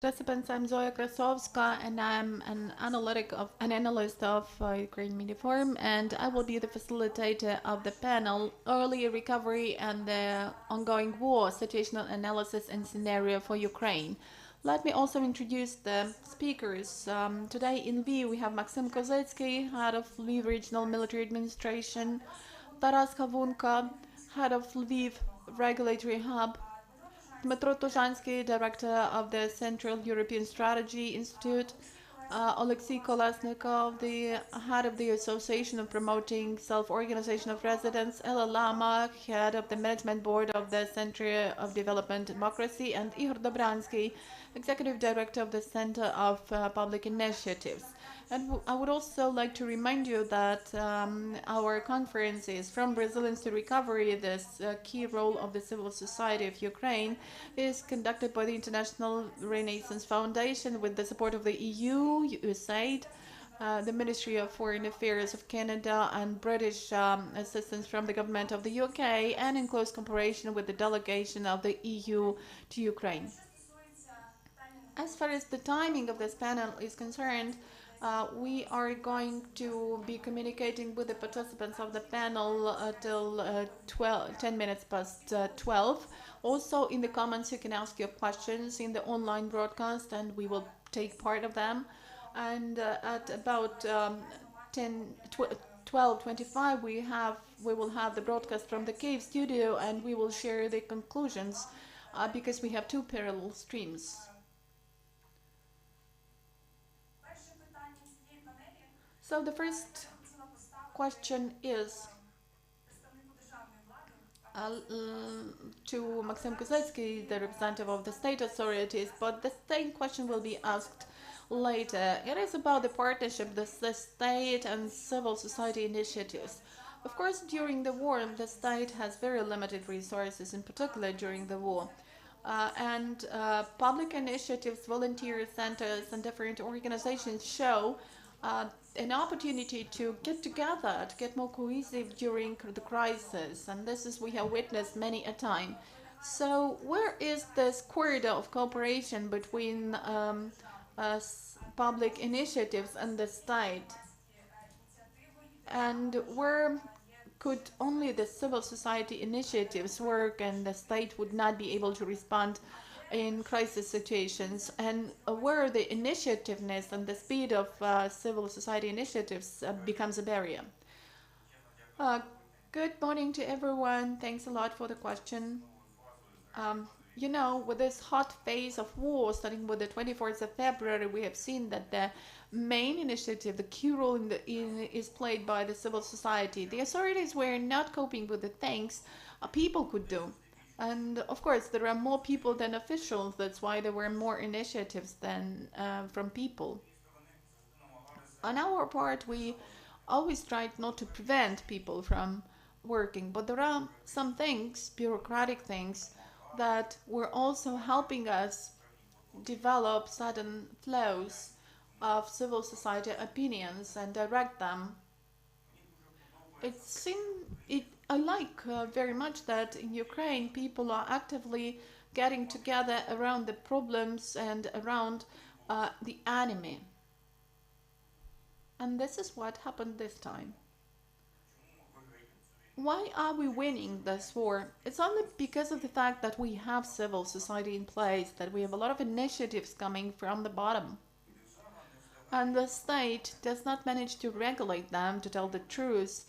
Participants, I'm Zoya Krasovska, and I'm an analyst of Ukraine Media Forum, and I will be the facilitator of the panel Early Recovery and the Ongoing War, Situational Analysis and Scenario for Ukraine. Let me also introduce the speakers. Today in Lviv we have Maxim Kozetsky, head of Lviv Regional Military Administration, Taras Kavunka, head of Lviv Regulatory Hub, Dmytro Tuzhansky, director of the Central European Strategy Institute, Alexei Kolesnikov, the head of the Association of Promoting Self-Organization of Residents, Ella Lama, head of the Management Board of the Center of Development Democracy, and Ihor Dobransky, executive director of the Center of Public Initiatives. And I would also like to remind you that our conference is From Resilience to Recovery. This key role of the civil society of Ukraine is conducted by the International Renaissance Foundation with the support of the EU, USAID, the Ministry of Foreign Affairs of Canada, and British assistance from the government of the UK, and in close cooperation with the delegation of the EU to Ukraine. As far as the timing of this panel is concerned, we are going to be communicating with the participants of the panel till 10 minutes past 12. Also, in the comments, you can ask your questions in the online broadcast, and we will take part of them. And at about 12:25, we will have the broadcast from the Cave studio, and we will share the conclusions because we have two parallel streams. So the first question is to Maxim Kozetsky, the representative of the state authorities, but the same question will be asked later. It is about the partnership, the state and civil society initiatives. Of course, during the war, the state has very limited resources, in particular during the war. And public initiatives, volunteer centers, and different organizations show an opportunity to get together, to get more cohesive during the crisis, and this is we have witnessed many a time. So where is this corridor of cooperation between public initiatives and the state? And where could only the civil society initiatives work and the state would not be able to respond in crisis situations, and where the initiativeness and the speed of civil society initiatives becomes a barrier. Good morning to everyone. Thanks a lot for the question. You know, with this hot phase of war, starting with the 24th of February, we have seen that the main initiative, the key role is played by the civil society. The authorities were not coping with the things people could do. And of course, there are more people than officials. That's why there were more initiatives than from people. On our part, we always tried not to prevent people from working, but there are some things, bureaucratic things, that were also helping us develop sudden flows of civil society opinions and direct them. I like very much that in Ukraine people are actively getting together around the problems and around the enemy. And this is what happened this time. Why are we winning this war? It's only because of the fact that we have civil society in place, that we have a lot of initiatives coming from the bottom. And the state does not manage to regulate them, to tell the truth.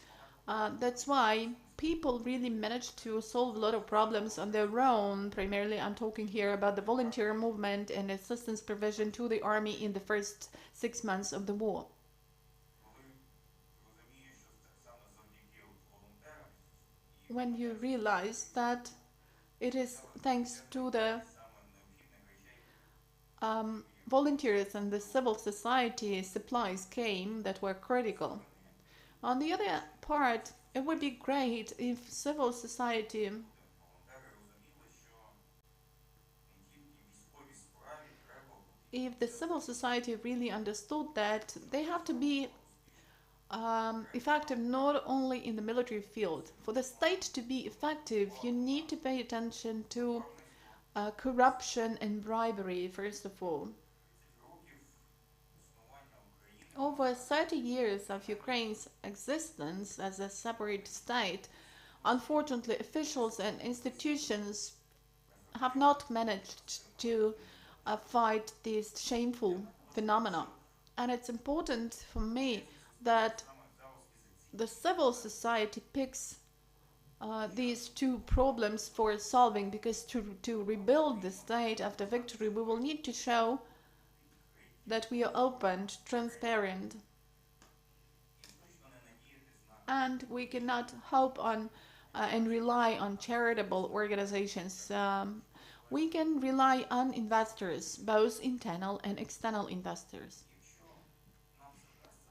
That's why people really managed to solve a lot of problems on their own. Primarily, I'm talking here about the volunteer movement and assistance provision to the army in the first 6 months of the war. When you realize that it is thanks to the volunteers and the civil society, supplies came that were critical. On the other part, it would be great if civil society really understood that they have to be effective not only in the military field. For the state to be effective, you need to pay attention to corruption and bribery, first of all. Over 30 years of Ukraine's existence as a separate state, unfortunately, officials and institutions have not managed to fight these shameful phenomena. And it's important for me that the civil society picks these two problems for solving, because to rebuild the state after victory, we will need to show that we are open, transparent, and we cannot hope on and rely on charitable organizations. We can rely on investors, both internal and external investors.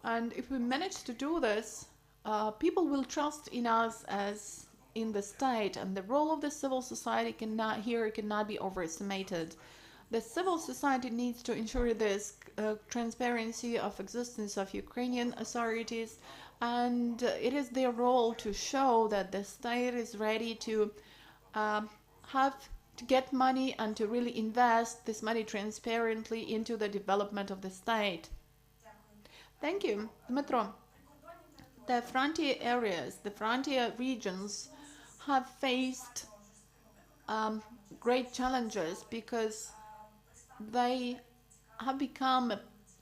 And if we manage to do this, people will trust in us as in the state, and the role of the civil society cannot be overestimated. The civil society needs to ensure this transparency of existence of Ukrainian authorities, and it is their role to show that the state is ready to have to get money and to really invest this money transparently into the development of the state. Thank you, Dmitro. The frontier areas, the frontier regions have faced great challenges because they have become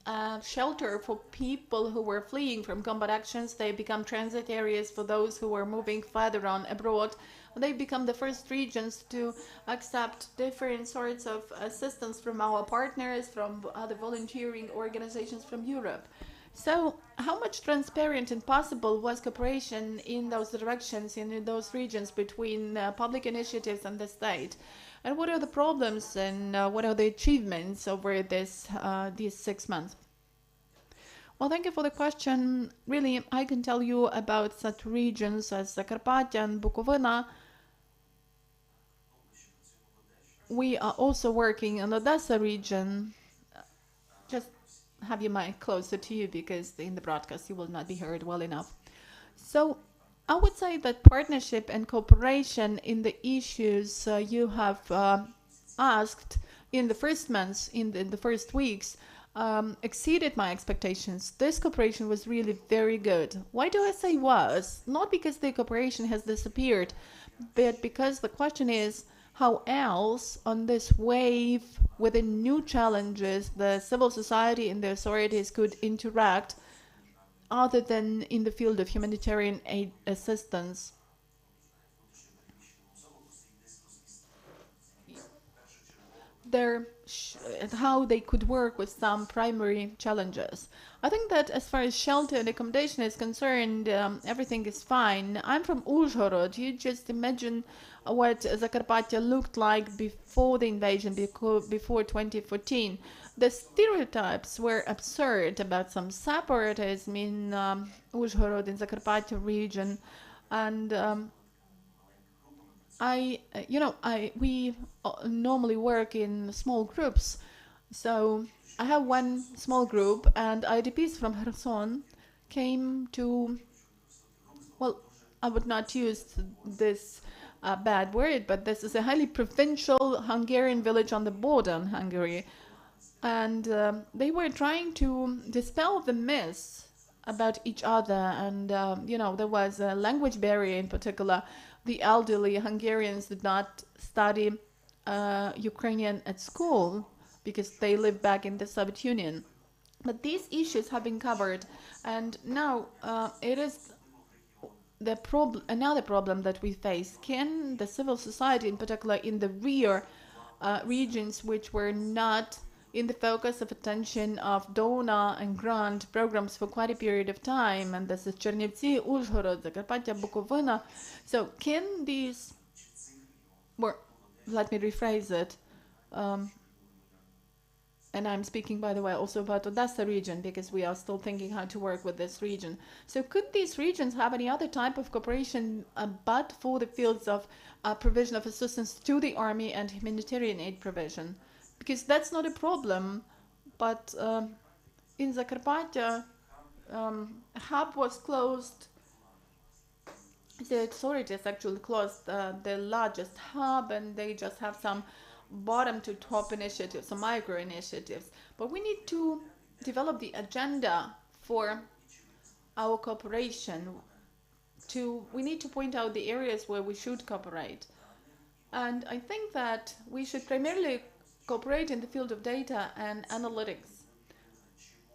a shelter for people who were fleeing from combat actions. They become transit areas for those who were moving further on abroad. They become the first regions to accept different sorts of assistance from our partners, from other volunteering organizations from Europe. So how much transparent and possible was cooperation in those directions, in those regions between public initiatives and the state? And what are the problems and what are the achievements over these 6 months? Well, thank you for the question. Really, I can tell you about such regions as Zakarpattia and Bukovina. We are also in the Odessa region. Just have your mic closer to you, because in the broadcast you will not be heard well enough. So I would say that partnership and cooperation in the issues you have asked in the first months, in the first weeks, exceeded my expectations. This cooperation was really very good. Why do I say was? Not because the cooperation has disappeared, but because the question is, how else on this wave with the new challenges the civil society and the authorities could interact other than in the field of humanitarian aid assistance? How they could work with some primary challenges. I think that as far as shelter and accommodation is concerned, everything is fine. I'm from Uzhhorod. You just imagine what Zakarpattia looked like before the invasion, before 2014. The stereotypes were absurd about some separatism in Uzhhorod, in Zakarpattia region, and we normally work in small groups. So I have one small group, and Idps from Kherson came to, well, I would not use this bad word, but this is a highly provincial Hungarian village on the border in Hungary. And they were trying to dispel the myths about each other. And, there was a language barrier in particular. The elderly Hungarians did not study Ukrainian at school because they live back in the Soviet Union. But these issues have been covered, and now it is another problem that we face. Can the civil society, in particular in the rear regions which were not in the focus of attention of donor and grant programs for quite a period of time, and this is Chernivtsi, Uzhhorod, Zakarpattia, Bukovina. So can these, or let me rephrase it, and I'm speaking, by the way, also about Odessa region, because we are still thinking how to work with this region. So could these regions have any other type of cooperation but for the fields of provision of assistance to the army and humanitarian aid provision? Because that's not a problem, but in Zakarpattia, hub was closed. The authorities actually closed the largest hub, and they just have some bottom to top initiatives or micro initiatives, but we need to develop the agenda for our cooperation. We need to point out the areas where we should cooperate. And I think that we should primarily cooperate in the field of data and analytics,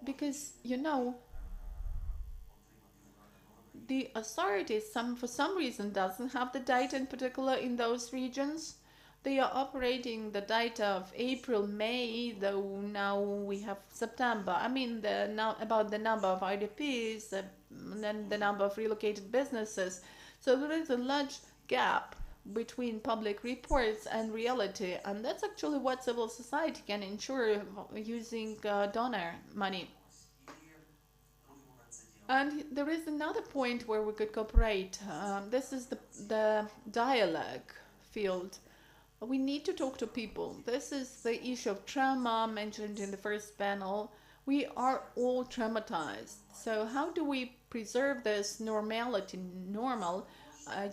because, you know, the authorities, for some reason, doesn't have the data in particular in those regions. They are operating the data of April, May, though now we have September. I mean, about the number of IDPs, and then the number of relocated businesses. So there is a large gap between public reports and reality, and that's actually what civil society can ensure using donor money. And there is another point where we could cooperate. This is the dialogue field. We need to talk to people. This is the issue of trauma mentioned in the first panel. We are all traumatized. So how do we preserve this normality,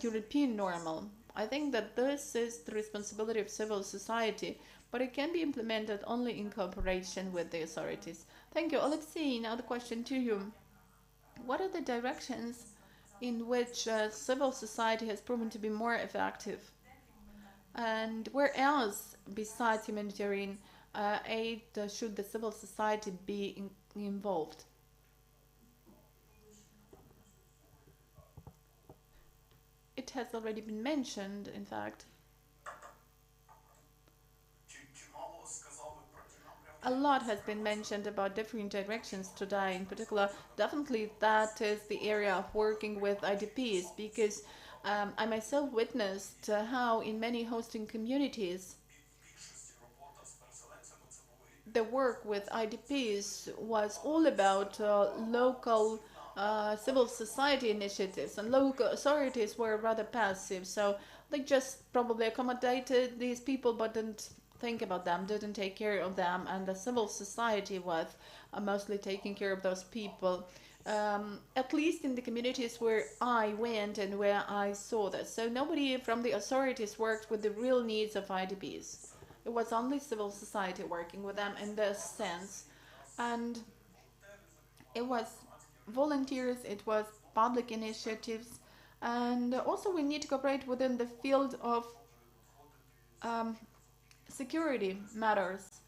European normal? I think that this is the responsibility of civil society, but it can be implemented only in cooperation with the authorities. Thank you. Alexei, now the question to you. What are the directions in which civil society has proven to be more effective? And where else, besides humanitarian aid, should the civil society be involved? It has already been mentioned, in fact. A lot has been mentioned about different directions today. In particular, definitely that is the area of working with IDPs, because I myself witnessed how in many hosting communities the work with IDPs was all about local civil society initiatives, and local authorities were rather passive, so they just probably accommodated these people but didn't think about them, didn't take care of them, and the civil society was mostly taking care of those people. At least in the communities where I went and where I saw this. So nobody from the authorities worked with the real needs of IDPs. It was only civil society working with them in this sense. And it was volunteers, it was public initiatives, and also we need to cooperate within the field of security matters.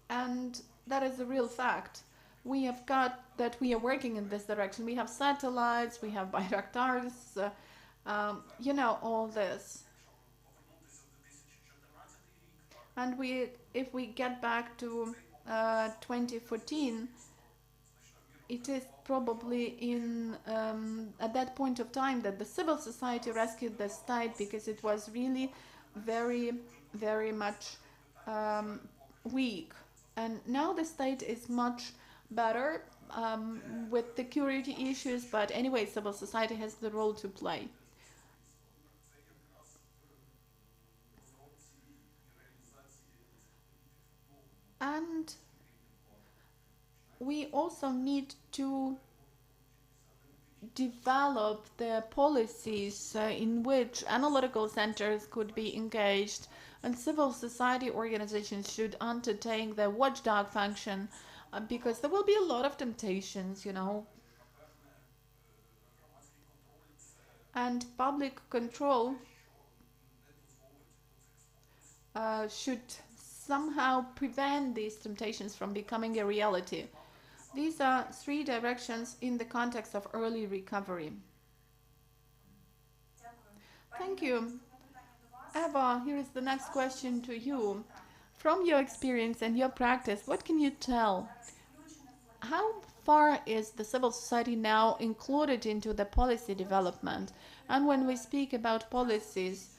And that is a real fact. We have got that we are working in this direction. We have satellites, we have Bayraktars, you know, all this. And if we get back to 2014, it is probably at that point of time that the civil society rescued the state, because it was really very, very much weak. And now the state is much better with security issues, but anyway, civil society has the role to play. And we also need to develop the policies in which analytical centers could be engaged, and civil society organizations should undertake the watchdog function, because there will be a lot of temptations, you know. And public control should somehow prevent these temptations from becoming a reality. These are three directions in the context of early recovery. Thank you. Eva, here is the next question to you. From your experience and your practice, what can you tell? How far is the civil society now included into the policy development? And when we speak about policies,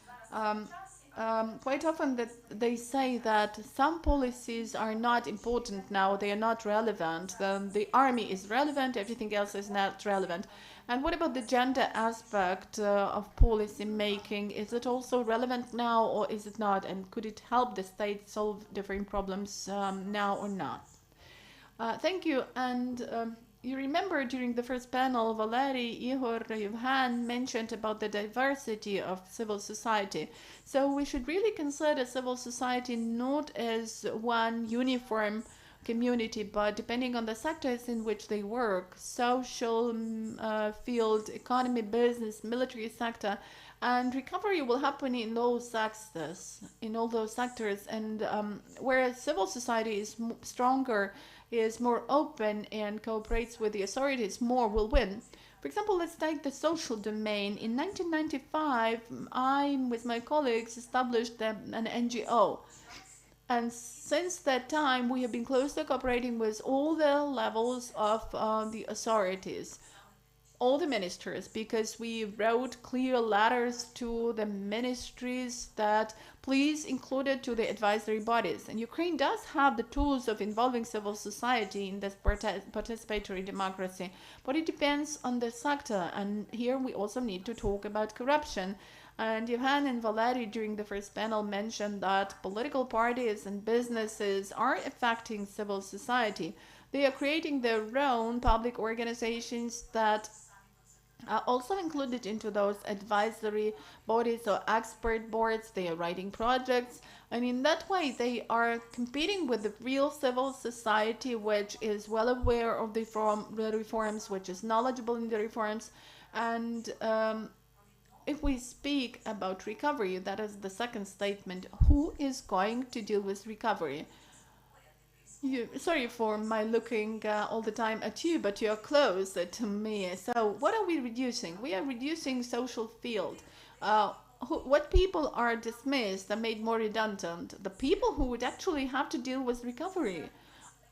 quite often they say that some policies are not important now, they are not relevant. The army is relevant, everything else is not relevant. And what about the gender aspect of policy making? Is it also relevant now, or is it not? And could it help the state solve different problems now or not? Thank you. And You remember during the first panel, Valery, Ihor, Yevhan mentioned about the diversity of civil society. So we should really consider civil society not as one uniform community, but depending on the sectors in which they work, social field, economy, business, military sector, and recovery will happen in those sectors, and whereas civil society is stronger, is more open and cooperates with the authorities, more will win. For example, let's take the social domain. In 1995, I, with my colleagues, established an NGO. And since that time, we have been closely cooperating with all the levels of the authorities, all the ministers, because we wrote clear letters to the ministries that please include it to the advisory bodies. And Ukraine does have the tools of involving civil society in this participatory democracy, but it depends on the sector. And here we also need to talk about corruption. And Johan and Valery during the first panel mentioned that political parties and businesses are affecting civil society. They are creating their own public organizations that are also included into those advisory bodies or expert boards. They are writing projects, and in that way they are competing with the real civil society, which is well aware of the reforms, which is knowledgeable in the reforms. And if we speak about recovery, that is the second statement. Who is going to deal with recovery? Sorry for my looking all the time at you, but you're closer to me. So what are we reducing? We are reducing social field. What people are dismissed and made more redundant? The people who would actually have to deal with recovery.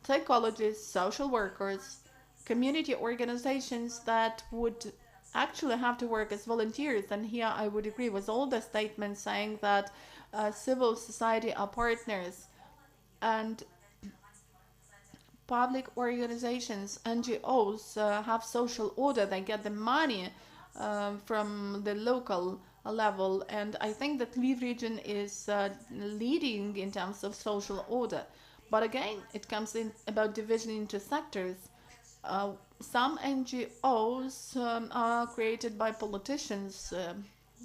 Psychologists, social workers, community organizations that would actually have to work as volunteers. And here I would agree with all the statements saying that civil society are partners, and public organizations, NGOs, have social order. They get the money from the local level, and I think that Lviv region is leading in terms of social order. But again, it comes in about division into sectors. Some NGOs are created by politicians,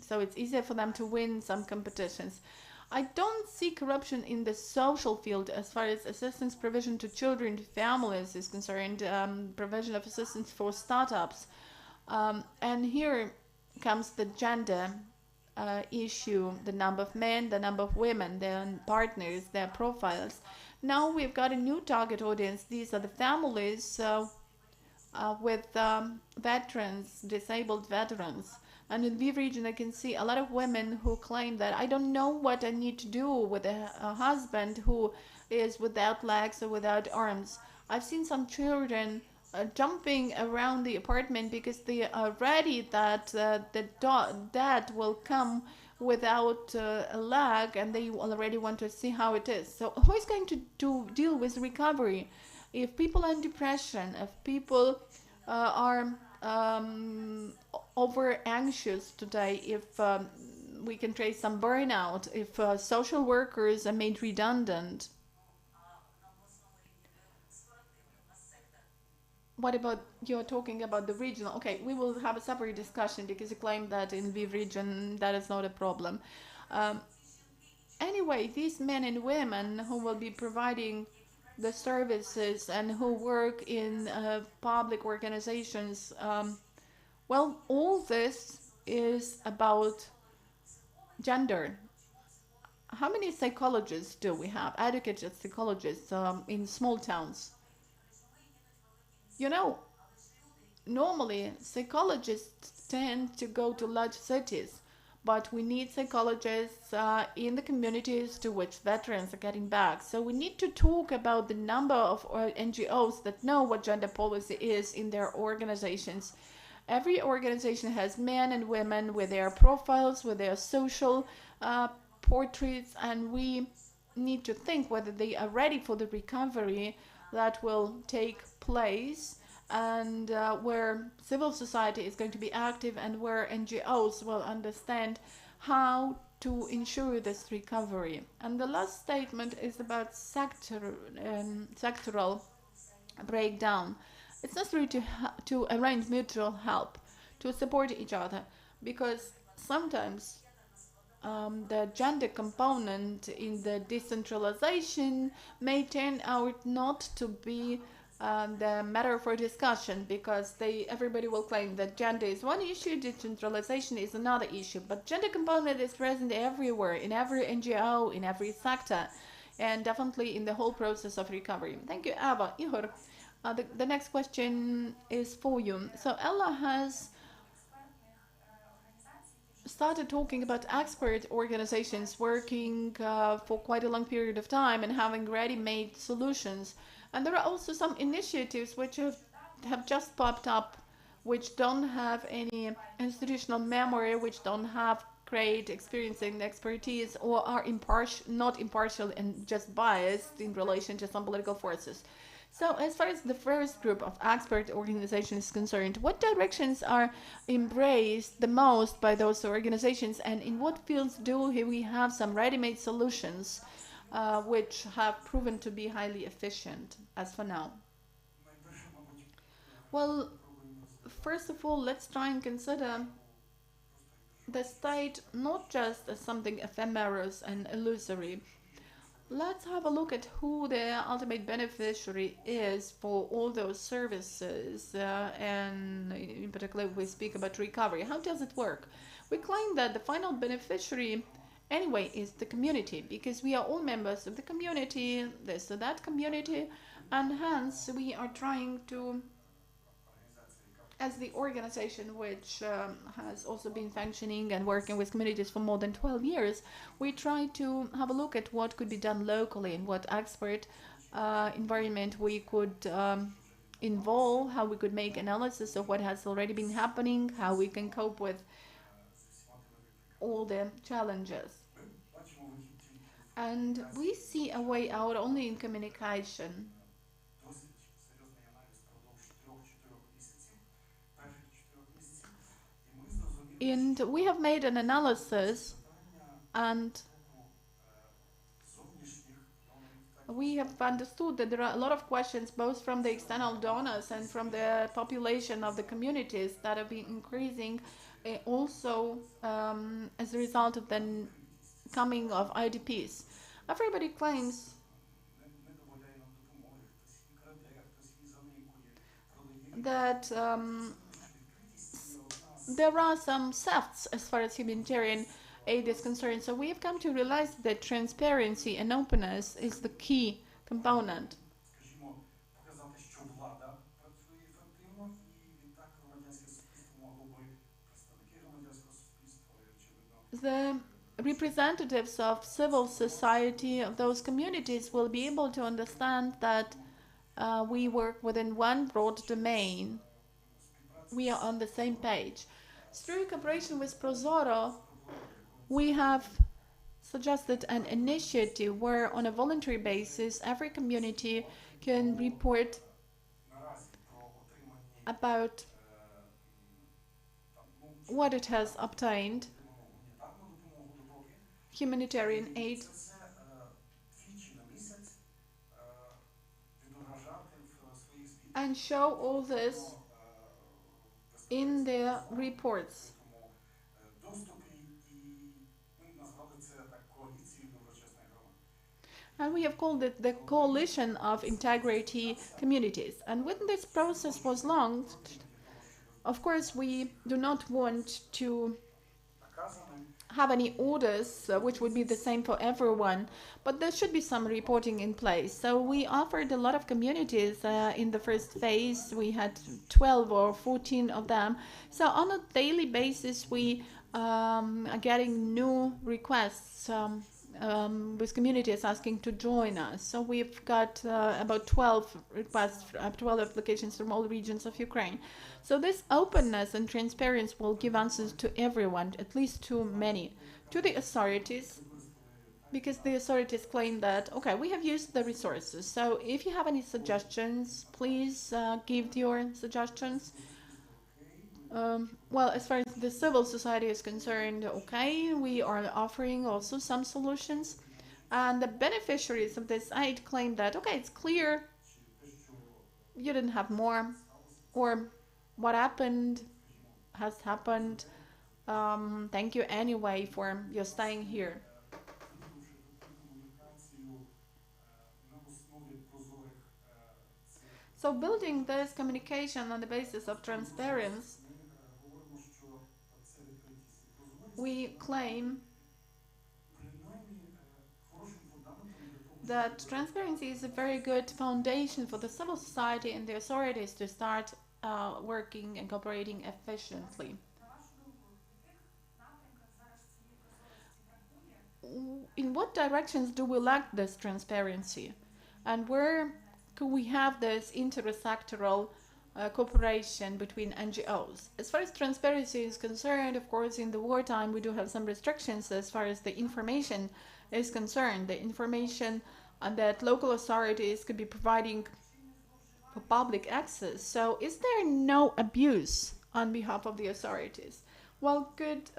so it's easier for them to win some competitions. I don't see corruption in the social field as far as assistance provision to children, to families is concerned, provision of assistance for startups. And here comes the gender issue, the number of men, the number of women, their partners, their profiles. Now we've got a new target audience. These are the families with veterans, disabled veterans. And in Lviv region, I can see a lot of women who claim that I don't know what I need to do with a husband who is without legs or without arms. I've seen some children jumping around the apartment because they are ready that the dad will come without a leg, and they already want to see how it is. So who is going to deal with recovery? If people are in depression, if people are over anxious today, if we can trace some burnout, if social workers are made redundant. What about, you're talking about the regional? Okay, we will have a separate discussion because you claim that in Lviv region that is not a problem. Anyway, these men and women who will be providing the services and who work in public organizations, well, all this is about gender. How many psychologists do we have, educated psychologists in small towns? You know, normally psychologists tend to go to large cities, but we need psychologists in the communities to which veterans are getting back. So we need to talk about the number of NGOs that know what gender policy is in their organizations. Every organization has men and women with their profiles, with their social portraits, and we need to think whether they are ready for the recovery that will take place, and where civil society is going to be active, and where NGOs will understand how to ensure this recovery. And the last statement is about sectoral breakdown. It's necessary to arrange mutual help, to support each other, because sometimes the gender component in the decentralization may turn out not to be the matter for discussion, because everybody will claim that gender is one issue, decentralization is another issue. But gender component is present everywhere, in every NGO, in every sector, and definitely in the whole process of recovery. Thank you, Ava. Ihor, the next question is for you. So Ella has started talking about expert organizations working for quite a long period of time and having ready-made solutions. And there are also some initiatives which have just popped up, which don't have any institutional memory, which don't have great experience and expertise, or are not impartial and just biased in relation to some political forces. So, as far as the first group of expert organizations is concerned, what directions are embraced the most by those organizations, and in what fields do we have some ready-made solutions which have proven to be highly efficient as for now? Well, first of all, let's try and consider the state not just as something ephemeral and illusory. Let's have a look at who the ultimate beneficiary is for all those services, and in particular, we speak about recovery. How does it work? We claim that the final beneficiary, anyway, is the community, because we are all members of the community, this or that community, and hence we are trying to, as the organization which has also been functioning and working with communities for more than 12 years, we try to have a look at what could be done locally and what expert environment we could involve, how we could make analysis of what has already been happening, how we can cope with all the challenges. And we see a way out only in communication. And we have made an analysis, and we have understood that there are a lot of questions both from the external donors and from the population of the communities that have been increasing, also as a result of the coming of IDPs. Everybody claims that there are some thefts as far as humanitarian aid is concerned. So we have come to realize that transparency and openness is the key component. The representatives of civil society of those communities will be able to understand that we work within one broad domain. We are on the same page. Through cooperation with Prozoro, we have suggested an initiative where, on a voluntary basis, every community can report about what it has obtained, humanitarian aid, and show all this in their reports. And we have called it the Coalition of Integrity Communities. And when this process was launched, of course, we do not want to have any orders which would be the same for everyone, but there should be some reporting in place. So we offered a lot of communities in the first phase. We had 12 or 14 of them. So on a daily basis, we are getting new requests with communities asking to join us. So we've got about 12 requests, 12 applications from all regions of Ukraine. So this openness and transparency will give answers to everyone, at least to many, to the authorities, because the authorities claim that, okay, we have used the resources. So if you have any suggestions, please give your suggestions. Well, as far as the civil society is concerned, okay, we are offering also some solutions. And the beneficiaries of this aid claim that, okay, it's clear you didn't have more, or what happened has happened. Thank you anyway for your staying here. So building this communication on the basis of transparency, we claim that transparency is a very good foundation for the civil society and the authorities to start working and cooperating efficiently. In what directions do we lack this transparency? And where could we have this intersectoral cooperation between NGOs? As far as transparency is concerned, of course, in the wartime we do have some restrictions as far as the information is concerned. The information that local authorities could be providing for public access. So, is there no abuse on behalf of the authorities? Well, good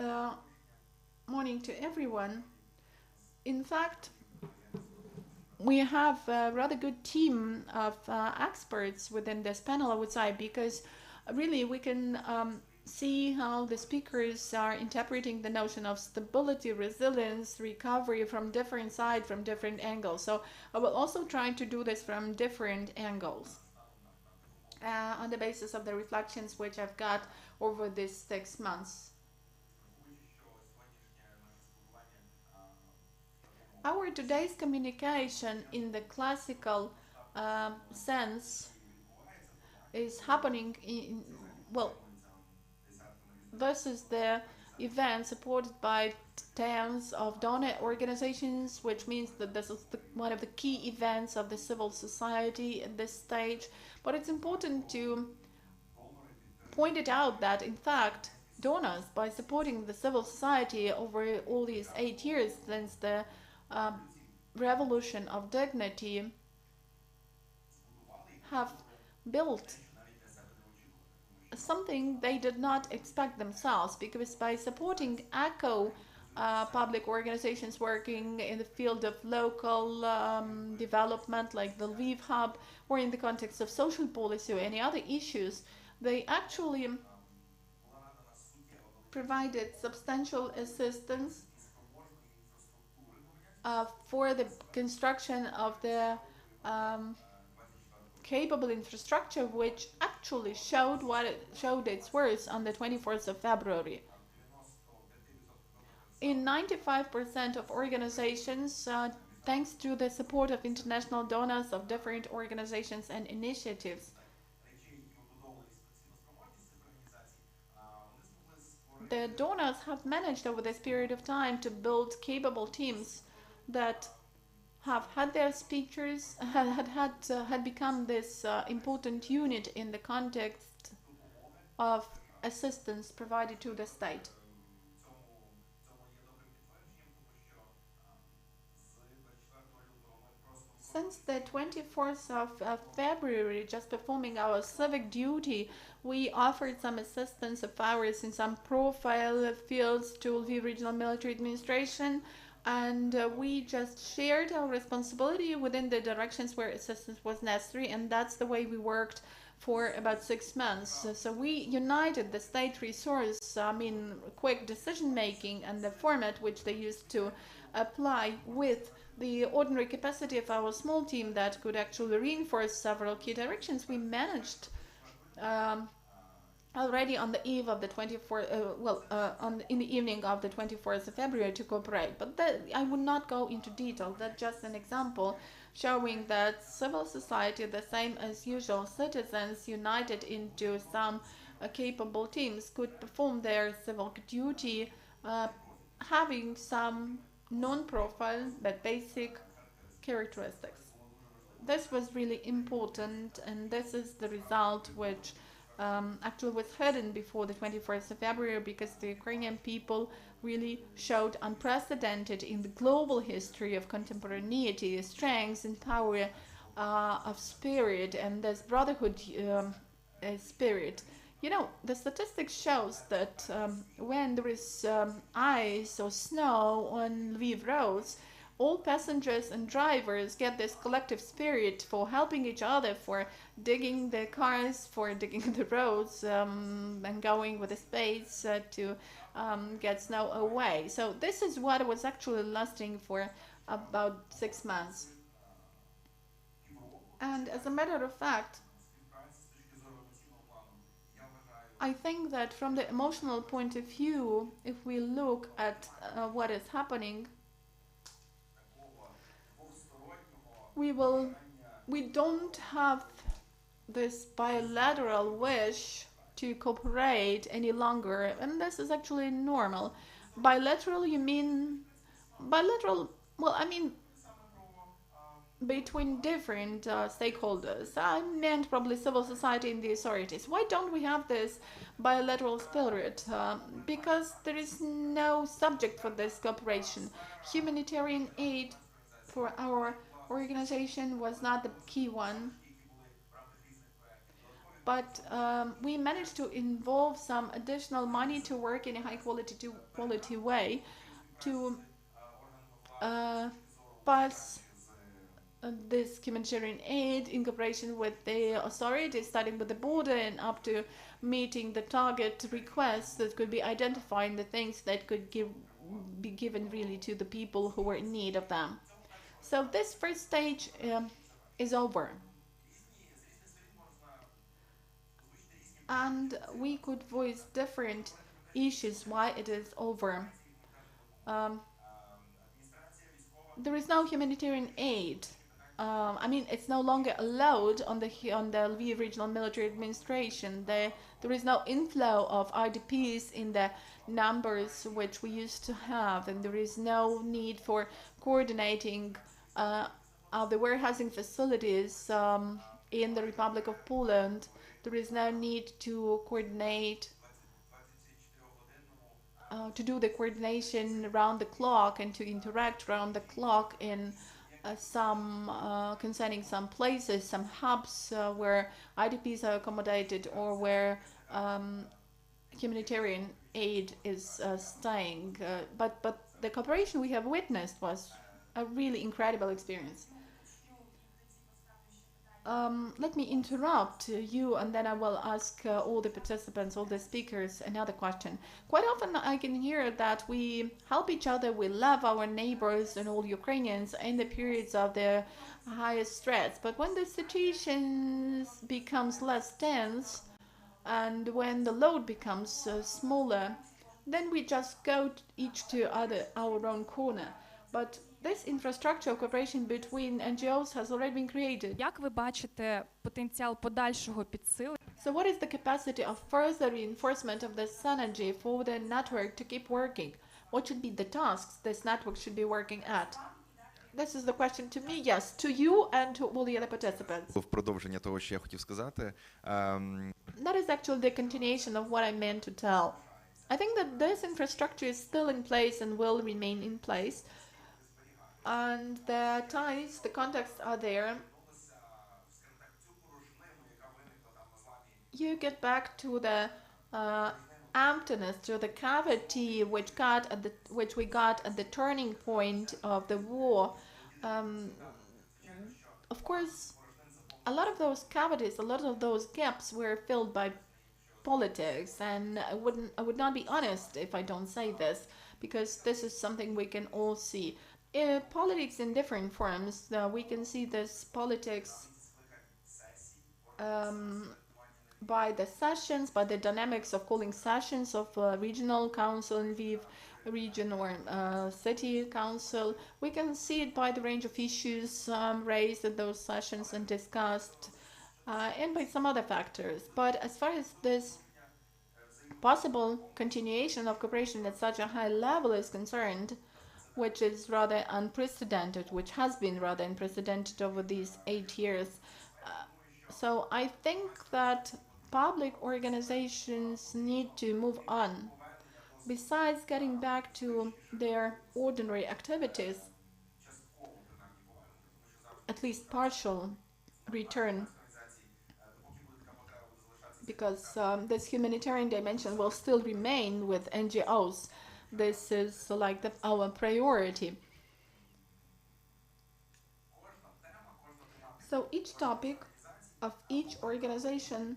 morning to everyone. In fact, we have a rather good team of experts within this panel, I would say, because really we can see how the speakers are interpreting the notion of stability, resilience, recovery from different sides, from different angles. So I will also try to do this from different angles on the basis of the reflections which I've got over these 6 months. Our today's communication in the classical sense is happening in, well, versus the event supported by tens of donor organizations, which means that this is one of the key events of the civil society at this stage. But it's important to point it out that, in fact, donors, by supporting the civil society over all these 8 years since the uh, revolution of dignity, have built something they did not expect themselves, because by supporting eco public organizations working in the field of local development, like the LVIV hub, or in the context of social policy or any other issues, they actually provided substantial assistance for the construction of the um, capable infrastructure, which actually showed its worth on the 24th of February. In 95% of organizations, thanks to the support of international donors of different organizations and initiatives, the donors have managed over this period of time to build capable teams that have had their speakers had become this important unit in the context of assistance provided to the state. Since the 24th of February, just performing our civic duty, we offered some assistance of ours in some profile fields to Lviv Regional Military Administration, and we just shared our responsibility within the directions where assistance was necessary, and that's the way we worked for about 6 months. So we united the state resource, quick decision making, and the format which they used to apply with the ordinary capacity of our small team that could actually reinforce several key directions. We managed already on the eve of the 24th, in the evening of the 24th of February to cooperate. But I would not go into detail. That's just an example showing that civil society, the same as usual citizens, united into some capable teams, could perform their civic duty, having some non-profile but basic characteristics. This was really important, and this is the result which actually was hidden before the 21st of February, because the Ukrainian people really showed unprecedented in the global history of contemporaneity, strength and power of spirit, and this brotherhood spirit. You know, the statistics shows that when there is ice or snow on Lviv roads, all passengers and drivers get this collective spirit for helping each other, for digging the cars, for digging the roads, and going with the spades to get snow away. So this is what was actually lasting for about 6 months. And as a matter of fact, I think that from the emotional point of view, if we look at what is happening, we will we don't have this bilateral wish to cooperate any longer, and this is actually normal. Bilateral, you mean bilateral? Well, I mean between different stakeholders. I meant probably civil society and the authorities. Why don't we have this bilateral spirit? Because there is no subject for this cooperation. Humanitarian aid for our organization was not the key one, but we managed to involve some additional money to work in a high quality way to pass this humanitarian aid in cooperation with the authorities, starting with the border and up to meeting the target requests that could be identifying the things that could be given really to the people who were in need of them. So this first stage is over. And we could voice different issues why it is over. Um, there is no humanitarian aid. I mean, it's no longer allowed on the LVIV Regional Military Administration. There is no inflow of IDPs in the numbers which we used to have, and there is no need for coordinating the warehousing facilities in the Republic of Poland. There is no need to coordinate, to do the coordination around the clock and to interact around the clock in concerning some places, some hubs where IDPs are accommodated or where humanitarian aid is staying. But the cooperation we have witnessed was a really incredible experience. Let me interrupt you, and then I will ask all the participants, all the speakers, another question. Quite often I can hear that we help each other, we love our neighbors and all Ukrainians in the periods of their highest stress. But when the situation becomes less tense and when the load becomes smaller, then we just go each to our own corner. But this infrastructure of cooperation between NGOs has already been created. Як ви бачите потенціал подальшого підсилення? So what is the capacity of further reinforcement of this synergy for the network to keep working? What should be the tasks this network should be working at? This is the question to me, yes, to you and to all the other participants. В продовження того, що я хотів сказати. That is actually the continuation of what I meant to tell. I think that this infrastructure is still in place and will remain in place. And the ties, the contacts are there. You get back to the emptiness, to the cavity which we got at the turning point of the war. Of course, a lot of those cavities, a lot of those gaps were filled by politics, and I would not be honest if I don't say this, because this is something we can all see. Politics in different forms. We can see this politics by the sessions, by the dynamics of calling sessions of regional council in Lviv region or city council. We can see it by the range of issues raised at those sessions and discussed, and by some other factors. But as far as this possible continuation of cooperation at such a high level is concerned, which is rather unprecedented, which has been rather unprecedented over these 8 years. So I think that public organizations need to move on. Besides getting back to their ordinary activities, at least partial return, because this humanitarian dimension will still remain with NGOs. This is like our priority. So each topic of each organization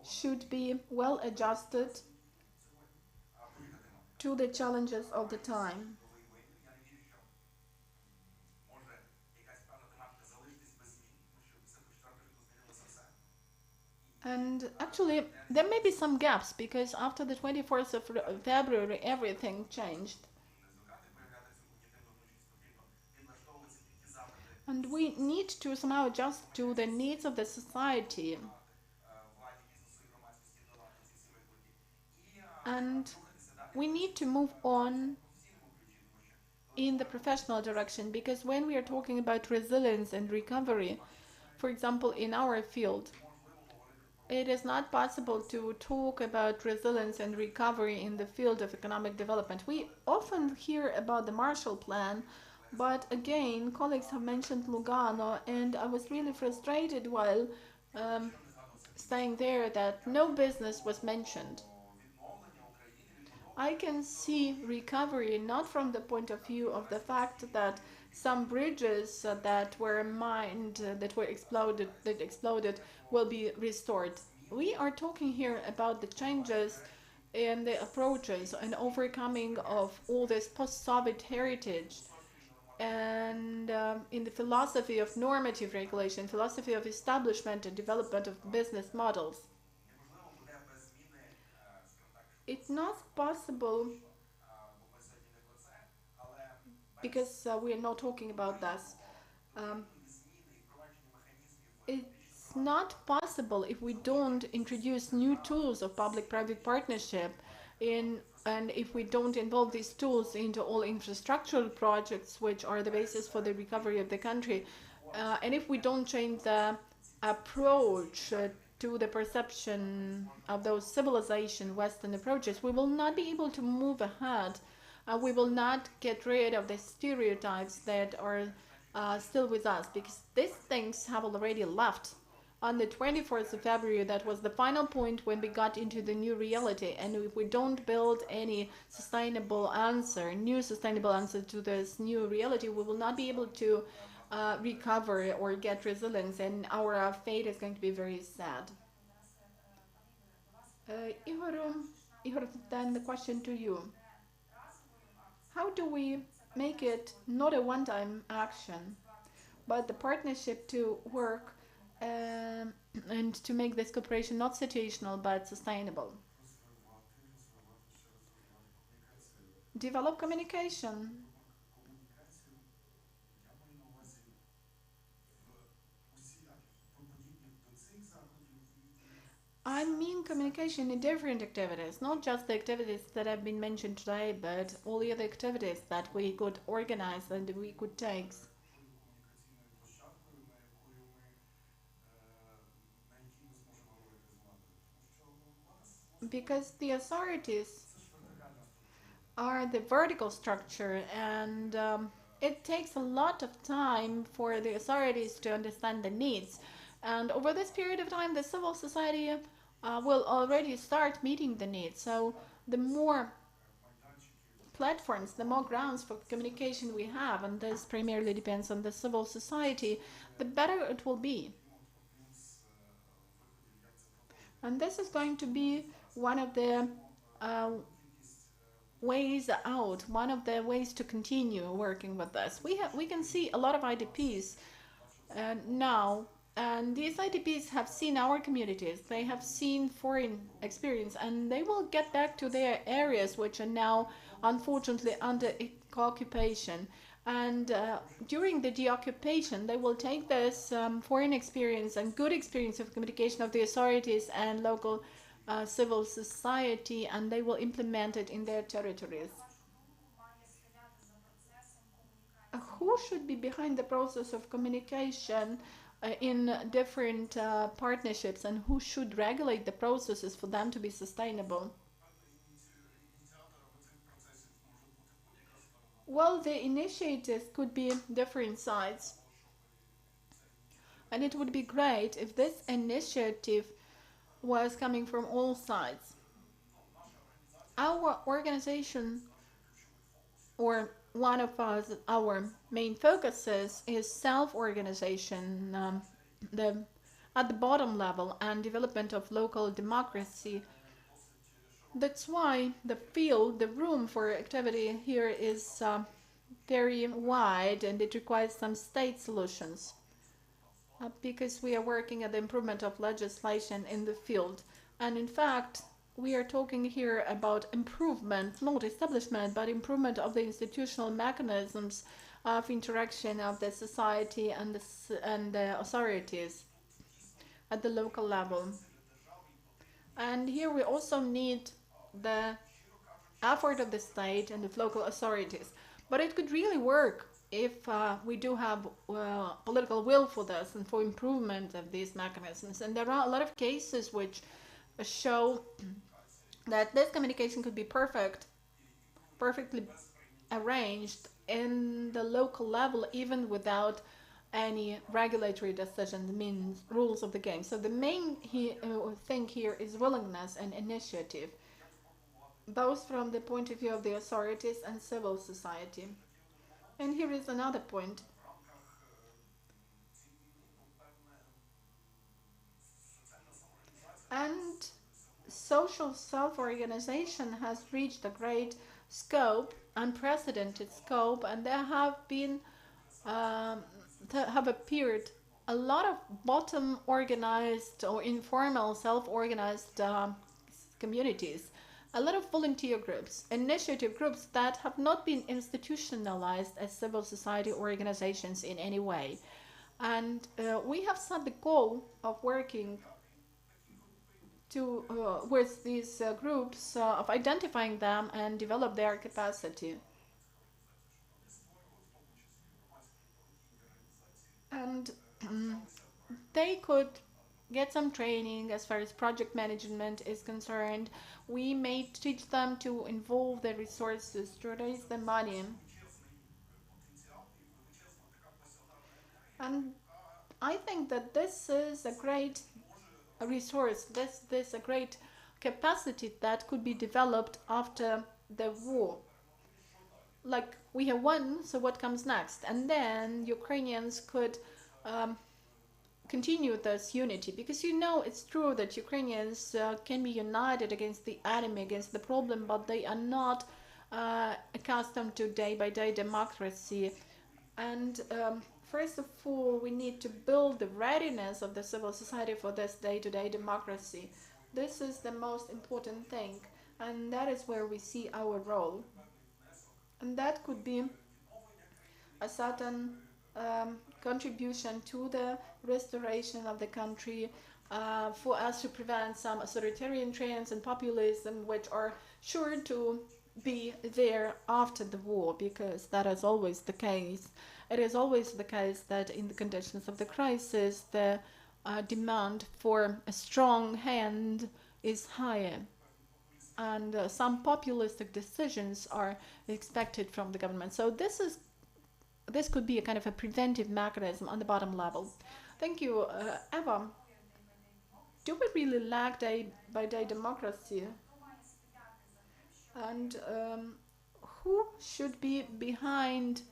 should be well adjusted to the challenges of the time. And actually, there may be some gaps because after the 24th of February, everything changed. And we need to somehow adjust to the needs of the society. And we need to move on in the professional direction because when we are talking about resilience and recovery, for example, in our field, it is not possible to talk about resilience and recovery in the field of economic development. We often hear about the Marshall Plan, but again, colleagues have mentioned Lugano, and I was really frustrated while um, staying there that no business was mentioned. I can see recovery not from the point of view of the fact that some bridges that were mined, that exploded, will be restored. We are talking here about the changes in the approaches and overcoming of all this post-Soviet heritage and in the philosophy of normative regulation, philosophy of establishment and development of business models. It's not possible because we are not talking about this. Um, it's not possible if we don't introduce new tools of public-private partnership in, and if we don't involve these tools into all infrastructural projects which are the basis for the recovery of the country, and if we don't change the approach to the perception of those civilization Western approaches, we will not be able to move ahead. We will not get rid of the stereotypes that are still with us because these things have already left. On the 24th of February, that was the final point when we got into the new reality. And if we don't build any new sustainable answer to this new reality, we will not be able to recover or get resilience, and our fate is going to be very sad. Igor, then the question to you. How do we make it not a one-time action, but the partnership to work and to make this cooperation not situational but sustainable? Develop communication. I mean communication in different activities, not just the activities that have been mentioned today, but all the other activities that we could organize and we could take. Because the authorities are the vertical structure, and it takes a lot of time for the authorities to understand the needs. And over this period of time, the civil society will already start meeting the needs. So the more platforms, the more grounds for communication we have, and this primarily depends on the civil society, the better it will be. And this is going to be one of the uh, ways out, one of the ways to continue working with this. We can see a lot of IDPs now, and these IDPs have seen our communities, they have seen foreign experience, and they will get back to their areas which are now unfortunately under occupation. And during the deoccupation, they will take this foreign experience and good experience of communication of the authorities and local civil society, and they will implement it in their territories. Who should be behind the process of communication in different partnerships, and who should regulate the processes for them to be sustainable? Well, the initiatives could be different sides, and it would be great if this initiative was coming from all sides. Our organization, or one of our main focuses, is self-organization, at the bottom level and development of local democracy. That's why the field, the room for activity here is very wide, and it requires some state solutions because we are working at the improvement of legislation in the field. And in fact, we are talking here about improvement, not establishment, but improvement of the institutional mechanisms of interaction of the society and the authorities at the local level. And here we also need the effort of the state and the local authorities. But it could really work if we do have political will for this and for improvement of these mechanisms. And there are a lot of cases which show that this communication could be perfectly arranged in the local level, even without any regulatory decisions, means rules of the game. So the main thing here is willingness and initiative, both from the point of view of the authorities and civil society. And here is another point. And social self-organization has reached a great scope, unprecedented scope, and there have been have appeared a lot of bottom organized or informal self-organized communities, a lot of volunteer groups, initiative groups that have not been institutionalized as civil society organizations in any way. And we have set the goal of working to with these groups, of identifying them and develop their capacity. And they could get some training as far as project management is concerned. We may teach them to involve their resources, to raise the money. And I think that this is a great resource, this a great capacity that could be developed after the war. Like, we have won, so what comes next? And then Ukrainians could continue this unity, because it's true that Ukrainians can be united against the enemy, against the problem, but they are not accustomed to day-by-day democracy. And first of all, we need to build the readiness of the civil society for this day-to-day democracy. This is the most important thing, and that is where we see our role. And that could be a certain contribution to the restoration of the country, for us to prevent some authoritarian trends and populism, which are sure to be there after the war, because that is always the case. It is always the case that in the conditions of the crisis, the demand for a strong hand is higher, and some populistic decisions are expected from the government. So this could be a kind of a preventive mechanism on the bottom level. Thank you, Eva. Do we really lack day-by-day democracy? And who should be behind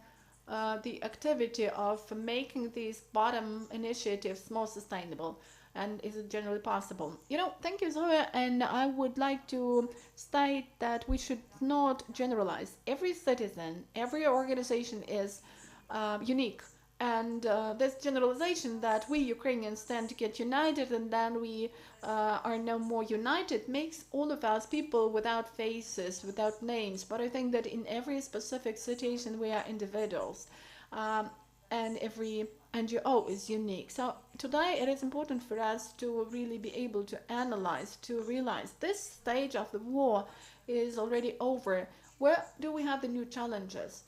the activity of making these bottom initiatives more sustainable? And is it generally possible? Thank you, Zoya. And I would like to state that we should not generalize. Every citizen, every organization is unique. And this generalization that we Ukrainians tend to get united and then we are no more united makes all of us people without faces, without names. But I think that in every specific situation we are individuals, and every NGO is unique. So today it is important for us to really be able to analyze, to realize this stage of the war is already over. Where do we have the new challenges?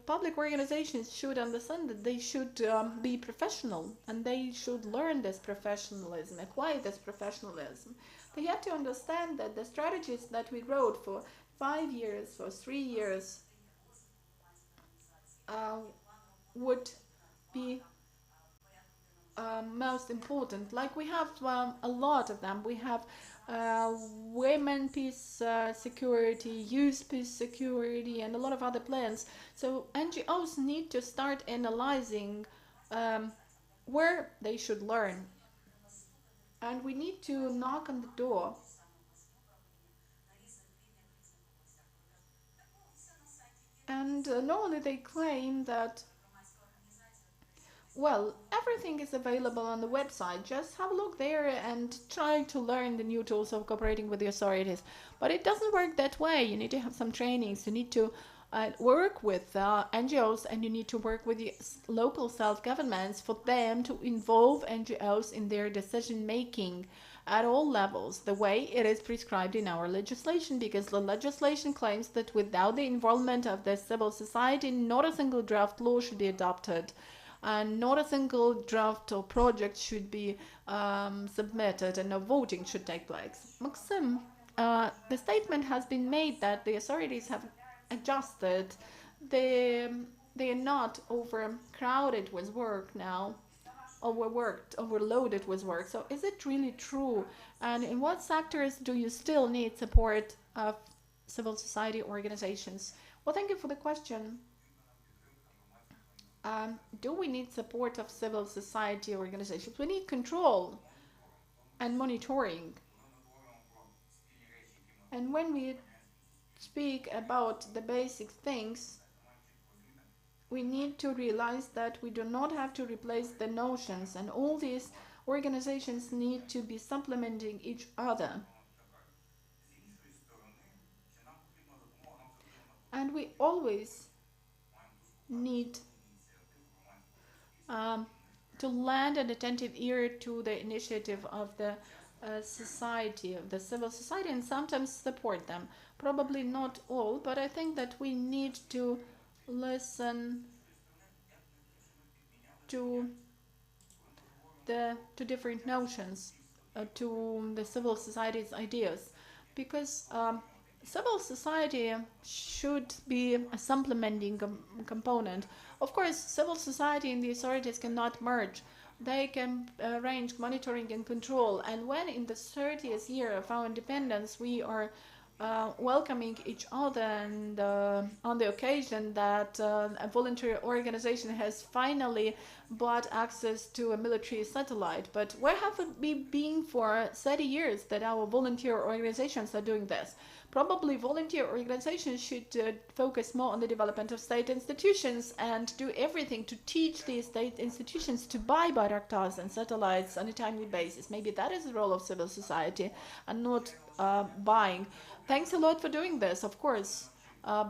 Public organizations should understand that they should be professional, and they should learn this professionalism, acquire this professionalism. They have to understand that the strategies that we wrote for 5 years, for 3 years, would be most important. Like, we have a lot of them. We have women peace security, youth peace security, and a lot of other plans. So NGOs need to start analyzing where they should learn. And we need to knock on the door. And normally they claim that, well, everything is available on the website. Just have a look there and try to learn the new tools of cooperating with the authorities. But it doesn't work that way. You need to have some trainings. You need to work with NGOs, and you need to work with the local self-governments for them to involve NGOs in their decision making at all levels, the way it is prescribed in our legislation, because the legislation claims that without the involvement of the civil society, not a single draft law should be adopted, and not a single draft or project should be submitted, and no voting should take place. Maxim, the statement has been made that the authorities have adjusted. They are not overcrowded with work now, overworked, overloaded with work. So is it really true? And in what sectors do you still need support of civil society organizations? Well, thank you for the question. Do we need support of civil society organizations? We need control and monitoring. And when we speak about the basic things, we need to realize that we do not have to replace the notions, and all these organizations need to be supplementing each other. And we always need to lend an attentive ear to the initiative of the society, of the civil society, and sometimes support them. Probably not all, but I think that we need to listen to different notions, to the civil society's ideas, because civil society should be a supplementing component. Of course, civil society and the authorities cannot merge. They can arrange monitoring and control. And when in the 30th year of our independence we are welcoming each other, and on the occasion that a voluntary organization has finally bought access to a military satellite. But where have we been for 30 years that our volunteer organizations are doing this? Probably volunteer organizations should focus more on the development of state institutions and do everything to teach these state institutions to buy Bayraktars and satellites on a timely basis. Maybe that is the role of civil society, and not buying. Thanks a lot for doing this, of course,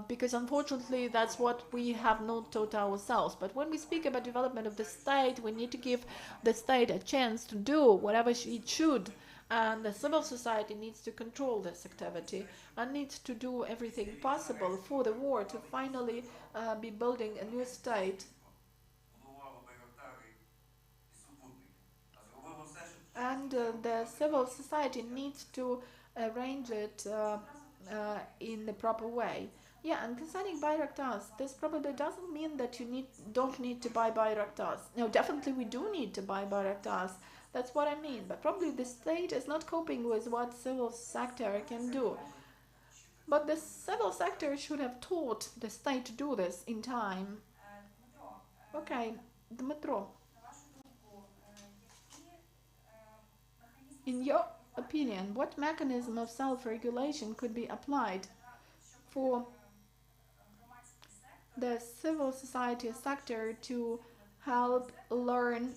because unfortunately that's what we have not taught ourselves. But when we speak about development of the state, we need to give the state a chance to do whatever it should. And the civil society needs to control this activity and needs to do everything possible for the war to finally be building a new state. And the civil society needs to arrange it in the proper way. Yeah, and concerning Bayraktars, this probably doesn't mean that you don't need to buy Bayraktars. No, definitely we do need to buy Bayraktars. That's what I mean. But probably the state is not coping with what civil sector can do. But the civil sector should have taught the state to do this in time. Okay, Dmitro, in your opinion, what mechanism of self-regulation could be applied for the civil society sector to help learn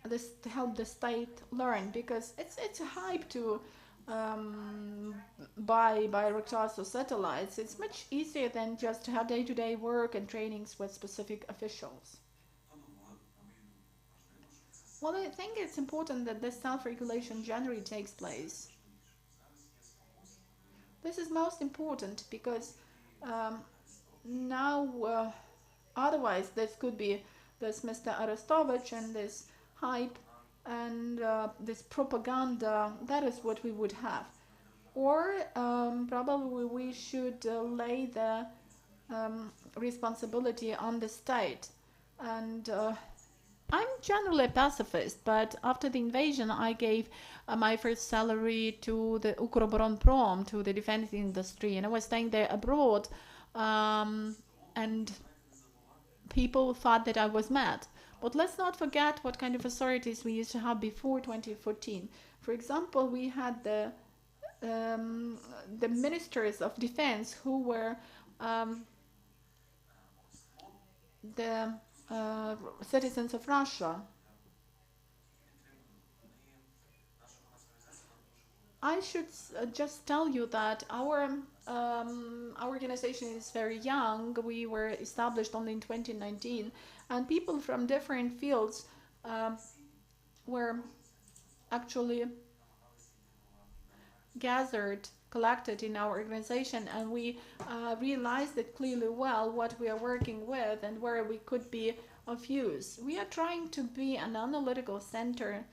this, to help the state learn? Because it's a hype to buy Bayraktars or satellites. It's much easier than just to have day-to-day work and trainings with specific officials. Well, I think it's important that this self-regulation generally takes place. This is most important because now, otherwise, this could be this Mr. Arestovich and this hype and this propaganda. That is what we would have. Or probably we should lay the responsibility on the state. And I'm generally a pacifist, but after the invasion I gave my first salary to the Ukroboronprom, to the defense industry, and I was staying there abroad, and people thought that I was mad. But let's not forget what kind of authorities we used to have before 2014. For example, we had the ministers of defense who were the citizens of Russia. I should just tell you that our organization is very young. We were established only in 2019, and people from different fields were actually gathered, collected in our organization, and we realized it clearly well what we are working with and where we could be of use. We are trying to be an analytical center,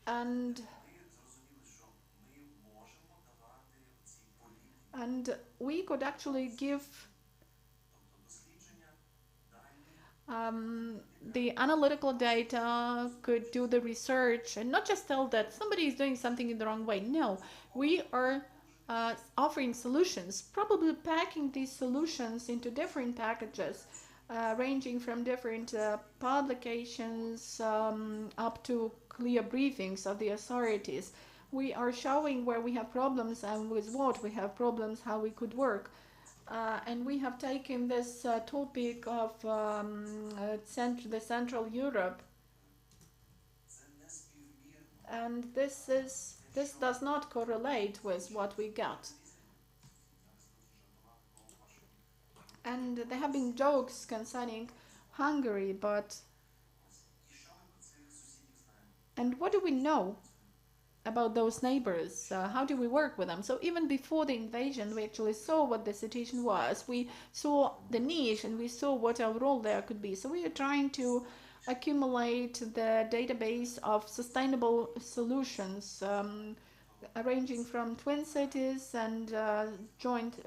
and we could actually give the analytical data, could do the research, and not just tell that somebody is doing something in the wrong way. No, we are offering solutions, probably packing these solutions into different packages, ranging from different publications up to clear briefings of the authorities. We are showing where we have problems and with what we have problems, how we could work. And we have taken this topic of the Central Europe, and this does not correlate with what we got. And there have been jokes concerning Hungary, and what do we know about those neighbors? How do we work with them? So even before the invasion, we actually saw what the situation was. We saw the niche and we saw what our role there could be. So we are trying to accumulate the database of sustainable solutions, ranging from twin cities and joint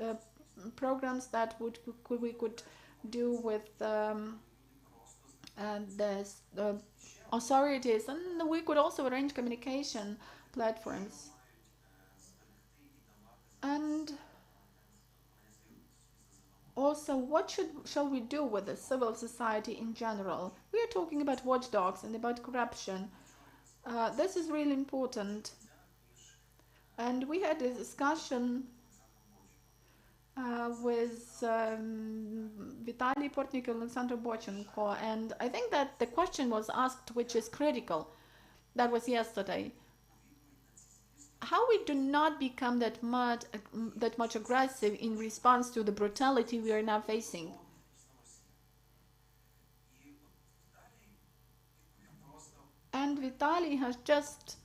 programs that we could do with the authorities, and we could also arrange communication platforms. And also, what shall we do with the civil society in general? We are talking about watchdogs and about corruption. This is really important. And we had a discussion with Vitaly Portnik and Alexander Bochenko, and I think that the question was asked, which is critical. That was yesterday. How we do not become that much aggressive in response to the brutality we are now facing. And Vitaly has just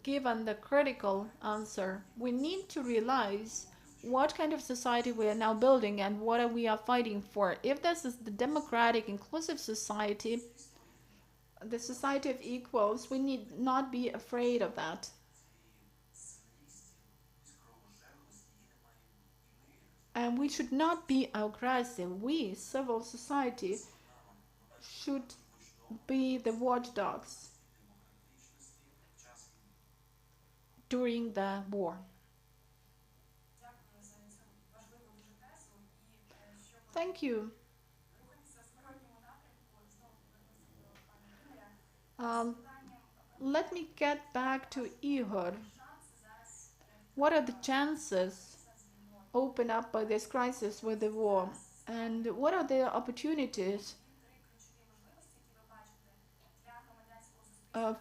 given the critical answer. We need to realize what kind of society we are now building and what we are fighting for. If this is the democratic, inclusive society, the society of equals, we need not be afraid of that. And we should not be aggressive. We, civil society, should be the watchdogs during the war. Thank you. Let me get back to Ihor. What are the chances opened up by this crisis with the war? And what are the opportunities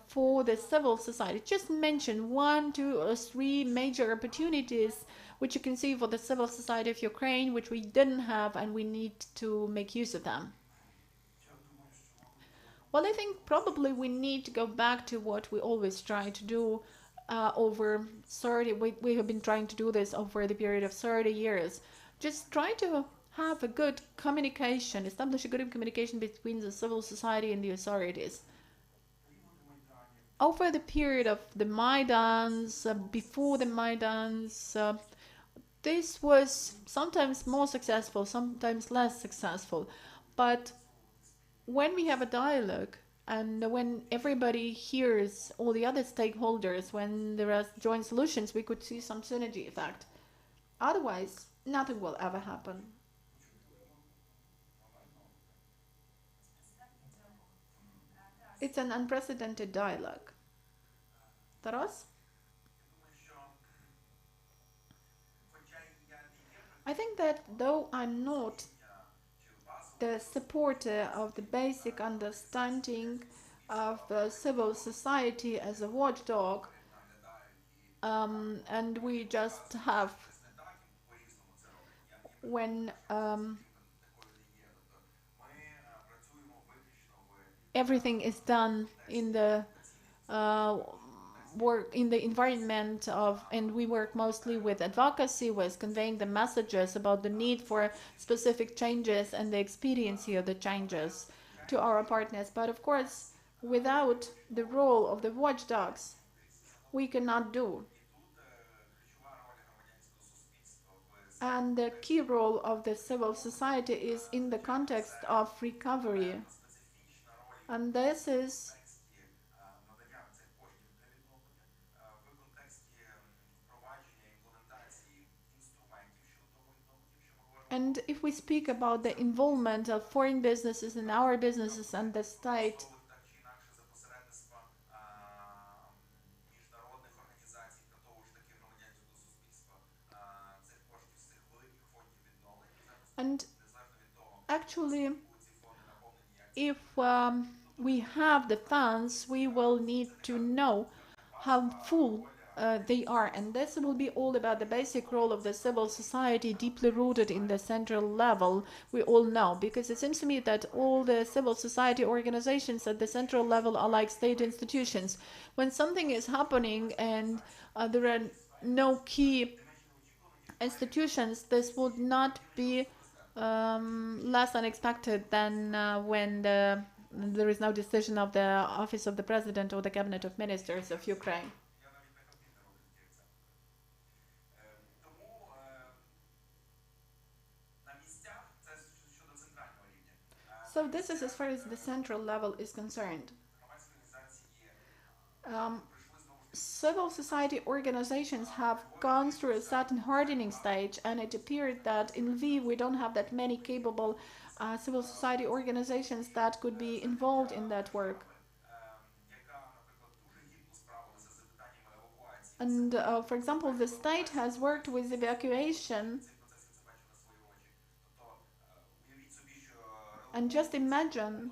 for the civil society? Just mention 1, 2, or 3 major opportunities which you can see for the civil society of Ukraine, which we didn't have, and we need to make use of them. Well, I think probably we need to go back to what we always try to do over 30. We have been trying to do this over the period of 30 years. Just try to have a good communication, establish a good communication between the civil society and the authorities. Over the period of the Maidans, before the Maidans, this was sometimes more successful, sometimes less successful. But when we have a dialogue and when everybody hears all the other stakeholders, when there are joint solutions, we could see some synergy effect. Otherwise, nothing will ever happen. It's an unprecedented dialogue. Taras? I think that though I'm not the supporter of the basic understanding of civil society as a watchdog, and we just have when everything is done in the uh, work in the environment of, and we work mostly with advocacy, with conveying the messages about the need for specific changes and the expediency of the changes to our partners. But of course, without the role of the watchdogs, we cannot do. And the key role of the civil society is in the context of recovery. And this is and if we speak about the involvement of foreign businesses in our businesses and the state, and actually, if we have the funds, we will need to know how full they are. And this will be all about the basic role of the civil society, deeply rooted in the central level, we all know. Because it seems to me that all the civil society organizations at the central level are like state institutions. When something is happening and there are no key institutions, this would not be less unexpected than when there is no decision of the office of the president or the cabinet of ministers of Ukraine. So this is as far as the central level is concerned. Um, Civil society organizations have gone through a certain hardening stage, and it appeared that in Lviv we don't have that many capable civil society organizations that could be involved in that work. And for example, the state has worked with evacuation, and just imagine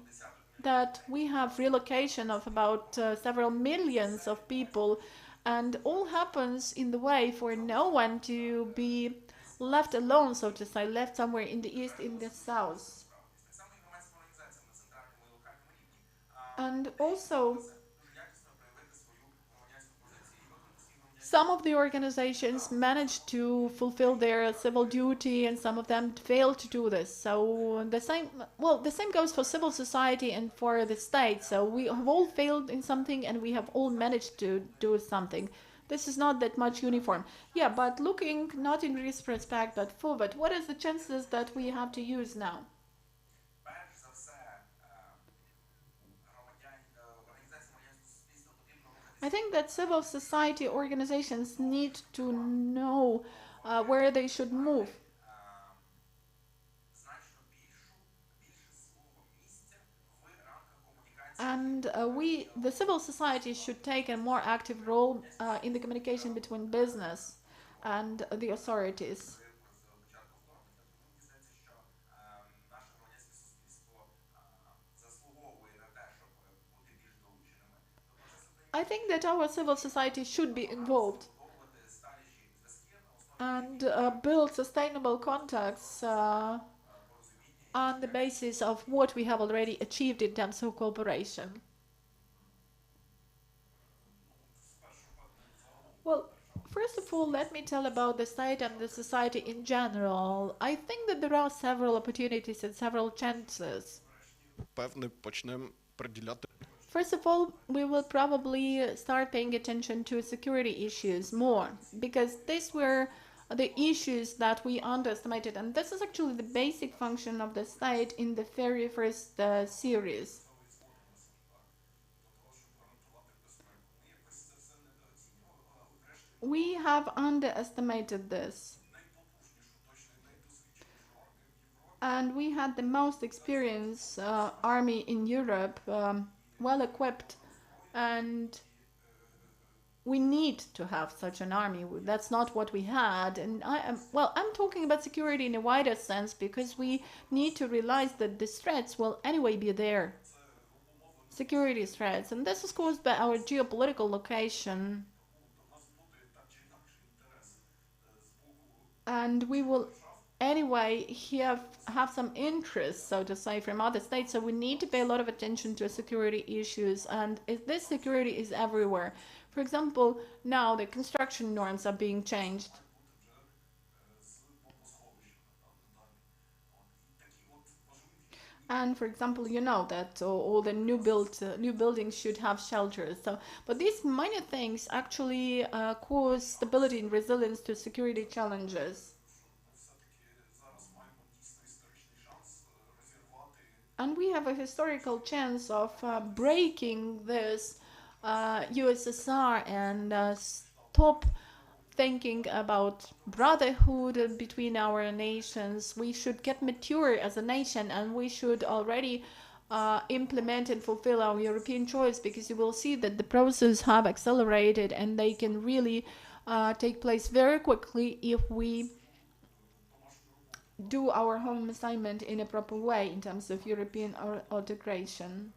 that we have relocation of about several millions of people, and all happens in the way for no one to be left alone, so to say, left somewhere in the east, in the south. And also, some of the organizations managed to fulfill their civil duty, and some of them failed to do this. So the same goes for civil society and for the state. So we have all failed in something, and we have all managed to do something. This is not that much uniform. Yeah, but looking not in retrospect but forward, what is the chances that we have to use now? I think that civil society organizations need to know where they should move. And the civil society should take a more active role in the communication between business and the authorities. I think that our civil society should be involved and build sustainable contacts on the basis of what we have already achieved in terms of cooperation. Well, first of all, let me tell about the state and the society in general. I think that there are several opportunities and several chances. Певне, почнемо приділяти. First of all, we will probably start paying attention to security issues more, because these were the issues that we underestimated, and this is actually the basic function of the state in the very first series. We have underestimated this, and we had the most experienced army in Europe well equipped, and we need to have such an army. That's not what we had. And I'm talking about security in a wider sense, because we need to realize that these threats will anyway be there. Security threats. And this is caused by our geopolitical location. And we will anyway have some interest, so to say, from other states. So we need to pay a lot of attention to security issues. And this security is everywhere. For example, now the construction norms are being changed. And for example, you know that all the new buildings should have shelters. So, but these minor things actually cause stability and resilience to security challenges. And we have a historical chance of breaking this USSR and stop thinking about brotherhood between our nations. We should get mature as a nation, and we should already implement and fulfill our European choice, because you will see that the process have accelerated, and they can really take place very quickly if we do our home assignment in a proper way in terms of European integration.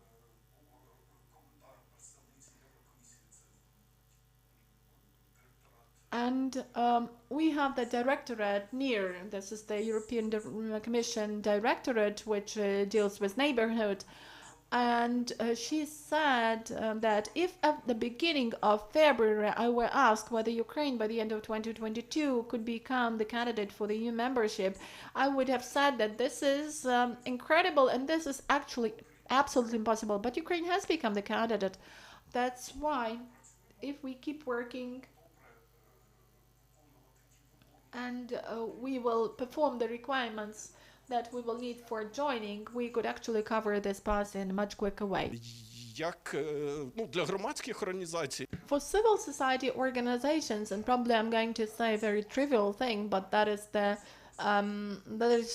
And we have the directorate near, this is the European Commission directorate, which deals with neighborhood. And she said that if at the beginning of February I were asked whether Ukraine by the end of 2022 could become the candidate for the EU membership, I would have said that this is incredible, and this is actually absolutely impossible. But Ukraine has become the candidate. That's why if we keep working and we will perform the requirements that we will need for joining, we could actually cover this path in a much quicker way. Для громадських організацій. For civil society organizations, and probably I'm going to say a very trivial thing, but that is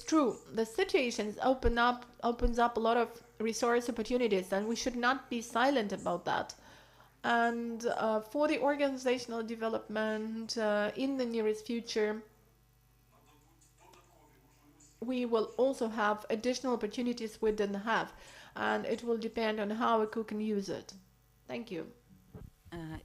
true. The situations opens up a lot of resource opportunities, and we should not be silent about that. And for the organizational development in the nearest future, we will also have additional opportunities we didn't have, and it will depend on how we can use it. Thank you.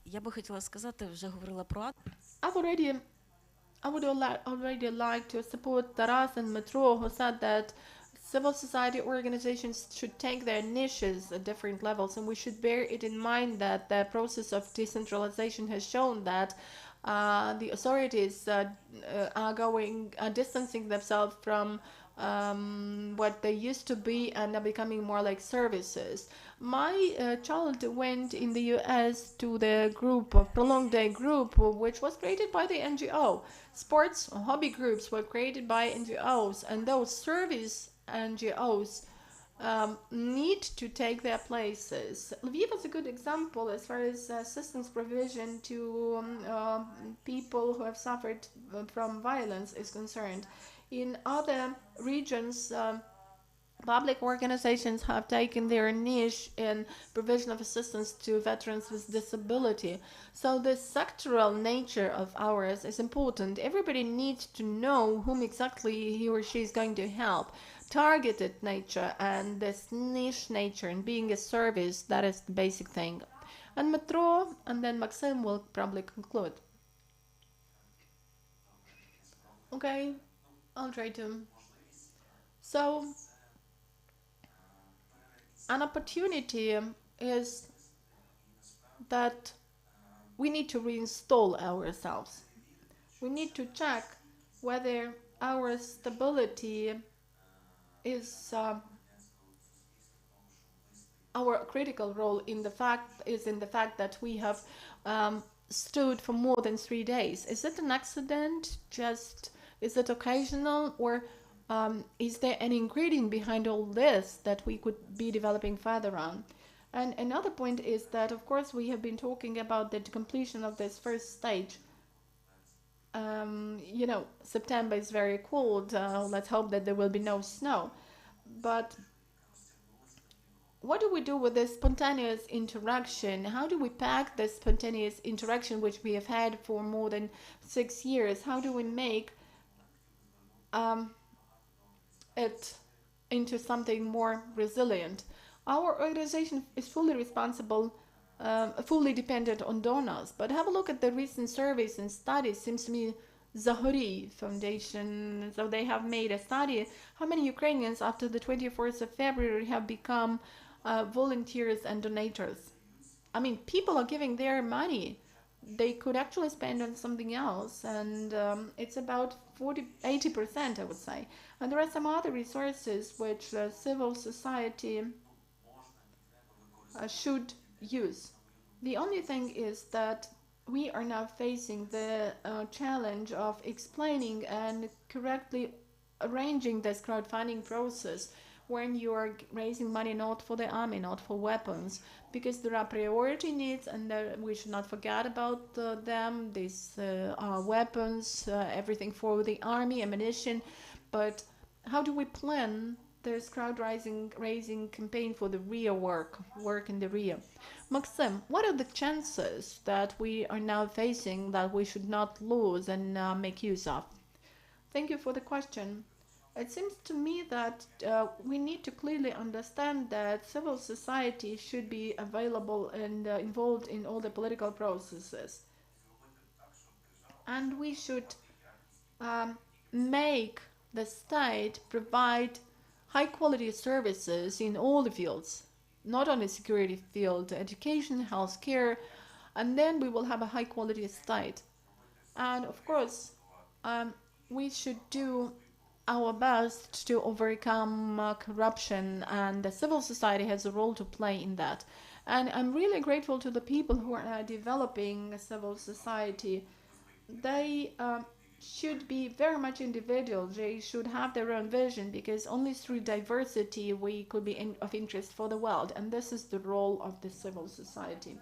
Я би хотіла сказати, вже говорила про I would already like to support Taras and Metro, who said that civil society organizations should take their niches at different levels, and we should bear it in mind that the process of decentralization has shown that the authorities are distancing themselves from what they used to be and are becoming more like services. My child went in the US to the group, a prolonged day group, which was created by the NGO. Sports hobby groups were created by NGOs, and those service NGOs need to take their places. LVIV is a good example as far as assistance provision to people who have suffered from violence is concerned. In other regions, public organizations have taken their niche in provision of assistance to veterans with disability. So the sectoral nature of ours is important. Everybody needs to know whom exactly he or she is going to help. Targeted nature and this niche nature and being a service, that is the basic thing. And Metro, and then Maxim will probably conclude. Okay, I'll try to. So, an opportunity is that we need to reinstall ourselves. We need to check whether our stability is our critical role in the fact that we have stood for more than 3 days. Is it an accident? Is it occasional, or is there an ingredient behind all this that we could be developing further on? And another point is that, of course, we have been talking about the completion of this first stage. September is very cold. Let's hope that there will be no snow. But what do we do with this spontaneous interaction? How do we pack this spontaneous interaction, which we have had for more than 6 years? How do we make it into something more resilient? Our organization is fully responsible, fully dependent on donors. But have a look at the recent surveys and studies. Seems to me Zahori Foundation, so they have made a study how many Ukrainians after the 24th of February have become volunteers and donators. I mean, people are giving their money. They could actually spend on something else, and it's about 80%, I would say. And there are some other resources which civil society should use. The only thing is that we are now facing the challenge of explaining and correctly arranging this crowdfunding process when you are raising money not for the army, not for weapons, because there are priority needs, and we should not forget about them. These are weapons, everything for the army, ammunition. But how do we plan this raising campaign for the real work in the real? Maxim, what are the chances that we are now facing that we should not lose and make use of? Thank you for the question. It seems to me that we need to clearly understand that civil society should be available and involved in all the political processes. And we should make the state provide high quality services in all the fields, not only security field, education, healthcare, and then we will have a high quality state. And of course, we should do our best to overcome corruption, and the civil society has a role to play in that. And I'm really grateful to the people who are developing civil society. They should be very much individual. They should have their own vision, because only through diversity we could be of interest for the world, and this is the role of the civil society.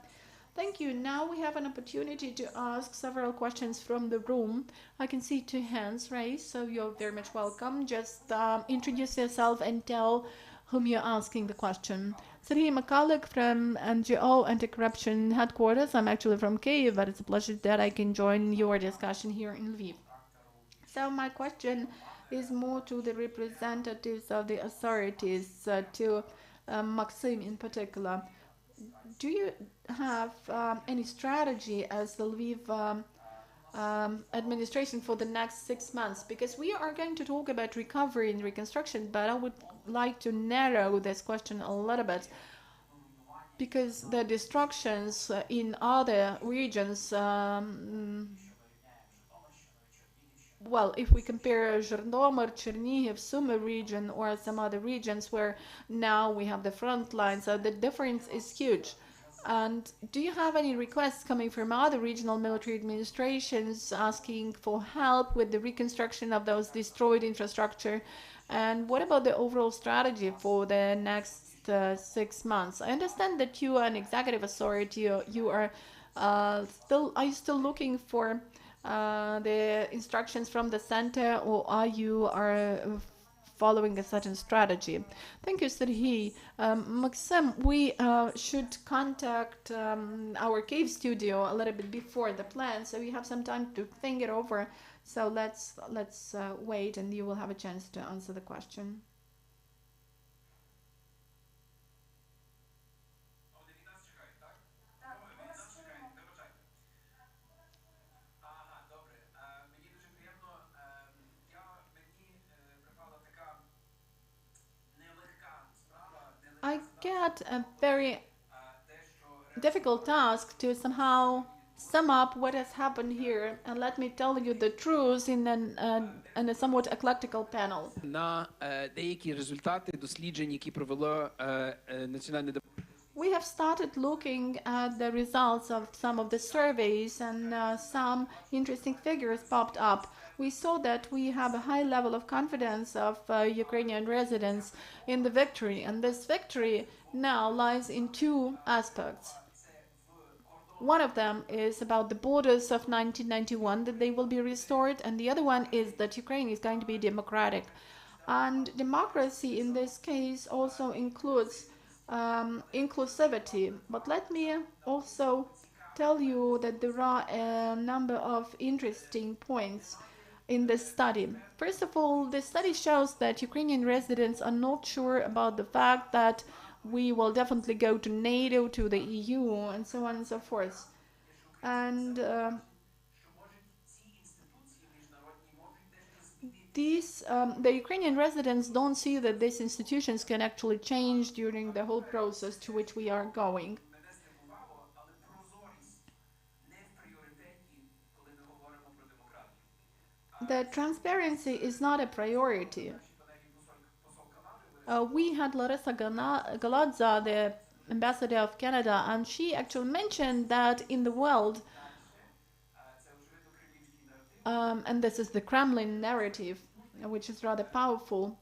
Thank you. Now we have an opportunity to ask several questions from the room. I can see 2 hands raised, so you're very much welcome. Just introduce yourself and tell whom you're asking the question. Sergei Makalik from NGO Anti-Corruption Headquarters. I'm actually from Kyiv, but it's a pleasure that I can join your discussion here in Lviv. So my question is more to the representatives of the authorities, to Maxim in particular. Do you have any strategy as the Lviv administration for the next 6 months? Because we are going to talk about recovery and reconstruction, but I would like to narrow this question a little bit, because the destructions in other regions, well, if we compare Zhytomyr, Chernihiv, Sumy region, or some other regions where now we have the front lines, so the difference is huge. And do you have any requests coming from other regional military administrations asking for help with the reconstruction of those destroyed infrastructure? And what about the overall strategy for the next 6 months? I understand that you are an executive authority. You are you still looking for the instructions from the center, or are you following a certain strategy? Thank you, Sergei. Maxim, we should contact our cave studio a little bit before the plan, so you have some time to think it over. So let's wait, and you will have a chance to answer the question. I get a very difficult task to somehow sum up what has happened here, and let me tell you the truth in a somewhat eclectical panel. На деякі результати досліджень, які провело національне We have started looking at the results of some of the surveys, and some interesting figures popped up. We saw that we have a high level of confidence of Ukrainian residents in the victory, and this victory now lies in 2 aspects. One of them is about the borders of 1991, that they will be restored, and the other one is that Ukraine is going to be democratic. And democracy in this case also includes inclusivity. But let me also tell you that there are a number of interesting points in this study. First of all, the study shows that Ukrainian residents are not sure about the fact that we will definitely go to NATO, to the EU, and so on and so forth. And the Ukrainian residents don't see that these institutions can actually change during the whole process to which we are going. The transparency is not a priority. We had Larissa Galadza, the ambassador of Canada, and she actually mentioned that in the world, and this is the Kremlin narrative, which is rather powerful,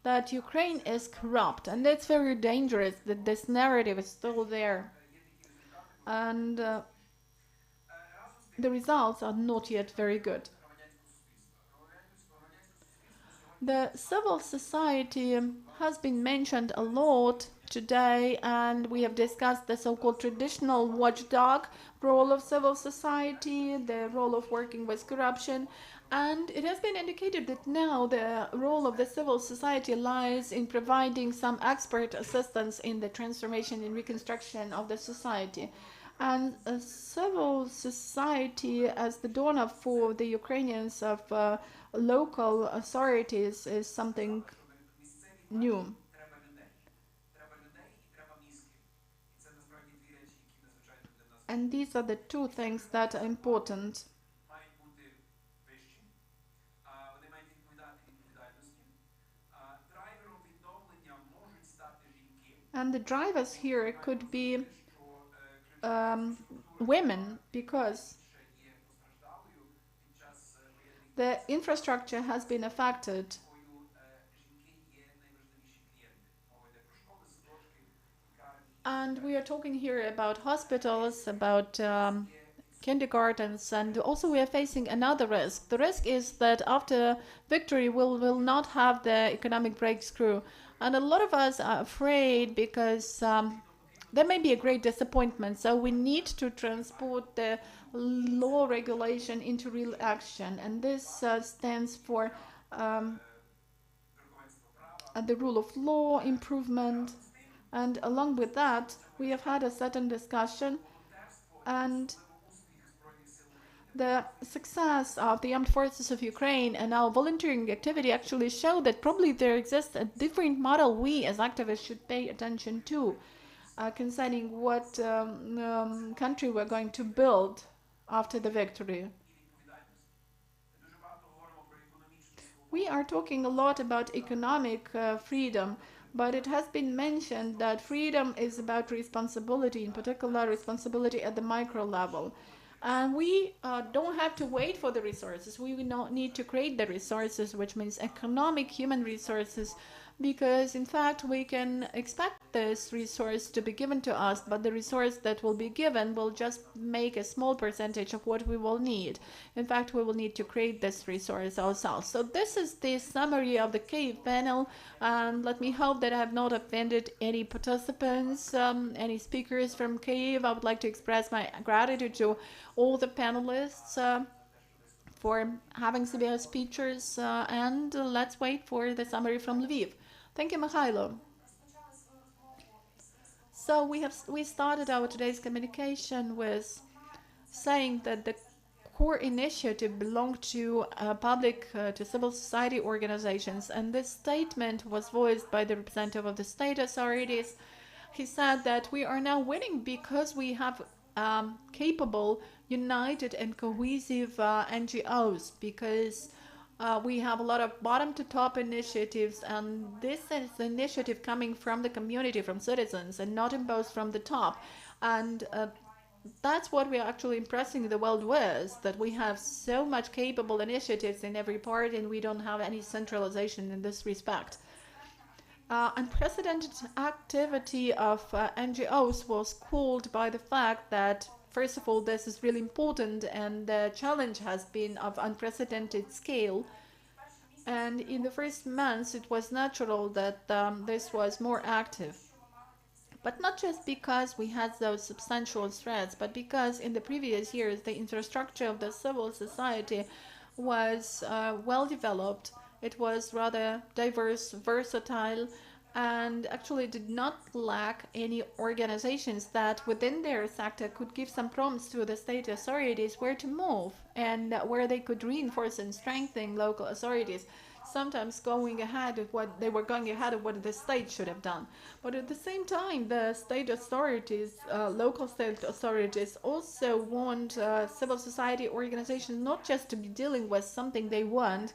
that Ukraine is corrupt, and it's very dangerous that this narrative is still there. And the results are not yet very good. The civil society has been mentioned a lot today, and we have discussed the so-called traditional watchdog role of civil society, the role of working with corruption, and it has been indicated that now the role of the civil society lies in providing some expert assistance in the transformation and reconstruction of the society. And civil society as the donor for the Ukrainians of local authorities is something new. And these are the two things that are important. And the drivers here could be women, because the infrastructure has been affected. And we are talking here about hospitals, about kindergartens, and also we are facing another risk. The risk is that after victory we will not have the economic breakthrough. And a lot of us are afraid because there may be a great disappointment. So we need to transport the law regulation into real action. And this stands for the rule of law improvement. And along with that, we have had a certain discussion, and the success of the armed forces of Ukraine and our volunteering activity actually show that probably there exists a different model we as activists should pay attention to concerning what country we're going to build after the victory. We are talking a lot about economic freedom, but it has been mentioned that freedom is about responsibility, in particular responsibility at the micro level. And we don't have to wait for the resources. We need to create the resources, which means economic, human resources, because in fact we can expect this resource to be given to us, but the resource that will be given will just make a small percentage of what we will need. In fact, we will need to create this resource ourselves. So this is the summary of the Kyiv panel, and let me hope that I have not offended any participants, any speakers from Kyiv. I would like to express my gratitude to all the panelists for having severe speeches, and let's wait for the summary from Lviv. Thank you, Mikhailo. So we started our today's communication with saying that the core initiative belonged to to civil society organizations, and this statement was voiced by the representative of the state authorities. He said that we are now winning because we have capable, united and cohesive NGOs, because we have a lot of bottom-to-top initiatives, and this is an initiative coming from the community, from citizens, and not imposed from the top. And that's what we are actually impressing the world with, that we have so much capable initiatives in every part, and we don't have any centralization in this respect. Unprecedented activity of NGOs was called by the fact that, first of all, this is really important, and the challenge has been of unprecedented scale. And in the first months, it was natural that this was more active. But not just because we had those substantial threats, but because in the previous years, the infrastructure of the civil society was well developed. It was rather diverse, versatile, and actually did not lack any organizations that within their sector could give some prompts to the state authorities where to move and where they could reinforce and strengthen local authorities, sometimes going ahead of what they were going ahead of what the state should have done. But at the same time, the state authorities, local state authorities, also want civil society organizations not just to be dealing with something they want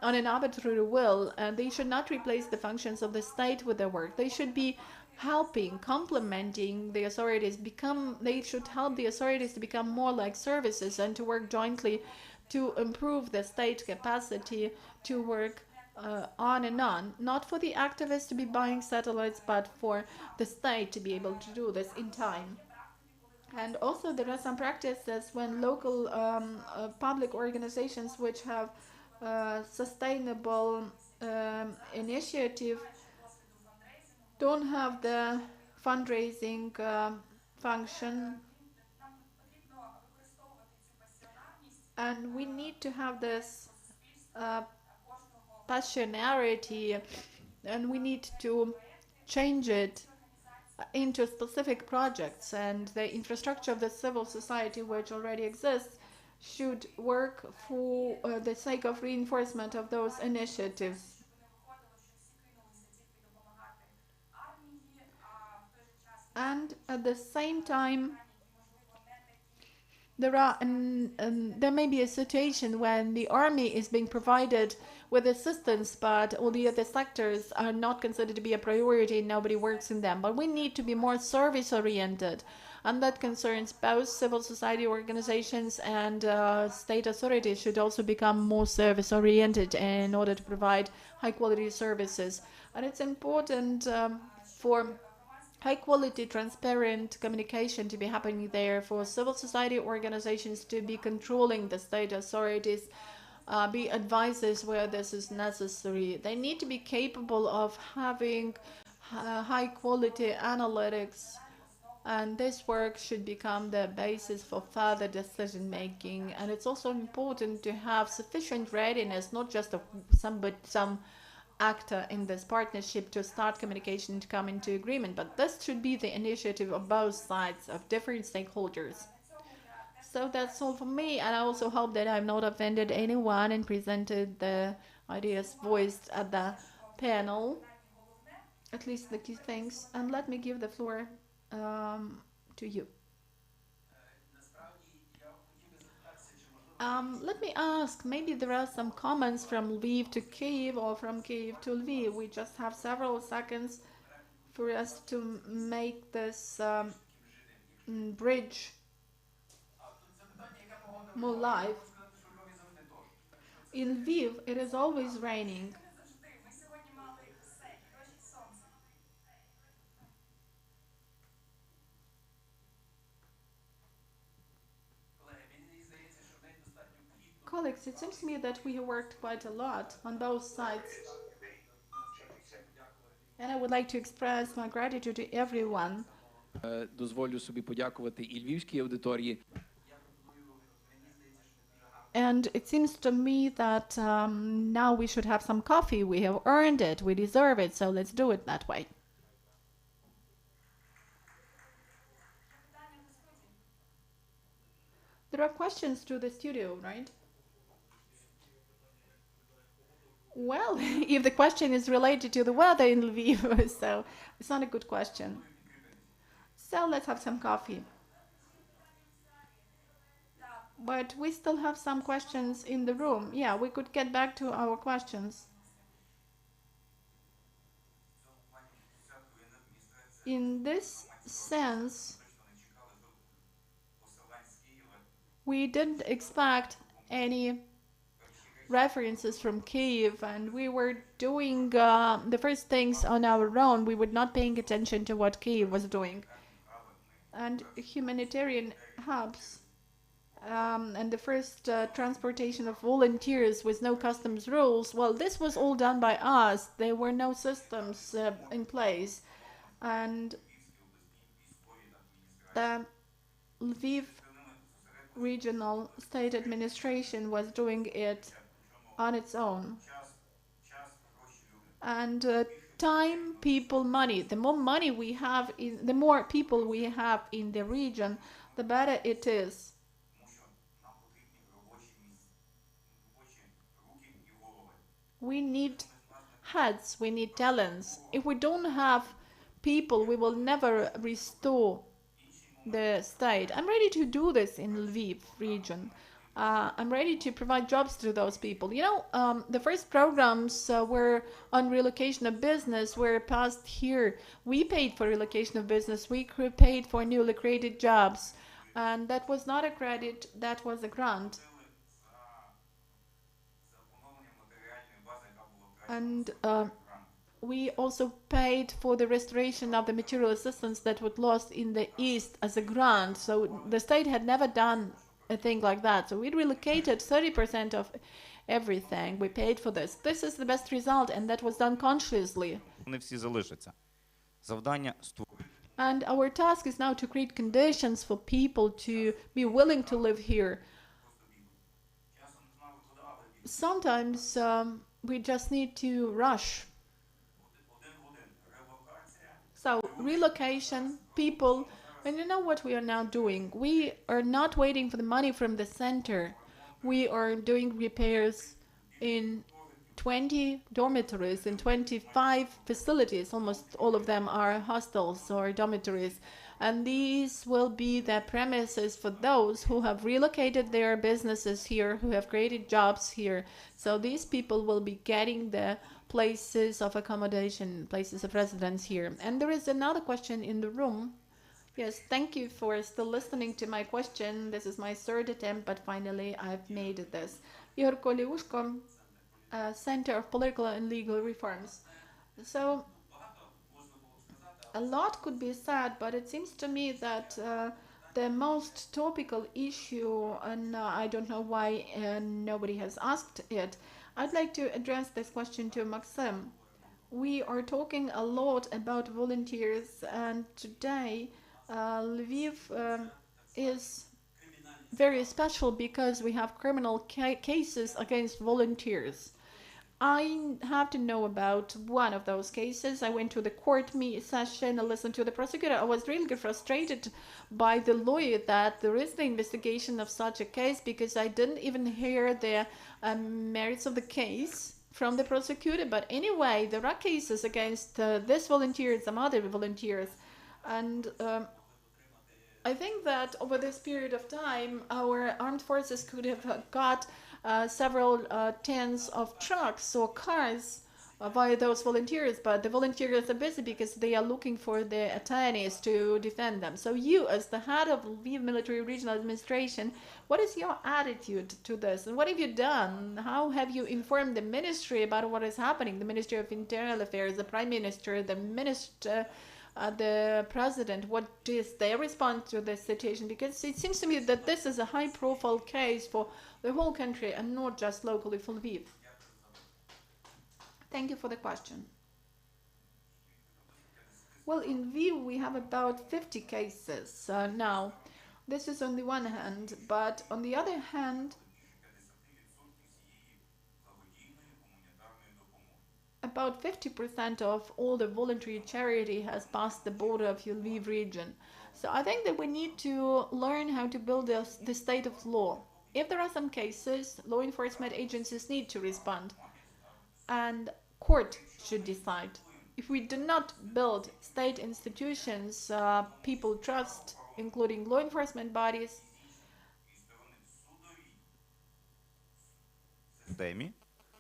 on an arbitrary will, and they should not replace the functions of the state with their work. They should be helping, complementing the authorities, they should help the authorities to become more like services and to work jointly to improve the state capacity to work on and on. Not for the activists to be buying satellites, but for the state to be able to do this in time. And also there are some practices when local public organizations which have sustainable initiative don't have the fundraising function, and we need to have this passionality, and we need to change it into specific projects, and the infrastructure of the civil society which already exists should work for the sake of reinforcement of those initiatives. And at the same time, there may be a situation when the army is being provided with assistance, but all the other sectors are not considered to be a priority and nobody works in them. But we need to be more service-oriented, and that concerns both civil society organizations and state authorities should also become more service-oriented in order to provide high-quality services. And it's important for high-quality, transparent communication to be happening there, for civil society organizations to be controlling the state authorities, be advisors where this is necessary. They need to be capable of having high-quality analytics, and this work should become the basis for further decision-making. And it's also important to have sufficient readiness, not just of some actor in this partnership to start communication, to come into agreement, but this should be the initiative of both sides, of different stakeholders. So that's all for me, and I also hope that I've not offended anyone and presented the ideas voiced at the panel, at least the key things. And let me give the floor to you. Let me ask, maybe there are some comments from Lviv to Kyiv or from Kyiv to Lviv. We just have several seconds for us to make this bridge more live. In Lviv, it is always raining. Colleagues, it seems to me that we have worked quite a lot on both sides. And I would like to express my gratitude to everyone. Дозволю собі подякувати і львівській аудиторії. And it seems to me that now we should have some coffee. We have earned it. We deserve it. So let's do it that way. There are questions to the studio, right? Well, if the question is related to the weather in Lviv, so it's not a good question. So let's have some coffee. But we still have some questions in the room. Yeah, we could get back to our questions. In this sense, we didn't expect any references from Kyiv, and we were doing the first things on our own. We were not paying attention to what Kyiv was doing. And humanitarian hubs and the first transportation of volunteers with no customs rules. Well, this was all done by us. There were no systems in place. And the Lviv regional state administration was doing it on its own. And time, people, money. The more money we have, the more people we have in the region, the better it is. We need heads, we need talents. If we don't have people, we will never restore the state. I'm ready to do this in Lviv region. I'm ready to provide jobs to those people. You know, the first programs were on relocation of business were passed here. We paid for relocation of business. We paid for newly created jobs. And that was not a credit, that was a grant. And we also paid for the restoration of the material assistance that was lost in the East as a grant. So the state had never done a thing like that. So we relocated 30% of everything. We paid for this. This is the best result, and that was done consciously. Вони всі залишаться. Завдання And our task is now to create conditions for people to be willing to live here. Sometimes we just need to rush. So relocation, people, and you know what we are now doing? We are not waiting for the money from the center. We are doing repairs in 20 dormitories, in 25 facilities. Almost all of them are hostels or dormitories. And these will be the premises for those who have relocated their businesses here, who have created jobs here. So these people will be getting the places of accommodation, places of residence here. And there is another question in the room. Yes, thank you for still listening to my question. This is my third attempt, but finally I've made this. Igor Koliushko, Center of Political and Legal Reforms. So a lot could be said, but it seems to me that the most topical issue, and I don't know why nobody has asked it, I'd like to address this question to Maxim. We are talking a lot about volunteers, and today Lviv is very special because we have criminal cases against volunteers. I have to know about one of those cases. I went to the court session and listened to the prosecutor. I was really frustrated by the lawyer that there is the investigation of such a case because I didn't even hear the merits of the case from the prosecutor. But anyway, there are cases against this volunteer and some other volunteers. And I think that over this period of time, our armed forces could have got several tens of trucks or cars via those volunteers, but the volunteers are busy because they are looking for the attorneys to defend them. So you, as the head of Lviv Military Regional Administration, what is your attitude to this? And what have you done? How have you informed the ministry about what is happening? The Ministry of Internal Affairs, the Prime Minister, the Minister, the President, what is their response to this situation? Because it seems to me that this is a high-profile case for the whole country and not just locally for Lviv. Thank you for the question. Well, in Lviv we have about 50 cases now. This is on the one hand, but on the other hand, about 50% of all the voluntary charity has passed the border of the Lviv region. So I think that we need to learn how to build the state of law. If there are some cases, law enforcement agencies need to respond, and court should decide. If we do not build state institutions people trust, including law enforcement bodies,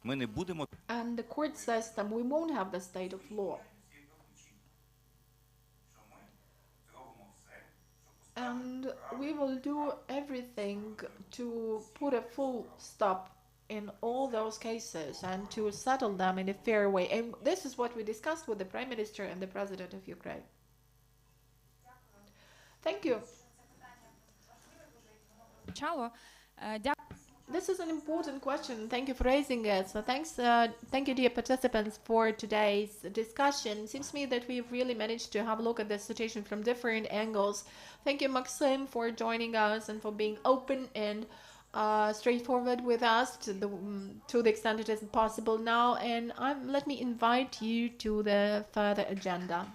ми не будемо and the court system, we won't have the state of law. And we will do everything to put a full stop in all those cases and to settle them in a fair way. And this is what we discussed with the Prime Minister and the President of Ukraine. Thank you. почало. Дякую. This is an important question. Thank you for raising it. So thank you, dear participants, for today's discussion. It seems to me that we've really managed to have a look at the situation from different angles. Thank you, Maxim, for joining us and for being open and straightforward with us to the extent it is possible now. And let me invite you to the further agenda.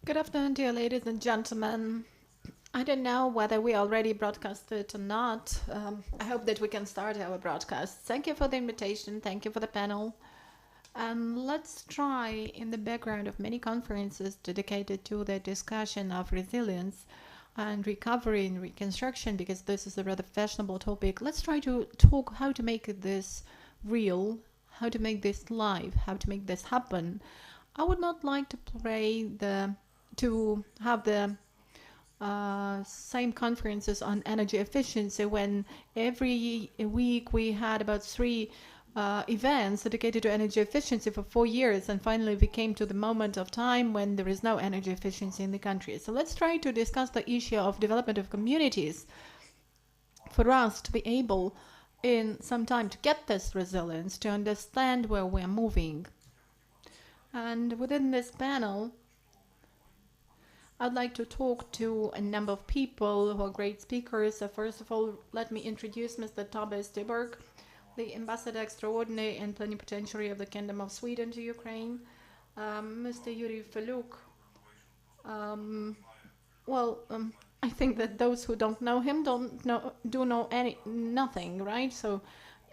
Good afternoon, dear ladies and gentlemen. I don't know whether we already broadcasted or not. I hope that we can start our broadcast. Thank you for the invitation. Thank you for the panel. Let's try, in the background of many conferences dedicated to the discussion of resilience and recovery and reconstruction, because this is a rather fashionable topic, let's try to talk how to make this real, how to make this live, how to make this happen. I would not like to have the same conferences on energy efficiency when every week we had about 3 events dedicated to energy efficiency for 4 years, and finally we came to the moment of time when there is no energy efficiency in the country. So let's try to discuss the issue of development of communities for us to be able in some time to get this resilience, to understand where we're moving. And within this panel, I'd like to talk to a number of people who are great speakers. So first of all, let me introduce Mr. Tobbe Stiberg, the Ambassador Extraordinary and Plenipotentiary of the Kingdom of Sweden to Ukraine. Mr. Yuri Feluk. I think that those who don't know him do know nothing, right? So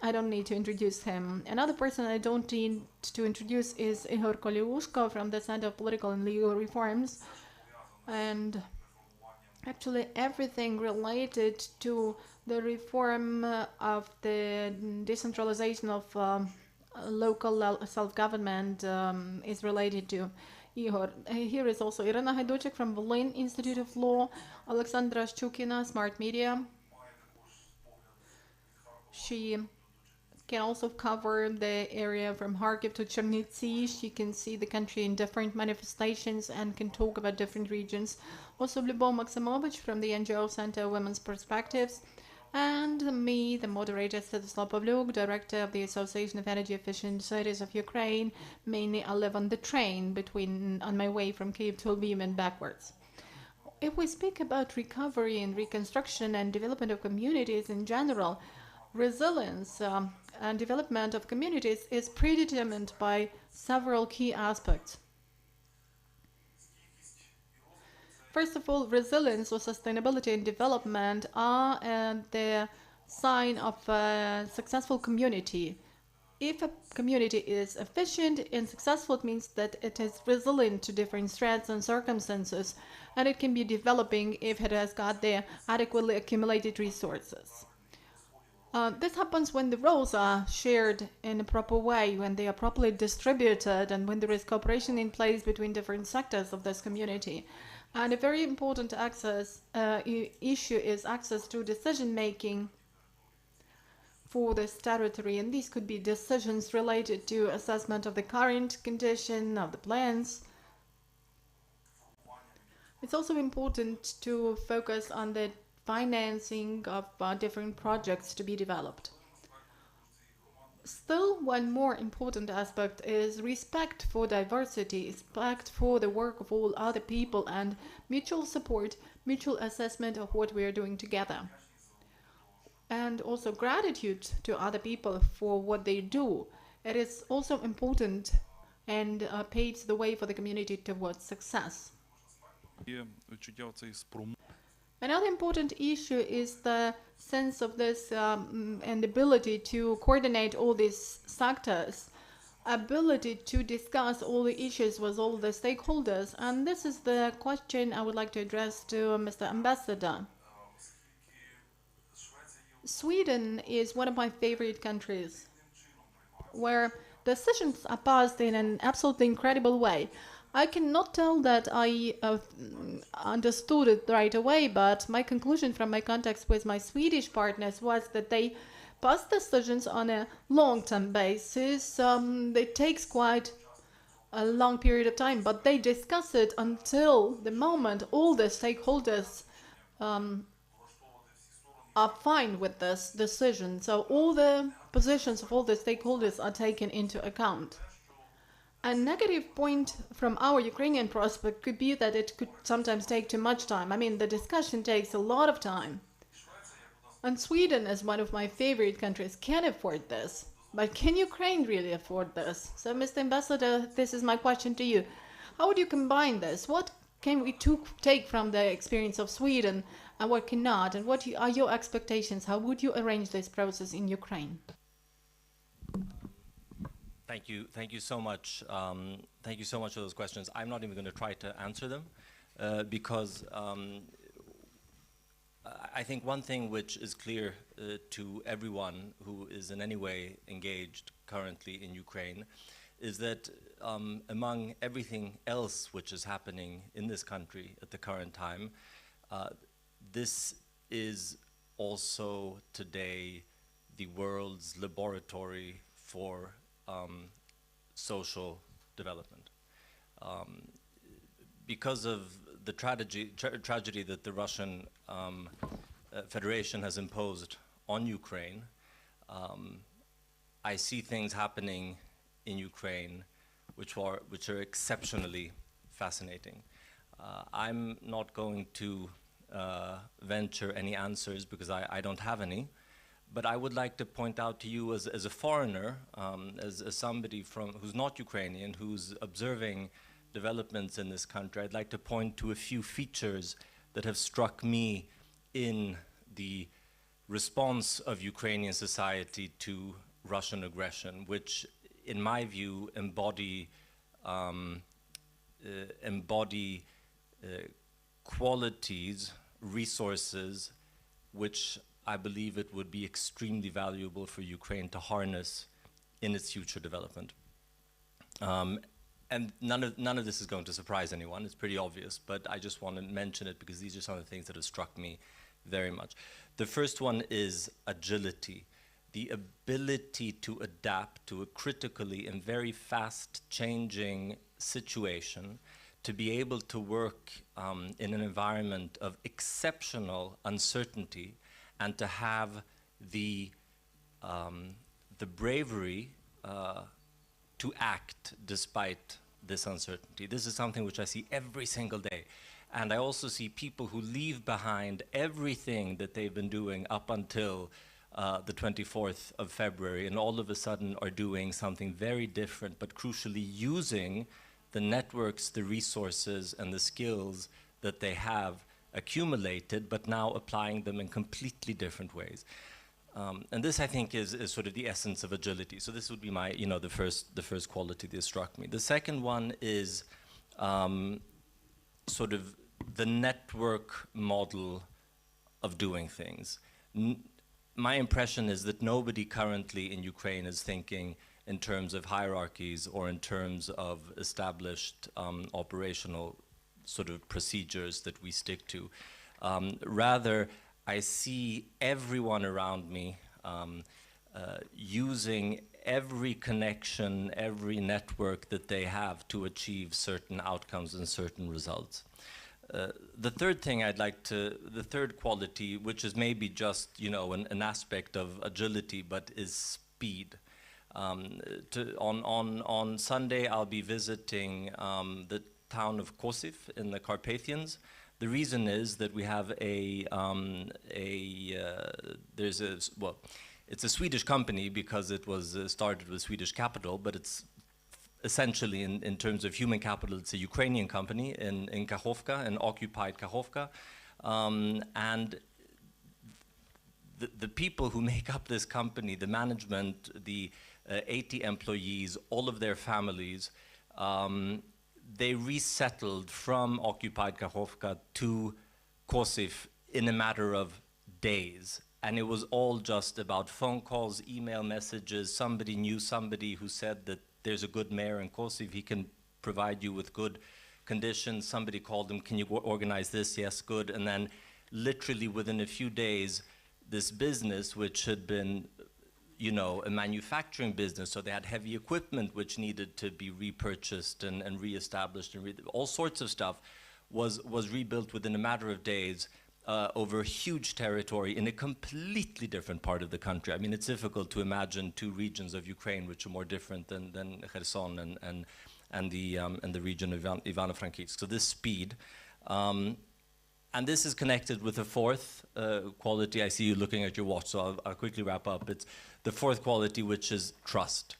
I don't need to introduce him. Another person I don't need to introduce is Ihor Koliushko from the Center of Political and Legal Reforms. And actually everything related to the reform of the decentralization of local self-government is related to Ihor. Here is also Irina Haiduchik from Berlin Institute of Law, Alexandra Shchukina, Smart Media. She can also cover the area from Kharkiv to Chernivtsi. She can see the country in different manifestations and can talk about different regions. Also Lyubov Maximovich from the NGO Center Women's Perspectives. And me, the moderator, Svetoslav Pavlyuk, director of the Association of Energy Efficient Cities of Ukraine. Mainly I live on the train on my way from Kyiv to Lviv and backwards. If we speak about recovery and reconstruction and development of communities in general, resilience and development of communities is predetermined by several key aspects. First of all, resilience or sustainability and development are the sign of a successful community. If a community is efficient and successful, it means that it is resilient to different threats and circumstances, and it can be developing if it has got the adequately accumulated resources. This happens when the roles are shared in a proper way, when they are properly distributed, and when there is cooperation in place between different sectors of this community. And a very important issue is access to decision-making for this territory, and these could be decisions related to assessment of the current condition of the plans. It's also important to focus on the financing of different projects to be developed. Still, one more important aspect is respect for diversity, respect for the work of all other people, and mutual support, mutual assessment of what we are doing together. And also gratitude to other people for what they do. It is also important and paves the way for the community towards success. Another important issue is the sense of this and ability to coordinate all these sectors, ability to discuss all the issues with all the stakeholders. And this is the question I would like to address to Mr. Ambassador. Sweden is one of my favorite countries, where decisions are passed in an absolutely incredible way. I cannot tell that I understood it right away, but my conclusion from my contacts with my Swedish partners was that they pass decisions on a long-term basis. It takes quite a long period of time, but they discuss it until the moment all the stakeholders are fine with this decision. So all the positions of all the stakeholders are taken into account. A negative point from our Ukrainian prospect could be that it could sometimes take too much time. I mean, the discussion takes a lot of time. And Sweden, as one of my favorite countries, can afford this. But can Ukraine really afford this? So, Mr. Ambassador, this is my question to you. How would you combine this? What can we take from the experience of Sweden and what cannot? And what are your expectations? How would you arrange this process in Ukraine? Thank you so much. Thank you so much for those questions. I'm not even going to try to answer them because I think one thing which is clear to everyone who is in any way engaged currently in Ukraine is that among everything else which is happening in this country at the current time, this is also today the world's laboratory for social development. Because of the tragedy that the Russian Federation has imposed on Ukraine, I see things happening in Ukraine which are exceptionally fascinating. I'm not going to venture any answers because I don't have any, but I would like to point out to you as a foreigner, as somebody who's not Ukrainian, who's observing developments in this country, I'd like to point to a few features that have struck me in the response of Ukrainian society to Russian aggression, which in my view embody qualities, resources, which I believe it would be extremely valuable for Ukraine to harness in its future development. And none of this is going to surprise anyone. It's pretty obvious, but I just want to mention it because these are some of the things that have struck me very much. The first one is agility, the ability to adapt to a critically and very fast changing situation, to be able to work in an environment of exceptional uncertainty, and to have the bravery to act despite this uncertainty. This is something which I see every single day. And I also see people who leave behind everything that they've been doing up until the 24th of February and all of a sudden are doing something very different, but crucially using the networks, the resources, and the skills that they have accumulated, but now applying them in completely different ways. And this, I think, is sort of the essence of agility. So this would be my, the first quality that struck me. The second one is sort of the network model of doing things. My impression is that nobody currently in Ukraine is thinking in terms of hierarchies or in terms of established operational sort of procedures that we stick to. Rather, I see everyone around me using every connection, every network that they have to achieve certain outcomes and certain results. The third thing the third quality, which is maybe just, an aspect of agility, but is speed. On Sunday, I'll be visiting the town of Kosiv in the Carpathians. The reason is that we have it's a Swedish company because it was started with Swedish capital, but it's essentially in terms of human capital, it's a Ukrainian company in Kakhovka, an occupied Kakhovka. And the people who make up this company, the management, the 80 employees, all of their families, they resettled from occupied Kakhovka to Kosiv in a matter of days. And it was all just about phone calls, email messages. Somebody knew somebody who said that there's a good mayor in Kosiv, he can provide you with good conditions. Somebody called him, can you organize this? Yes, good. And then literally within a few days, this business, which had been a manufacturing business, so they had heavy equipment which needed to be repurchased and reestablished, and all sorts of stuff was rebuilt within a matter of days over a huge territory in a completely different part of the country. I mean, it's difficult to imagine two regions of Ukraine which are more different than Kherson and the region of Ivano-Frankivsk. So this speed. And this is connected with the fourth quality. I see you looking at your watch, so I'll quickly wrap up. It's the fourth quality, which is trust.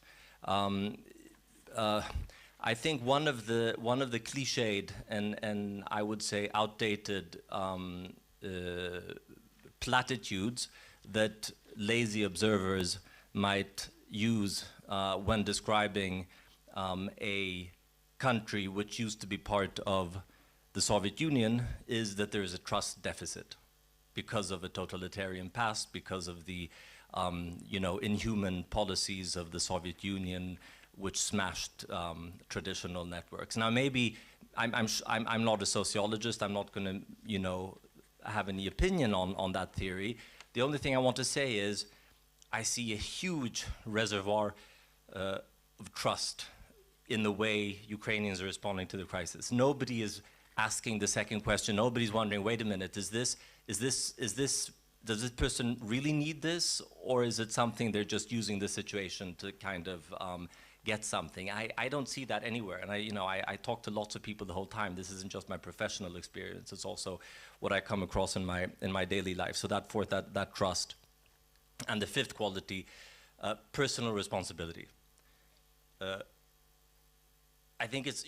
I think one of the cliched and I would say outdated platitudes that lazy observers might use when describing a country which used to be part of the Soviet Union is that there is a trust deficit because of a totalitarian past, because of the inhuman policies of the Soviet Union, which smashed traditional networks. Now, maybe I'm not a sociologist. I'm not going to, have any opinion on that theory. The only thing I want to say is I see a huge reservoir of trust in the way Ukrainians are responding to the crisis. Nobody is asking the second question. Nobody's wondering, wait a minute, does this person really need this, or is it something they're just using the situation to kind of get something? I don't see that anywhere, and I talk to lots of people the whole time. This isn't just my professional experience; it's also what I come across in my daily life. So that trust, and the fifth quality, personal responsibility. I think it's,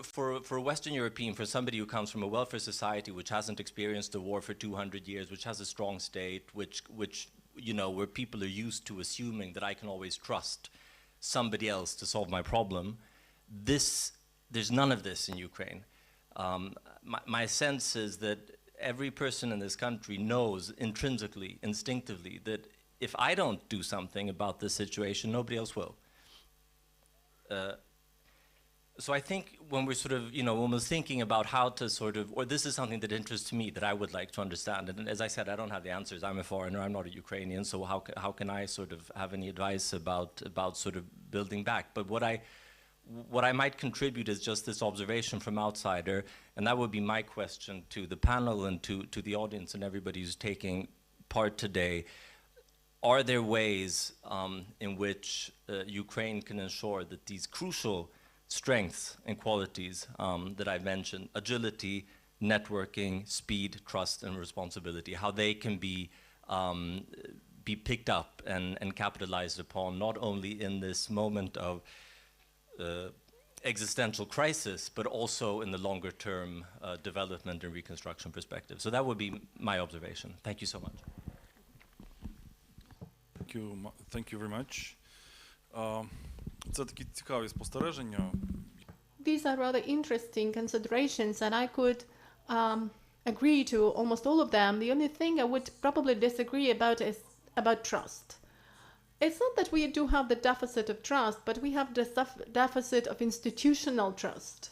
for a Western European, for somebody who comes from a welfare society which hasn't experienced a war for 200 years, which has a strong state, which where people are used to assuming that I can always trust somebody else to solve my problem, there's none of this in Ukraine. My sense is that every person in this country knows intrinsically, instinctively, that if I don't do something about this situation, nobody else will. So I think when we're when we're thinking about how to or this is something that interests me that I would like to understand. And as I said, I don't have the answers. I'm a foreigner. I'm not a Ukrainian. So how can I have any advice about building back? But what I might contribute is just this observation from outsider, and that would be my question to the panel and to the audience and everybody who's taking part today. Are there ways in which Ukraine can ensure that these crucial strengths and qualities that I mentioned, agility, networking, speed, trust, and responsibility, how they can be picked up and capitalized upon, not only in this moment of existential crisis, but also in the longer term development and reconstruction perspective. So that would be my observation. Thank you so much. Thank you very much. Це такі цікаві спостереження. These are rather interesting considerations, and I could agree to almost all of them. The only thing I would probably disagree about is about trust. It's not that we do have the deficit of trust, but we have the deficit of institutional trust.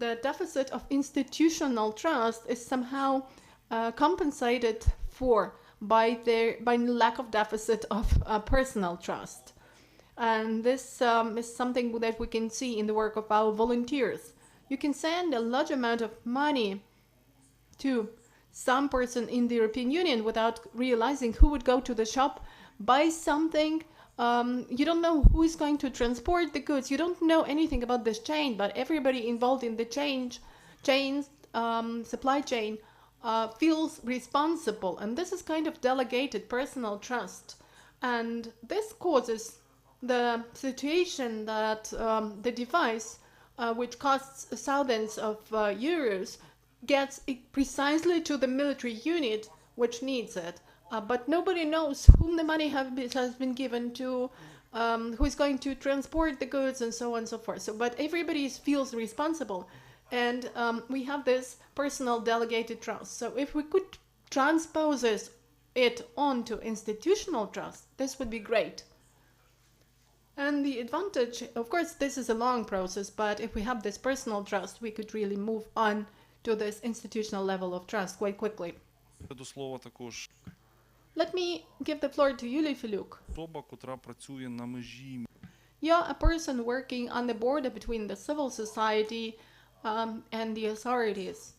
The deficit of institutional trust is somehow compensated for by lack of deficit of personal trust. And this is something that we can see in the work of our volunteers. You can send a large amount of money to some person in the European Union without realizing who would go to the shop, buy something. You don't know who is going to transport the goods. You don't know anything about this chain, but everybody involved in the supply chain feels responsible. And this is kind of delegated personal trust. And this causes the situation that the device, which costs thousands of euros, gets precisely to the military unit which needs it. But nobody knows whom the money has been given to, who is going to transport the goods, and so on and so forth. But everybody feels responsible. And we have this personal delegated trust. So if we could transpose it onto institutional trust, this would be great. And the advantage, of course, this is a long process, but if we have this personal trust, we could really move on to this institutional level of trust quite quickly. До слова також Let me give the floor to Юлій Філюк. особа, котра працює на межі. You're a person working on the border between the civil society and the authorities,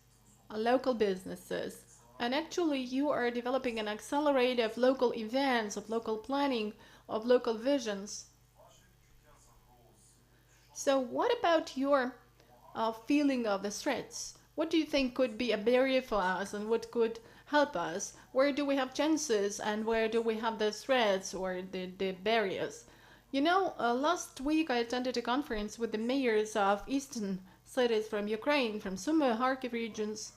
local businesses. And actually, you are developing an accelerator of local events, of local planning, of local visions. So what about your feeling of the threats? What do you think could be a barrier for us, and what could help us? Where do we have chances, and where do we have the threats or the barriers? You know, last week I attended a conference with the mayors of eastern cities from Ukraine, from Sumy, Kharkiv regions,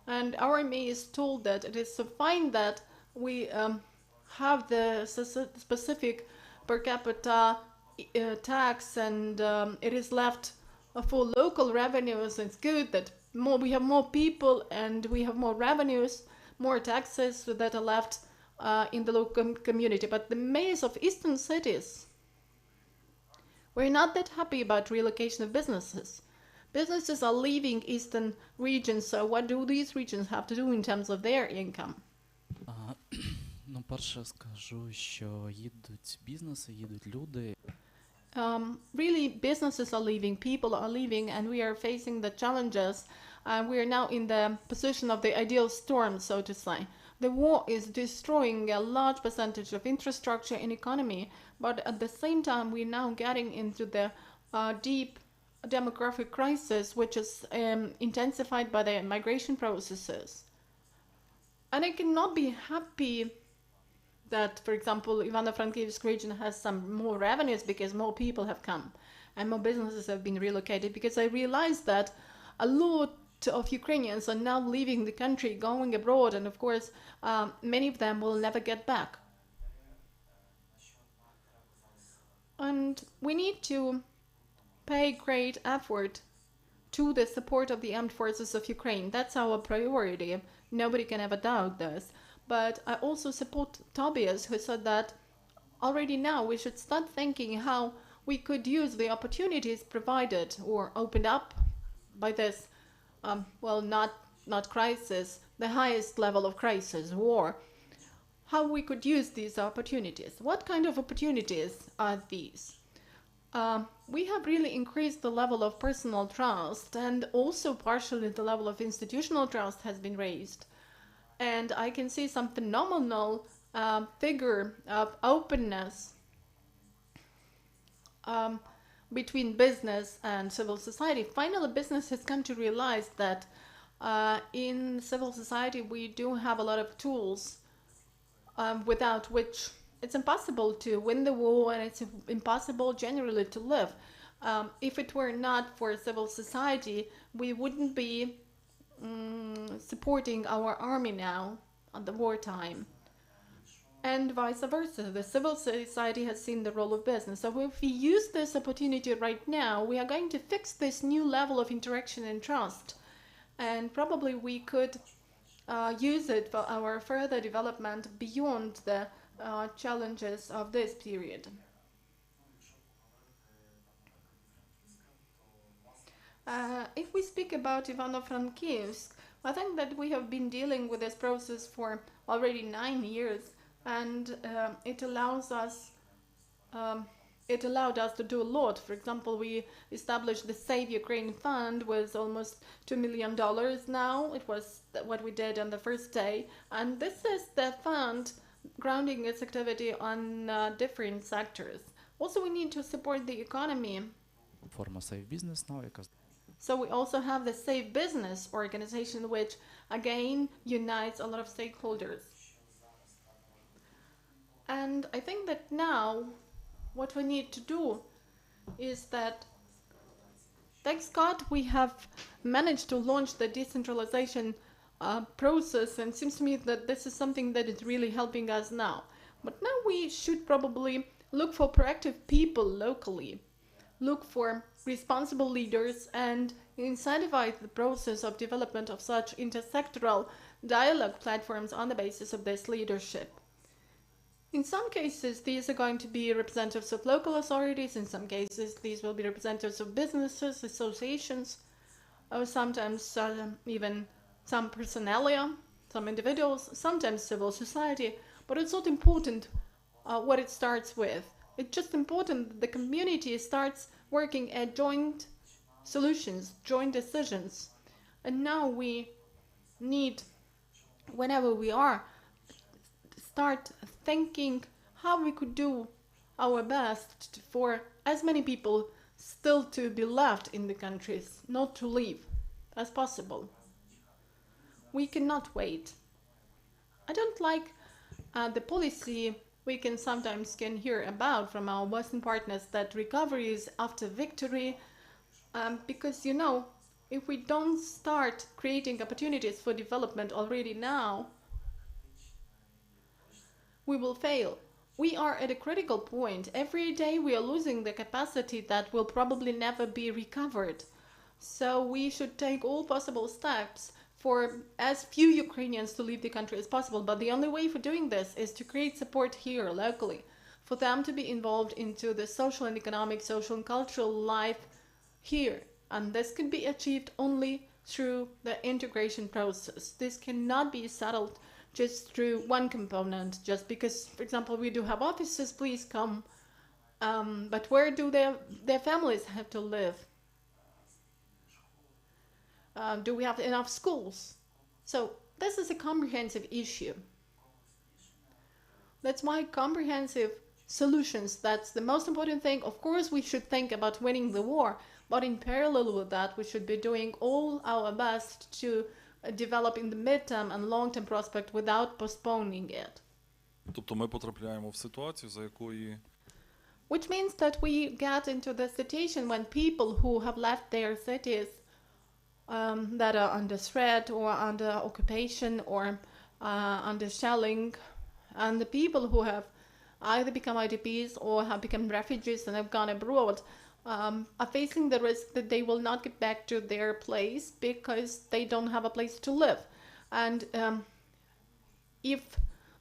and our mayors told that it is so fine that we have the specific per capita tax, and it is left for local revenues. It's good that we have more people and we have more revenues, more taxes that are left in the local community. But the mayors of eastern cities were not that happy about relocation of businesses. Businesses are leaving eastern regions, so what do these regions have to do in terms of their income? Ну, перше скажу, що їдуть бізнеси, їдуть люди. Really, businesses are leaving, people are leaving, and we are facing the challenges. We are now in the position of the ideal storm, so to say. The war is destroying a large percentage of infrastructure and economy, but at the same time, we're now getting into the deep demographic crisis, which is intensified by the migration processes. And I cannot be happy that, for example, Ivano-Frankivsk region has some more revenues because more people have come and more businesses have been relocated, because I realized that a lot of Ukrainians are now leaving the country, going abroad, and of course, many of them will never get back. And we need to pay great effort to the support of the armed forces of Ukraine. That's our priority. Nobody can ever doubt this. But I also support Tobias, who said that already now we should start thinking how we could use the opportunities provided or opened up by this, well, not crisis, the highest level of crisis, war. How we could use these opportunities. What kind of opportunities are these? We have really increased the level of personal trust, and also partially the level of institutional trust has been raised. And I can see some phenomenal figure of openness between business and civil society. Finally, business has come to realize that in civil society we do have a lot of tools without which it's impossible to win the war, and it's impossible generally to live. If it were not for civil society, we wouldn't be supporting our army now at the wartime, and vice versa. The civil society has seen the role of business. So if we use this opportunity right now, we are going to fix this new level of interaction and trust, and probably we could use it for our further development beyond the challenges of this period. If we speak about Ivano-Frankivsk, I think that we have been dealing with this process for already 9 years, and it allowed us to do a lot. For example, we established the Save Ukraine Fund with almost $2 million now. It was what we did on the first day, and this is the fund grounding its activity on different sectors. Also, we need to support the economy. Форма Safe Business Now, яка So we also have the Safe Business organization, which again unites a lot of stakeholders. And I think that now what we need to do is that, thanks God, we have managed to launch the decentralization process, and it seems to me that this is something that is really helping us now. But now we should probably look for proactive people locally, look for responsible leaders, and incentivize the process of development of such intersectoral dialogue platforms on the basis of this leadership. In some cases, these are going to be representatives of local authorities. In some cases, these will be representatives of businesses, associations, or sometimes even some personalia, some individuals, sometimes civil society. But it's not important what it starts with. It's just important that the community starts working at joint solutions, joint decisions. And now we need, whenever we are, start thinking how we could do our best for as many people still to be left in the countries, not to leave, as possible. We cannot wait. I don't like the policy we can sometimes hear about from our Western partners that recovery is after victory, because if we don't start creating opportunities for development already now, we will fail. We are at a critical point. Every day we are losing the capacity that will probably never be recovered. So we should take all possible steps for as few Ukrainians to leave the country as possible. But the only way for doing this is to create support here locally, for them to be involved into the social and economic, social and cultural life here. And this can be achieved only through the integration process. This cannot be settled just through one component, just because, for example, we do have offices, please come. But where do their families have to live? Do we have enough schools? So this is a comprehensive issue. That's why comprehensive solutions, that's the most important thing. Of course, we should think about winning the war, but in parallel with that, we should be doing all our best to develop in the midterm and long-term prospect without postponing it. Тобто ми потрапляємо в ситуацію, за якої Which means that we get into the situation when people who have left their cities that are under threat or under occupation or under shelling, and the people who have either become IDPs or have become refugees and have gone abroad are facing the risk that they will not get back to their place because they don't have a place to live. And if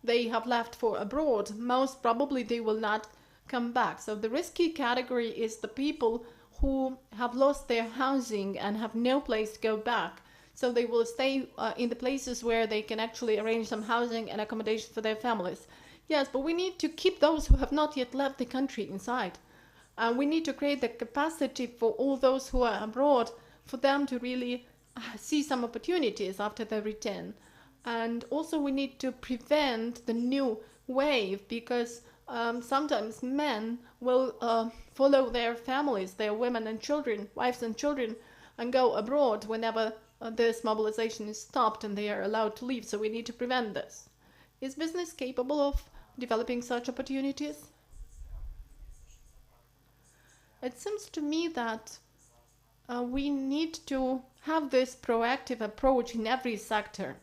they have left for abroad, most probably they will not come back. So the risky category is the people who have lost their housing and have no place to go back. So they will stay in the places where they can actually arrange some housing and accommodation for their families. Yes, but we need to keep those who have not yet left the country inside. We need to create the capacity for all those who are abroad, for them to really see some opportunities after they return. And also we need to prevent the new wave, because sometimes men will follow their families, their women and children, wives and children, and go abroad whenever this mobilization is stopped and they are allowed to leave. So we need to prevent this. Is business capable of developing such opportunities? It seems to me that we need to have this proactive approach in every sector.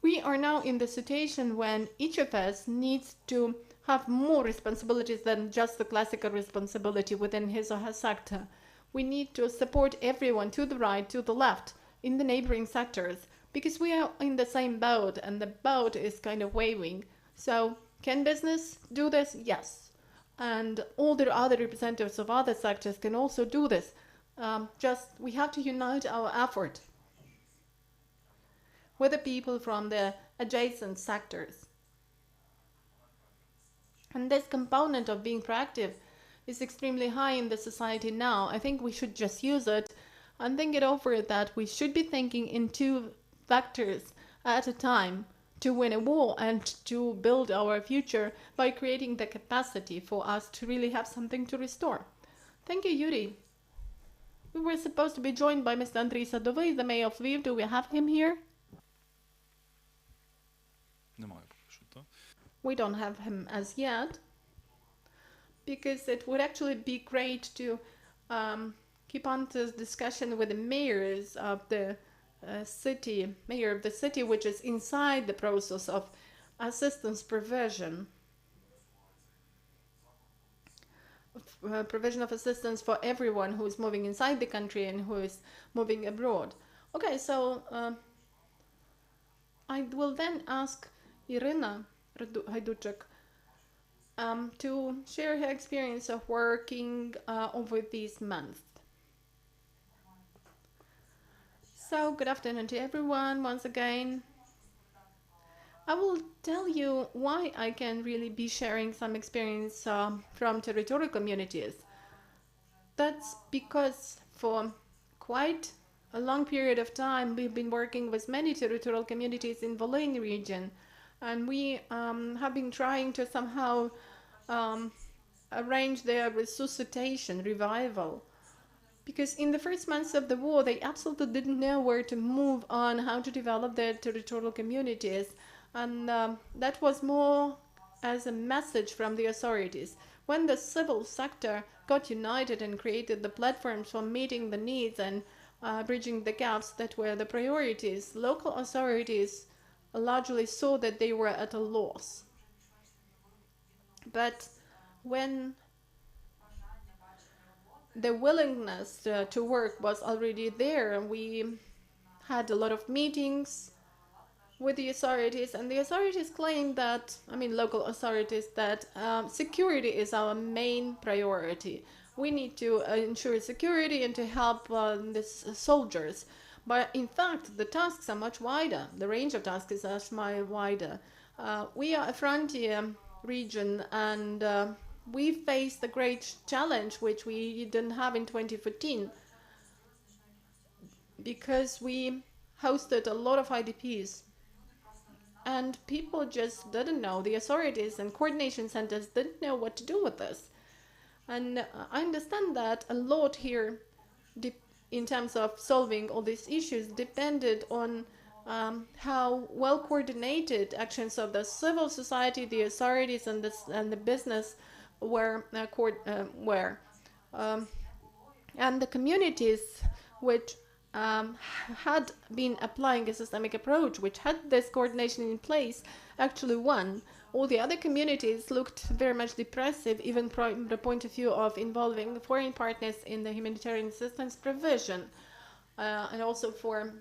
We are now in the situation when each of us needs to have more responsibilities than just the classical responsibility within his or her sector. We need to support everyone to the right, to the left, in the neighboring sectors, because we are in the same boat and the boat is kind of waving. So can business do this? Yes. And all the other representatives of other sectors can also do this. Just we have to unite our effort with the people from the adjacent sectors. And this component of being proactive is extremely high in the society now. I think we should just use it and think it over, that we should be thinking in two vectors at a time to win a war and to build our future by creating the capacity for us to really have something to restore. Thank you, Yuri. We were supposed to be joined by Mr. Andriy Sadovy, the mayor of Lviv. Do we have him here? немає поки що, так? We don't have him as yet, because it would actually be great to keep on this discussion with the mayors of the mayor of the city, which is inside the process of assistance provision. Provision of assistance for everyone who is moving inside the country and who is moving abroad. Okay, so I will then ask Irina Haiduchik to share her experience of working over these months. So, good afternoon to everyone once again. I will tell you why I can really be sharing some experience from territorial communities. That's because for quite a long period of time we've been working with many territorial communities in Volhynia region, and we have been trying to somehow arrange their resuscitation, revival. Because in the first months of the war, they absolutely didn't know where to move on, how to develop their territorial communities. And that was more as a message from the authorities. When the civil sector got united and created the platforms for meeting the needs and bridging the gaps that were the priorities, local authorities largely saw that they were at a loss. But when the willingness to work was already there, we had a lot of meetings with the authorities, and the authorities claimed that, local authorities, that security is our main priority. We need to ensure security and to help these soldiers. But in fact, the tasks are much wider. The range of tasks is much wider. We are a frontier region, and we faced a great challenge which we didn't have in 2014, because we hosted a lot of IDPs. And people just didn't know, the authorities and coordination centers didn't know what to do with this. And I understand that a lot here, in terms of solving all these issues, depended on how well coordinated actions of the civil society, the authorities, and the business were. And the communities which had been applying a systemic approach, which had this coordination in place, actually won. All the other communities looked very much depressive, even from the point of view of involving foreign partners in the humanitarian assistance provision, and also for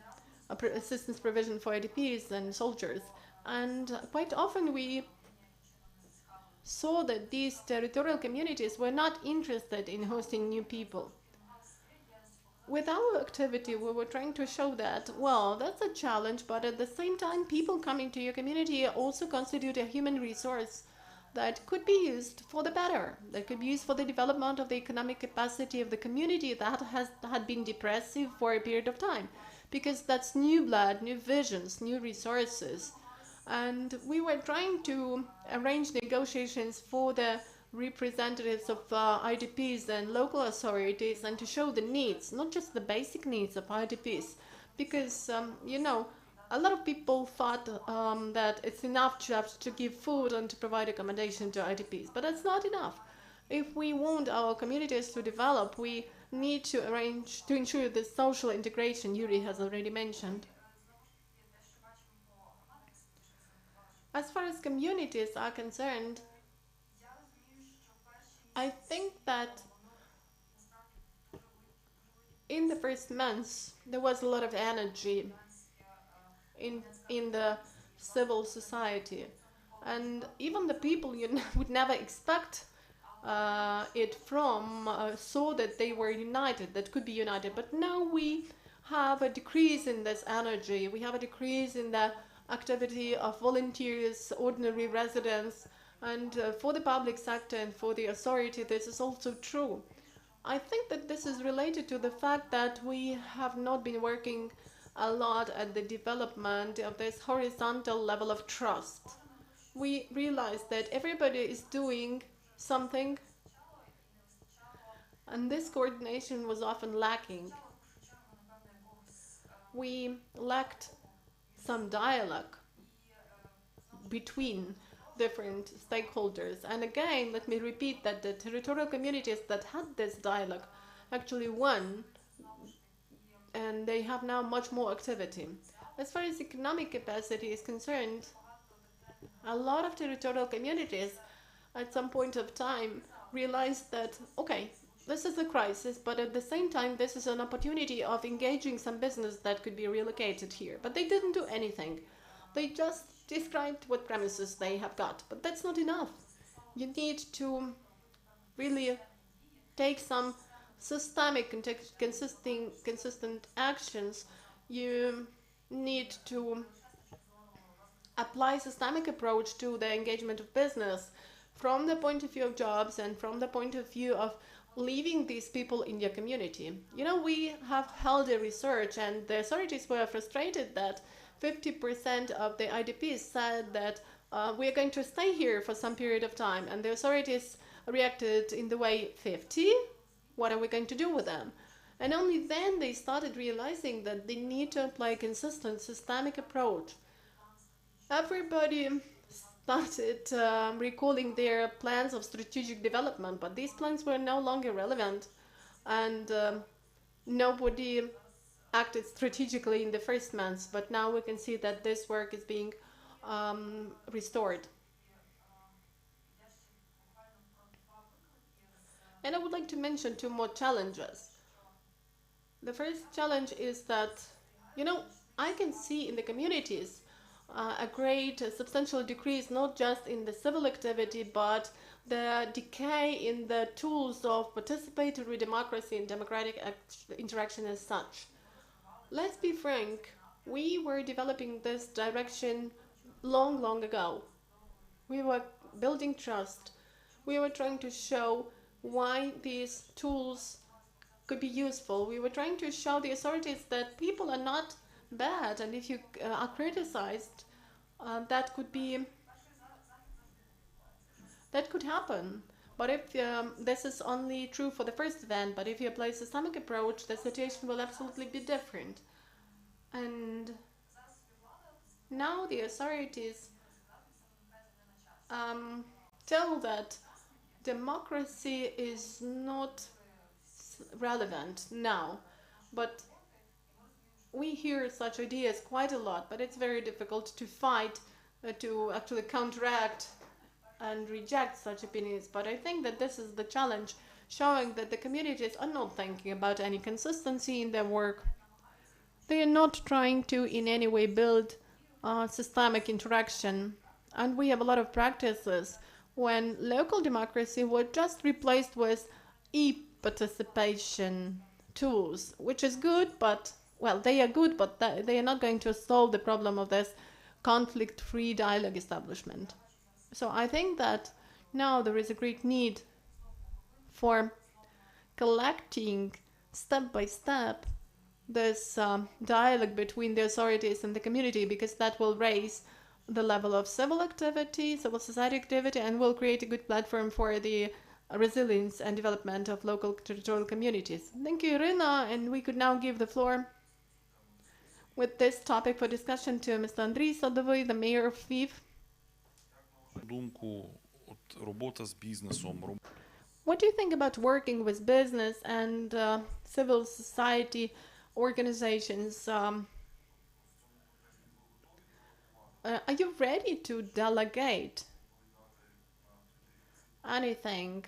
assistance provision for IDPs and soldiers. And quite often we saw that these territorial communities were not interested in hosting new people. With our activity, we were trying to show that, well, that's a challenge, but at the same time, people coming to your community also constitute a human resource that could be used for the better, that could be used for the development of the economic capacity of the community that had been depressive for a period of time, because that's new blood, new visions, new resources. And we were trying to arrange negotiations for the representatives of IDPs and local authorities, and to show the needs, not just the basic needs of IDPs, because a lot of people thought that it's enough just to give food and to provide accommodation to IDPs, but that's not enough. If we want our communities to develop, we need to arrange to ensure the social integration Yuri has already mentioned. As far as communities are concerned, I think that in the first months there was a lot of energy in the civil society, and even the people you would never expect it from saw that they were united, that could be united. But now we have a decrease in this energy. We have a decrease in the activity of volunteers, ordinary residents. And for the public sector and for the authority, this is also true. I think that this is related to the fact that we have not been working a lot at the development of this horizontal level of trust. We realized that everybody is doing something, and this coordination was often lacking. We lacked some dialogue between different stakeholders. And again, let me repeat that the territorial communities that had this dialogue actually won, and they have now much more activity. As far as economic capacity is concerned, a lot of territorial communities at some point of time realized that, okay, this is a crisis, but at the same time, this is an opportunity of engaging some business that could be relocated here. But they didn't do anything. They just described what premises they have got, but that's not enough. You need to really take some systemic and consistent actions. You need to apply systemic approach to the engagement of business from the point of view of jobs and from the point of view of leaving these people in your community. We have held a research, and the authorities were frustrated that 50% of the IDPs said that we are going to stay here for some period of time, and the authorities reacted in the way, 50? What are we going to do with them? And only then they started realizing that they need to apply a consistent, systemic approach. Everybody started recalling their plans of strategic development, but these plans were no longer relevant, and nobody acted strategically in the first months. But now we can see that this work is being restored. And I would like to mention two more challenges. The first challenge is that, I can see in the communities a great substantial decrease, not just in the civil activity, but the decay in the tools of participatory democracy and democratic interaction as such. Let's be frank, we were developing this direction long, long ago. We were building trust. We were trying to show why these tools could be useful. We were trying to show the authorities that people are not bad, and if you are criticized, that could happen. But if this is only true for the first event, but if you apply a systemic approach, the situation will absolutely be different. And now the authorities tell that democracy is not relevant now, but we hear such ideas quite a lot, but it's very difficult to fight, to actually counteract and reject such opinions. But I think that this is the challenge, showing that the communities are not thinking about any consistency in their work. They are not trying to in any way build systemic interaction. And we have a lot of practices when local democracy was just replaced with e-participation tools, which is good, but, well, they are good, but they are not going to solve the problem of this conflict-free dialogue establishment. So I think that now there is a great need for collecting step by step this dialogue between the authorities and the community, because that will raise the level of civil activity, civil society activity, and will create a good platform for the resilience and development of local territorial communities. Thank you, Irina, and we could now give the floor with this topic for discussion to Mr. Andriy Sadovy, the mayor of Lviv. Думку, робота з бізнесом. What do you think about working with business and civil society organizations? Are you ready to delegate anything?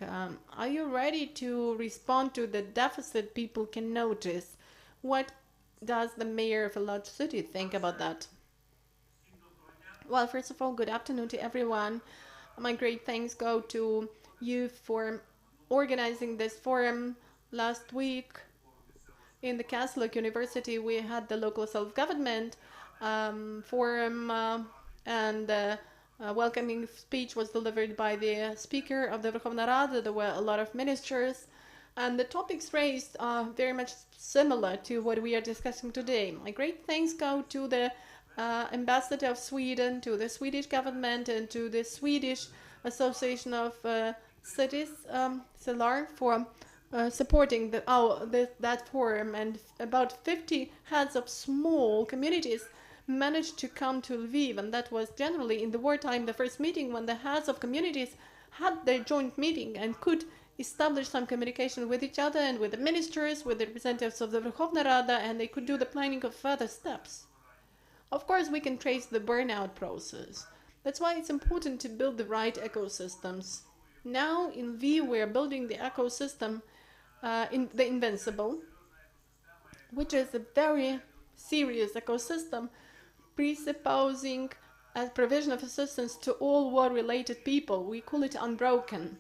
Are you ready to respond to the deficit people can notice? What does the mayor of a large city think about that? Well, first of all, good afternoon to everyone. My great thanks go to you for organizing this forum. Last week in the Catholic University, we had the local self-government forum, and welcoming speech was delivered by the speaker of the Verkhovna Rada. There were a lot of ministers, and the topics raised are very much similar to what we are discussing today. My great thanks go to the ambassador of Sweden, to the Swedish government, and to the Swedish Association of Cities, CELAR, for supporting that forum. And about 50 heads of small communities managed to come to Lviv, and that was generally in the wartime the first meeting when the heads of communities had their joint meeting and could establish some communication with each other and with the ministers, with the representatives of the Verkhovna Rada, and they could do the planning of further steps. Of course, we can trace the burnout process. That's why it's important to build the right ecosystems. Now in Lviv, we are building the ecosystem in the Invincible, which is a very serious ecosystem presupposing a provision of assistance to all war-related people. We call it Unbroken.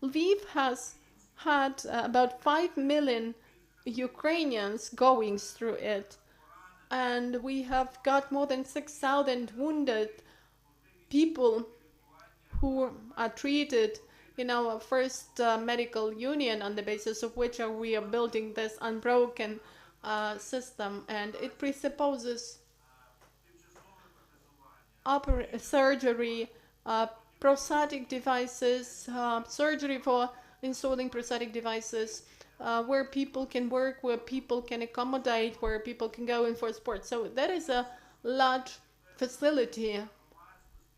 Lviv has had about 5 million Ukrainians going through it, and we have got more than 6,000 wounded people who are treated in our first medical union, on the basis of which we are building this Unbroken system, and it presupposes surgery, prosthetic devices, surgery for installing prosthetic devices, where people can work, where people can accommodate, where people can go in for sport. So that is a large facility.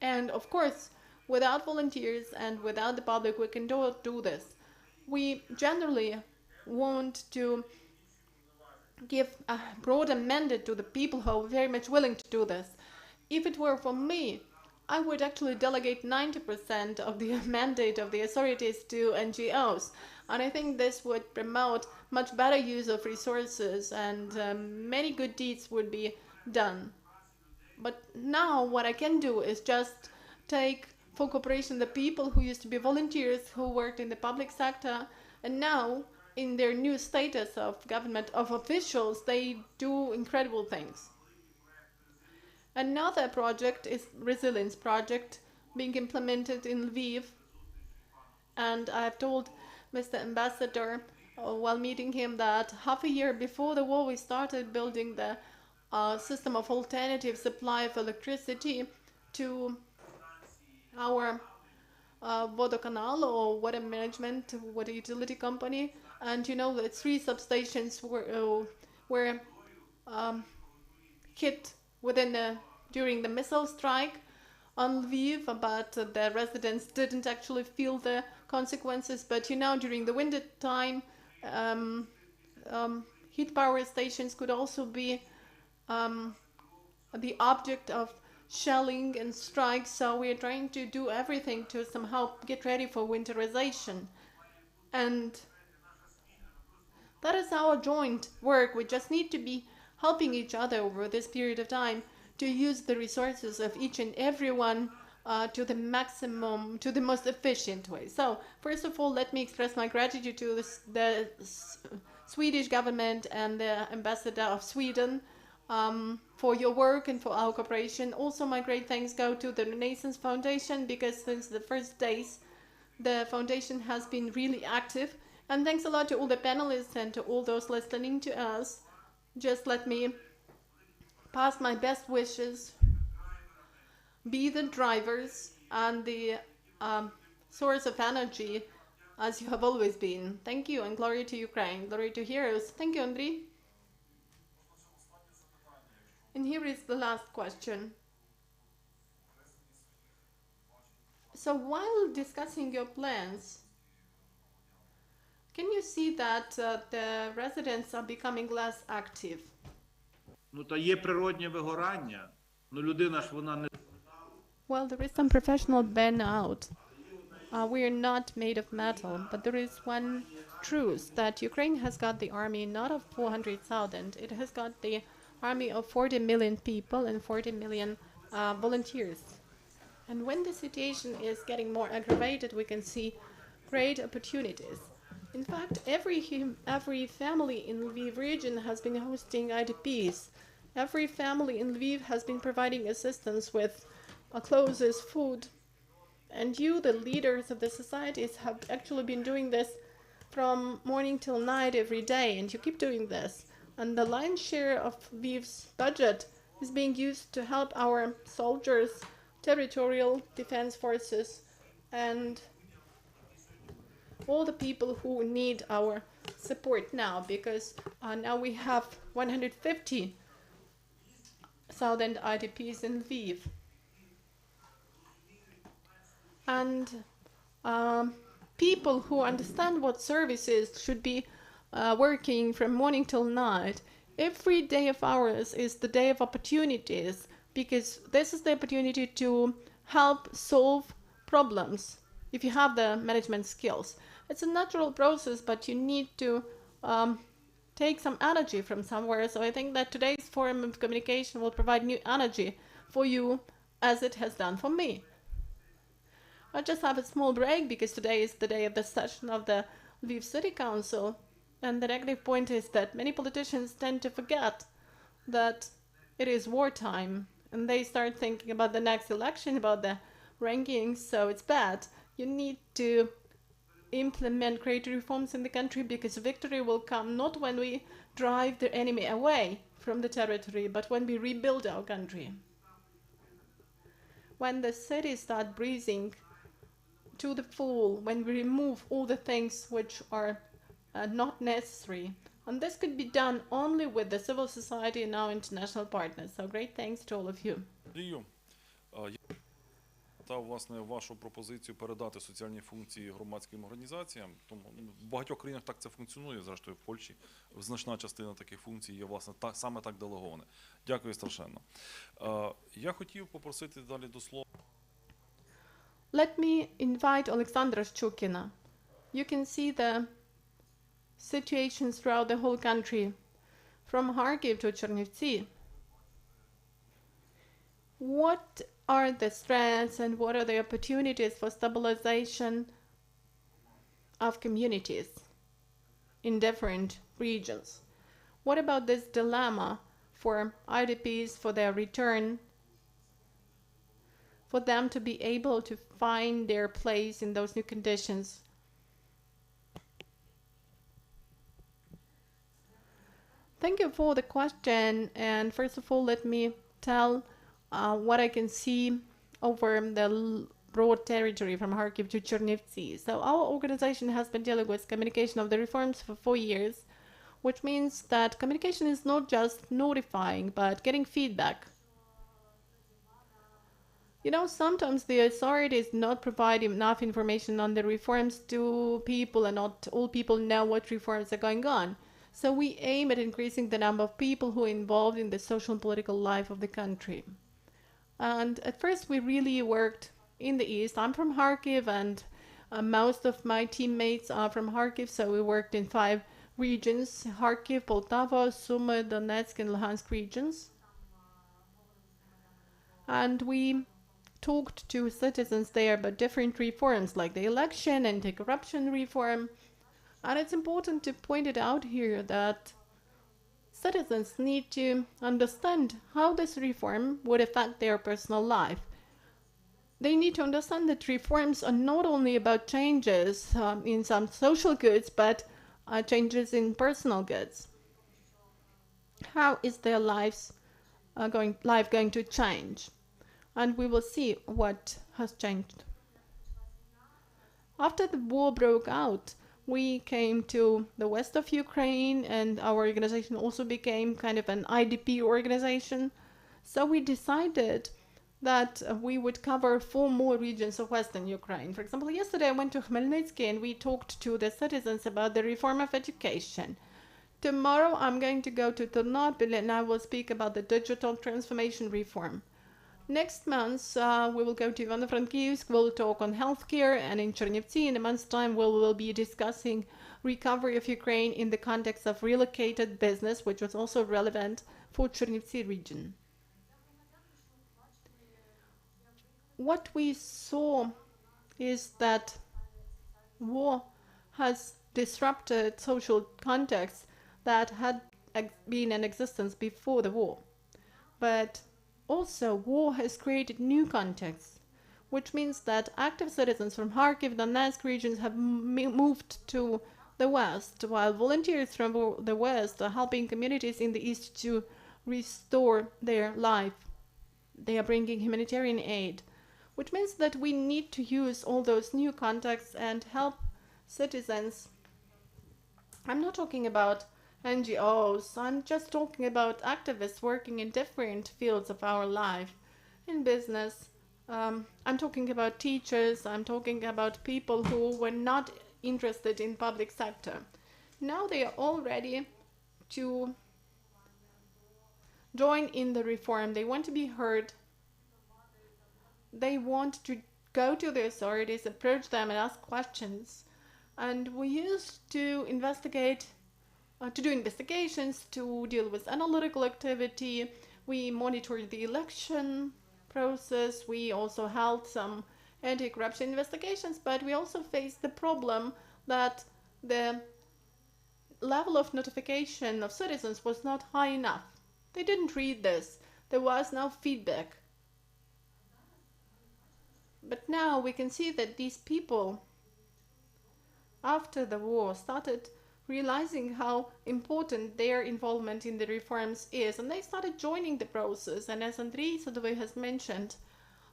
And of course, without volunteers and without the public, we can do this. We generally want to give a broader mandate to the people who are very much willing to do this. If it were for me, I would actually delegate 90% of the mandate of the authorities to NGOs. And I think this would promote much better use of resources, and many good deeds would be done. But now what I can do is just take for cooperation the people who used to be volunteers, who worked in the public sector, and now in their new status of government, of officials, they do incredible things. Another project is Resilience Project being implemented in Lviv. And I've told Mr. Ambassador while meeting him that half a year before the war we started building the system of alternative supply of electricity to our Vodokanal, or water management, water utility company. And you know that 3 substations were hit during the missile strike on Lviv, but the residents didn't actually feel the consequences. But you know, during the winter time, heat power stations could also be the object of shelling and strikes. So we are trying to do everything to somehow get ready for winterization. And that is our joint work. We just need to be helping each other over this period of time to use the resources of each and everyone to the maximum, to the most efficient way. So, first of all, let me express my gratitude to the Swedish government and the ambassador of Sweden for your work and for our cooperation. Also, my great thanks go to the Renaissance Foundation, because since the first days, the foundation has been really active. And thanks a lot to all the panelists and to all those listening to us. Just let me pass my best wishes, be the drivers and the source of energy as you have always been. Thank you, and glory to Ukraine, glory to heroes. Thank you, Andriy. And here is the last question. So while discussing your plans, can you see that the residents are becoming less active? Ну, та є природнє вигорання. Ну, людина ж вона не... Well, there is some professional burnout. We are not made of metal, but there is one truth, that Ukraine has got the army not of 400,000, it has got the army of 40 million people and 40 million volunteers. And when the situation is getting more aggravated, we can see great opportunities. In fact, every family in Lviv region has been hosting IDPs. Every family in Lviv has been providing assistance with clothes, food. And you, the leaders of the societies, have actually been doing this from morning till night every day, and you keep doing this. And the lion's share of Lviv's budget is being used to help our soldiers, territorial defense forces, and all the people who need our support now, because now we have 150,000 IDPs in Lviv. And people who understand what services should be working from morning till night, every day of ours is the day of opportunities, because this is the opportunity to help solve problems if you have the management skills. It's a natural process, but you need to take some energy from somewhere. So I think that today's forum of communication will provide new energy for you, as it has done for me. I'll just have a small break, because today is the day of the session of the Lviv City Council. And the negative point is that many politicians tend to forget that it is wartime, and they start thinking about the next election, about the rankings, so it's bad. You need to implement great reforms in the country, because victory will come not when we drive the enemy away from the territory, but when we rebuild our country. When the cities start breathing to the full, when we remove all the things which are not necessary. And this could be done only with the civil society and our international partners. So great thanks to all of you. Андрію, я та власне вашу пропозицію передати соціальні функції громадським організаціям. Тому в багатьох країнах так це функціонує, зрештою в Польщі значна частина таких функцій є власне саме так делеговане. Дякую страшенно. Я хотів попросити далі до слова. Let me invite Alexandra Shchukina. You can see the situations throughout the whole country, from Kharkiv to Chernivtsi. What are the strengths and what are the opportunities for stabilization of communities in different regions? What about this dilemma for Idps, for their return, for them to be able to find their place in those new conditions? Thank you for the question. And first of all, let me tell what I can see over the broad territory from Kharkiv to Chernivtsi. So our organization has been dealing with communication of the reforms for 4 years, which means that communication is not just notifying, but getting feedback. You know, sometimes the authorities not provide enough information on the reforms to people, and not all people know what reforms are going on. So we aim at increasing the number of people who are involved in the social and political life of the country. And at first we really worked in the east. I'm from Kharkiv, and most of my teammates are from Kharkiv, so we worked in 5 regions: Kharkiv, Poltava, Sumy, Donetsk, and Luhansk regions. And we talked to citizens there about different reforms, like the election, anti-corruption reform. And it's important to point it out here that citizens need to understand how this reform would affect their personal life. They need to understand that reforms are not only about changes in some social goods, but changes in personal goods. How is their life going to change? And we will see what has changed. After the war broke out, we came to the west of Ukraine, and our organization also became kind of an IDP organization. So we decided that we would cover 4 more regions of western Ukraine. For example, yesterday I went to Khmelnytsky and we talked to the citizens about the reform of education. Tomorrow I'm going to go to Ternopil and I will speak about the digital transformation reform. Next month, we will go to Ivano-Frankivsk, we'll talk on healthcare, and in Chernivtsi, in a month's time, we will be discussing recovery of Ukraine in the context of relocated business, which was also relevant for Chernivtsi region. What we saw is that war has disrupted social contexts that had been in existence before the war. But also, war has created new contexts, which means that active citizens from Kharkiv and Donetsk regions have moved to the west, while volunteers from the west are helping communities in the east to restore their life. They are bringing humanitarian aid, which means that we need to use all those new contexts and help citizens. I'm not talking about NGOs, I'm just talking about activists working in different fields of our life, in business. I'm talking about teachers, I'm talking about people who were not interested in public sector. Now they are all ready to join in the reform. They want to be heard. They want to go to the authorities, approach them and ask questions. And we used to investigate to do investigations, to deal with analytical activity. We monitored the election process. We also held some anti-corruption investigations, but we also faced the problem that the level of notification of citizens was not high enough. They didn't read this. There was no feedback. But now we can see that these people, after the war, started realizing how important their involvement in the reforms is, and they started joining the process. And as Andrei Sadovy has mentioned,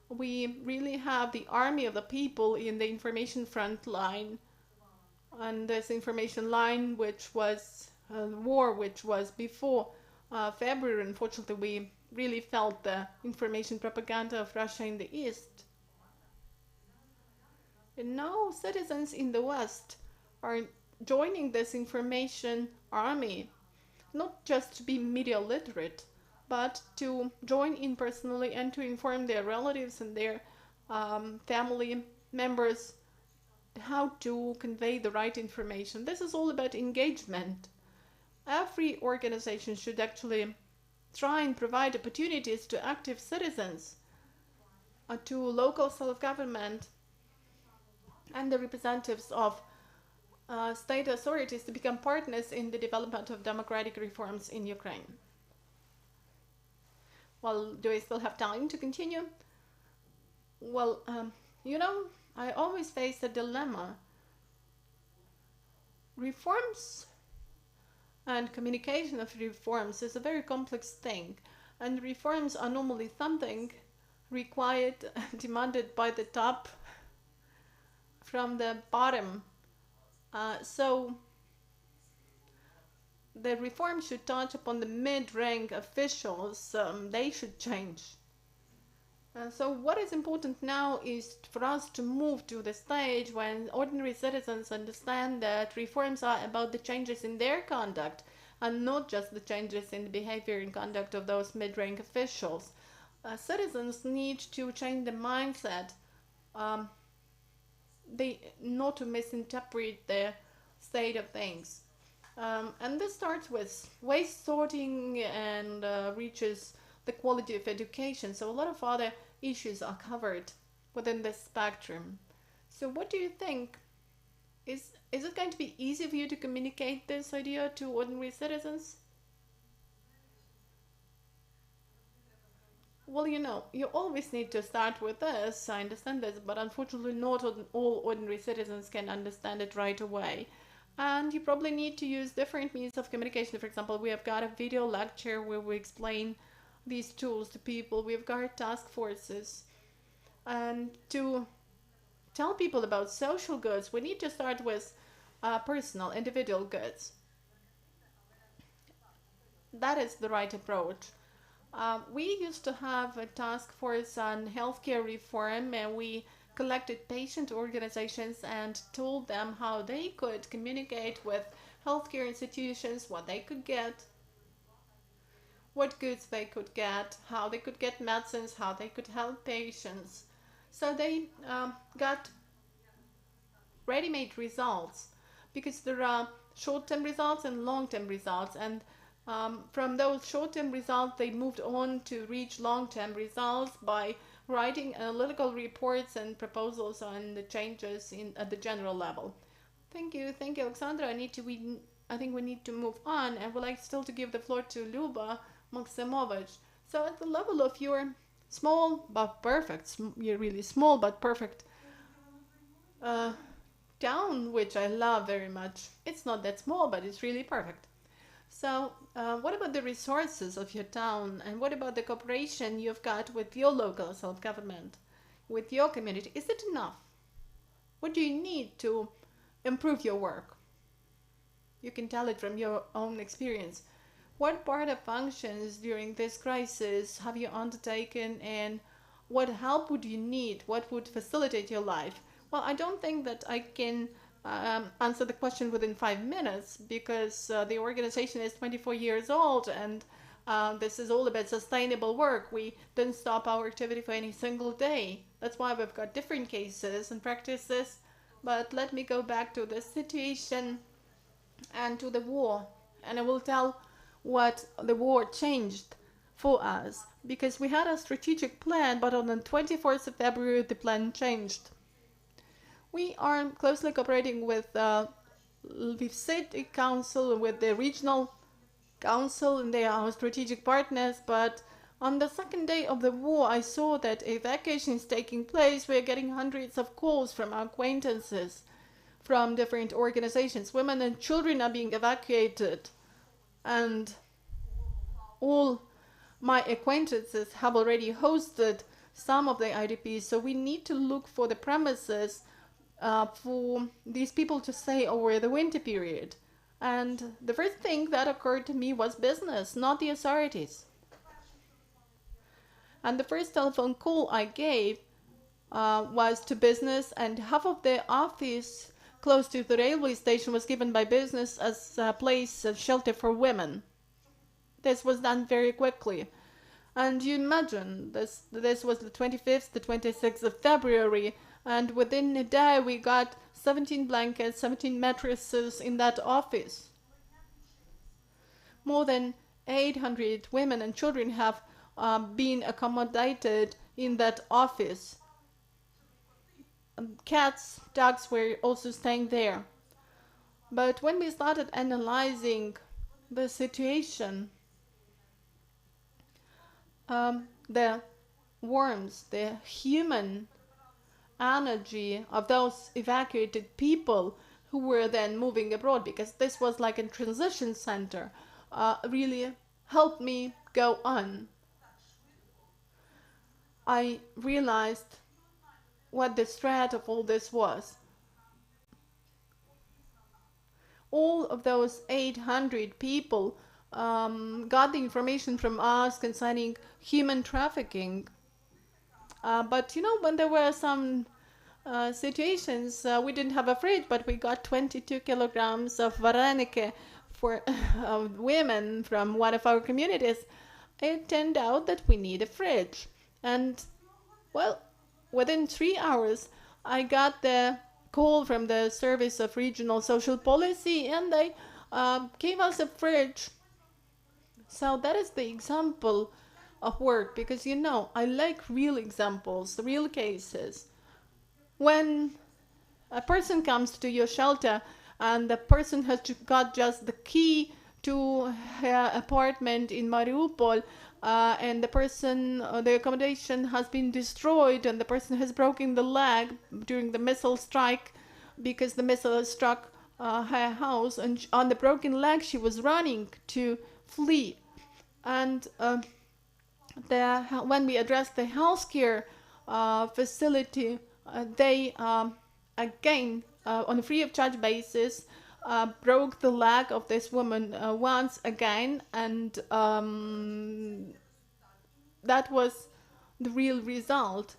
we really have the army of the people in the information front line, and this information line, which was war, which was before February, unfortunately, we really felt the information propaganda of Russia in the East. And now citizens in the West are joining this information army, not just to be media literate, but to join in personally and to inform their relatives and their family members how to convey the right information. This is all about engagement. Every organization should actually try and provide opportunities to active citizens, to local self-government, and the representatives of state authorities to become partners in the development of democratic reforms in Ukraine. Well, do I still have time to continue? Well, you know, I always face a dilemma. Reforms and communication of reforms is a very complex thing, and reforms are normally something required, demanded by the top from the bottom. So the reform should touch upon the mid-rank officials. They should change. So what is important now is for us to move to the stage when ordinary citizens understand that reforms are about the changes in their conduct and not just the changes in the behavior and conduct of those mid-rank officials. Citizens need to change the mindset, they not to misinterpret the state of things. And this starts with waste sorting and reaches the quality of education. So a lot of other issues are covered within this spectrum. So what do you think? Is it going to be easy for you to communicate this idea to ordinary citizens? Well, you know, you always need to start with this. I understand this, but unfortunately not all ordinary citizens can understand it right away. And you probably need to use different means of communication. For example, we have got a video lecture where we explain these tools to people. We've got task forces. And to tell people about social goods, we need to start with personal, individual goods. That is the right approach. We used to have a task force on healthcare reform, and we collected patient organizations and told them how they could communicate with healthcare institutions, what they could get, what goods they could get, how they could get medicines, how they could help patients. So they got ready-made results, because there are short-term results and long-term results, and from those short-term results they moved on to reach long-term results by writing analytical reports and proposals on the changes at the general level. Thank you, Alexandra. I think we need to move on, and would like still to give the floor to Luba Maximovich. So at the level of your small but perfect, you're really small but perfect town, which I love very much. It's not that small, but it's really perfect. So what about the resources of your town, and what about the cooperation you've got with your local self-government, with your community? Is it enough? What do you need to improve your work? You can tell it from your own experience. What part of functions during this crisis have you undertaken, and what help would you need? What would facilitate your life? Well, I don't think that I can answer the question within 5 minutes, because the organization is 24 years old, and this is all about sustainable work. We don't stop our activity for any single day. That's why we've got different cases and practices. But let me go back to the situation and to the war, and I will tell what the war changed for us, because we had a strategic plan, but on the 24th of February the plan changed. We are closely cooperating with LVIV City Council, with the regional council, and they are our strategic partners. But on the second day of the war, I saw that evacuation is taking place. We're getting hundreds of calls from our acquaintances from different organizations. Women and children are being evacuated, and all my acquaintances have already hosted some of the IDPs. So we need to look for the premises for these people to stay over the winter period. And the first thing that occurred to me was business, not the authorities. And the first telephone call I gave was to business, and half of the office close to the railway station was given by business as a place of shelter for women. This was done very quickly. And you imagine, this was the 25th, the 26th of February, and within a day we got 17 blankets, 17 mattresses in that office. More than 800 women and children have been accommodated in that office. Cats, dogs were also staying there. But when we started analyzing the situation, the warmth, the human energy of those evacuated people who were then moving abroad, because this was like a transition center, really helped me go on. I realized what the threat of all this was. All of those 800 people got the information from us concerning human trafficking. But you know, when there were some situations, we didn't have a fridge, but we got 22 kilograms of varenike for women from one of our communities. It turned out that we need a fridge. And, well, within 3 hours, I got the call from the Service of Regional Social Policy, and they gave us a fridge. So that is the example of work, because, you know, I like real examples, real cases. When a person comes to your shelter and the person has got just the key to her apartment in Mariupol, and the person, the accommodation has been destroyed, and the person has broken the leg during the missile strike because the missile struck her house, and on the broken leg she was running to flee. And when we addressed the healthcare facility, they again, on a free of charge basis, broke the leg of this woman once again, and that was the real result.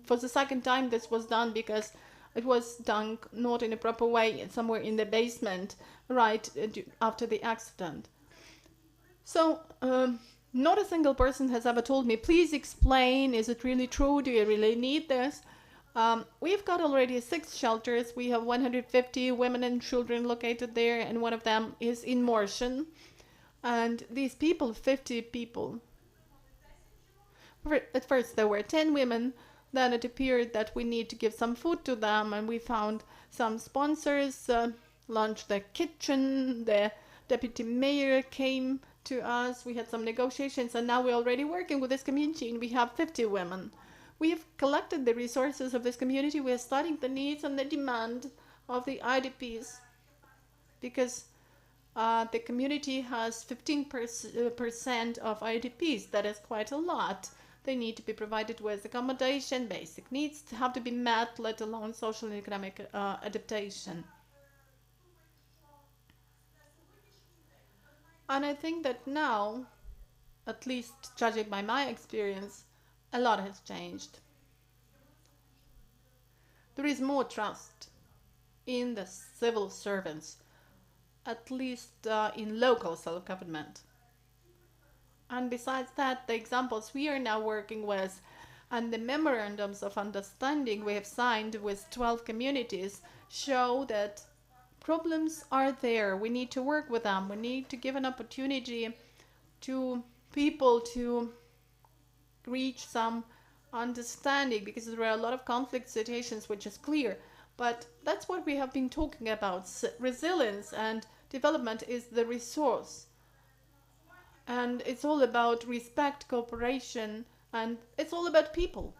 For the second time this was done because it was done not in a proper way, somewhere in the basement, right after the accident. So not a single person has ever told me, please explain, is it really true, do you really need this? We've got already 6 shelters. We have 150 women and children located there, and one of them is in Morshan. And these people, 50 people. At first there were 10 women, then it appeared that we need to give some food to them, and we found some sponsors, launched the kitchen, the deputy mayor came to us, we had some negotiations, and now we're already working with this community, and we have 50 women. We have collected the resources of this community. We are studying the needs and the demand of the IDPs, because the community has 15% of IDPs. That is quite a lot. They need to be provided with accommodation, basic needs have to be met, let alone social and economic adaptation. And I think that now, at least judging by my experience, a lot has changed. There is more trust in the civil servants, at least in local self-government. And besides that, the examples we are now working with and the memorandums of understanding we have signed with 12 communities show that problems are there. We need to work with them. We need to give an opportunity to people to reach some understanding, because there are a lot of conflict situations, which is clear. But that's what we have been talking about. Resilience and development is the resource. And it's all about respect, cooperation, and it's all about people.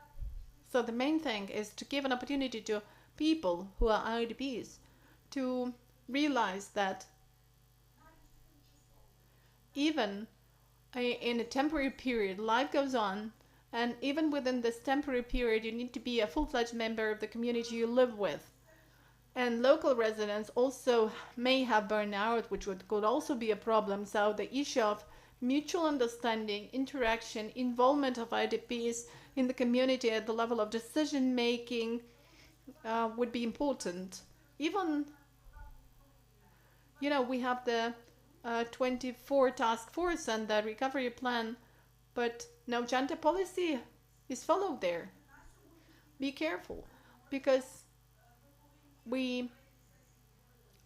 So the main thing is to give an opportunity to people who are IDPs to realize that even in a temporary period, life goes on, and even within this temporary period, you need to be a full-fledged member of the community you live with. And local residents also may have burnout, which could also be a problem. So the issue of mutual understanding, interaction, involvement of IDPs in the community at the level of decision making would be important. Even, you know, we have the 24 task force and the recovery plan, but no gender policy is followed there. Be careful, because we,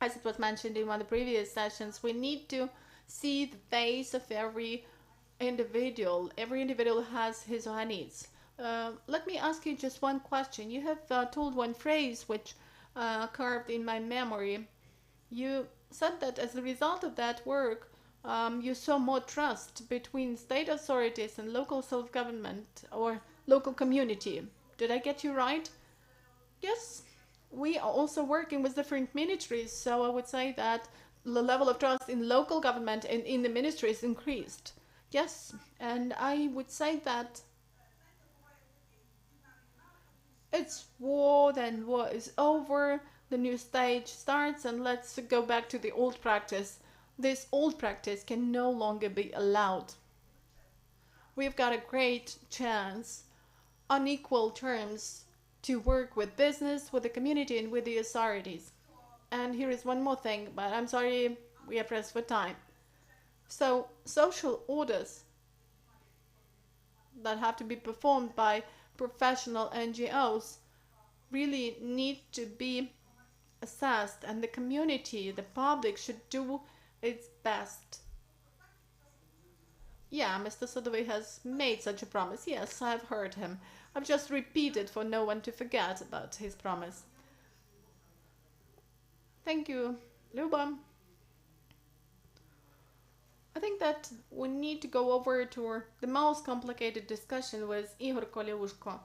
as it was mentioned in one of the previous sessions, we need to see the face of every individual. Every individual has his or her needs. Let me ask you just one question. You have told one phrase which carved in my memory. You said that as a result of that work, you saw more trust between state authorities and local self-government or local community. Did I get you right? Yes. We are also working with different ministries, so I would say that the level of trust in local government and in the ministries increased. Yes, and I would say that it's war, then war is over, the new stage starts, and let's go back to the old practice. This old practice can no longer be allowed. We've got a great chance on equal terms to work with business, with the community, and with the authorities. And here is one more thing, but I'm sorry, we are pressed for time. So, social orders that have to be performed by professional NGOs really need to be assessed, and the community, the public, should do its best. Yeah, Mr. Sadovy has made such a promise. Yes, I've heard him. I've just repeated for no one to forget about his promise. Thank you, Luba. I think that we need to go over to the most complicated discussion with Igor Koleushko.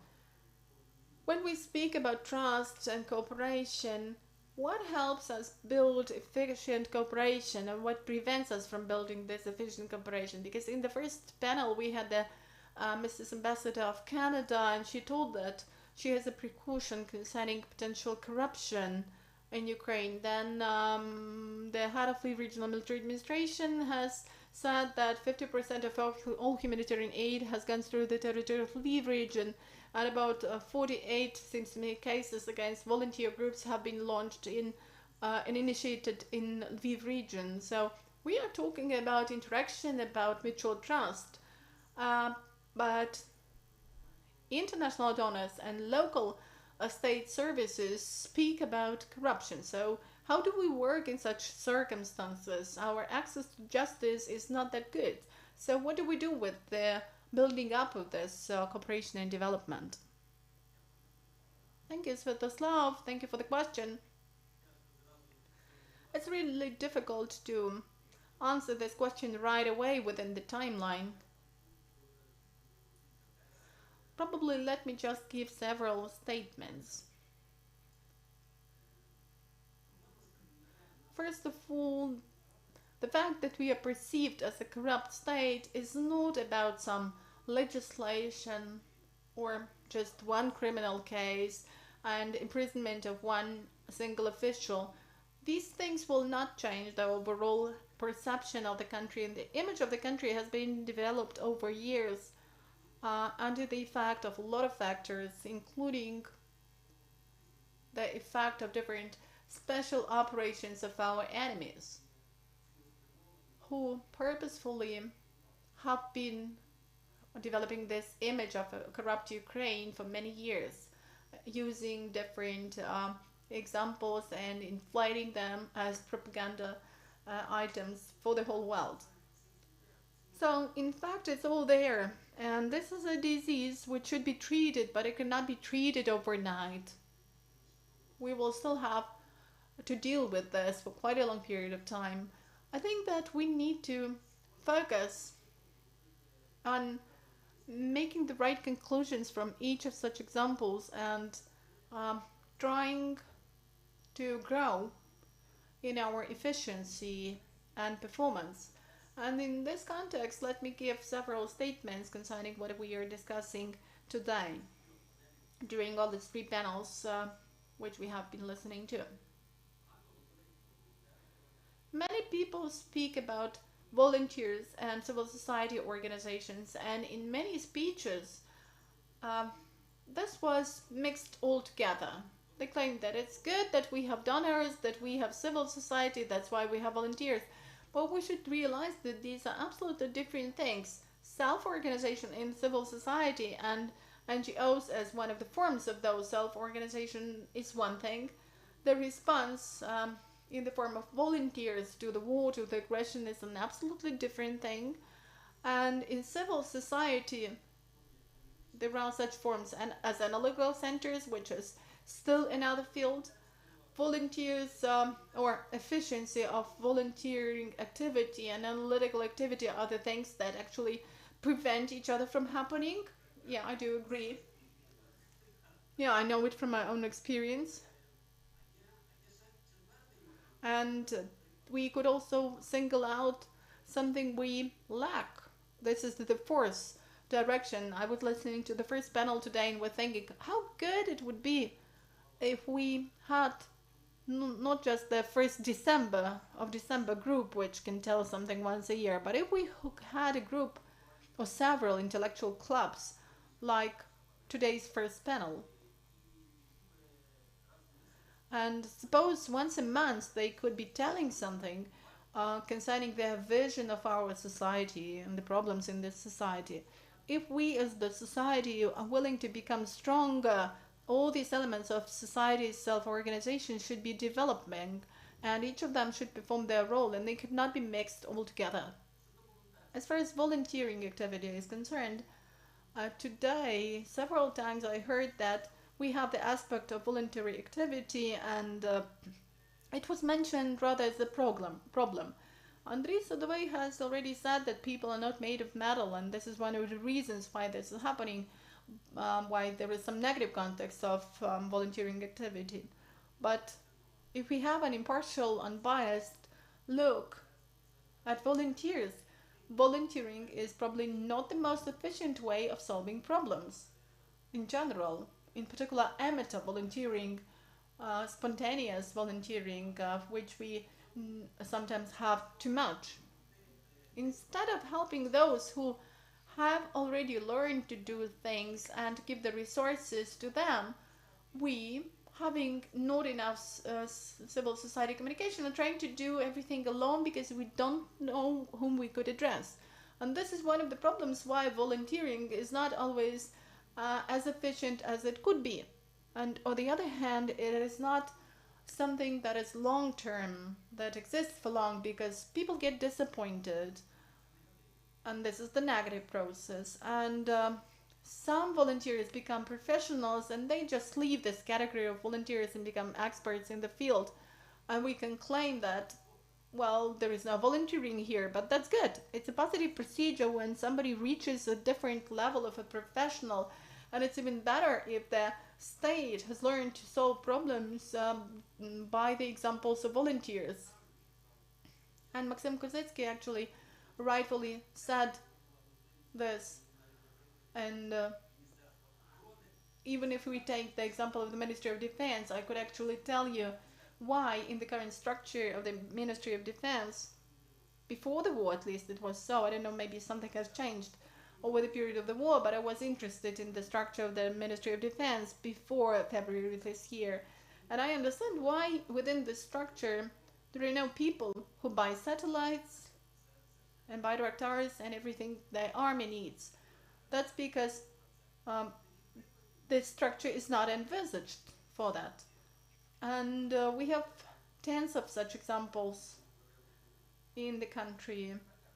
When we speak about trust and cooperation, what helps us build efficient cooperation and what prevents us from building this efficient cooperation? Because in the first panel we had the Mrs. Ambassador of Canada, and she told that she has a precaution concerning potential corruption in Ukraine. Then the head of the regional military administration has said that 50% of all humanitarian aid has gone through the territory of LVIV region, and about 48, seems to me, cases against volunteer groups have been launched in and initiated in LVIV region. So we are talking about interaction, about mutual trust, but international donors and local state services speak about corruption. So how do we work in such circumstances? Our access to justice is not that good. So what do we do with the building up of this cooperation and development? Thank you, Svetoslav. Thank you for the question. It's really difficult to answer this question right away within the timeline. Probably let me just give several statements. First of all, the fact that we are perceived as a corrupt state is not about some legislation or just one criminal case and imprisonment of one single official. These things will not change the overall perception of the country, and the image of the country has been developed over years under the effect of a lot of factors, including the effect of different special operations of our enemies, who purposefully have been developing this image of a corrupt Ukraine for many years, using different examples and inflating them as propaganda items for the whole world. So, in fact, it's all there, and this is a disease which should be treated, but it cannot be treated overnight. We will still have to deal with this for quite a long period of time. I think that we need to focus on making the right conclusions from each of such examples and trying to grow in our efficiency and performance. And in this context, let me give several statements concerning what we are discussing today during all these three panels which we have been listening to. Many people speak about volunteers and civil society organizations, and in many speeches, um, this was mixed all together. They claim that it's good that we have donors, that we have civil society, that's why we have volunteers. But we should realize that these are absolutely different things. Self-organization in civil society and NGOs as one of the forms of those self-organization is one thing. The response in the form of volunteers to the war, to the aggression is an absolutely different thing. And in civil society, there are such forms and as analytical centers, which is still another field. Volunteers or efficiency of volunteering activity and analytical activity are the things that actually prevent each other from happening. Yeah, I do agree. Yeah, I know it from my own experience. And we could also single out something we lack. This is the fourth direction. I was listening to the first panel today and was thinking how good it would be if we had not just the first December group, which can tell something once a year, but if we had a group or several intellectual clubs like today's first panel. And suppose once a month they could be telling something concerning their vision of our society and the problems in this society. If we as the society are willing to become stronger, all these elements of society's self-organization should be developing, and each of them should perform their role, and they could not be mixed all together. As far as volunteering activity is concerned, today several times I heard that we have the aspect of voluntary activity, and it was mentioned rather as a problem. Andriy Sadovay has already said that people are not made of metal, and this is one of the reasons why this is happening, why there is some negative context of volunteering activity. But if we have an impartial, unbiased look at volunteers, volunteering is probably not the most efficient way of solving problems in general. In particular, amateur volunteering, spontaneous volunteering, which we sometimes have too much. Instead of helping those who have already learned to do things and give the resources to them, we, having not enough civil society communication, are trying to do everything alone because we don't know whom we could address. And this is one of the problems why volunteering is not always as efficient as it could be. And on the other hand, it is not something that is long-term, that exists for long, because people get disappointed. And this is the negative process. And some volunteers become professionals and they just leave this category of volunteers and become experts in the field. And we can claim that, well, there is no volunteering here, but that's good. It's a positive procedure when somebody reaches a different level of a professional. And it's even better if the state has learned to solve problems by the examples of volunteers. And Maxim Kozetsky actually rightfully said this. And even if we take the example of the Ministry of Defense, I could actually tell you why in the current structure of the Ministry of Defense, before the war at least it was so, I don't know, maybe something has changed over the period of the war, but I was interested in the structure of the Ministry of Defense before February this year. And I understand why within this structure there are no people who buy satellites and Bayraktars and everything the army needs. That's because this structure is not envisaged for that. And we have tens of such examples in the country.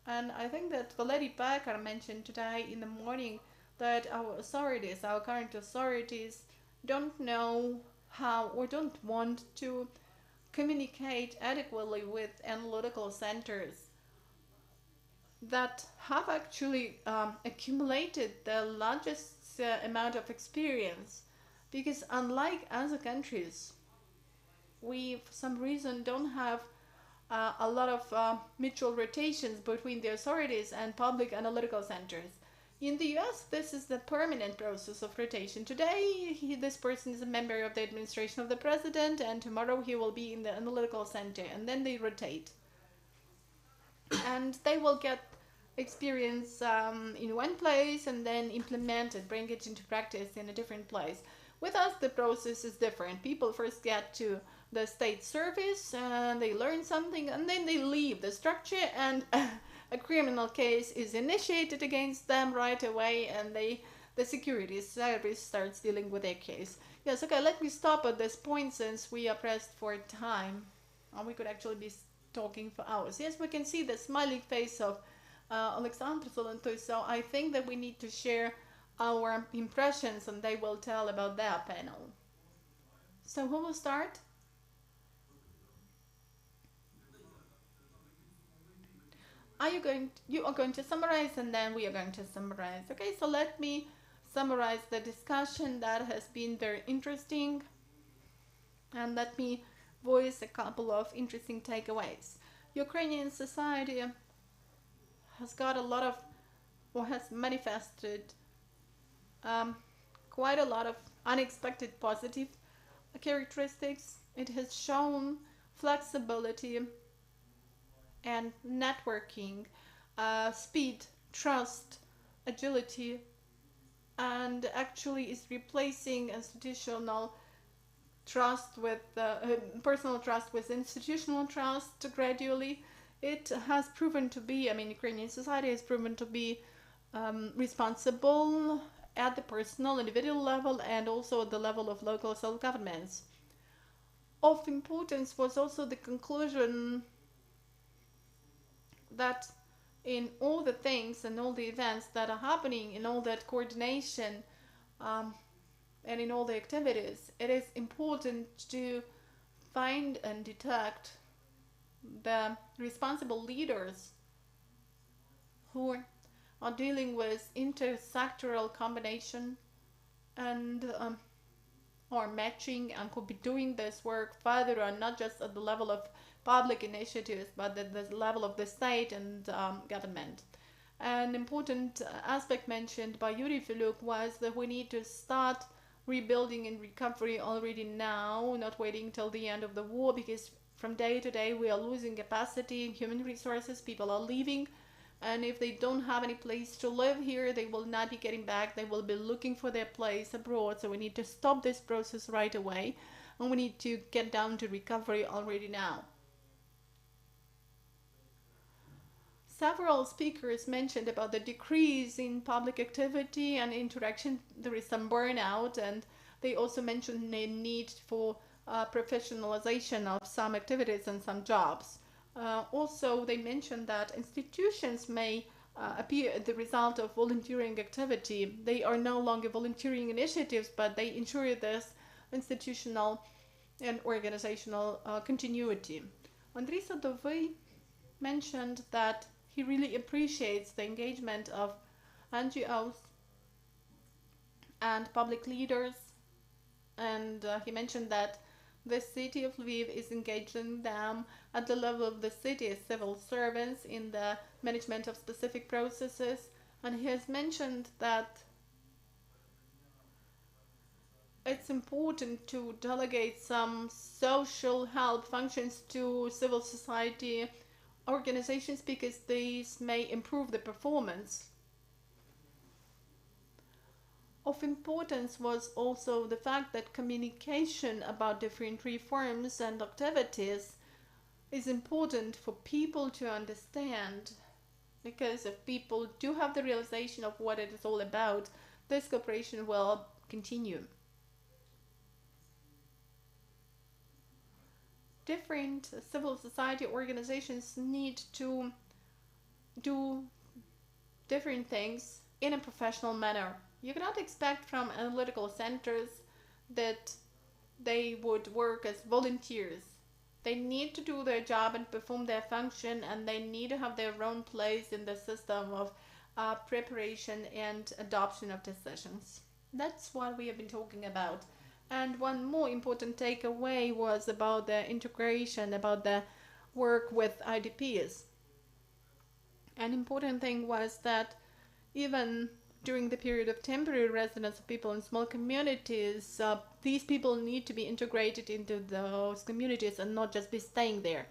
And I think that Valery Becker mentioned today in the morning that our authorities, our current authorities, don't know how or don't want to communicate adequately with analytical centers that have actually accumulated the largest amount of experience. Because unlike other countries, we for some reason don't have a lot of mutual rotations between the authorities and public analytical centers. In the US, this is the permanent process of rotation. Today, this person is a member of the administration of the president, and tomorrow he will be in the analytical center, and then they rotate. and they will get experience in one place and then implement it, bring it into practice in a different place. With us, the process is different. People first get to the state service and they learn something, and then they leave the structure, and a criminal case is initiated against them right away, and the security service starts dealing with their case. Yes, okay, let me stop at this point since we are pressed for time. We could actually be talking for hours. Yes, we can see the smiling face of Alexander Solentoy, so I think that we need to share our impressions and they will tell about their panel. So who will start? You are going to summarize and then we are going to summarize. Okay, so let me summarize the discussion that has been very interesting, and let me voice a couple of interesting takeaways. Ukrainian society has got a lot of, or has manifested quite a lot of unexpected positive characteristics. It has shown flexibility and networking, speed, trust, agility, and actually is replacing institutional trust with personal trust with institutional trust gradually. It has proven to be, Ukrainian society has proven to be responsible at the personal, individual level and also at the level of local self-governments. Of importance was also the conclusion that in all the things and all the events that are happening, in all that coordination and in all the activities, it is important to find and detect the responsible leaders who are dealing with intersectoral combination and or matching, and could be doing this work further on, not just at the level of public initiatives, but at the level of the state and government. An important aspect mentioned by Yuri Filuk was that we need to start rebuilding and recovery already now, not waiting till the end of the war, because from day to day we are losing capacity in human resources, people are leaving, and if they don't have any place to live here, they will not be getting back, they will be looking for their place abroad. So we need to stop this process right away, and we need to get down to recovery already now. Several speakers mentioned about the decrease in public activity and interaction. There is some burnout, and they also mentioned the need for professionalization of some activities and some jobs. Also, they mentioned that institutions may appear the result of volunteering activity. They are no longer volunteering initiatives, but they ensure this institutional and organizational continuity. Andrei Sadovy mentioned that he really appreciates the engagement of NGOs and public leaders, and he mentioned that the city of Lviv is engaging them at the level of the city as civil servants in the management of specific processes, and he has mentioned that it's important to delegate some social help functions to civil society organizations because these may improve the performance. Of importance was also the fact that communication about different reforms and activities is important for people to understand, because if people do have the realization of what it is all about, this cooperation will continue. Different civil society organizations need to do different things in a professional manner. You cannot expect from analytical centers that they would work as volunteers. They need to do their job and perform their function, and they need to have their own place in the system of preparation and adoption of decisions. That's what we have been talking about. And one more important takeaway was about the integration, about the work with Idps. An important thing was that even during the period of temporary residence of people in small communities, these people need to be integrated into those communities and not just be staying there.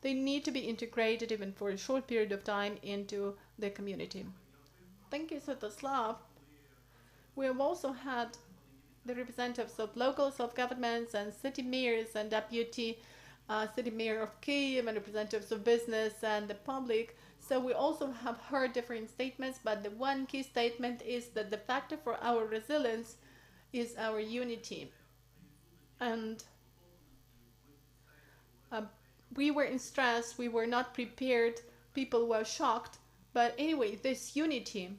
they need to be integrated even for a short period of time into the community. Thank you, Svetoslav. We have also had the representatives of local self-governments and city mayors and deputy city mayor of Kyiv and representatives of business and the public. So we also have heard different statements, but the one key statement is that the factor for our resilience is our unity. And we were in stress, we were not prepared, people were shocked. But anyway, this unity,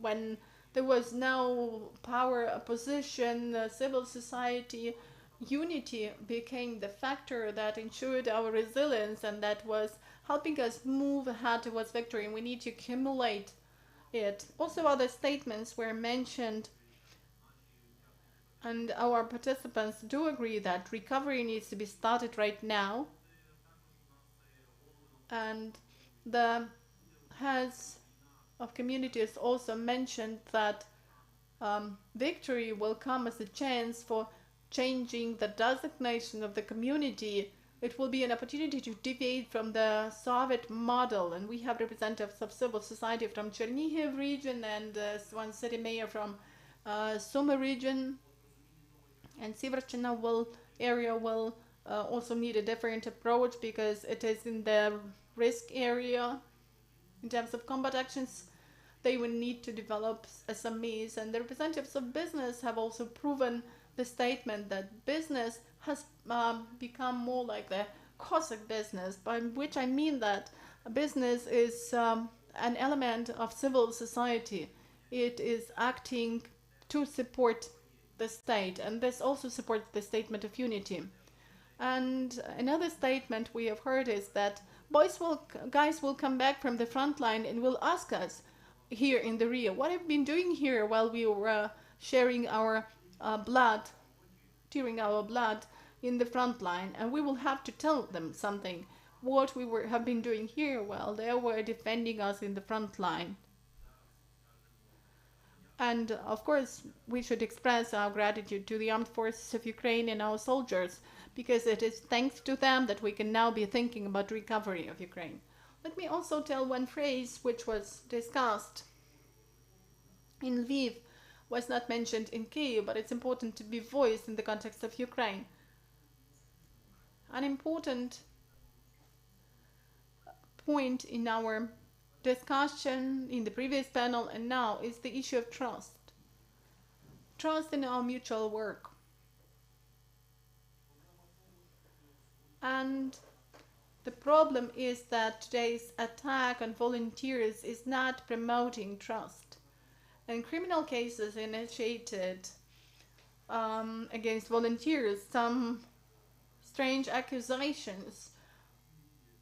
when there was no power opposition, civil society, unity became the factor that ensured our resilience and that was helping us move ahead towards victory, and we need to accumulate it. Also, other statements were mentioned, and our participants do agree that recovery needs to be started right now. And the heads of communities also mentioned that victory will come as a chance for changing the designation of the community. It will be an opportunity to deviate from the Soviet model, and we have representatives of civil society from Chernihiv region and one city mayor from Sumy region, and Siverchina area will also need a different approach because it is in the risk area. In terms of combat actions, they will need to develop SMEs, and the representatives of business have also proven the statement that business has become more like the Cossack business, by which I mean that business is an element of civil society. It is acting to support the state, and this also supports the statement of unity. And another statement we have heard is that guys will come back from the front line and will ask us here in the Rio, what have you been doing here while we were sharing our blood, tearing our blood in the front line? And we will have to tell them something, what we have been doing here while they were defending us in the front line. And of course, we should express our gratitude to the armed forces of Ukraine and our soldiers, because it is thanks to them that we can now be thinking about recovery of Ukraine. Let me also tell one phrase which was discussed in Lviv, was not mentioned in Kyiv, but it's important to be voiced in the context of Ukraine. An important point in our discussion in the previous panel and now is the issue of trust. Trust in our mutual work. And the problem is that today's attack on volunteers is not promoting trust. And criminal cases initiated against volunteers, some strange accusations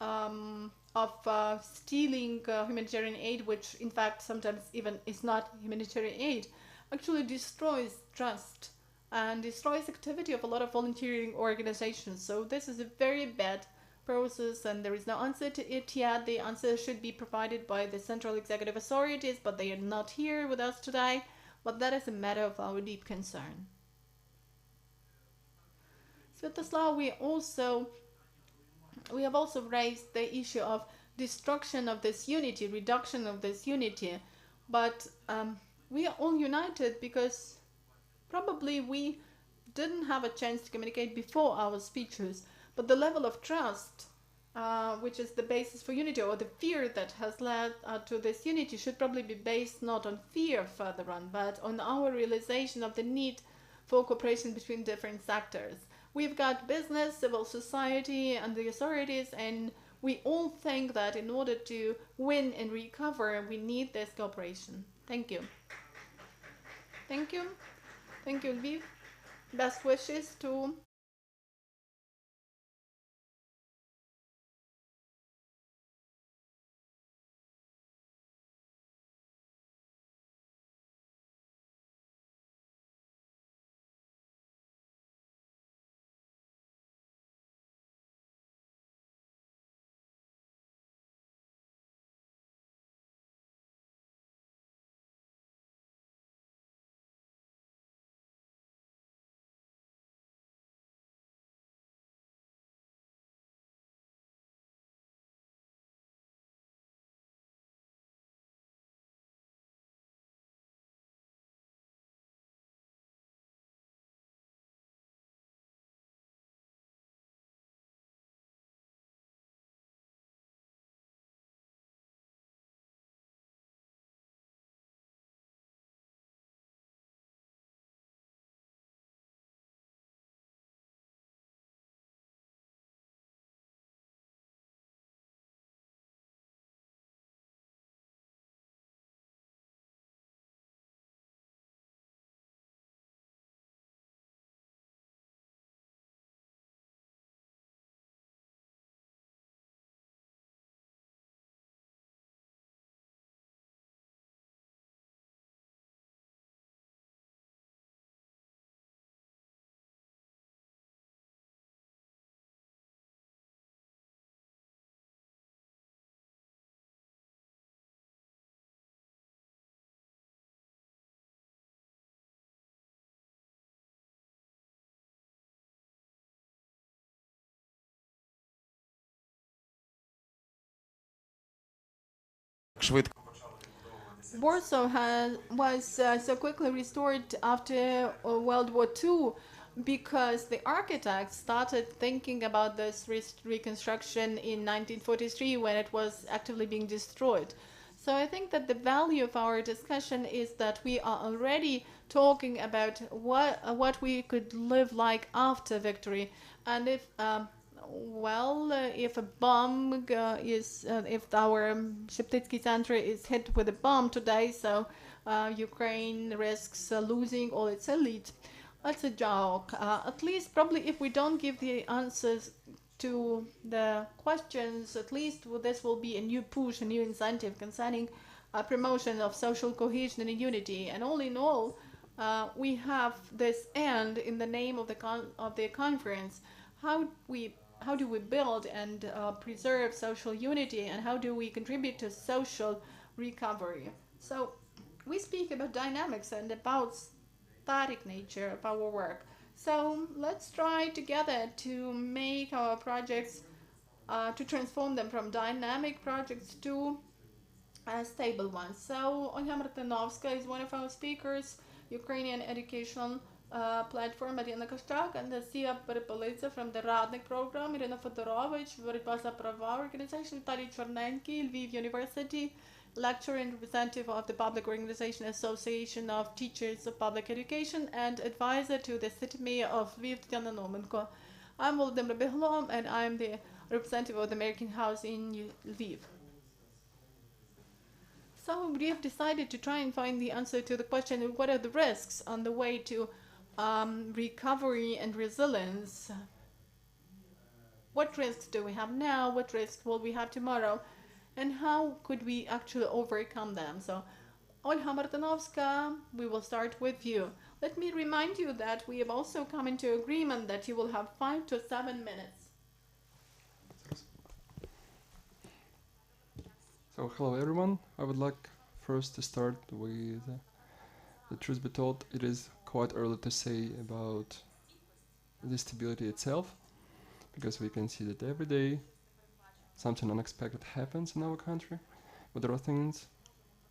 of stealing humanitarian aid, which in fact sometimes even is not humanitarian aid, actually destroys trust and destroys activity of a lot of volunteering organizations. So this is a very bad process, and there is no answer to it yet. The answer should be provided by the central executive authorities, but they are not here with us today. But that is a matter of our deep concern. Svetoslav, we have also raised the issue of destruction of this unity, reduction of this unity, but we are all united because probably we didn't have a chance to communicate before our speeches, but the level of trust, which is the basis for unity, or the fear that has led to this unity, should probably be based not on fear further on, but on our realization of the need for cooperation between different sectors. We've got business, civil society, and the authorities, and we all think that in order to win and recover, we need this cooperation. Thank you. Thank you. Thank you, Lviv. Best wishes to Warsaw was so quickly restored after World War II because the architects started thinking about this reconstruction in 1943 when it was actively being destroyed. So I think that the value of our discussion is that we are already talking about what we could live like after victory, and if a bomb if our Sheptytsky Center is hit with a bomb today, so Ukraine risks losing all its elite. That's a joke. At least, probably, if we don't give the answers to the questions, at least this will be a new push, a new incentive concerning promotion of social cohesion and unity. And all in all, we have this end in the name of the conference. How do we build and preserve social unity, and how do we contribute to social recovery? So we speak about dynamics and about static nature of our work. So let's try together to make our projects, to transform them from dynamic projects to stable ones. So Olga Martinovska is one of our speakers, Ukrainian educational platform Marina Kostyuk, and the Sia Peripolitsa from the Radnik program, Irina Fedorovich, Боротьба за права organization, Vitaly Chernenky, LVIV University, lecturer and representative of the Public Organization Association of Teachers of Public Education, and advisor to the city mayor of Lviv, Tatiana Nomenko. I'm Volodymyr Beglom, and I'm the representative of the American House in Lviv. So we have decided to try and find the answer to the question, what are the risks on the way to recovery and resilience? What risks do we have now? What risks will we have tomorrow? And how could we actually overcome them? So, Olga Martinovska, we will start with you. Let me remind you that we have also come into agreement that you will have 5 to 7 minutes. So, hello everyone. I would like first to start with the truth be told, it is quite early to say about the stability itself, because we can see that every day something unexpected happens in our country, but there are things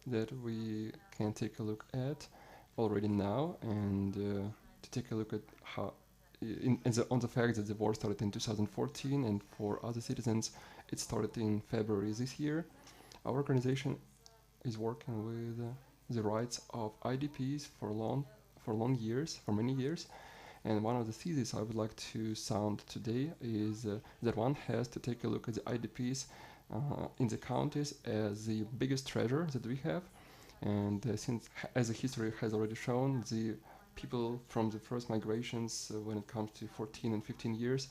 that we can take a look at already now, and to take a look at how on the fact that the war started in 2014, and for other citizens it started in February this year. Our organization is working with the rights of IDPs for many years, and one of the theses I would like to sound today is that one has to take a look at the IDPs in the counties as the biggest treasure that we have, and since, as the history has already shown, the people from the first migrations, when it comes to 14 and 15 years,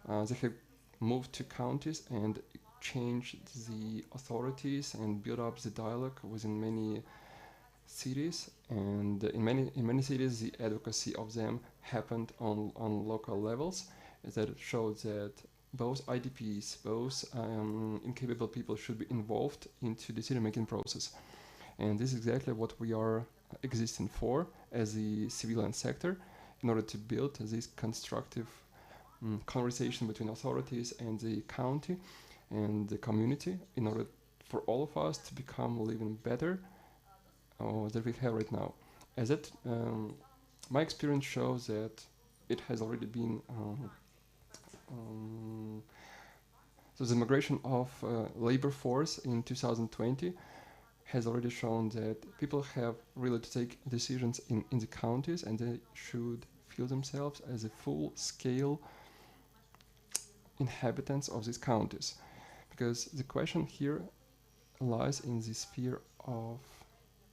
they have moved to counties and changed the authorities and built up the dialogue within many cities, and in many cities the advocacy of them happened on local levels. That showed that both IDPs, both incapable people should be involved into the decision-making process, and this is exactly what we are existing for as the civilian sector, in order to build this constructive conversation between authorities and the county and the community, in order for all of us to become living better that we have right now. As it, my experience shows that it has already been so the migration of labor force in 2020 has already shown that people have really to take decisions in the counties, and they should feel themselves as a full-scale inhabitants of these counties, because the question here lies in the sphere of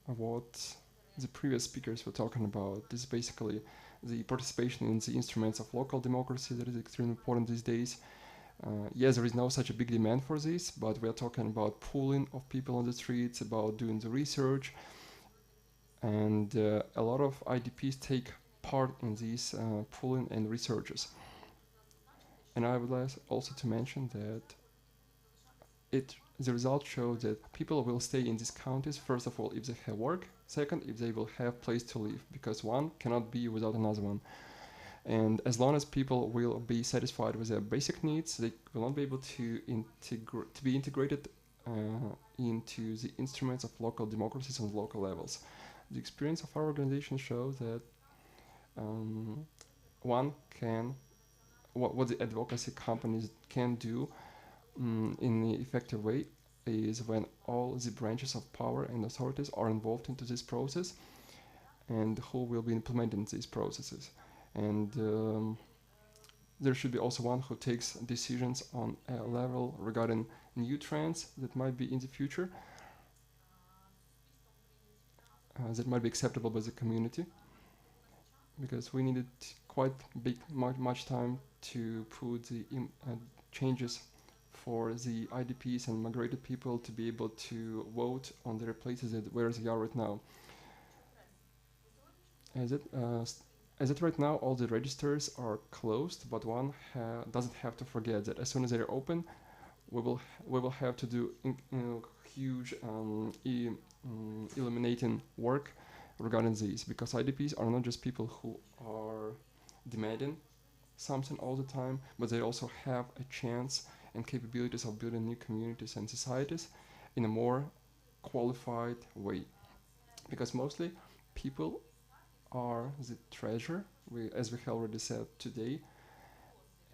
what the previous speakers were talking about. This is basically the participation in the instruments of local democracy that is extremely important these days. Yes, there is no such a big demand for this, but we are talking about pooling of people on the streets, about doing the research, and a lot of IDPs take part in these pooling and researches. And I would like also to mention that the results show that people will stay in these counties, first of all, if they have work, second, if they will have place to live, because one cannot be without another one. And as long as people will be satisfied with their basic needs, they will not be able to be integrated into the instruments of local democracies on local levels. The experience of our organization shows that one can, what the advocacy companies can do in an effective way is when all the branches of power and authorities are involved into this process and who will be implementing these processes. And there should be also one who takes decisions on a level regarding new trends that might be in the future, that might be acceptable by the community, because we needed quite much time to put the changes for the IDPs and migrated people to be able to vote on their places where they are right now. As it right now, all the registers are closed, but one doesn't have to forget that as soon as they're open, we will have to do huge illuminating work regarding these, because IDPs are not just people who are demanding something all the time, but they also have a chance and capabilities of building new communities and societies in a more qualified way. Because mostly people are the treasure, as we have already said today,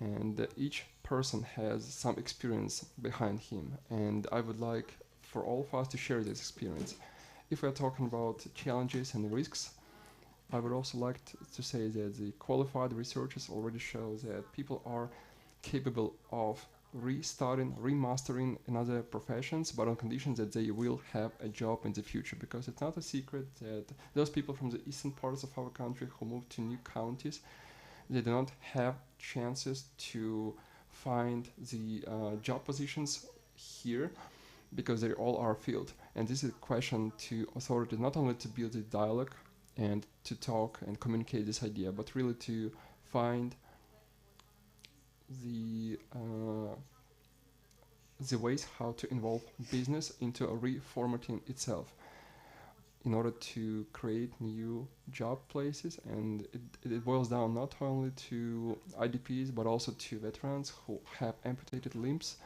and each person has some experience behind him, and I would like for all of us to share this experience. If we're talking about challenges and risks, I would also like to say that the qualified researchers already show that people are capable of restarting, remastering another professions, but on conditions that they will have a job in the future, because it's not a secret that those people from the eastern parts of our country who move to new counties, they do not have chances to find the job positions here because they all are filled. And this is a question to authorities, not only to build a dialogue and to talk and communicate this idea, but really to find the ways how to involve business into a reformatting itself in order to create new job places. And it boils down not only to IDPs but also to veterans who have amputated limbs,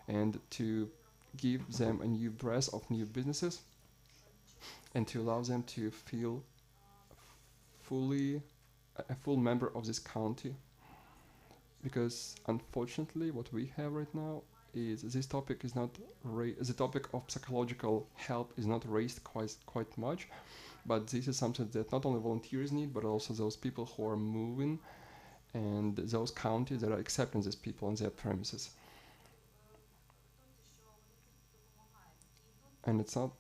and to give them a new breath of new businesses and to allow them to feel a full member of this county. Because unfortunately what we have right now is this topic is not the topic of psychological help is not raised quite much, but this is something that not only volunteers need, but also those people who are moving and those counties that are accepting these people on their premises. And it's not,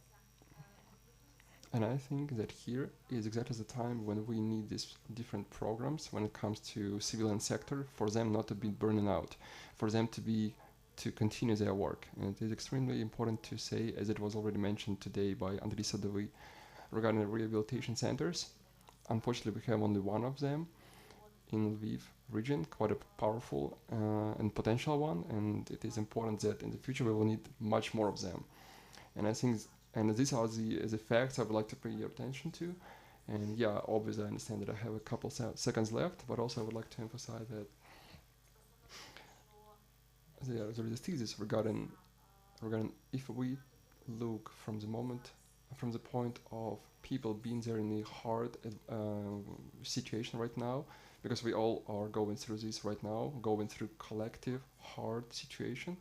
and I think that here is exactly the time when we need these different programs when it comes to civilian sector, for them not to be burning out, for them to continue their work. And it is extremely important to say, as it was already mentioned today by Andris Sadovi, regarding the rehabilitation centers. Unfortunately, we have only one of them in LVIV region, quite a powerful and potential one, and it is important that in the future we will need much more of them. And I think, and these are the facts I would like to pay your attention to. And yeah, obviously I understand that I have a couple seconds left, but also I would like to emphasize that there is a thesis regarding if we look from the point of people being there in a hard situation right now, because we all are going through this right now, going through collective hard situation,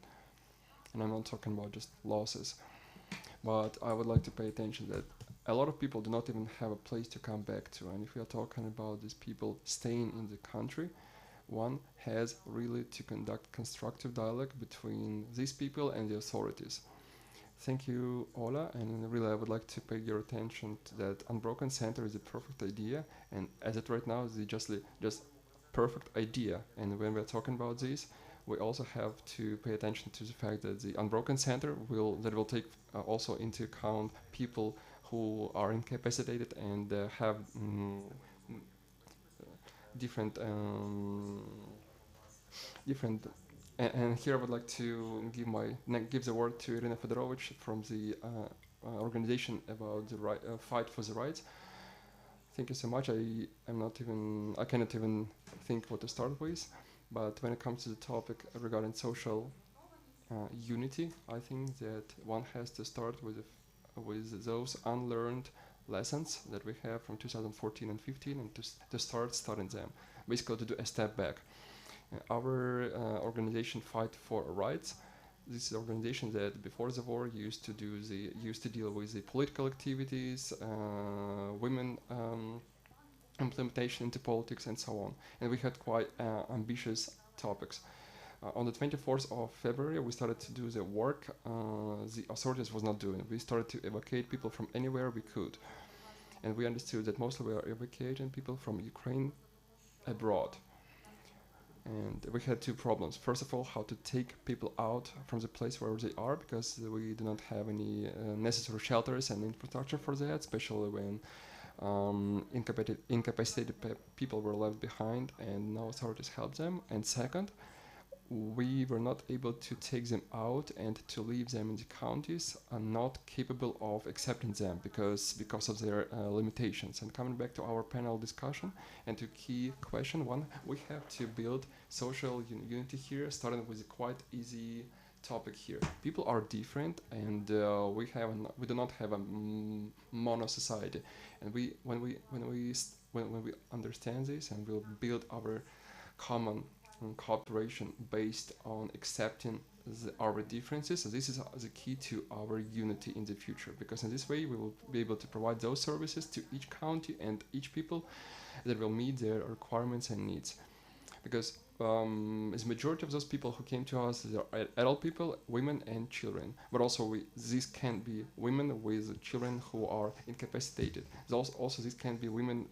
and I'm not talking about just losses, but I would like to pay attention that a lot of people do not even have a place to come back to. And if we are talking about these people staying in the country, one has really to conduct constructive dialogue between these people and the authorities. Thank you, Ola, and really I would like to pay your attention to that Unbroken Center is a perfect idea, and as it right now is just perfect idea. And when we're talking about this, we also have to pay attention to the fact that the Unbroken Center will take also into account people who are incapacitated and have different. And here I would like to give the word to Irina Fedorovich from the organization about the fight for the rights. Thank you so much. I cannot even think what to start with. But when it comes to the topic regarding social unity. I think that one has to start with those unlearned lessons that we have from 2014 and 15, and to start studying them. Basically, to do a step back. Our organization, Fight for Rights, this is an organization that before the war used to deal with the political activities, women implementation into politics, and so on. And we had quite ambitious topics. On the 24th of February, we started to do the work the authorities was not doing. We started to evacuate people from anywhere we could. And we understood that mostly we are evacuating people from Ukraine abroad. And we had two problems. First of all, how to take people out from the place where they are, because we do not have any necessary shelters and infrastructure for that, especially when incapacitated people were left behind and no authorities helped them. And second, we were not able to take them out and to leave them in the counties, are not capable of accepting them because of their limitations. And coming back to our panel discussion and to key question one, we have to build social unity here, starting with a quite easy topic here. People are different, and we do not have a mono society. And when we understand this, and we'll build our common cooperation based on accepting our differences. So this is the key to our unity in the future, because in this way we will be able to provide those services to each county and each people that will meet their requirements and needs. Because the majority of those people who came to us are adult people, women and children. But also these can be women with children who are incapacitated. Also these can be women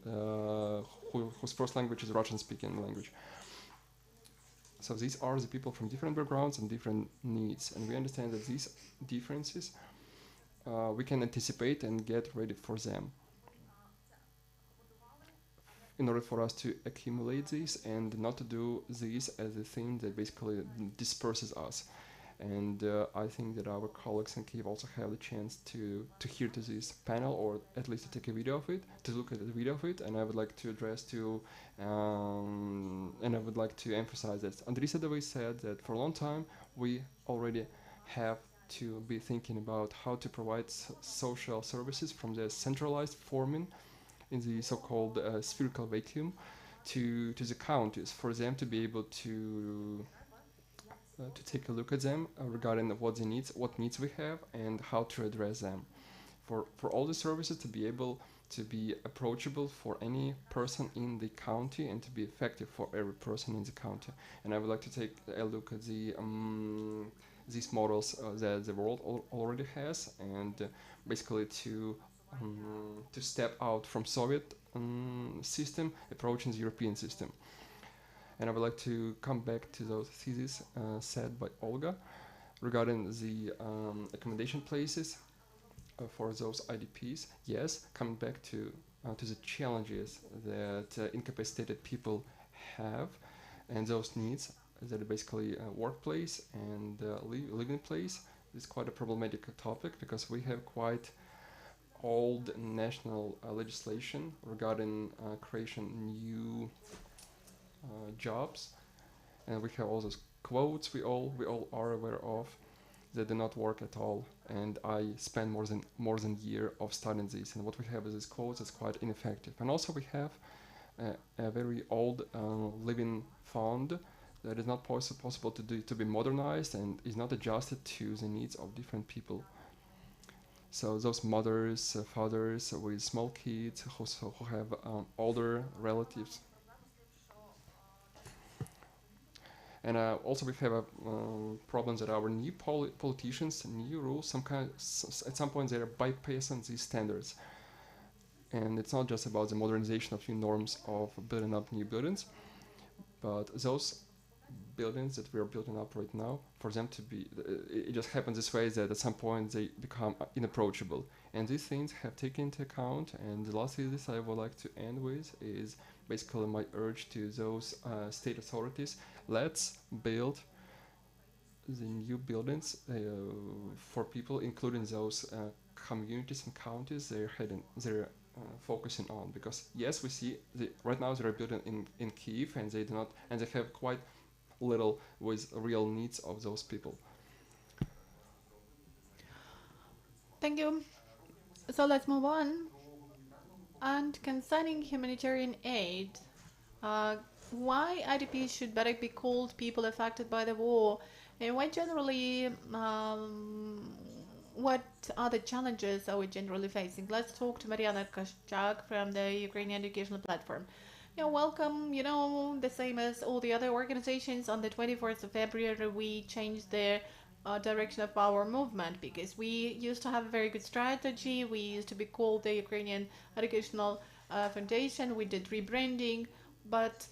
whose first language is Russian-speaking language. So these are the people from different backgrounds and different needs, and we understand that these differences we can anticipate and get ready for them in order for us to accumulate these and not to do this as a thing that basically disperses us. And I think that our colleagues in Kyiv also have the chance to hear to this panel, or at least to take a video of it, to look at the video of it. And I would like to address to, and I would like to emphasize that Andriy Sadovy said that for a long time we already have to be thinking about how to provide social services from the centralized forming in the so-called spherical vacuum to the counties, for them to be able to take a look at them regarding what needs we have and how to address them. For all the services to be able to be approachable for any person in the county and to be effective for every person in the county. And I would like to take a look at these models that the world already has, and basically to step out from Soviet system, approaching the European system. And I would like to come back to those theses said by Olga regarding the accommodation places for those IDPs. Yes, coming back to the challenges that incapacitated people have and those needs, that are basically workplace and living place, is quite a problematic topic, because we have quite old national legislation regarding creation new jobs, and we have all those quotes we all are aware of that do not work at all. And I spent more than a year of studying this, and what we have is these quotes that's quite ineffective. And also we have a very old living fund that is not possible to be modernized and is not adjusted to the needs of different people. So those mothers, fathers with small kids who have older relatives. And also we have problems that our new politicians, new rules, at some point they're bypassing these standards. And it's not just about the modernization of new norms of building up new buildings, but those buildings that we are building up right now, for them to be, it just happens this way that at some point they become inapproachable. And these things have taken into account. And the last thesis I would like to end with is basically my urge to those state authorities. Let's build the new buildings for people, including those communities and counties they're focusing on. Because yes, we see right now they are building in Kyiv, and they have quite little with real needs of those people. Thank you. So let's move on. And concerning humanitarian aid, why IDPs should better be called people affected by the war, and why generally, what are the challenges are we generally facing? Let's talk to Mariana Koschak from the Ukrainian Educational Platform. Welcome. The same as all the other organizations, on the 24th of February, we changed the direction of our movement because we used to have a very good strategy. We used to be called the Ukrainian Educational Foundation. We did rebranding, but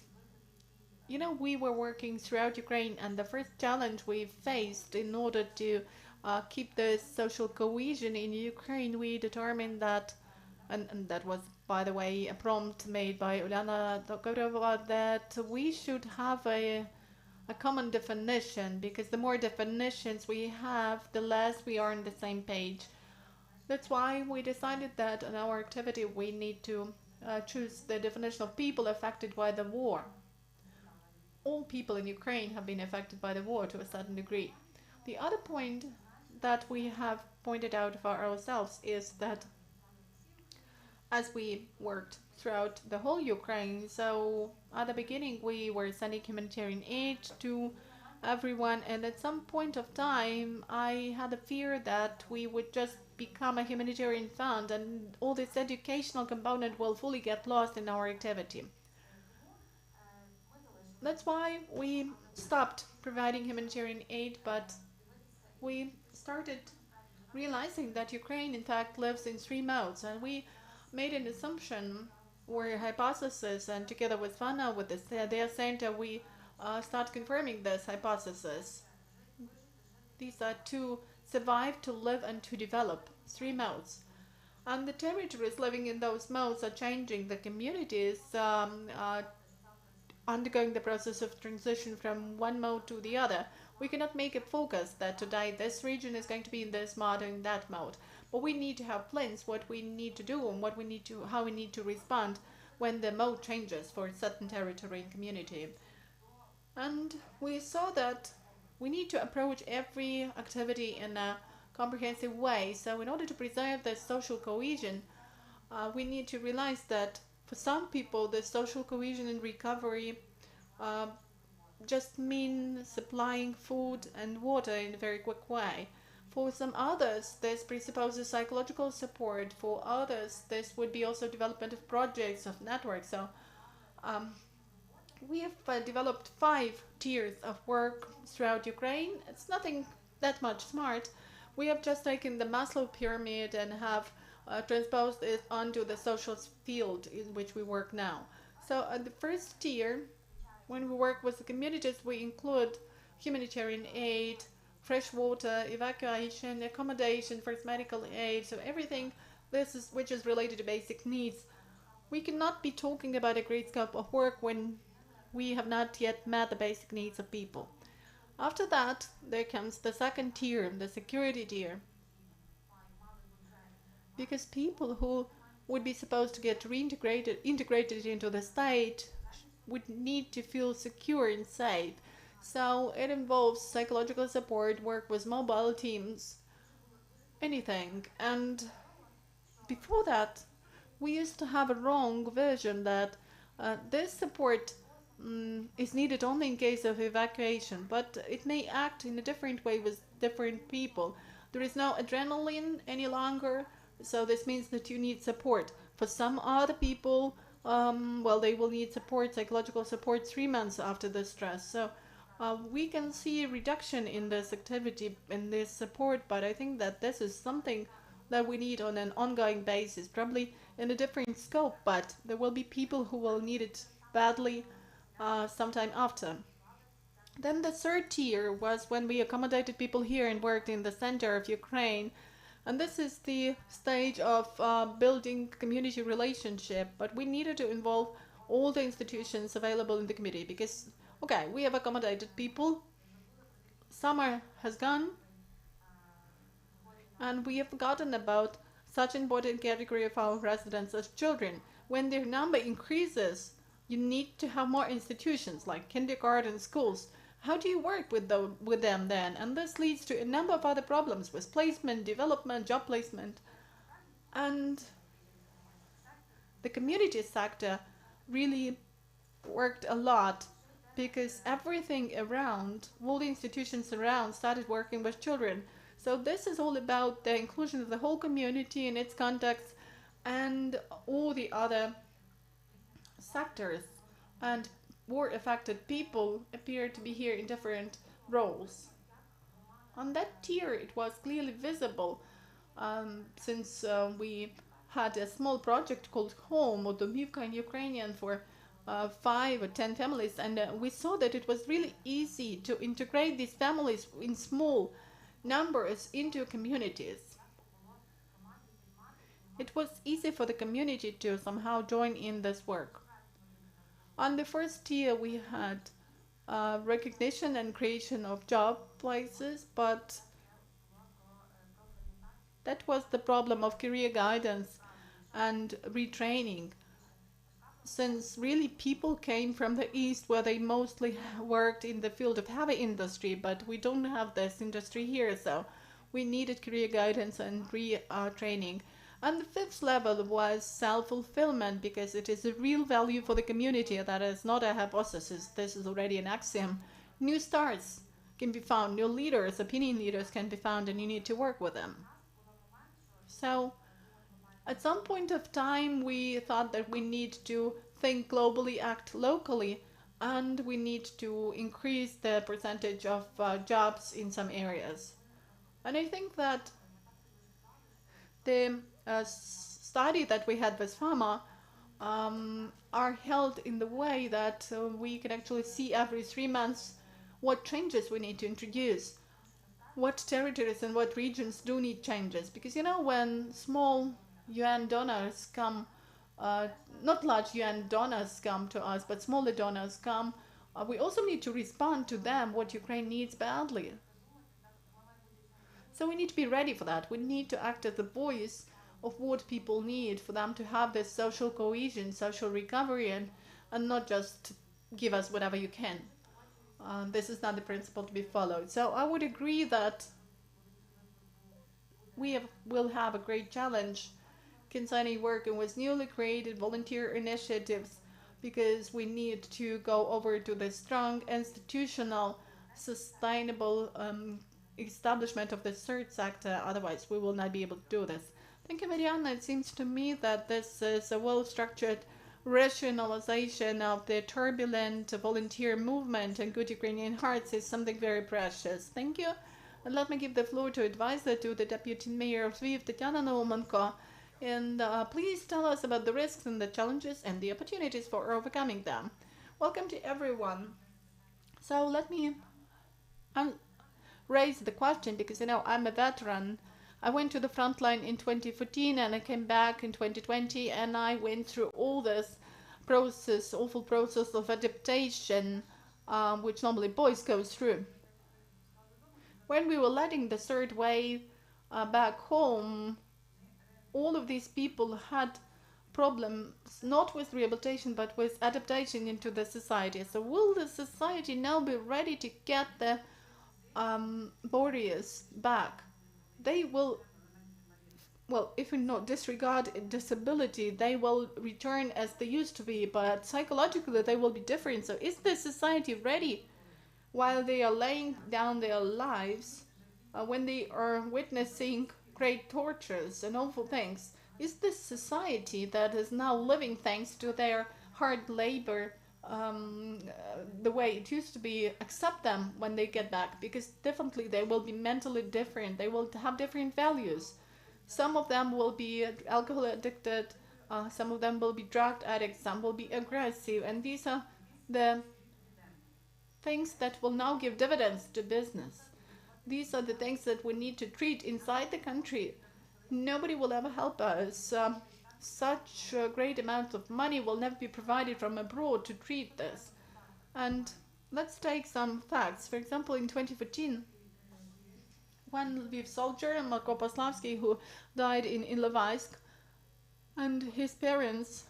we were working throughout Ukraine, and the first challenge we faced in order to keep the social cohesion in Ukraine, we determined that, and that was, by the way, a prompt made by Ulyana Tokarova, that we should have a common definition, because the more definitions we have, the less we are on the same page. That's why we decided that in our activity we need to choose the definition of people affected by the war. All people in Ukraine have been affected by the war to a certain degree. The other point that we have pointed out for ourselves is that as we worked throughout the whole Ukraine, so at the beginning we were sending humanitarian aid to everyone, and at some point of time I had a fear that we would just become a humanitarian fund and all this educational component will fully get lost in our activity. That's why we stopped providing humanitarian aid, but we started realizing that Ukraine in fact lives in 3 modes, and we made an assumption or hypothesis, and together with Vana, with their center, we start confirming this hypothesis. These are to survive, to live, and to develop, 3 modes. And the territories living in those modes are changing. The communities are undergoing the process of transition from one mode to the other. We cannot make a focus that today this region is going to be in this mode and in that mode. But we need to have plans what we need to do and how we need to respond when the mode changes for a certain territory and community. And we saw that we need to approach every activity in a comprehensive way. So in order to preserve the social cohesion, we need to realize that for some people the social cohesion and recovery just mean supplying food and water in a very quick way. For some others, this presupposes psychological support. For others, this would be also development of projects, of networks. So we have developed 5 tiers of work throughout Ukraine. It's nothing that much smart. We have just taken the Maslow pyramid and have transposed it onto the social field in which we work now. So the first tier, when we work with the communities, we include humanitarian aid, fresh water, evacuation, accommodation, first medical aid, so everything which is related to basic needs. We cannot be talking about a great scope of work when we have not yet met the basic needs of people. After that, there comes the second tier, the security tier. Because people who would be supposed to get integrated into the state would need to feel secure and safe. So it involves psychological support, work with mobile teams, anything. And before that, we used to have a wrong vision that this support is needed only in case of evacuation, but it may act in a different way with different people. There is no adrenaline any longer, so this means that you need support. For some other people, they will need support, psychological support 3 months after the stress. So we can see a reduction in this activity, in this support, but I think that this is something that we need on an ongoing basis, probably in a different scope, but there will be people who will need it badly sometime after. Then the third tier was when we accommodated people here and worked in the center of Ukraine. And this is the stage of building community relationship, but we needed to involve all the institutions available in the community because, okay, we have accommodated people, summer has gone, and we have forgotten about such important category of our residents as children. When their number increases, you need to have more institutions like kindergarten, schools, How do you work with them then? And this leads to a number of other problems with placement, development, job placement. And the community sector really worked a lot because everything around, all the institutions around started working with children. So this is all about the inclusion of the whole community in its context and all the other sectors. And war affected people appear to be here in different roles. On that tier it was clearly visible since we had a small project called Home or Domivka in Ukrainian for 5 or 10 families, and we saw that it was really easy to integrate these families in small numbers into communities. It was easy for the community to somehow join in this work. On the first tier we had recognition and creation of job places, but that was the problem of career guidance and retraining, since really people came from the east where they mostly worked in the field of heavy industry, but we don't have this industry here, so we needed career guidance and retraining. And the fifth level was self-fulfillment, because it is a real value for the community. That is not a hypothesis, this is already an axiom. New starts can be found, new leaders, opinion leaders can be found, and you need to work with them. So at some point of time we thought that we need to think globally, act locally, and we need to increase the percentage of jobs in some areas. And I think that the study that we had with Fama are held in the way that we can actually see every 3 months what changes we need to introduce, what territories and what regions do need changes. Because you know, when small UN donors come, not large UN donors come to us, but smaller donors come, we also need to respond to them what Ukraine needs badly. So we need to be ready for that. We need to act as the voice of what people need for them to have this social cohesion, social recovery, and not just give us whatever you can. This is not the principle to be followed. So I would agree that we will have a great challenge concerning working with newly created volunteer initiatives, because we need to go over to the strong institutional, sustainable establishment of the third sector. Otherwise, we will not be able to do this. Thank you, Mariana. It seems to me that this is a well-structured rationalization of the turbulent volunteer movement and good Ukrainian hearts is something very precious. Thank you. And let me give the floor to advisor to the Deputy Mayor of Lviv, Tatiana Naumenko. And please tell us about the risks and the challenges and the opportunities for overcoming them. Welcome to everyone. So let me raise the question, because you know, I'm a veteran. I went to the front line in 2014 and I came back in 2020, and I went through all this process, awful process of adaptation, which normally boys go through. When we were letting the third wave back home, all of these people had problems not with rehabilitation but with adaptation into the society. So will the society now be ready to get the warriors back? They will, well, if we not disregard disability, they will return as they used to be, but psychologically they will be different. So is the society ready while they are laying down their lives, when they are witnessing great tortures and awful things? Is this society that is now living thanks to their hard labor the way it used to be, accept them when they get back? Because definitely they will be mentally different, they will have different values. Some of them will be alcohol addicted, some of them will be drug addicts, some will be aggressive, and these are the things that will now give dividends to business. These are the things that we need to treat inside the country. Nobody will ever help us. Such a great amount of money will never be provided from abroad to treat this. And let's take some facts. For example, in 2014, one Lviv soldier, Marko Poslavsky, who died in LVIV, and his parents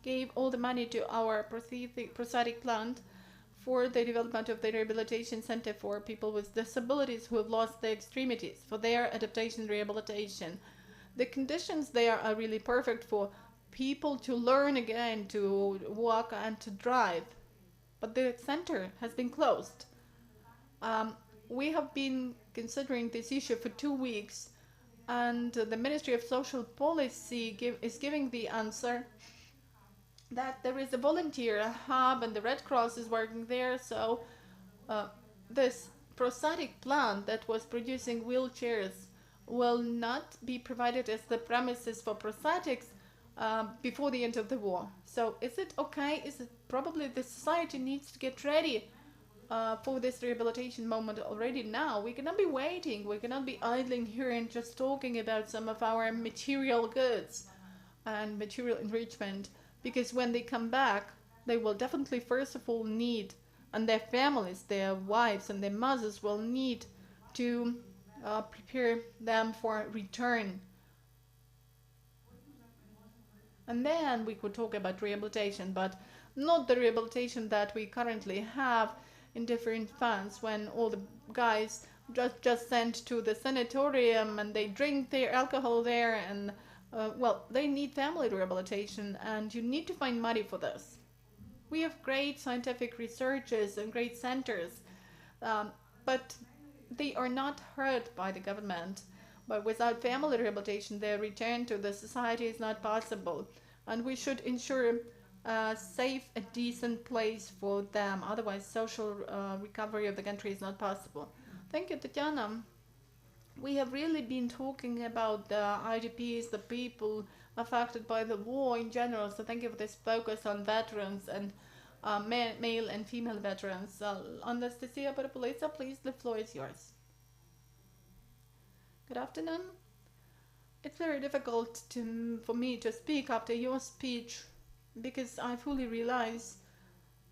gave all the money to our prosthetic plant for the development of the rehabilitation center for people with disabilities who have lost their extremities, for their adaptation and rehabilitation. The conditions there are really perfect for people to learn again to walk and to drive. But the center has been closed. We have been considering this issue for 2 weeks, and the Ministry of Social Policy is giving the answer that there is a volunteer hub and the Red Cross is working there. So this prosthetic plant that was producing wheelchairs will not be provided as the premises for prosthetics before the end of the war. So is it okay? Is it probably the society needs to get ready for this rehabilitation moment already now? We cannot be waiting. We cannot be idling here and just talking about some of our material goods and material enrichment, because when they come back, they will definitely first of all need, and their families, their wives and their mothers will need to prepare them for return. And then we could talk about rehabilitation, but not the rehabilitation that we currently have in different funds, when all the guys just sent to the sanatorium and they drink their alcohol there, and well, they need family rehabilitation, and you need to find money for this. We have great scientific researchers and great centers, but they are not heard by the government. But without family rehabilitation, their return to the society is not possible. And we should ensure a safe, a decent place for them. Otherwise, social recovery of the country is not possible. Thank you, Tatiana. We have really been talking about the IDPs, the people affected by the war in general. So thank you for this focus on veterans and male and female veterans. Anastasia Parapolisa, please, the floor is yours. Good afternoon. It's very difficult for me to speak after your speech, because I fully realize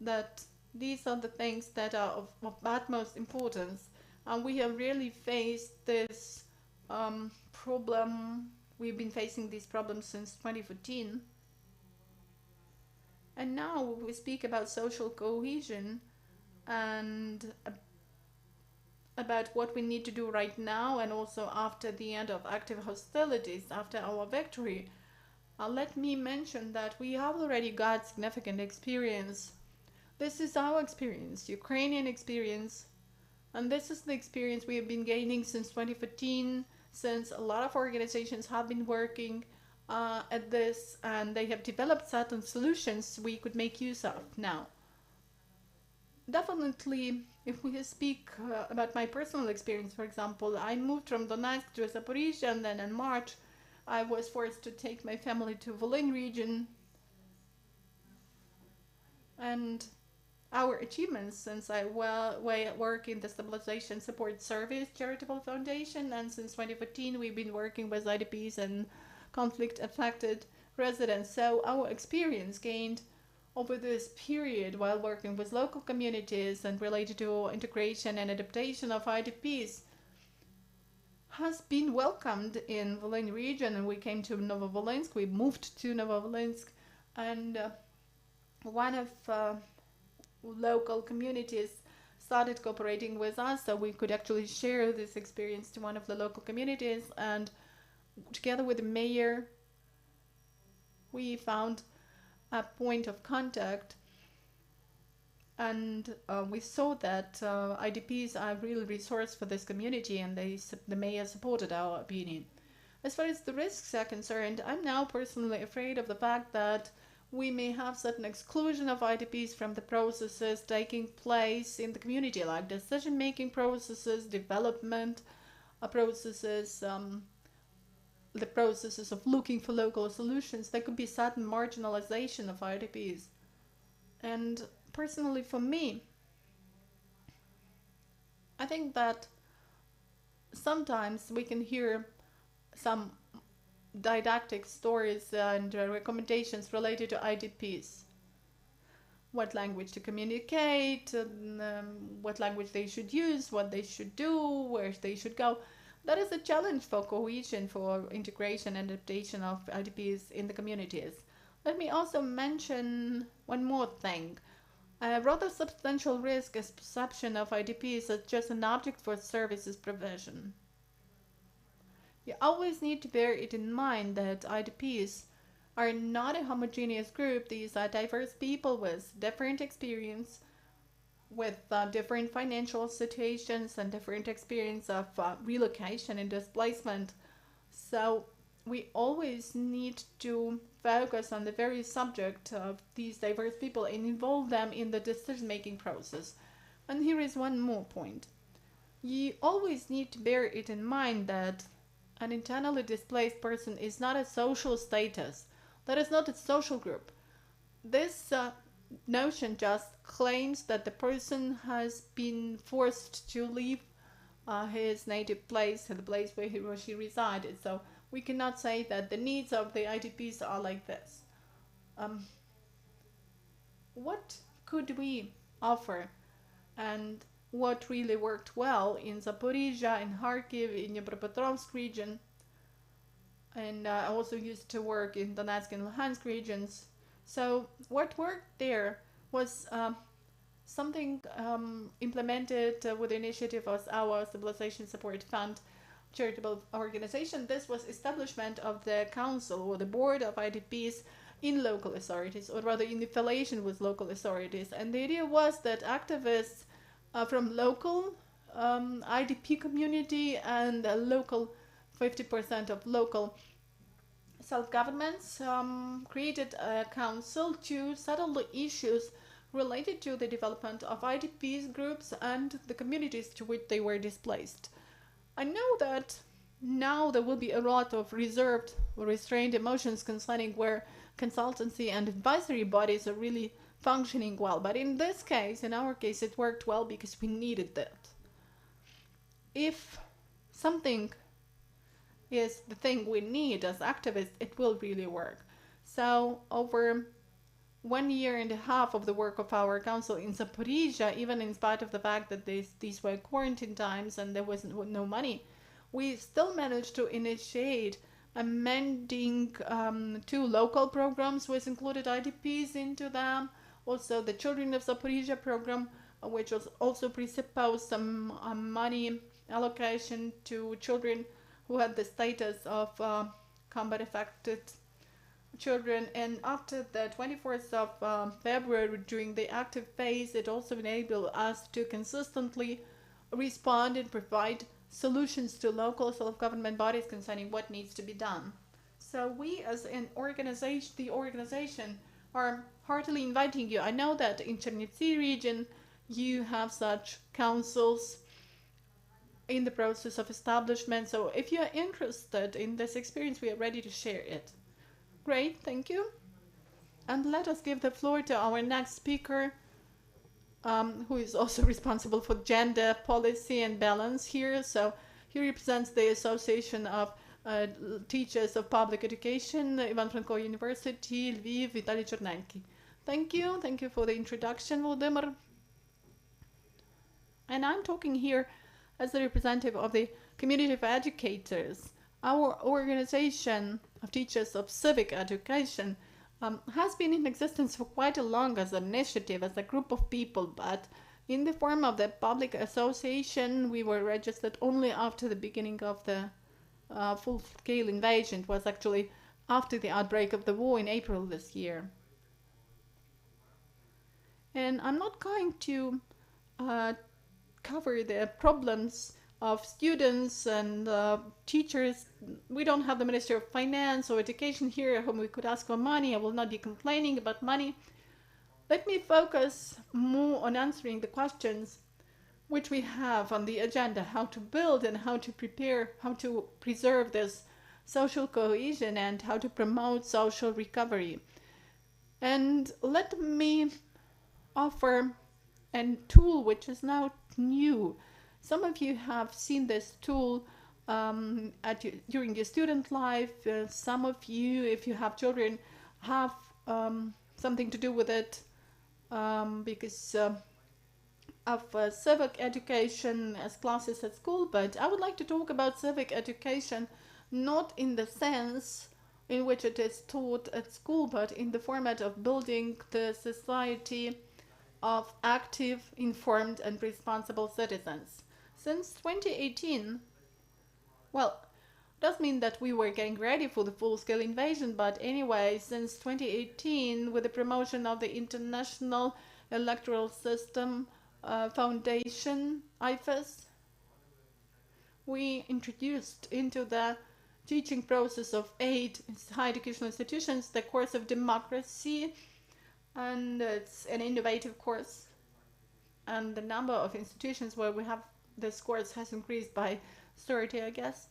that these are the things that are of utmost importance. And we have really faced this problem. We've been facing these problems since 2014. And now we speak about social cohesion and about what we need to do right now, and also after the end of active hostilities, after our victory. Let me mention that we have already got significant experience. This is our experience, Ukrainian experience, and this is the experience we have been gaining since 2014, since a lot of organizations have been working at this, and they have developed certain solutions we could make use of now. Definitely, if we speak about my personal experience, for example, I moved from Donetsk to Zaporizhia, and then in March I was forced to take my family to Volyn region. And our achievements, since I work in the Stabilization Support Service Charitable Foundation, and since 2014 we've been working with IDPs and conflict-affected residents. So our experience gained over this period while working with local communities and related to integration and adaptation of IDPs has been welcomed in Volyn region, and we came to Novovolinsk. We moved to Novovolinsk, and one of local communities started cooperating with us, so we could actually share this experience to one of the local communities, and together with the mayor we found a point of contact, and we saw that IDPs are a real resource for this community, and the mayor supported our opinion. As far as the risks are concerned, I'm now personally afraid of the fact that we may have certain exclusion of IDPs from the processes taking place in the community, like decision-making processes, development processes, the processes of looking for local solutions. There could be certain marginalization of IDPs. And personally for me, I think that sometimes we can hear some didactic stories and recommendations related to IDPs. What language to communicate, what language they should use, what they should do, where they should go. That is a challenge for cohesion, for integration and adaptation of IDPs in the communities. Let me also mention one more thing. A rather substantial risk is perception of IDPs as just an object for services provision. You always need to bear it in mind that IDPs are not a homogeneous group. These are diverse people with different experience, with different financial situations and different experience of relocation and displacement. So we always need to focus on the very subject of these diverse people and involve them in the decision-making process. And here is one more point. You always need to bear it in mind that an internally displaced person is not a social status. That is not a social group. This notion just claims that the person has been forced to leave his native place, the place where he or she resided. So we cannot say that the needs of the IDPs are like this. What could we offer, and what really worked well in Zaporizhia, in Kharkiv, in Dnipropetrovsk region, and I also used to work in Donetsk and Luhansk regions. So what worked there was something implemented with the initiative of our Stabilization Support Fund charitable organization. This was establishment of the council or the board of IDPs in local authorities, or rather in affiliation with local authorities. And the idea was that activists from local IDP community and local 50% of local self-governments created a council to settle the issues related to the development of IDPs groups and the communities to which they were displaced. I know that now there will be a lot of reserved or restrained emotions concerning where consultancy and advisory bodies are really functioning well, but in this case, in our case, it worked well because we needed that. If something is the thing we need as activists, it will really work. So over 1.5 years of the work of our council in Zaporizhia, even in spite of the fact that these were quarantine times and there was no money, we still managed to initiate amending 2 local programs which included IDPs into them. Also the Children of Zaporizhia program, which was also presupposed some money allocation to children who had the status of combat affected children. And after the 24th of February, during the active phase, it also enabled us to consistently respond and provide solutions to local self-government bodies concerning what needs to be done. So we as an organization, the organization, are heartily inviting you. I know that in Chernivtsi region you have such councils in the process of establishment. So if you are interested in this experience, we are ready to share it. Great, thank you. And let us give the floor to our next speaker, who is also responsible for gender policy and balance here. So he represents the Association of Teachers of Public Education, Ivan Franko University, LVIV, Vitaly Chernenki. Thank you for the introduction, Vladimir. And I'm talking here as the representative of the community of educators. Our organization of teachers of civic education has been in existence for quite a long as an initiative, as a group of people, but in the form of the public association, we were registered only after the beginning of the full-scale invasion. It was actually after the outbreak of the war in April this year. And I'm not going to cover the problems of students and teachers. We don't have the Minister of Finance or Education here whom we could ask for money. I will not be complaining about money. Let me focus more on answering the questions which we have on the agenda: how to build and how to prepare, how to preserve this social cohesion and how to promote social recovery. And let me offer a tool which is now new. Some of you have seen this tool during your student life. Some of you, if you have children, have something to do with it because of civic education as classes at school. But I would like to talk about civic education not in the sense in which it is taught at school, but in the format of building the society of active, informed, and responsible citizens. Since 2018, well, does mean that we were getting ready for the full-scale invasion, but anyway, since 2018, with the promotion of the International Electoral System Foundation, IFES, we introduced into the teaching process of 8 higher educational institutions the course of democracy, and it's an innovative course. And the number of institutions where we have this course has increased by 30, I guess.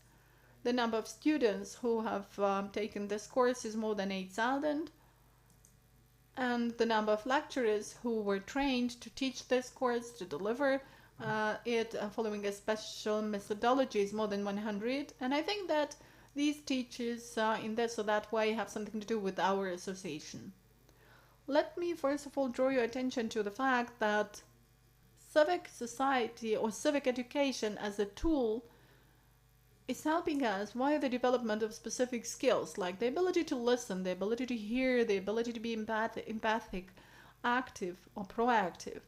The number of students who have taken this course is more than 8,000. And the number of lecturers who were trained to teach this course, to deliver it following a special methodology is more than 100. And I think that these teachers in this or that way have something to do with our association. Let me first of all draw your attention to the fact that civic society or civic education as a tool is helping us via the development of specific skills like the ability to listen, the ability to hear, the ability to be empathic, active or proactive,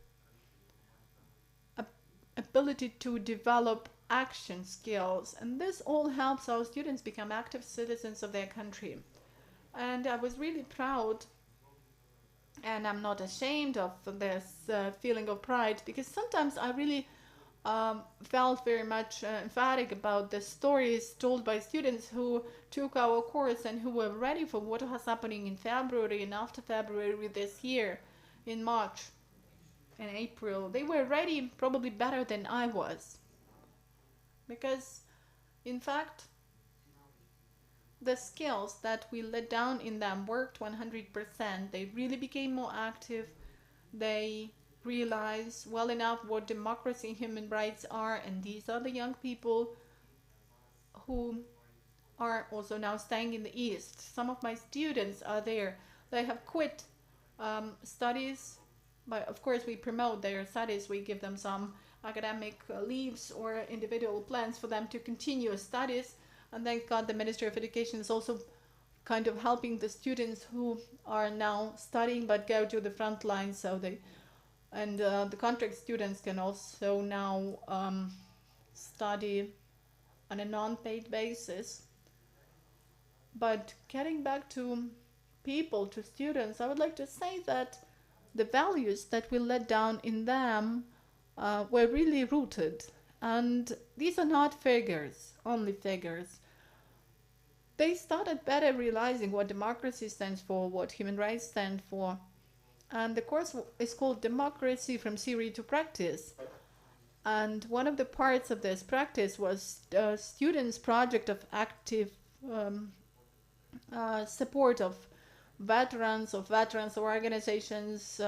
ability to develop action skills, and this all helps our students become active citizens of their country. And I was really proud, and I'm not ashamed of this feeling of pride, because sometimes I really felt very much emphatic about the stories told by students who took our course and who were ready for what was happening in February and after February this year, in March and April. They were ready probably better than I was, because in fact the skills that we let down in them worked 100%. They really became more active. They realize well enough what democracy and human rights are, and these are the young people who are also now staying in the East. Some of my students are there. They have quit studies, but of course we promote their studies. We give them some academic leaves or individual plans for them to continue studies, and thank God the Ministry of Education is also kind of helping the students who are now studying but go to the front line, so they and the contract students can also now study on a non-paid basis. But getting back to people, to students, I would like to say that the values that we let down in them were really rooted. And these are not figures, only figures. They started better realizing what democracy stands for, what human rights stand for. And the course is called Democracy from Theory to Practice. And one of the parts of this practice was students' project of active support of veterans organizations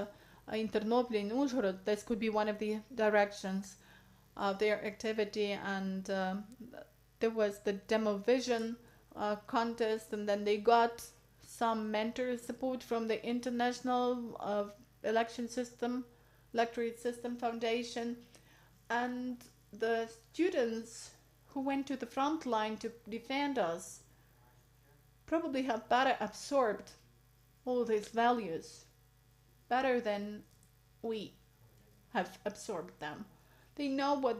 in Ternopil, in Uzhhorod. This could be one of the directions of their activity. And there was the demo vision contest, and then they got some mentor support from the International Electorate System Foundation, and the students who went to the front line to defend us probably have better absorbed all these values, better than we have absorbed them. They know what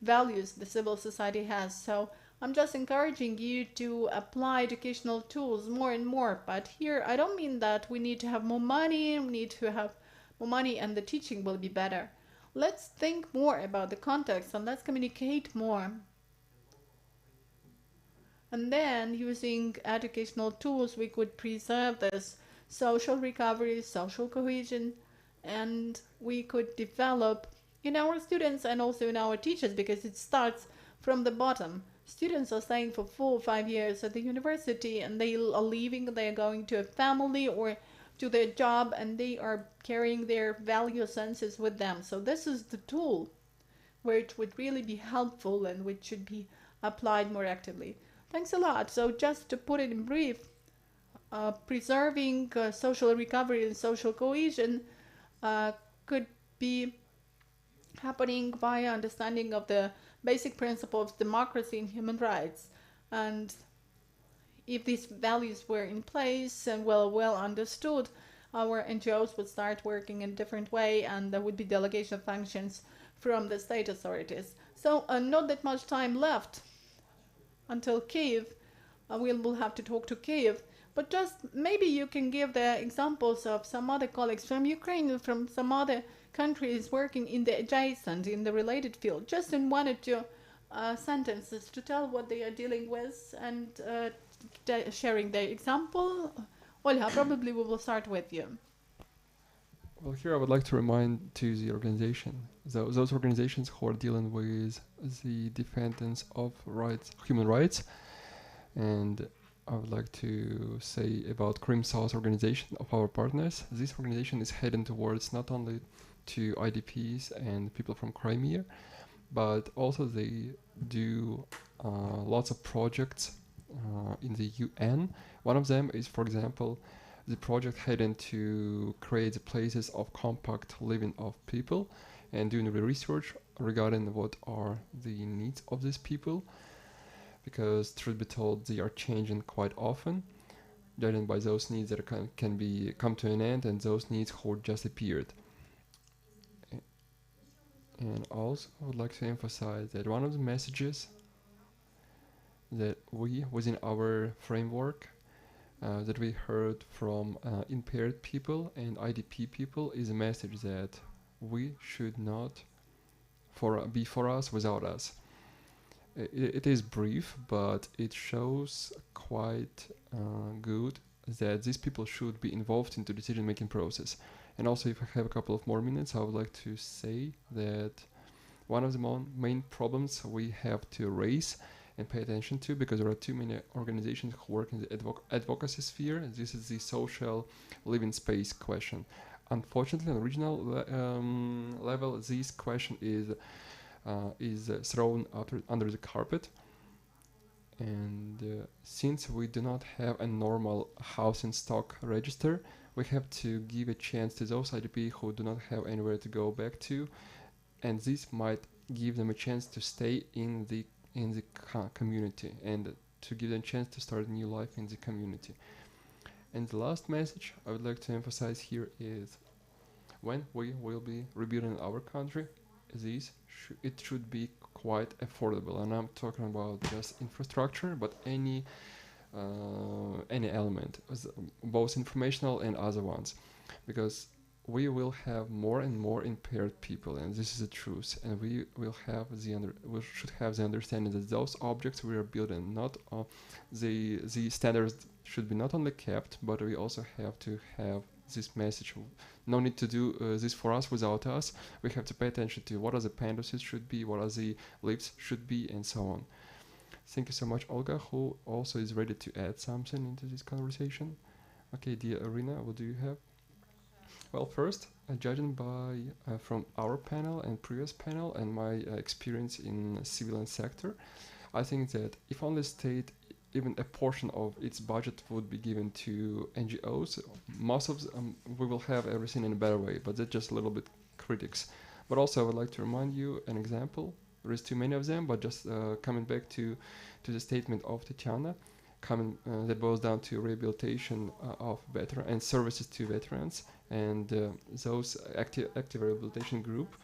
values the civil society has, so I'm just encouraging you to apply educational tools more and more. But here, I don't mean that we need to have more money, and the teaching will be better. Let's think more about the context and let's communicate more. And then, using educational tools, we could preserve this social recovery, social cohesion, and we could develop in our students and also in our teachers, because it starts from the bottom. Students are staying for 4 or 5 years at the university, and they are leaving, they are going to a family or to their job, and they are carrying their value senses with them. So this is the tool which would really be helpful and which should be applied more actively. Thanks a lot. So just to put it in brief, preserving social recovery and social cohesion could be happening via understanding of the basic principles of democracy and human rights. And if these values were in place and well understood, our NGOs would start working in a different way, and there would be delegation functions from the state authorities. So not that much time left until Kyiv. We will have to talk to Kyiv. But just maybe you can give the examples of some other colleagues from Ukraine, from some other countries working in the adjacent, in the related field, just in one or two sentences to tell what they are dealing with and sharing their example. Olha, probably we will start with you. Well, here I would like to remind to the organization, those organizations who are dealing with the defendants of rights, human rights, and I would like to say about Crim South organization of our partners. This organization is heading towards not only to IDPs and people from Crimea, but also they do lots of projects in the UN. One of them is, for example, the project heading to create places of compact living of people and doing the research regarding what are the needs of these people, because truth be told, they are changing quite often, judging by those needs that can be come to an end and those needs who just appeared. And also, I would like to emphasize that one of the messages that we, within our framework, that we heard from impaired people and IDP people is a message that we should not be for us without us. It is brief, but it shows quite good that these people should be involved into decision-making process. And also, if I have a couple of more minutes, I would like to say that one of the main problems we have to raise and pay attention to, because there are too many organizations who work in the advocacy sphere, and this is the social living space question. Unfortunately, on regional level, this question is thrown under the carpet. And since we do not have a normal housing stock register, we have to give a chance to those IDP who do not have anywhere to go back to, and this might give them a chance to stay in the community and to give them a chance to start a new life in the community. And the last message I would like to emphasize here is, when we will be rebuilding our country, it should be quite affordable, and I'm talking about just infrastructure, but any element, both informational and other ones, because we will have more and more impaired people, and this is the truth. And we should have the understanding that those objects we are building, not the standards should be not only kept, but we also have to have this message. No need to do this for us without us. We have to pay attention to what are the panels should be, what are the lifts should be, and so on. Thank you so much, Olga, who also is ready to add something into this conversation. Okay, dear Irina, what do you have? Well, first, judging by from our panel and previous panel and my experience in civilian sector, I think that if only state even a portion of its budget would be given to NGOs, most of we will have everything in a better way, but that's just a little bit critics. But also I would like to remind you an example. There is too many of them, but just coming back to the statement of Tatiana, that boils down to rehabilitation of veterans and services to veterans, and those active rehabilitation group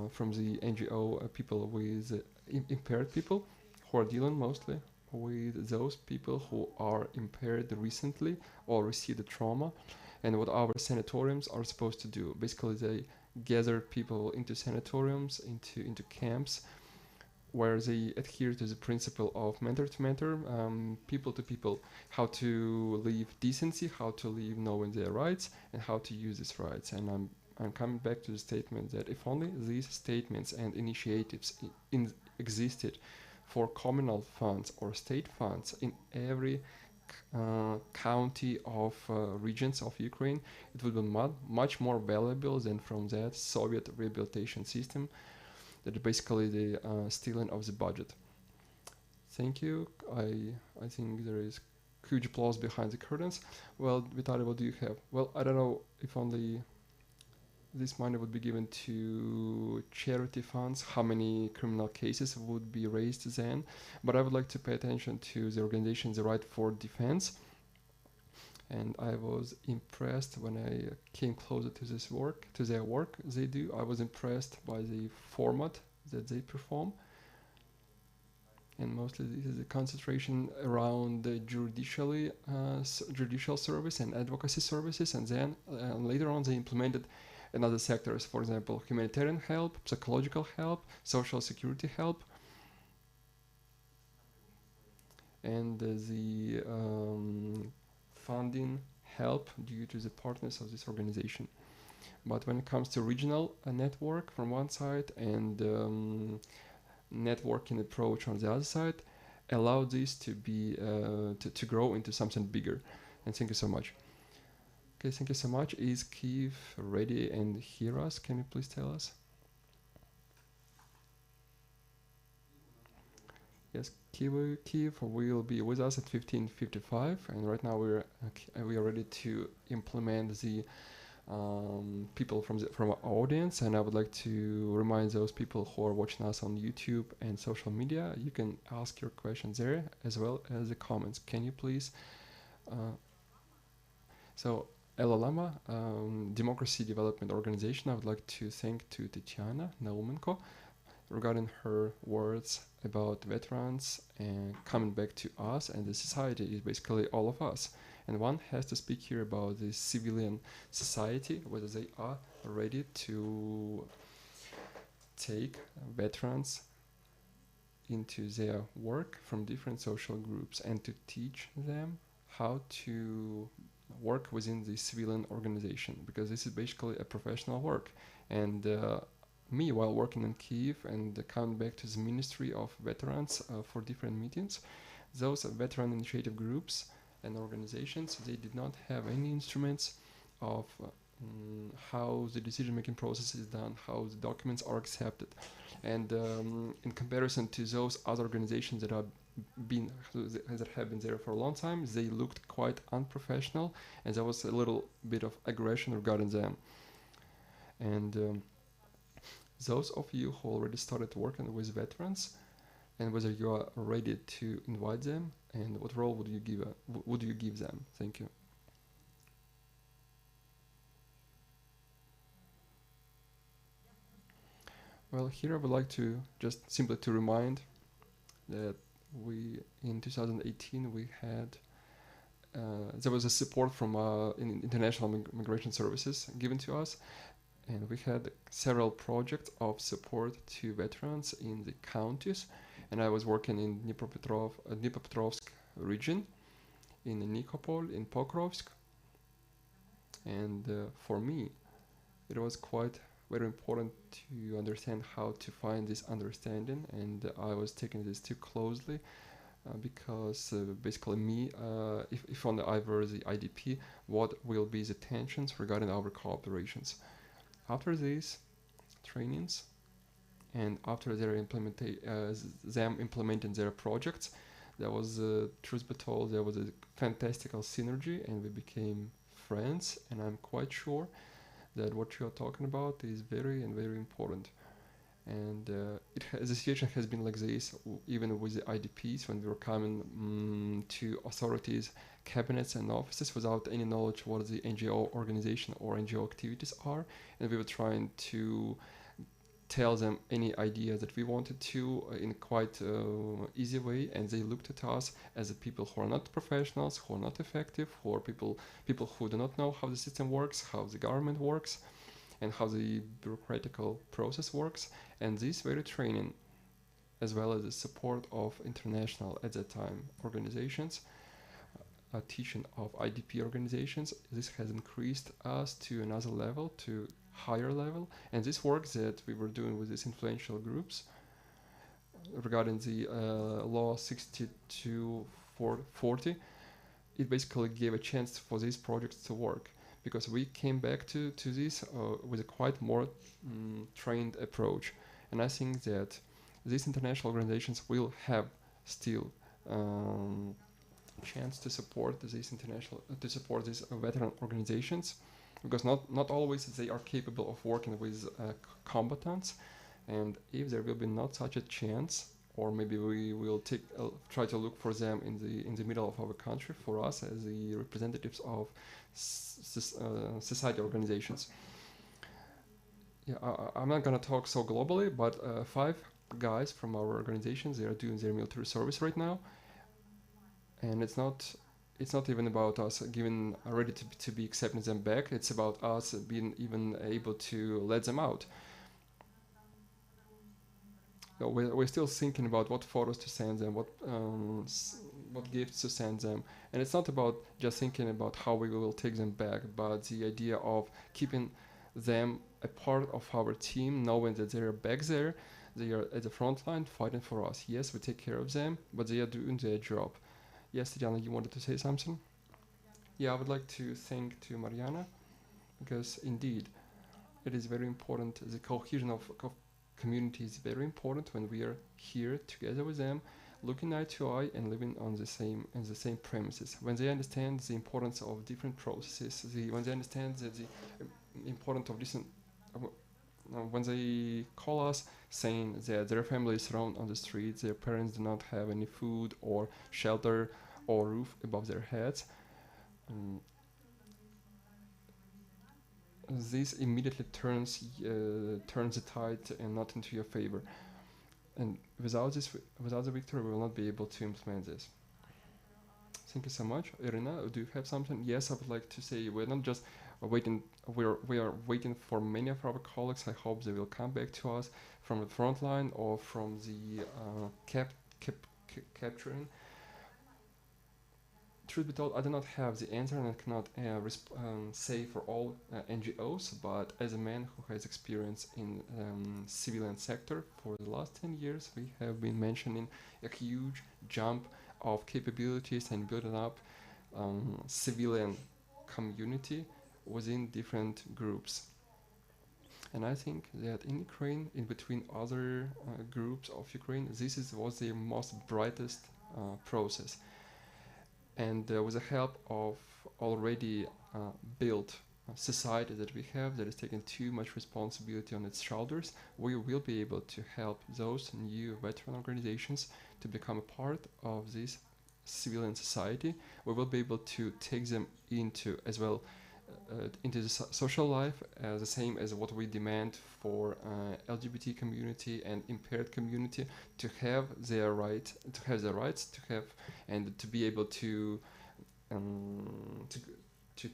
from the NGO people with impaired people who are dealing mostly with those people who are impaired recently or received a trauma, and what our sanatoriums are supposed to do. Basically, they gather people into sanatoriums, into camps, where they adhere to the principle of mentor to mentor, people to people, how to live decency, how to live knowing their rights, and how to use these rights. And I'm coming back to the statement that if only these statements and initiatives existed for communal funds or state funds in every county of regions of Ukraine, it would be much more valuable than from that Soviet rehabilitation system that is basically the stealing of the budget. Thank you. I think there is huge applause behind the curtains. Well, Vitaly, what do you have? Well, I don't know if only this money would be given to charity funds, how many criminal cases would be raised then, but I would like to pay attention to the organization, the Right for Defense, and I was impressed when I came closer to their work they do. I was impressed by the format that they perform, and mostly this is a concentration around the judicial service and advocacy services, and then later on they implemented another sectors, for example, humanitarian help, psychological help, social security help, and the funding help due to the partners of this organization. But when it comes to regional network from one side and networking approach on the other side, allow this to be to grow into something bigger. And thank you so much. Okay, thank you so much. Is Kyiv ready and hear us? Can you please tell us? Yes, Kyiv will be with us at 15:55, and right now we are ready to implement the people from our audience. And I would like to remind those people who are watching us on YouTube and social media, you can ask your questions there as well as the comments. Can you please? So LLAMA, Democracy Development Organization, I would like to thank to Tatiana Naumenko regarding her words about veterans and coming back to us, and the society is basically all of us. And one has to speak here about the civilian society, whether they are ready to take veterans into their work from different social groups and to teach them how to work within the civilian organization, because this is basically a professional work. And me, while working in Kyiv and coming back to the Ministry of Veterans for different meetings, those veteran initiative groups and organizations, they did not have any instruments of how the decision-making process is done, how the documents are accepted. And in comparison to those other organizations that have been there for a long time, they looked quite unprofessional, and there was a little bit of aggression regarding them. And those of you who already started working with veterans, and whether you are ready to invite them, and what role would you give them? Thank you. Well, here I would like to just simply to remind that we in 2018 we had there was a support from international migration services given to us, and we had several projects of support to veterans in the counties. And I was working in Dnipropetrovsk region, in Nikopol, in Pokrovsk. And for me, it was quite very important to understand how to find this understanding. And I was taking this too closely because basically me, if only I were the IDP, what will be the tensions regarding our cooperations. After these trainings, and after their them implementing their projects, there was, truth be told, there was a fantastical synergy, and we became friends. And I'm quite sure that what you are talking about is very important. And the situation has been like this even with the IDPs, when we were coming to authorities, cabinets and offices without any knowledge what the NGO organization or NGO activities are, and we were trying to tell them any idea that we wanted to in quite easy way, and they looked at us as a people who are not professionals, who are not effective, who are people who do not know how the system works, how the government works, and how the bureaucratical process works. And this very training, as well as the support of international at that time organizations, teaching of IDP organizations, this has increased us to another level, to higher level. And this work that we were doing with these influential groups regarding the law 6240, it basically gave a chance for these projects to work, because we came back to this with a quite more trained approach. And I think that these international organizations will have still chance to support these veteran organizations, because not always they are capable of working with combatants. And if there will be not such a chance, or maybe we will try to look for them in the middle of our country for us as the representatives of society organizations. Yeah, I'm not gonna talk so globally, but 5 guys from our organizations, they are doing their military service right now, and it's not even about us giving ready to be accepting them back. It's about us being even able to let them out. So we're still thinking about what photos to send them, what gifts to send them, and it's not about just thinking about how we will take them back, but the idea of keeping them a part of our team, knowing that they are back there, they are at the front line fighting for us. Yes, we take care of them, but they are doing their job. Yes, Diana, you wanted to say something? Yeah, I would like to thank to Mariana, because indeed, it is very important. The cohesion of community is very important when we are here together with them, looking eye to eye and living on the same premises. When they understand the importance of different processes, when they understand that the importance of different, when they call us saying that their family is thrown on the streets, their parents do not have any food or shelter or roof above their heads, this immediately turns the tide and not into your favor. And without the victory, we will not be able to implement this. Thank you so much. Irina, do you have something? Yes, I would like to say we're not just waiting. We are waiting for many of our colleagues. I hope they will come back to us from the front line or from the capturing. Truth be told, I do not have the answer and I cannot say for all NGOs, but as a man who has experience in civilian sector for the last 10 years, we have been mentioning a huge jump of capabilities and building up civilian community within different groups. And I think that in Ukraine, in between other groups of Ukraine, this was the most brightest process. And with the help of already built society that we have that is taking too much responsibility on its shoulders, we will be able to help those new veteran organizations to become a part of this civilian society. We will be able to take them into as well into the social life, the same as what we demand for LGBT community and impaired community to have their rights, and to be able to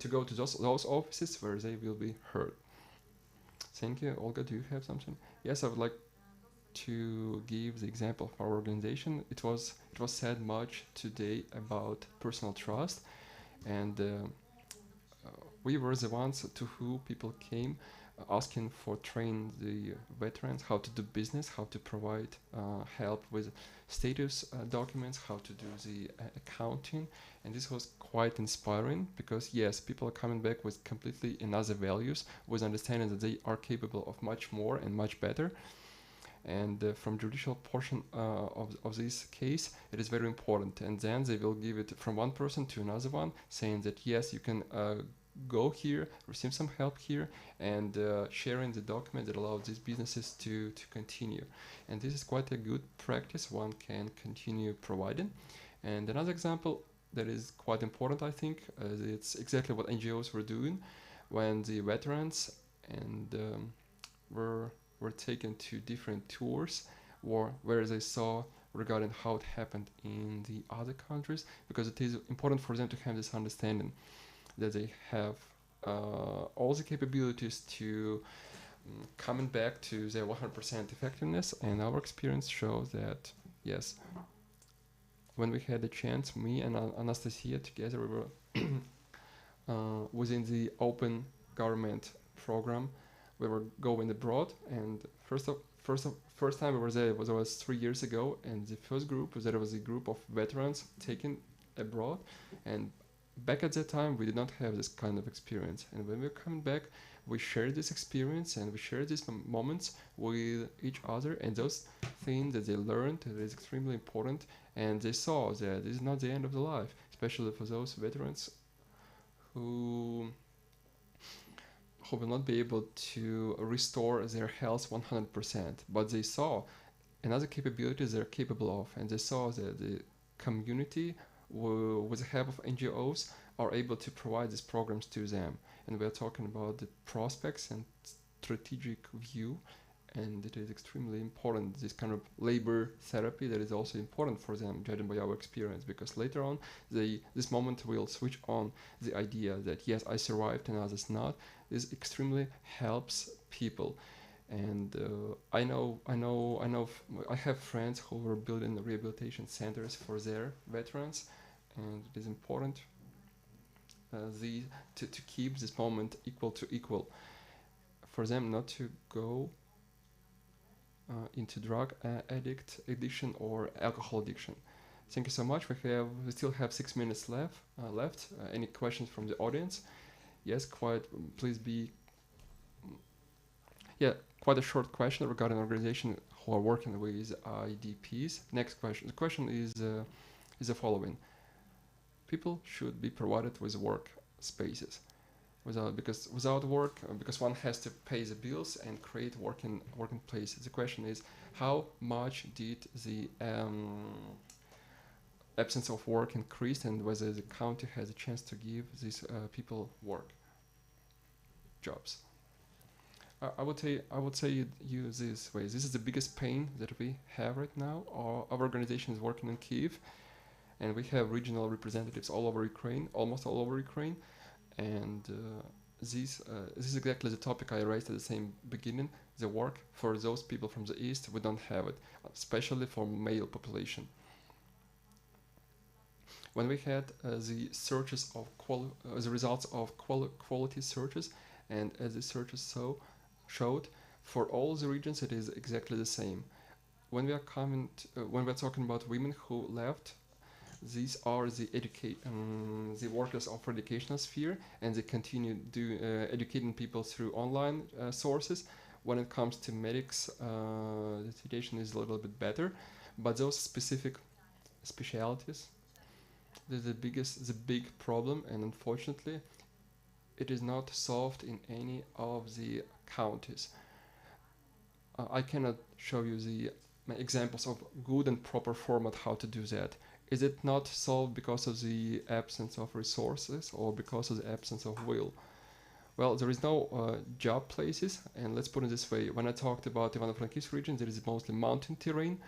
go to those offices where they will be heard. Thank you. Olga, do you have something? Yes, I would like to give the example of our organization. It was said much today about personal trust, and we were the ones to who people came asking for train the veterans how to do business, how to provide help with status documents, how to do the accounting, and this was quite inspiring because yes, people are coming back with completely another values, with understanding that they are capable of much more and much better. And from judicial portion of this case, it is very important. And then they will give it from one person to another one, saying that yes, you can go here, receive some help here, and sharing the document that allows these businesses to continue. And this is quite a good practice one can continue providing. And another example that is quite important, I think, it's exactly what NGOs were doing when the veterans and were taken to different tours where they saw regarding how it happened in the other countries, because it is important for them to have this understanding that they have all the capabilities to coming back to their 100% effectiveness. And our experience shows that yes, when we had the chance, me and Anastasia together, we were within the open government program. We were going abroad, and first time we were there was 3 years ago, and the first group there was a group of veterans taken abroad, and back at that time we did not have this kind of experience. And when we were coming back, we shared this experience and we shared these moments with each other, and those things that they learned that is extremely important, and they saw that this is not the end of the life, especially for those veterans who will not be able to restore their health 100%, but they saw another capabilities they're capable of, and they saw that the community with the help of NGOs are able to provide these programs to them. And we're talking about the prospects and strategic view, and it is extremely important, this kind of labor therapy that is also important for them, judging by our experience, because later on this moment will switch on the idea that yes, I survived and others not. This extremely helps people. And I have friends who were building rehabilitation centers for their veterans, and it is important to keep this moment equal to equal, for them not to go into drug addiction or alcohol addiction. Thank you so much. We still have 6 minutes left. Any questions from the audience? Yes, please be. Yeah, quite a short question regarding organization who are working with IDPs. Next question. The question is the following: people should be provided with work spaces. Because one has to pay the bills and create working places. The question is, how much did the absence of work increase, and whether the county has a chance to give these people work jobs? I would say you this way. This is the biggest pain that we have right now. Our organization is working in Kyiv, and we have regional representatives all over Ukraine, almost all over Ukraine. And this is exactly the topic I raised at the same beginning. The work for those people from the east, we don't have it, especially for male population. When we had the searches of the results of quality searches, and as the searches showed, for all the regions it is exactly the same. When we are talking about women who left, these are the workers of educational sphere, and they continue educating people through online sources. When it comes to medics, the situation is a little bit better, but those specific specialities, the big problem, and unfortunately, it is not solved in any of the counties. I cannot show you the examples of good and proper format how to do that. Is it not solved because of the absence of resources or because of the absence of will? Well, there is no job places, and let's put it this way. When I talked about Ivano-Frankivsk region, there is mostly mountain terrain,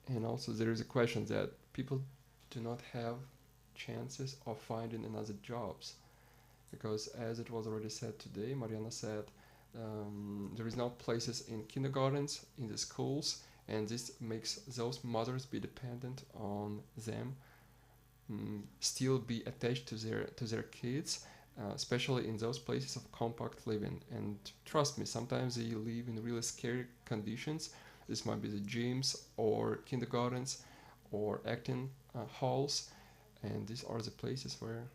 and also there is a question that people do not have chances of finding another jobs, because as it was already said today, Mariana said, there is no places in kindergartens, in the schools, and this makes those mothers be dependent on them, still be attached to their kids, especially in those places of compact living. And trust me, sometimes they live in really scary conditions. This might be the gyms or kindergartens or acting halls, and these are the places where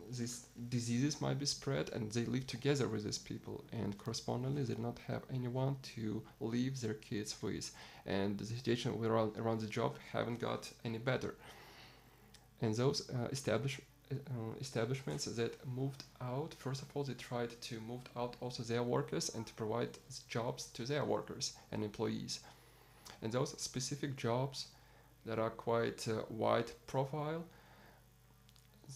these diseases might be spread, and they live together with these people, and correspondingly they do not have anyone to leave their kids with, and the situation around the job haven't got any better. And those establishments that moved out, first of all, they tried to move out also their workers and to provide jobs to their workers and employees. And those specific jobs that are quite wide profile,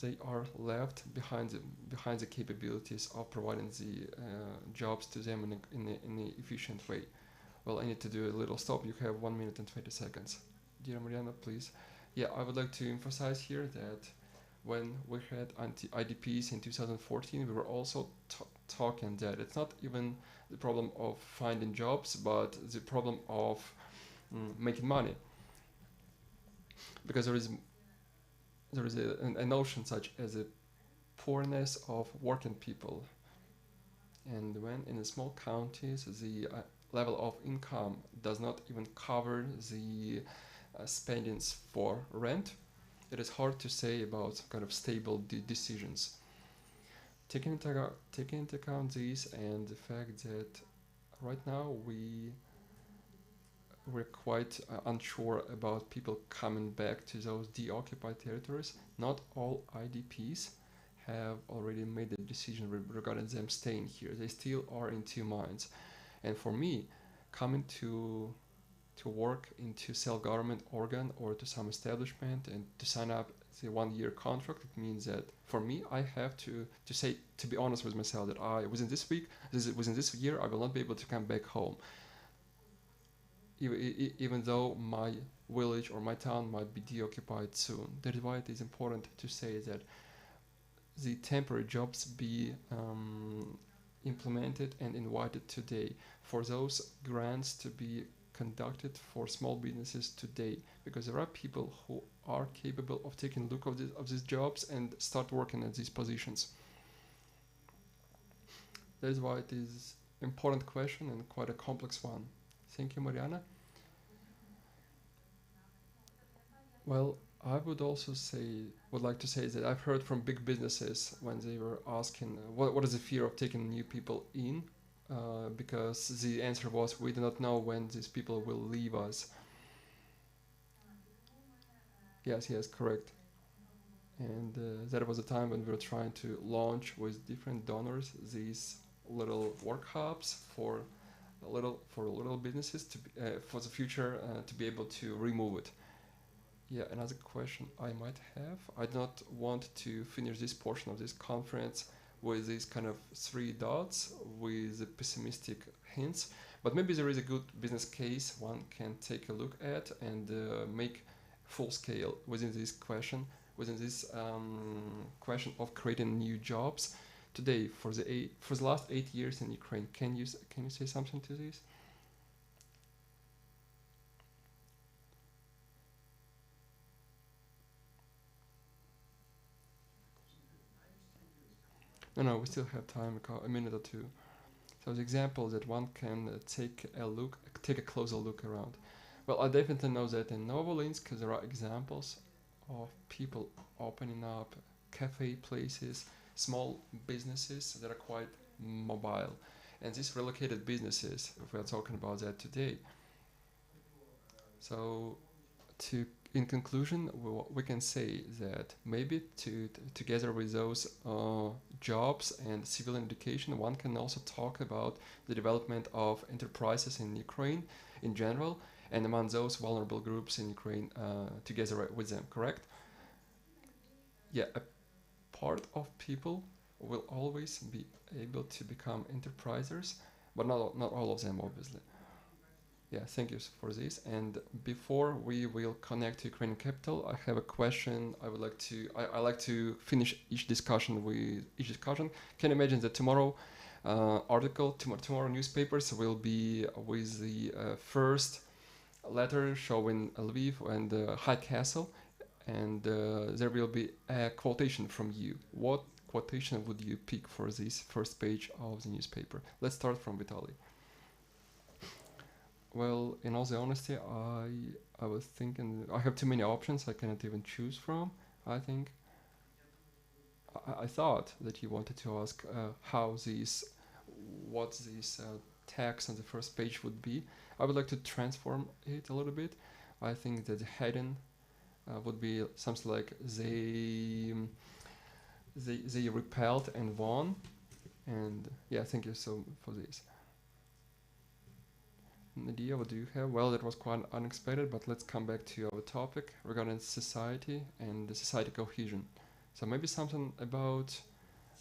they are left behind the capabilities of providing the jobs to them in an efficient way. Well, I need to do a little stop. You have 1 minute and 20 seconds. Dear Mariana, please. Yeah, I would like to emphasize here that when we had IDPs in 2014, we were also talking that it's not even the problem of finding jobs, but the problem of making money. Because there is a notion such as a poorness of working people. And when in the small counties, the level of income does not even cover the spendings for rent, it is hard to say about some kind of stable decisions. Taking into account this and the fact that right now we're quite unsure about people coming back to those deoccupied territories. Not all IDPs have already made a decision regarding them staying here. They still are in two minds. And for me, coming to work into self-government organ or to some establishment and to sign up the 1-year contract, it means that for me, I have to say, to be honest with myself, that within this year, I will not be able to come back home. Even though my village or my town might be deoccupied soon. That is why it is important to say that the temporary jobs be implemented and invited today, for those grants to be conducted for small businesses today, because there are people who are capable of taking a look of these jobs and start working at these positions. That is why it is an important question and quite a complex one. Thank you, Mariana. Well, I would like to say that I've heard from big businesses when they were asking what is the fear of taking new people in, because the answer was, we do not know when these people will leave us. Yes, correct. And that was a time when we were trying to launch with different donors these little workshops for little businesses to be, for the future to be able to remove it. Yeah, another question I might have. I do not want to finish this portion of this conference with these kind of 3 dots with pessimistic hints, but maybe there is a good business case one can take a look at and make full scale within this question of creating new jobs today for the last 8 years in Ukraine. Can you say something to this? No, we still have time, a minute or two. So the example that one can take a closer look around. Well, I definitely know that in Novolinsk there are examples of people opening up cafe places, small businesses that are quite mobile. And these relocated businesses, if we are talking about that today. So in conclusion, we can say that maybe together with those jobs and civilian education, one can also talk about the development of enterprises in Ukraine in general, and among those vulnerable groups in Ukraine together with them, correct? Yeah, a part of people will always be able to become enterprisers, but not all of them, obviously. Yeah, thank you for this. And before we will connect to Ukrainian capital, I have a question. I like to finish each discussion with each discussion. Can you imagine that tomorrow tomorrow newspapers will be with the first letter showing Lviv and High Castle, and there will be a quotation from you. What quotation would you pick for this first page of the newspaper? Let's start from Vitaly. Well, in all the honesty, I was thinking I have too many options I cannot even choose from. I think I thought that you wanted to ask what this text on the first page would be. I would like to transform it a little bit. I think that the heading would be something like they repelled and won. And yeah, thank you so for this. Nadia, what do you have? Well, that was quite unexpected, but let's come back to our topic regarding society and the society cohesion. So maybe something about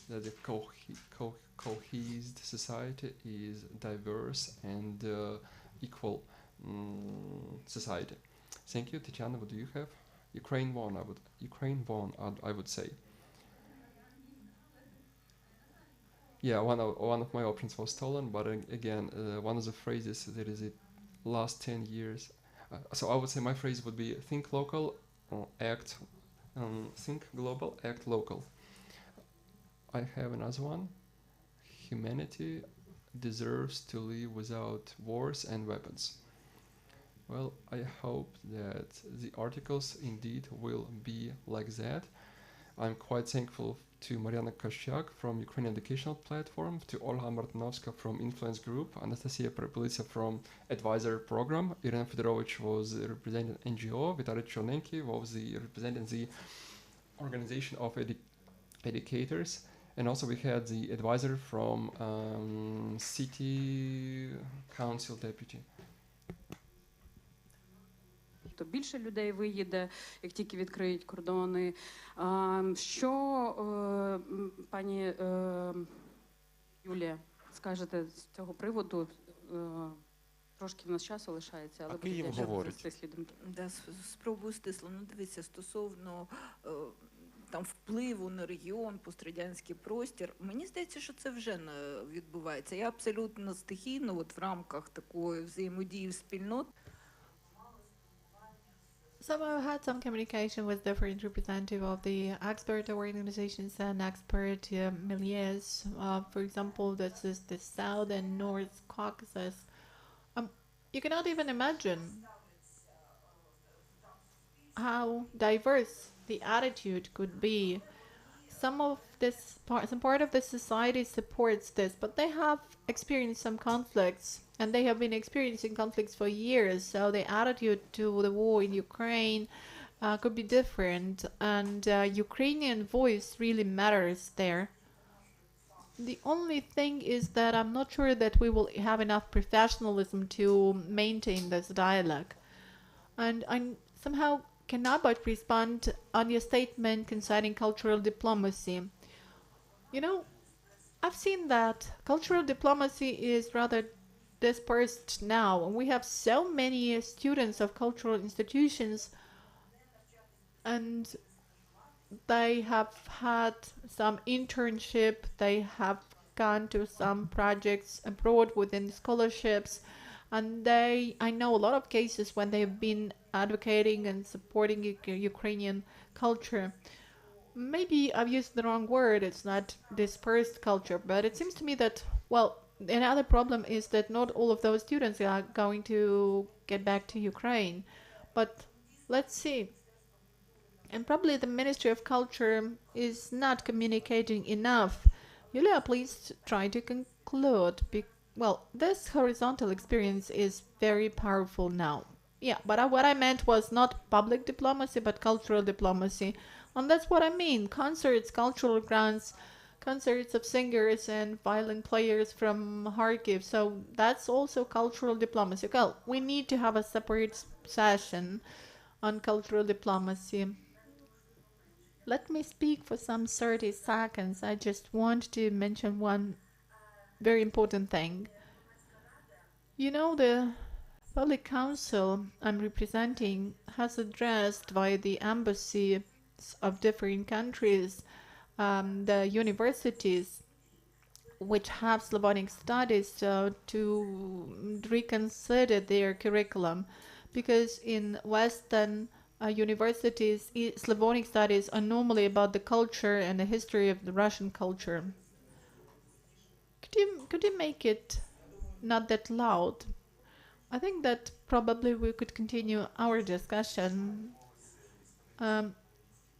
that the cohesed society is diverse and equal society. Thank you, Tatiana. What do you have? Ukraine won. I would say. Yeah, one of my options was stolen, but again, one of the phrases that is it last 10 years. So I would say my phrase would be think local, think global, act local. I have another one. Humanity deserves to live without wars and weapons. Well, I hope that the articles indeed will be like that. I'm quite thankful to Mariana Kościak from Ukrainian Educational Platform, to Olga Martinovska from Influence Group, Anastasia Perepelitsa from Advisor Program, Irina Fedorovich was representing NGO, Vitaly Chornenky was representing the Organization of Educators, And also we had the advisor from city council deputy. То більше людей виїде, як тільки відкриють кордони. Що пані Юлія скажете з цього приводу? Трошки в нас часу лишається, але Київ говорить. стислі. Да, спробую стисло. Ну, дивіться, стосовно там впливу на регіон, пострадянський простір. Мені здається, що це вже відбувається. Я абсолютно стихійно, от в рамках такої взаємодії спільнот. So I've had some communication with different representatives of the expert organizations and expert milieus. For example, this is the South and North Caucasus. You cannot even imagine how diverse the attitude could be. Some part of the society supports this, but they have experienced some conflicts, and they have been experiencing conflicts for years. So the attitude to the war in Ukraine could be different, and Ukrainian voice really matters there. The only thing is that I'm not sure that we will have enough professionalism to maintain this dialogue. And I somehow cannot but respond on your statement concerning cultural diplomacy. You know, I've seen that cultural diplomacy is rather dispersed now, and we have so many students of cultural institutions, and they have had some internship, they have gone to some projects abroad within scholarships, and I know a lot of cases when they've been advocating and supporting Ukrainian culture. Maybe I've used the wrong word, it's not dispersed culture, but it seems to me that, well, another problem is that not all of those students are going to get back to Ukraine. But let's see. And probably the Ministry of Culture is not communicating enough. Yulia, please try to conclude. Well, this horizontal experience is very powerful now. Yeah, but what I meant was not public diplomacy, but cultural diplomacy. And that's what I mean. Concerts, cultural grants, concerts of singers and violin players from Kharkiv. So that's also cultural diplomacy. Well, we need to have a separate session on cultural diplomacy. Let me speak for some 30 seconds. I just want to mention one very important thing. You know, the public council I'm representing has addressed via the embassies of different countries the universities which have Slavonic studies to reconsider their curriculum, because in Western universities, Slavonic studies are normally about the culture and the history of the Russian culture. Could you make it not that loud? I think that probably we could continue our discussion.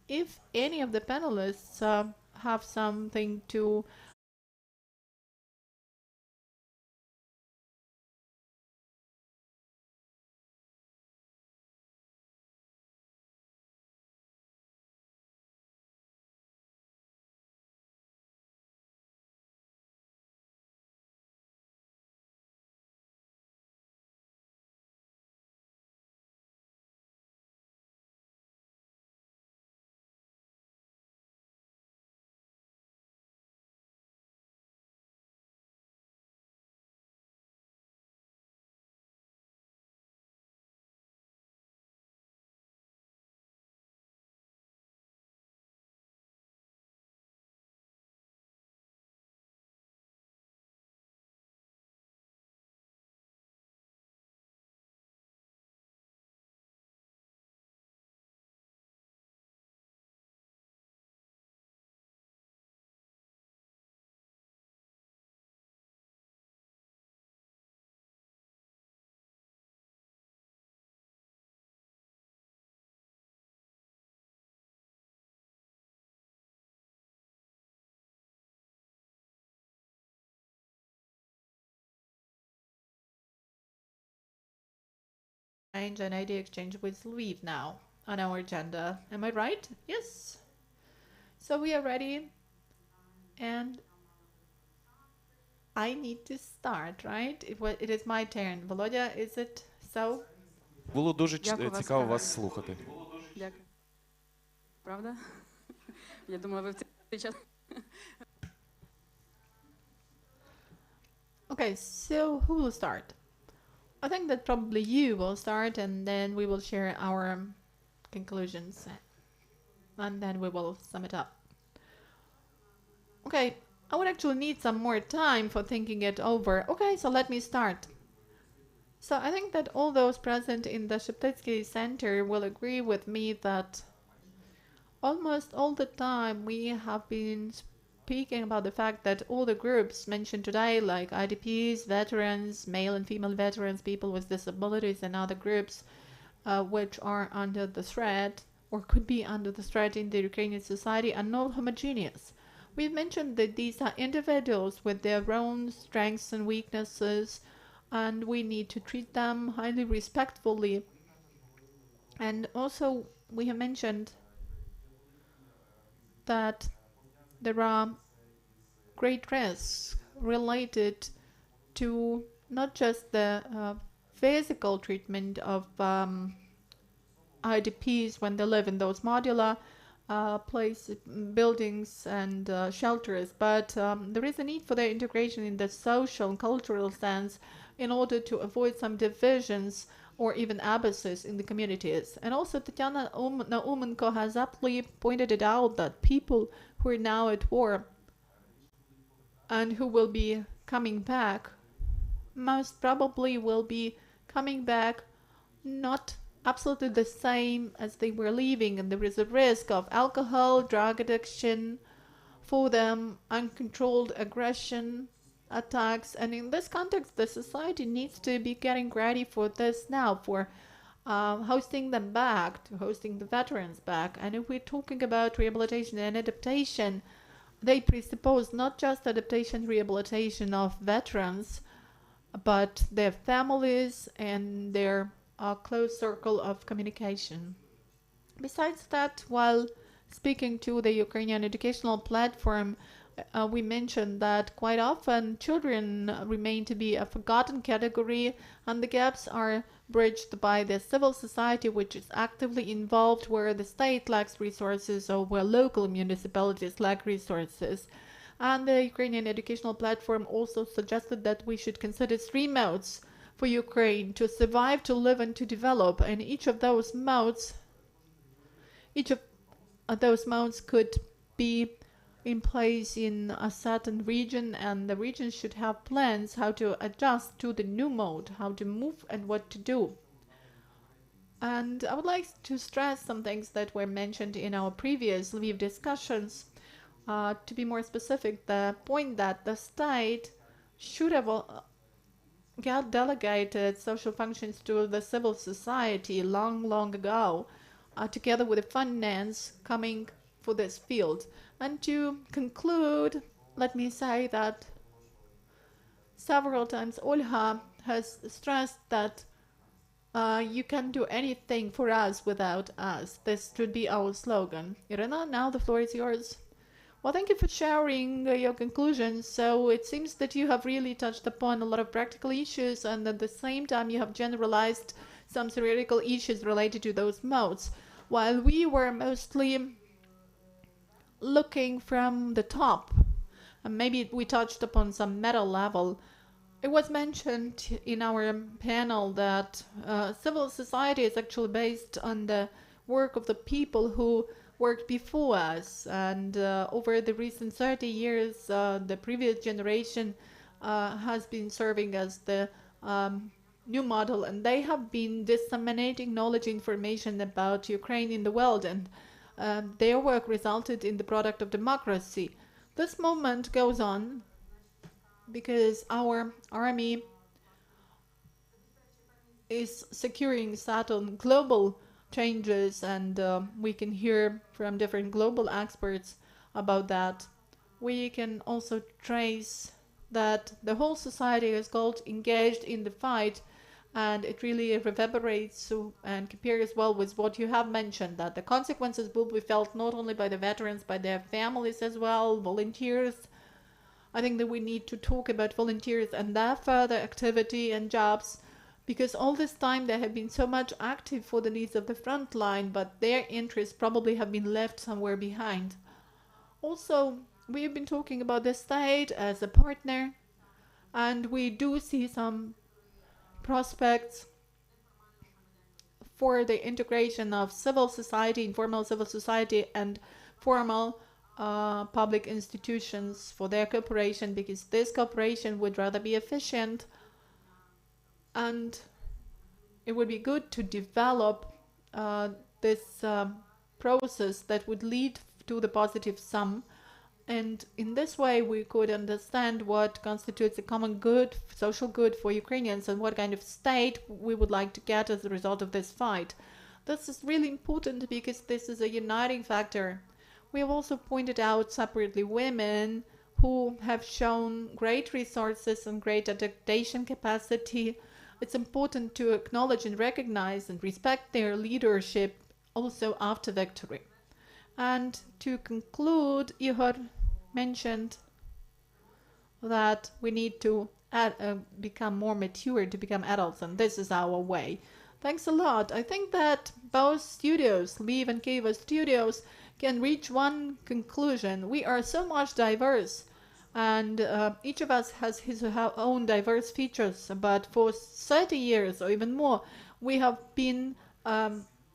If any of the panelists have something to an idea exchange with LVIV now on our agenda. Am I right? Yes. So we are ready And I need to start, right? It is my turn. Volodya, is it so? Було дуже Дякую вас, цікаво Ірина. вас слухати. Дякую. Правда? Я думала, ви в цей час. Okay, so who will start? I think that probably you will start, and then we will share our conclusions, and then we will sum it up. Okay, I would actually need some more time for thinking it over. Okay, so let me start. So I think that all those present in the Sheptytsky Center will agree with me that almost all the time we have been speaking about the fact that all the groups mentioned today, like IDPs, veterans, male and female veterans, people with disabilities, and other groups which are under the threat or could be under the threat in the Ukrainian society, are not homogeneous. We've mentioned that these are individuals with their own strengths and weaknesses, and we need to treat them highly respectfully. And also, we have mentioned that there are great risks related to not just the physical treatment of IDPs when they live in those modular buildings and shelters, but there is a need for their integration in the social and cultural sense in order to avoid some divisions or even abuses in the communities. And also Tatiana Naumenko has aptly pointed it out that people who are now at war and who will be coming back most probably will be coming back not absolutely the same as they were leaving, and there is a risk of alcohol, drug addiction for them, uncontrolled aggression, attacks. And in this context, the society needs to be getting ready for this now, for hosting them back, to hosting the veterans back. And if we're talking about rehabilitation and adaptation, they presuppose not just adaptation, rehabilitation of veterans, but their families and their close circle of communication. Besides that, while speaking to the Ukrainian educational platform, we mentioned that quite often children remain to be a forgotten category, and the gaps are bridged by the civil society, which is actively involved where the state lacks resources or where local municipalities lack resources. And the Ukrainian educational platform also suggested that we should consider 3 modes for Ukraine to survive, to live, and to develop. And each of those modes could be in place in a certain region, and the region should have plans how to adjust to the new mode, how to move and what to do. And I would like to stress some things that were mentioned in our previous LVIV discussions. To be more specific, the point that the state should have delegated social functions to the civil society long ago, together with the finance coming for this field. And to conclude, let me say that several times Olha has stressed that you can't do anything for us without us. This should be our slogan. Irina, now the floor is yours. Well, thank you for sharing your conclusions. So it seems that you have really touched upon a lot of practical issues, and at the same time you have generalized some theoretical issues related to those modes. While we were mostly looking from the top, and maybe we touched upon some meta level, it was mentioned in our panel that civil society is actually based on the work of the people who worked before us, and over the recent 30 years the previous generation has been serving as the new model, and they have been disseminating knowledge information about Ukraine in the world, and their work resulted in the product of democracy. This movement goes on because our army is securing certain global changes, and we can hear from different global experts about that. We can also trace that the whole society is engaged in the fight, and it really reverberates and compares well with what you have mentioned, that the consequences will be felt not only by the veterans, by their families as well, volunteers, I think that we need to talk about volunteers and their further activity and jobs, because all this time they have been so much active for the needs of the front line, but their interests probably have been left somewhere behind. Also, we have been talking about the state as a partner, and we do see some prospects for the integration of civil society, informal civil society, and formal public institutions for their cooperation, because this cooperation would rather be efficient, and it would be good to develop this process that would lead to the positive sum. And in this way, we could understand what constitutes a common good, social good for Ukrainians, and what kind of state we would like to get as a result of this fight. This is really important because this is a uniting factor. We have also pointed out separately women who have shown great resources and great adaptation capacity. It's important to acknowledge and recognize and respect their leadership also after victory. And to conclude, Ihor mentioned that we need to become more mature, to become adults, and this is our way. Thanks a lot. I think that both studios, LVIV and Kiva studios, can reach one conclusion. We are so much diverse, and each of us has his or her own diverse features, but for 30 years or even more, we have been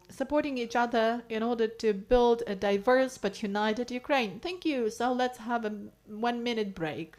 supporting each other in order to build a diverse but united Ukraine. Thank you. So let's have a 1-minute break.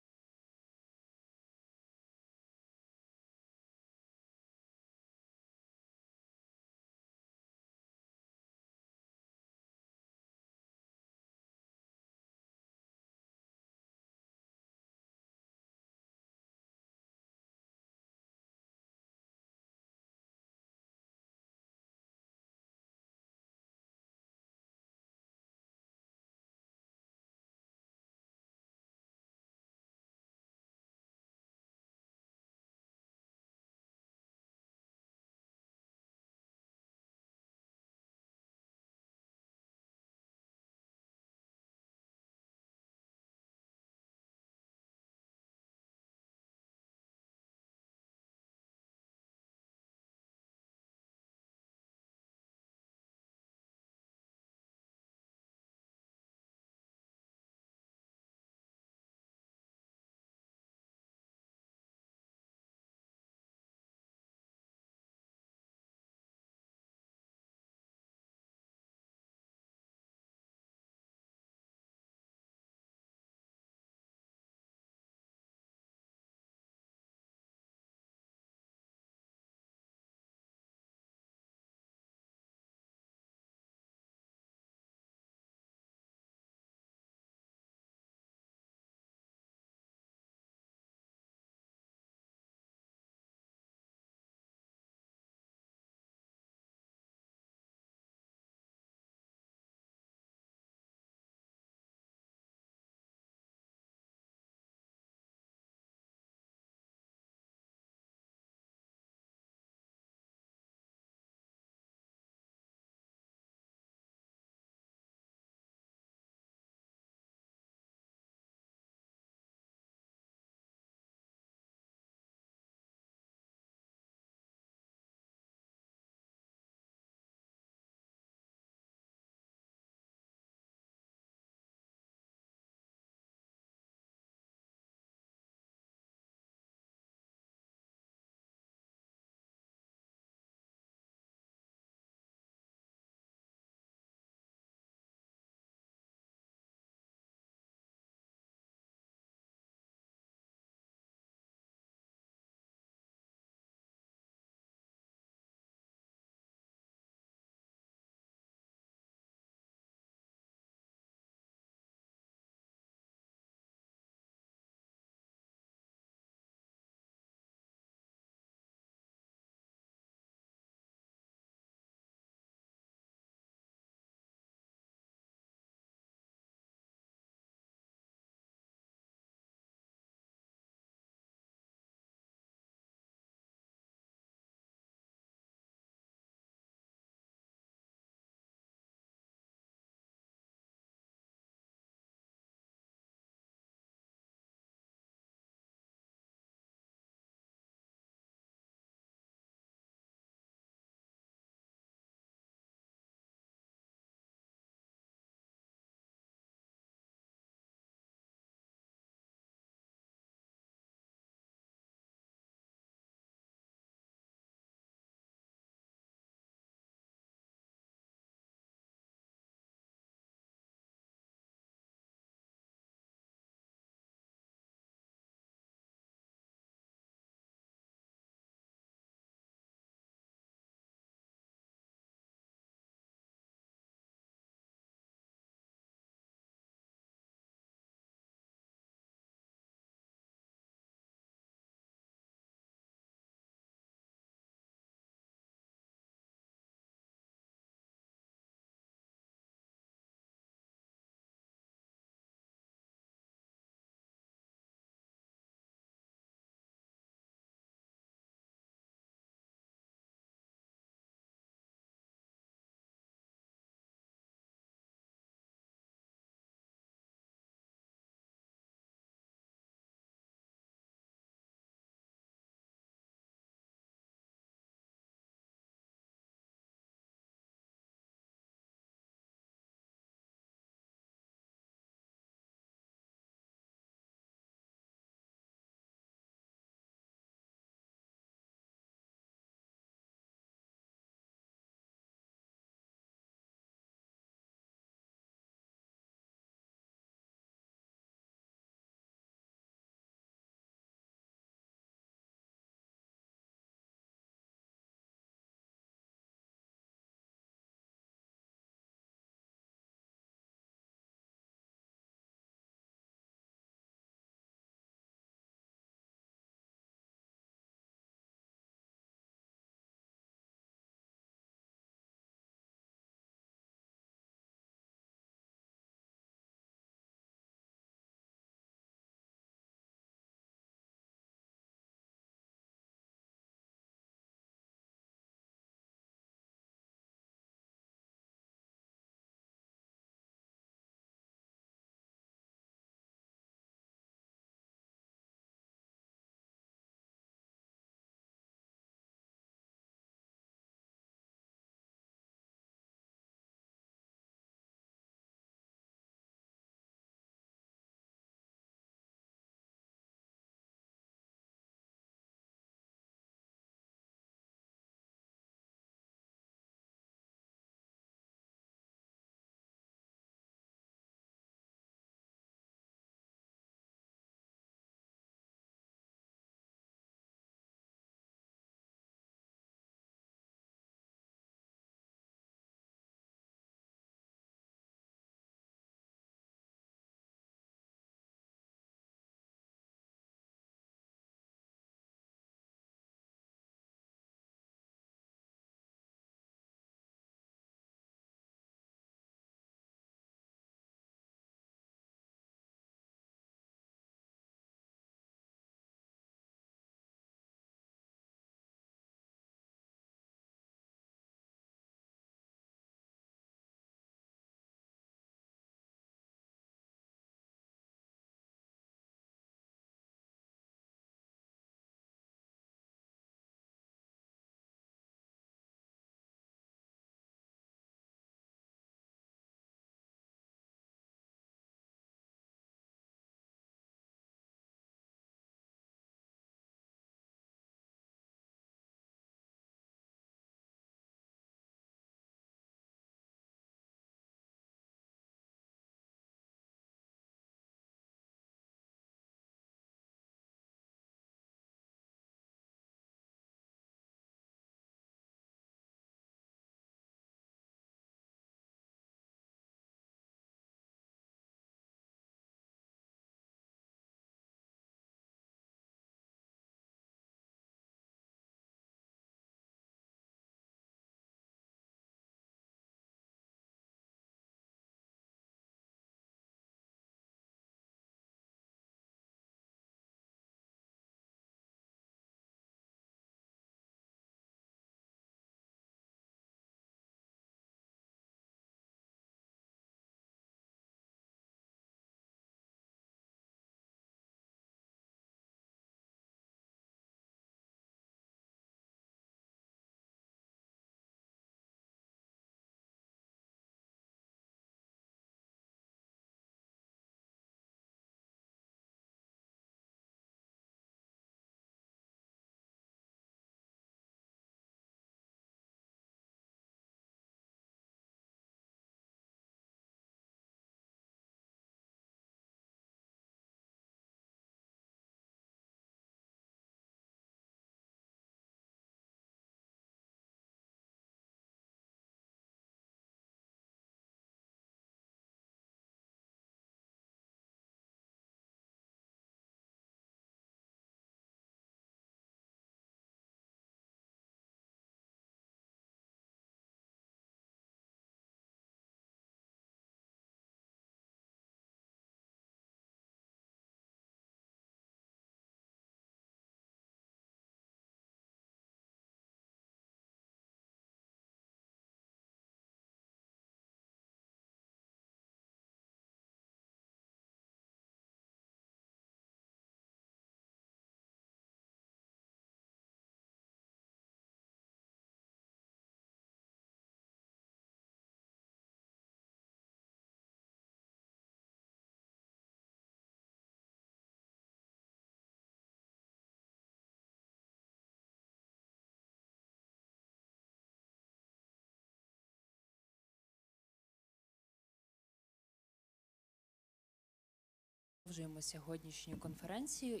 продовжуємо сьогоднішню конференцію.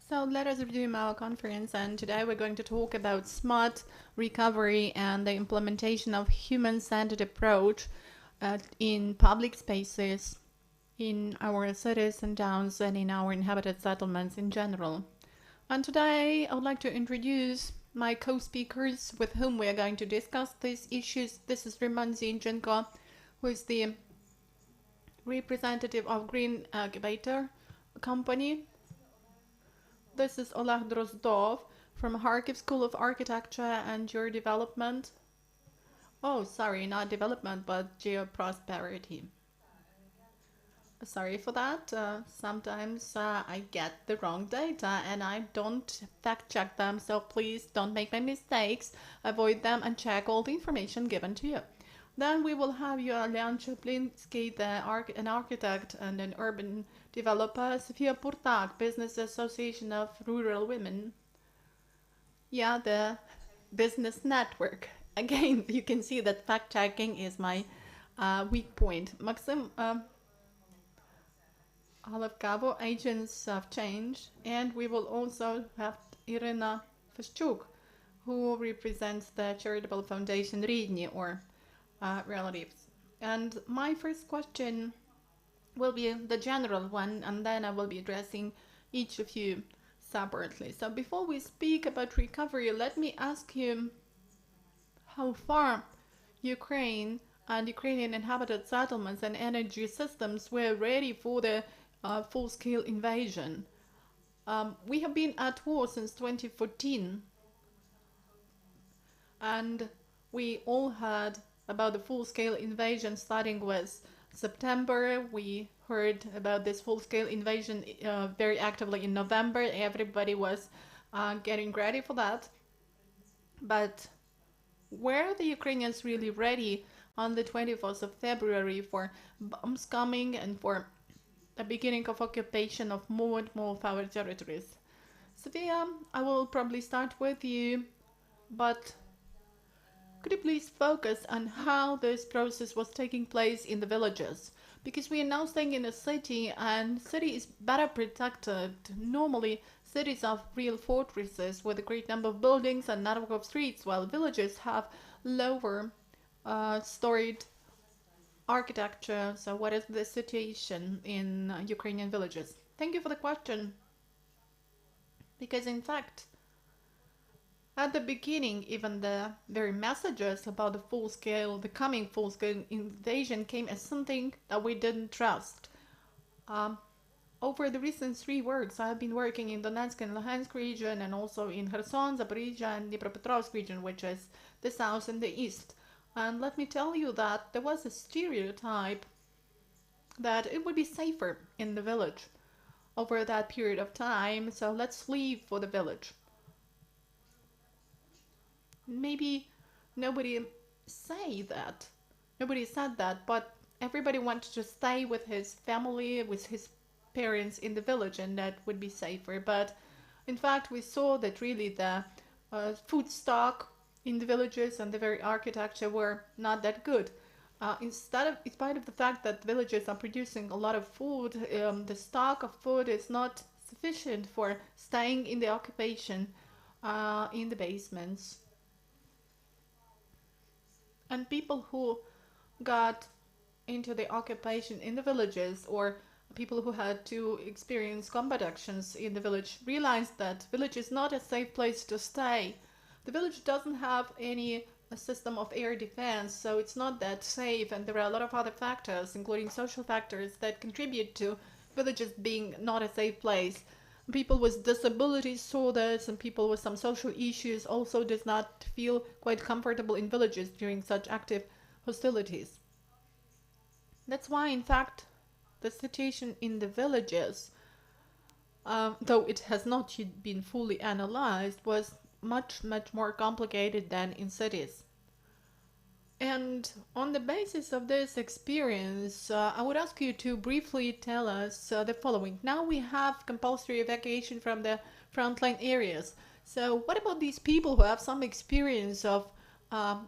So let us resume our conference, and today we're going to talk about smart recovery and the implementation of human-centered approach in public spaces, in our cities and towns, and in our inhabited settlements in general. And today I would like to introduce my co-speakers with whom we are going to discuss these issues. This is Roman Zinchenko, who is the representative of Green Incubator Company. This is Oleg Drozdov from Kharkiv School of Architecture and Geodevelopment. Oh, sorry, not development, but geoprosperity. Sorry for that. Sometimes I get the wrong data and I don't fact check them, so please don't make my mistakes, avoid them, and check all the information given to you. Then we will have Yulian Chaplinsky, an architect and an urban developer, Sofia Purtak, Business Association of Rural Women. Yeah, the business network. Again, you can see that fact-checking is my weak point. Maxim Alavkavo, Agents of Change, and we will also have Irina Fashchuk, who represents the charitable foundation Ridni, or relatives. And my first question will be the general one, and then I will be addressing each of you separately. So before we speak about recovery, let me ask you how far Ukraine and Ukrainian inhabited settlements and energy systems were ready for the full-scale invasion. We have been at war since 2014, and we all heard about the full-scale invasion starting with September. We heard about this full-scale invasion very actively in November. Everybody was getting ready for that. But were the Ukrainians really ready on the 24th of February for bombs coming and for the beginning of occupation of more and more of our territories? Sofia, I will probably start with you, but could you please focus on how this process was taking place in the villages? Because we are now staying in a city, and city is better protected. Normally, cities are real fortresses with a great number of buildings and network of streets, while villages have lower storied architecture. So what is the situation in Ukrainian villages? Thank you for the question. Because in fact, at the beginning, even the very messages about the coming full-scale invasion came as something that we didn't trust. Over the recent 3 works, I have been working in Donetsk and Luhansk region, and also in Kherson, Zaporizhia, and Dnipropetrovsk region, which is the south and the east. And let me tell you that there was a stereotype that it would be safer in the village over that period of time, so let's leave for the village. Maybe nobody said that, but everybody wanted to stay with his family, with his parents in the village, and that would be safer. But in fact, we saw that really the food stock in the villages and the very architecture were not that good. In spite of the fact that villages are producing a lot of food, the stock of food is not sufficient for staying in the occupation in the basements. And people who got into the occupation in the villages, or people who had to experience combat actions in the village, realized that village is not a safe place to stay. The village doesn't have any system of air defense, so it's not that safe, and there are a lot of other factors, including social factors, that contribute to villages being not a safe place. People with disabilities saw this, and people with some social issues also does not feel quite comfortable in villages during such active hostilities. That's why, in fact, the situation in the villages, though it has not yet been fully analyzed, was much more complicated than in cities. And on the basis of this experience, I would ask you to briefly tell us the following. Now we have compulsory evacuation from the frontline areas. So what about these people who have some experience of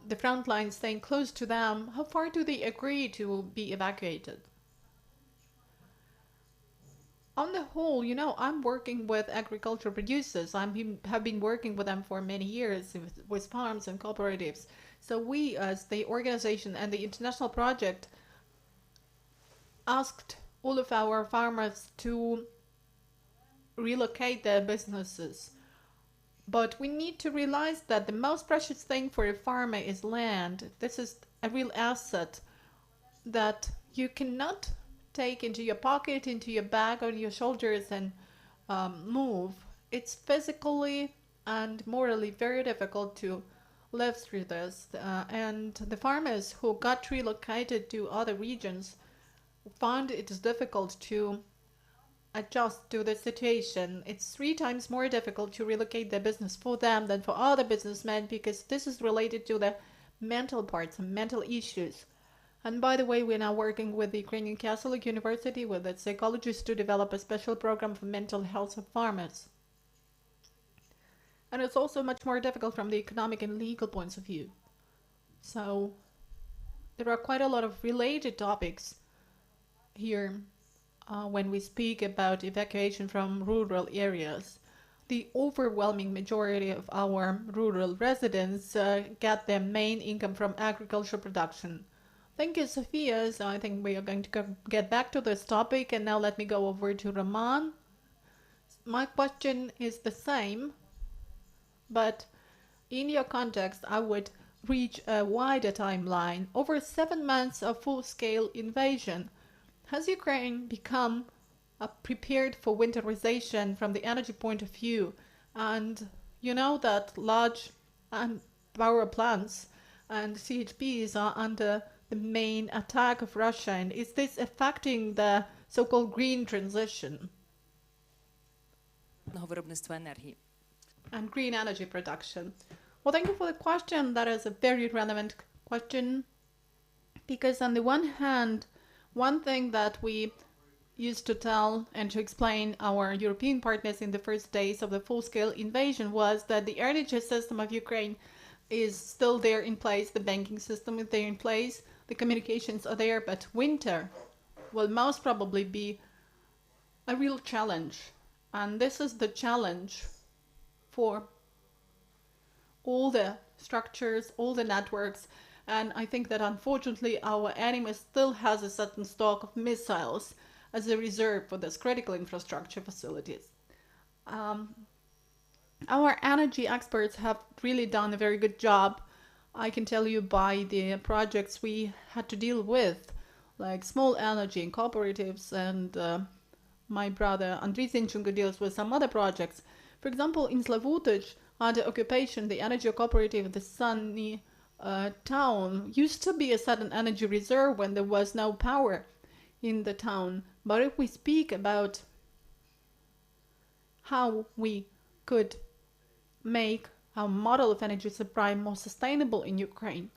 the front line staying close to them? How far do they agree to be evacuated? On the whole, you know, I'm working with agriculture producers. Have been working with them for many years with farms and cooperatives. So we, as the organization and the international project, asked all of our farmers to relocate their businesses. But we need to realize that the most precious thing for a farmer is land. This is a real asset that you cannot take into your pocket, into your bag, on your shoulders and move. It's physically and morally very difficult to live through this. And the farmers who got relocated to other regions found it is difficult to adjust to the situation. It's 3 times more difficult to relocate their business for them than for other businessmen, because this is related to the mental parts and mental issues. And by the way, we're now working with the Ukrainian Catholic University with its psychologists to develop a special program for mental health of farmers. And it's also much more difficult from the economic and legal points of view. So there are quite a lot of related topics here when we speak about evacuation from rural areas. The overwhelming majority of our rural residents get their main income from agricultural production. Thank you, Sophia. So I think we are going to get back to this topic, and now let me go over to Roman. My question is the same, but in your context, I would reach a wider timeline. Over 7 months of full-scale invasion, has Ukraine become prepared for winterization from the energy point of view? And you know that large power plants and CHPs are under the main attack of Russia, and is this affecting the so-called green transition виробництва енергії. and green energy production? Well, thank you for the question. That is a very relevant question, because on the one hand, one thing that we used to tell and to explain our European partners in the first days of the full-scale invasion was that the energy system of Ukraine is still there in place, the banking system is there in place, the communications are there, but winter will most probably be a real challenge. And this is the challenge for all the structures, all the networks. And I think that unfortunately our enemy still has a certain stock of missiles as a reserve for this critical infrastructure facilities. Our energy experts have really done a very good job. I can tell you by the projects we had to deal with, like small energy and cooperatives, and my brother Andriy Zinchенko deals with some other projects. For example, in Slavutic, under occupation, the energy cooperative, the Sunny town, used to be a sudden energy reserve when there was no power in the town. But if we speak about how we could make our model of energy supply more sustainable in Ukraine,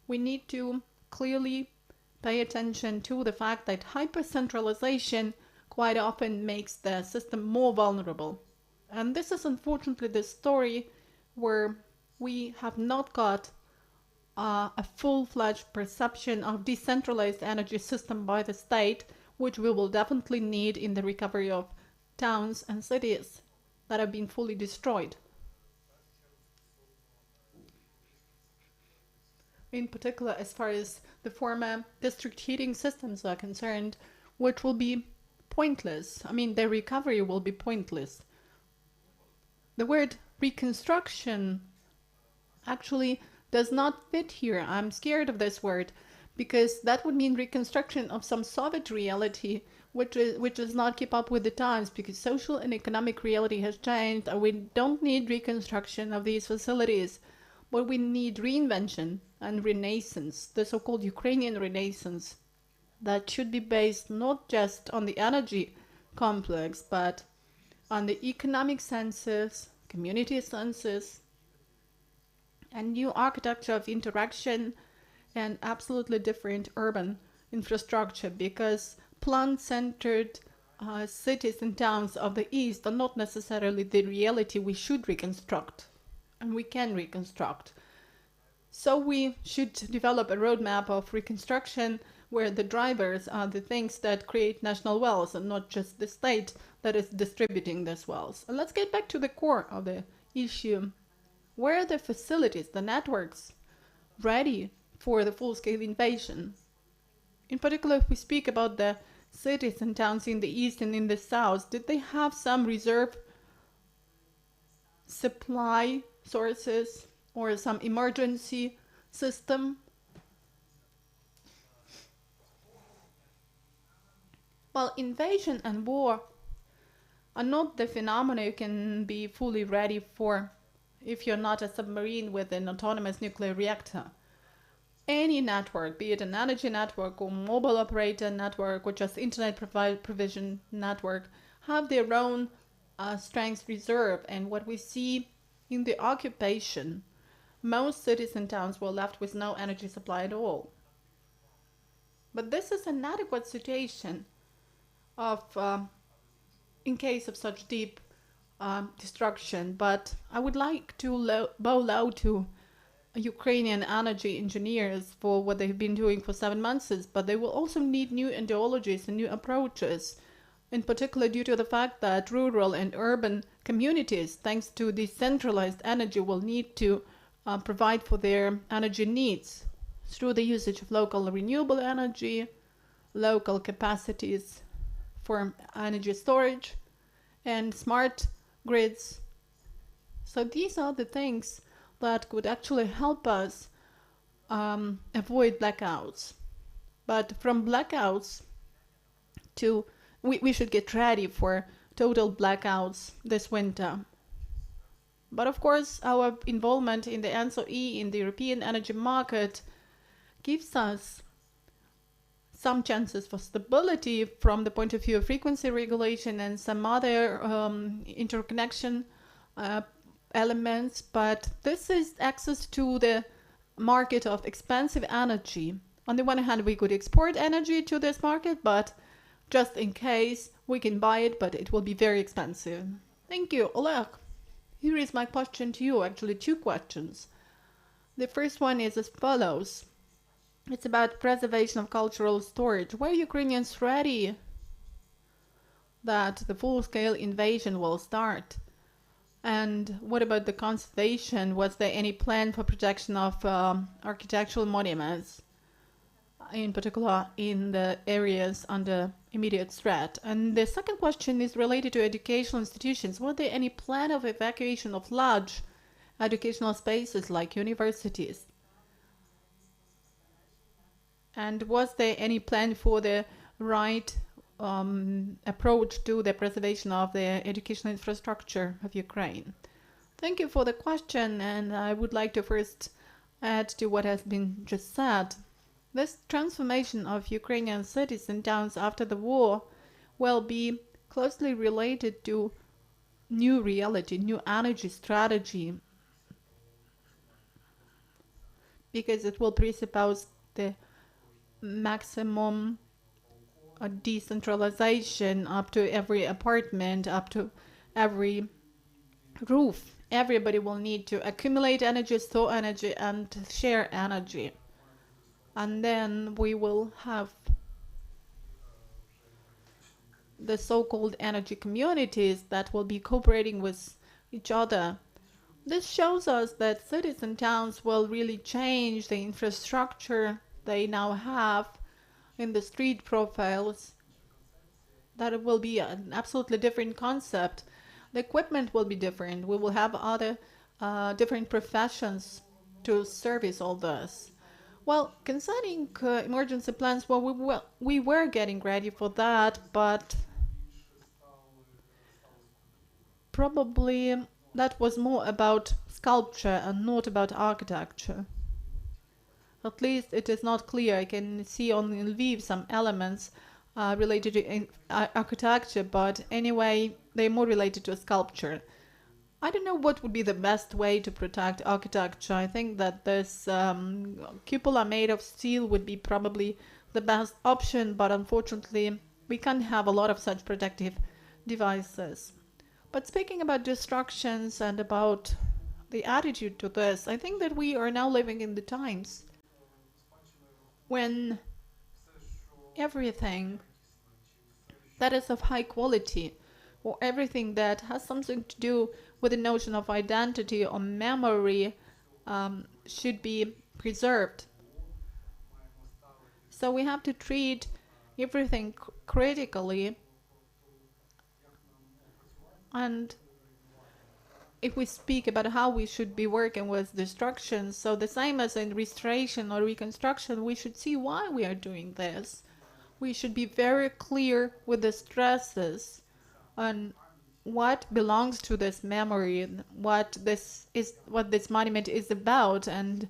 we need to clearly pay attention to the fact that hyper-centralization quite often makes the system more vulnerable. And this is unfortunately the story where we have not got a full-fledged perception of decentralized energy system by the state, which we will definitely need in the recovery of towns and cities that have been fully destroyed. In particular, as far as the former district heating systems are concerned, which will be pointless. I mean, their recovery will be pointless. The word reconstruction actually does not fit here. I'm scared of this word, because that would mean reconstruction of some Soviet reality, which does not keep up with the times, because social and economic reality has changed, and we don't need reconstruction of these facilities, but we need reinvention and renaissance, the so-called Ukrainian renaissance, that should be based not just on the energy complex, but on the economic senses, community senses, and new architecture of interaction, and absolutely different urban infrastructure, because plant-centered cities and towns of the East are not necessarily the reality we should reconstruct, and we can reconstruct. So we should develop a roadmap of reconstruction where the drivers are the things that create national wealth and not just the state that is distributing this wealth. And let's get back to the core of the issue. Where are the facilities, the networks, ready for the full-scale invasion? In particular, if we speak about the cities and towns in the east and in the south, did they have some reserve supply sources or some emergency system? Well, invasion and war are not the phenomena you can be fully ready for if you're not a submarine with an autonomous nuclear reactor. Any network, be it an energy network or mobile operator network or just internet provision network, have their own strengths reserve. And what we see in the occupation, most cities and towns were left with no energy supply at all. But this is an adequate situation of in case of such deep destruction. But I would like to bow low to Ukrainian energy engineers for what they've been doing for 7 months, but they will also need new ideologies and new approaches, in particular due to the fact that rural and urban communities, thanks to decentralized energy, will need to provide for their energy needs through the usage of local renewable energy, local capacities for energy storage, and smart grids. So these are the things that could actually help us avoid blackouts. But from blackouts to, we should get ready for total blackouts this winter. But of course, our involvement in the ENTSO-E, in the European energy market, gives us some chances for stability from the point of view of frequency regulation and some other interconnection elements, but this is access to the market of expensive energy. On the one hand, we could export energy to this market, but just in case we can buy it, but it will be very expensive. Thank you, Oleg. Here is my question to you, actually 2 questions. The first one is as follows. It's about preservation of cultural storage. Were Ukrainians ready that the full-scale invasion will start? And what about the conservation? Was there any plan for protection of architectural monuments, in particular in the areas under immediate threat? And the second question is related to educational institutions. Was there any plan of evacuation of large educational spaces like universities? And was there any plan for the right approach to the preservation of the educational infrastructure of Ukraine? Thank you for the question, and I would like to first add to what has been just said. This transformation of Ukrainian cities and towns after the war will be closely related to new reality, new energy strategy, because it will presuppose the maximum decentralization up to every apartment, up to every roof. Everybody will need to accumulate energy, store energy, and share energy. And then we will have the so-called energy communities that will be cooperating with each other. This shows us that cities and towns will really change the infrastructure they now have in the street profiles. That it will be an absolutely different concept. The equipment will be different. We will have other different professions to service all this. Well, concerning emergency plans, well, we were getting ready for that, but probably that was more about sculpture and not about architecture. At least it is not clear. I can see on LVIV some elements related to architecture, but anyway, they're more related to sculpture. I don't know what would be the best way to protect architecture. I think that this cupola made of steel would be probably the best option, but unfortunately, we can't have a lot of such protective devices. But speaking about destructions and about the attitude to this. I think that we are now living in the times when everything that is of high quality, or everything that has something to do with the notion of identity or memory, should be preserved. So we have to treat everything critically, and if we speak about how we should be working with destruction, so the same as in restoration or reconstruction, we should see why we are doing this. We should be very clear with the stresses on what belongs to this memory, and what this monument is about, and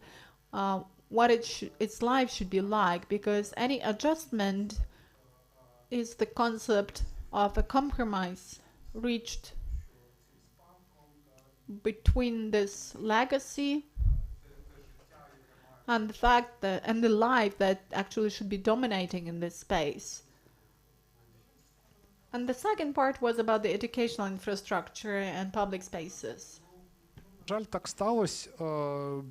what its life should be like, because any adjustment is the concept of a compromise reached between this legacy and the fact that and the life that actually should be dominating in this space. And the second part was about the educational infrastructure and public spaces. Жаль, так сталося.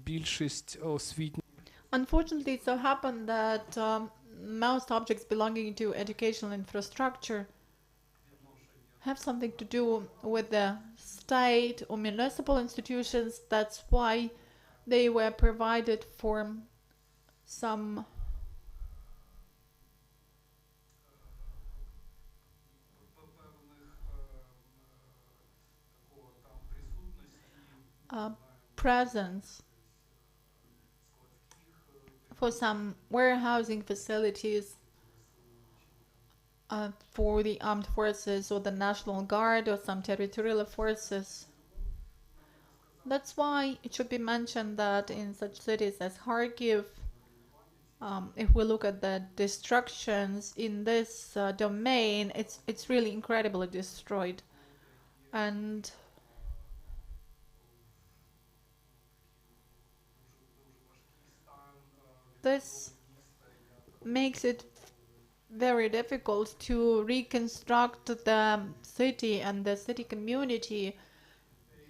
Більшість освітніх. Unfortunately, it so happened that most objects belonging to educational infrastructure have something to do with the state or municipal institutions. That's why they were provided for some presence for some warehousing facilities for the armed forces or the National Guard or some territorial forces. That's why it should be mentioned that in such cities as Kharkiv, if we look at the destructions in this domain, it's really incredibly destroyed. And this makes it very difficult to reconstruct the city and the city community,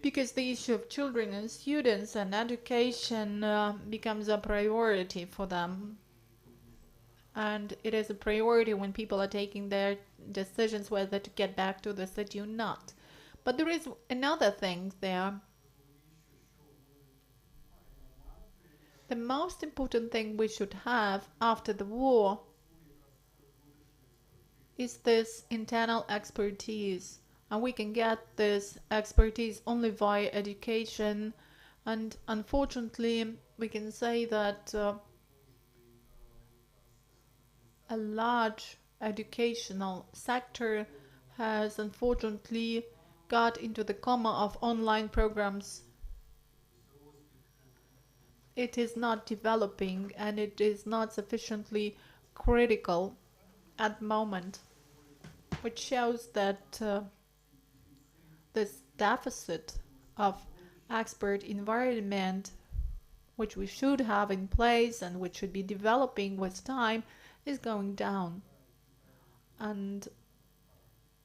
because the issue of children and students and education becomes a priority for them. And it is a priority when people are taking their decisions whether to get back to the city or not. But there is another thing there. The most important thing we should have after the war is this internal expertise. And we can get this expertise only via education. And unfortunately, we can say that a large educational sector has unfortunately got into the coma of online programs. It is not developing, and it is not sufficiently critical at the moment, which shows that this deficit of expert environment, which we should have in place and which should be developing with time, is going down. And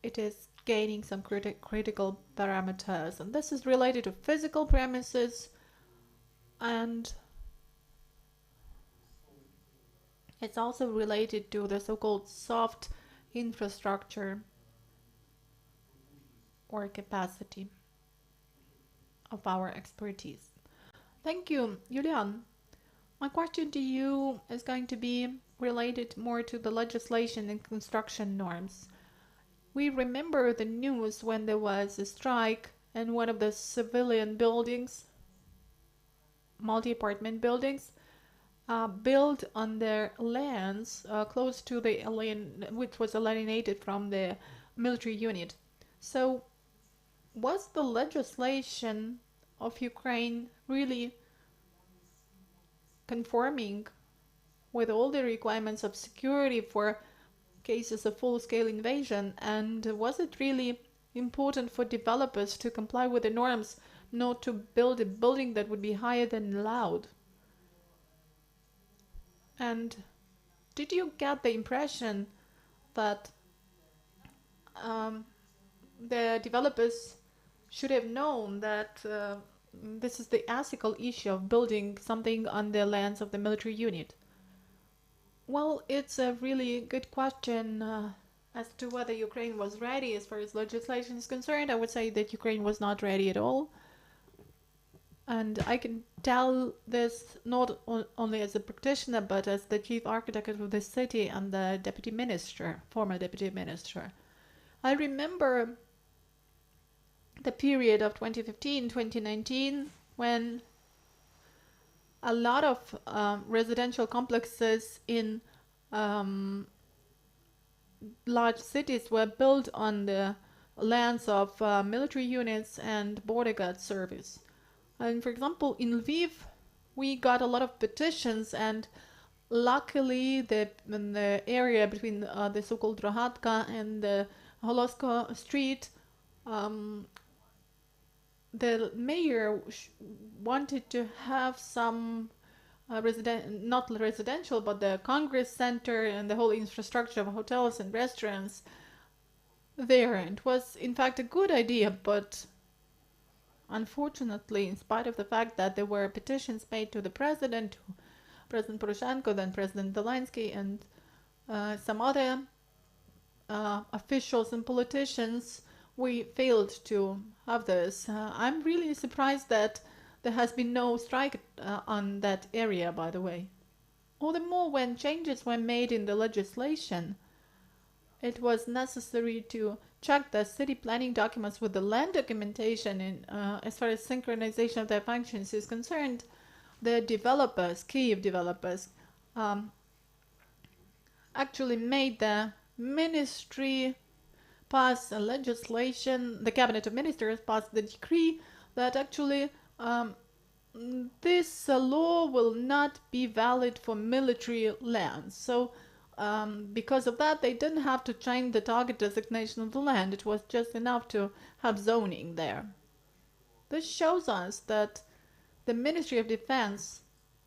it is gaining some critical parameters. And this is related to physical premises, and it's also related to the so-called soft infrastructure or capacity of our expertise. Thank you, Julian. My question to you is going to be related more to the legislation and construction norms. We remember the news when there was a strike in one of the civilian buildings, multi-apartment buildings, built on their lands close to the which was alienated from the military unit. So was the legislation of Ukraine really conforming with all the requirements of security for cases of full-scale invasion? And was it really important for developers to comply with the norms, not to build a building that would be higher than allowed? And did you get the impression that the developers should have known that this is the ethical issue of building something on the lands of the military unit. Well, it's a really good question as to whether Ukraine was ready as far as legislation is concerned. I would say that Ukraine was not ready at all. And I can tell this not only as a practitioner, but as the chief architect of the city and the deputy minister, former deputy minister. I remember the period of 2015-2019 when a lot of residential complexes in large cities were built on the lands of military units and border guard service. And for example, in Lviv, we got a lot of petitions, and luckily in the area between the so-called Rogatka and the Holosko Street, the mayor wanted to have some not residential, but the Congress Center and the whole infrastructure of hotels and restaurants there. It was, in fact, a good idea, but unfortunately, in spite of the fact that there were petitions made to the president, President Poroshenko, then President Zelensky, and some other officials and politicians, we failed to have this. I'm really surprised that there has been no strike on that area, by the way. All the more when changes were made in the legislation, it was necessary to check the city planning documents with the land documentation. In, as far as synchronization of their functions is concerned, the developers, Kyiv developers, actually made the ministry pass a legislation, the cabinet of ministers passed the decree that actually this law will not be valid for military lands. So because of that, they didn't have to change the target designation of the land. It was just enough to have zoning there. This shows us that the Ministry of Defense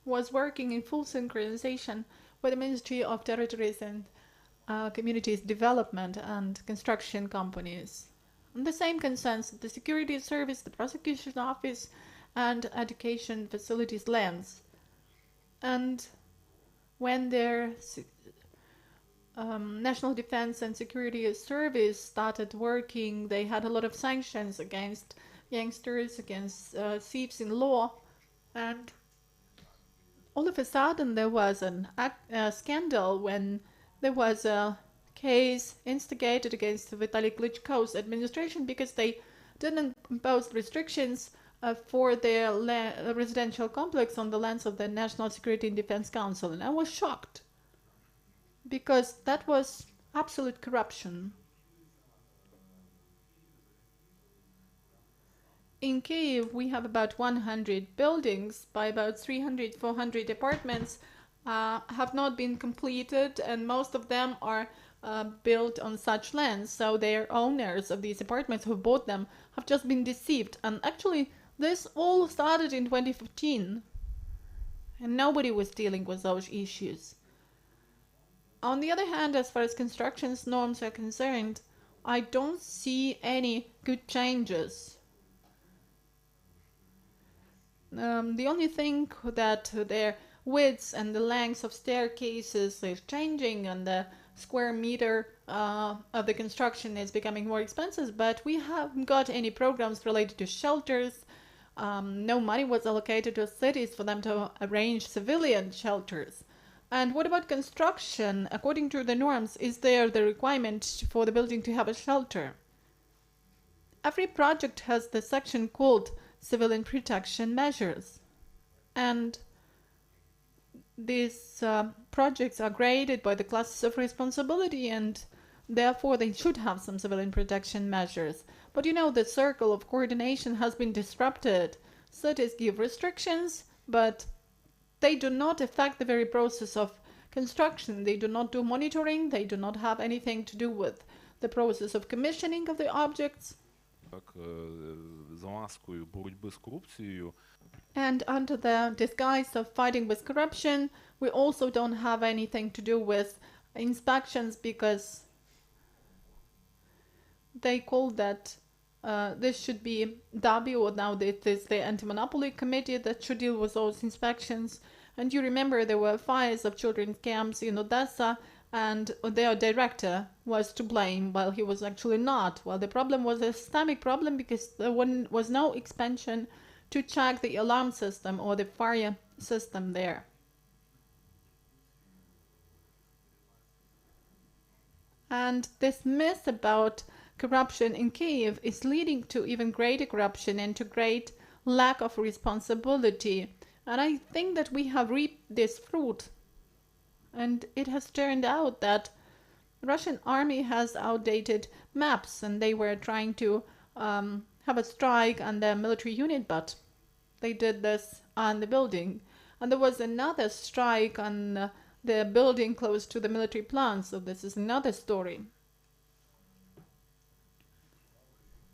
was working in full synchronization with the Ministry of Territories and Communities Development and construction companies. And the same concerns the Security Service, the Prosecution Office, and Education Facilities lands. And when their National Defense and Security Service started working, they had a lot of sanctions against youngsters, against thieves in law, and all of a sudden there was a scandal when there was a case instigated against Vitaly Klitschko's administration because they didn't impose restrictions for their residential complex on the lands of the National Security and Defense Council. And I was shocked because that was absolute corruption. In Kyiv, we have about 100 buildings by about 300-400 apartments have not been completed, and most of them are built on such lands. So their owners of these apartments who bought them have just been deceived. And actually, this all started in 2015, and nobody was dealing with those issues. On the other hand, as far as construction norms are concerned, I don't see any good changes. The only thing that their widths and the lengths of staircases is changing, and the square meter of the construction is becoming more expensive, but we haven't got any programs related to shelters. No money was allocated to cities for them to arrange civilian shelters. And what about construction? According to the norms, is there the requirement for the building to have a shelter? Every project has the section called civilian protection measures, and these projects are graded by the classes of responsibility, and therefore they should have some civilian protection measures. But you know, the circle of coordination has been disrupted. Cities give restrictions, but they do not affect the very process of construction. They do not do monitoring. They do not have anything to do with the process of commissioning of the objects. And under the disguise of fighting with corruption, we also don't have anything to do with inspections, because they call that this should be DABI, or now it is the Anti-Monopoly Committee that should deal with those inspections. And you remember there were fires of children's camps in Odessa, and their director was to blame, while he was actually not. Well, the problem was a systemic problem because there was no expansion to check the alarm system or the fire system there. And this myth about corruption in Kyiv is leading to even greater corruption and to great lack of responsibility. And I think that we have reaped this fruit. And it has turned out that Russian army has outdated maps, and they were trying to have a strike on their military unit, but they did this on the building. And there was another strike on the building close to the military plant, so this is another story.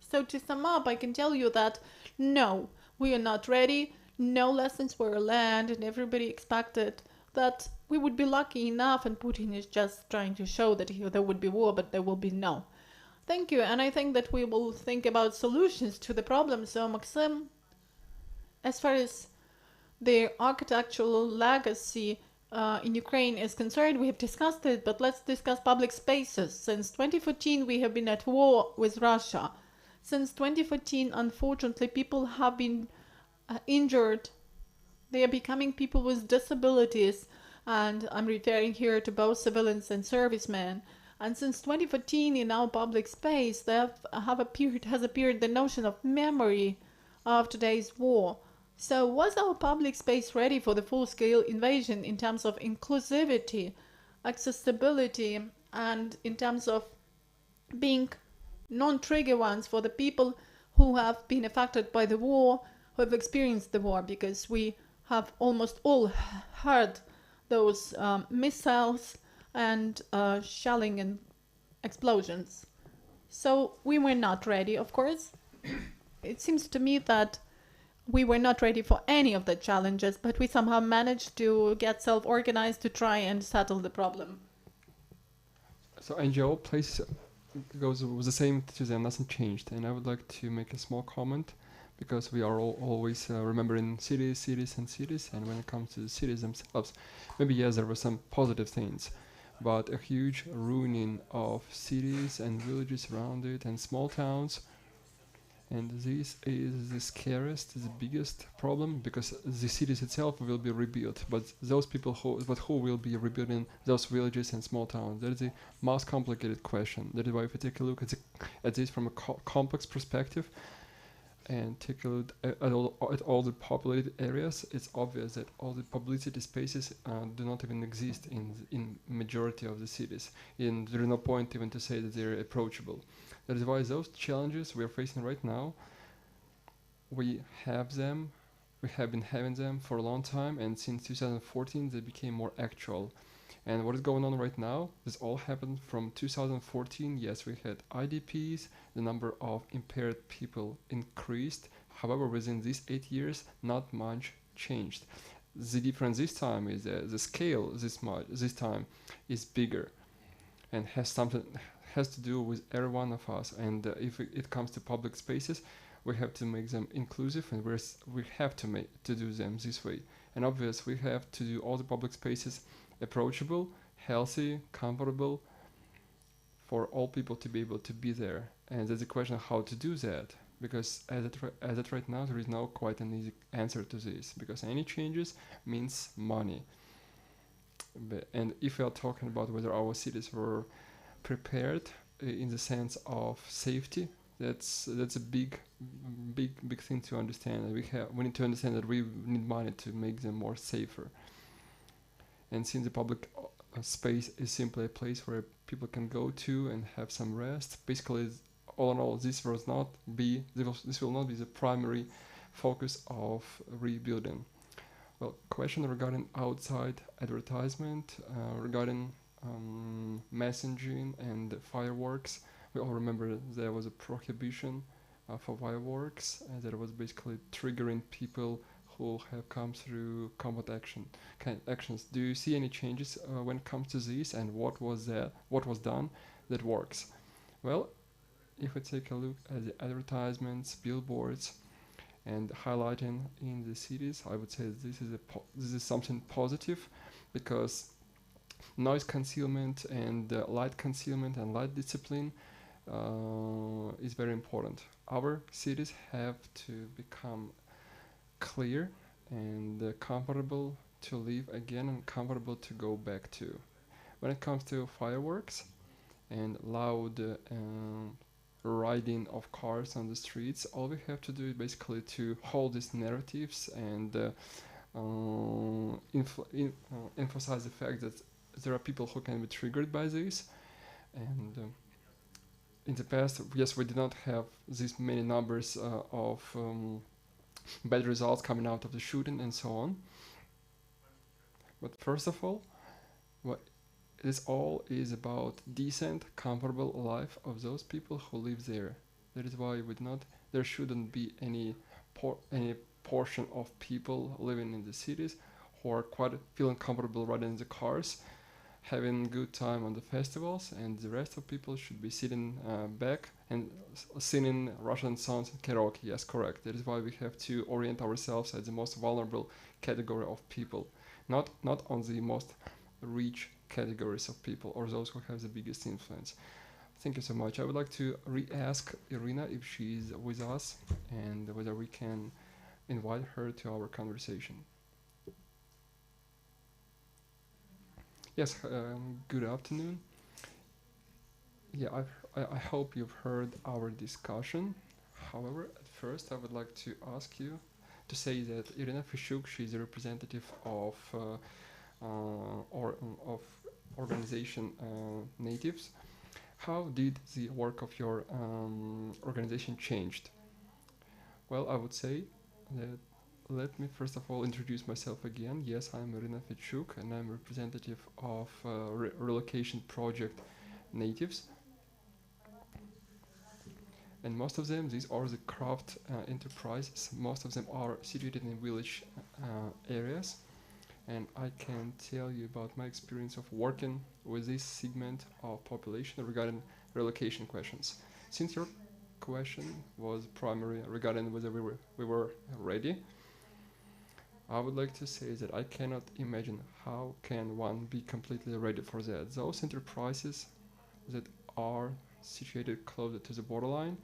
So to sum up, I can tell you that no, we are not ready. No lessons were learned, and everybody expected that we would be lucky enough, and Putin is just trying to show that there would be war, but there will be no. Thank you, and I think that we will think about solutions to the problem. So Maxim, as far as the architectural legacy in Ukraine is concerned, we have discussed it, but let's discuss public spaces. Since 2014, we have been at war with Russia. Since 2014, unfortunately, people have been injured. They are becoming people with disabilities, and I'm referring here to both civilians and servicemen. And since 2014, in our public space, there has appeared the notion of memory of today's war. So was our public space ready for the full-scale invasion in terms of inclusivity, accessibility, and in terms of being non-trigger ones for the people who have been affected by the war, who have experienced the war? Because we have almost all heard those missiles and shelling and explosions. So we were not ready, of course. It seems to me that we were not ready for any of the challenges, but we somehow managed to get self-organized to try and settle the problem. So NGO place goes with the same to them, nothing changed. And I would like to make a small comment, because we are always remembering cities, and when it comes to the cities themselves, maybe yes, there were some positive things, but a huge ruining of cities and villages around it and small towns. And this is the scariest, the biggest problem, because the cities itself will be rebuilt, but those people who will be rebuilding those villages and small towns, that is the most complicated question. That is why if you take a look at this from a complex perspective, and take a look at all the populated areas, it's obvious that all the publicity spaces do not even exist in majority of the cities, and there is no point even to say that they're approachable. That is why those challenges we are facing right now, we have been having them for a long time, and since 2014 they became more actual. And what is going on right now, this all happened from 2014. Yes, we had IDPs, the number of impaired people increased. However, within these 8 years, not much changed. The difference this time is the scale this time is bigger, and has to do with every one of us. And if it comes to public spaces, we have to make them inclusive, and we have to do them this way. And obviously, we have to do all the public spaces approachable, healthy, comfortable for all people to be able to be there. And there's a question of how to do that, because as it right now, there is no quite an easy answer to this, because any changes means money. And if we are talking about whether our cities were prepared in the sense of safety, that's a big thing to understand. We need to understand that we need money to make them more safer. And since the public space is simply a place where people can go to and have some rest, basically, all in all, this will not be the primary focus of rebuilding. Well, question regarding outside advertisement, regarding messaging and fireworks. We all remember there was a prohibition for fireworks, and that was basically triggering people who have come through combat actions. Do you see any changes when it comes to this, and what was done that works? Well, if we take a look at the advertisements, billboards, and highlighting in the cities, I would say this is something positive, because noise concealment and light concealment and light discipline is very important. Our cities have to become clear and comfortable to live again and comfortable to go back to. When it comes to fireworks and loud riding of cars on the streets, all we have to do is basically to hold these narratives and emphasize the fact that there are people who can be triggered by this. And in the past, yes, we did not have these many numbers of bad results coming out of the shooting and so on. But first of all, this all is about decent, comfortable life of those people who live there. That is why there shouldn't be any portion of people living in the cities who are quite feeling comfortable riding in the cars, having good time on the festivals, and the rest of people should be sitting back and singing Russian songs and karaoke. Yes, correct. That is why we have to orient ourselves as the most vulnerable category of people, not on the most rich categories of people or those who have the biggest influence. Thank you so much. I would like to re-ask Irina if she's with us and whether we can invite her to our conversation. Yes, good afternoon. Yeah, I hope you've heard our discussion. However, at first I would like to ask you to say that Irina Fishuk, she's a representative of organization Natives. How did the work of your organization changed? Well, I would say that let me first of all introduce myself again. Yes, I'm Irina Fitchuk and I'm representative of relocation project Natives. And most of them, these are the craft enterprises. Most of them are situated in village areas. And I can tell you about my experience of working with this segment of population regarding relocation questions. Since your question was primarily regarding whether we were ready, I would like to say that I cannot imagine how can one be completely ready for that. Those enterprises that are situated closer to the borderline,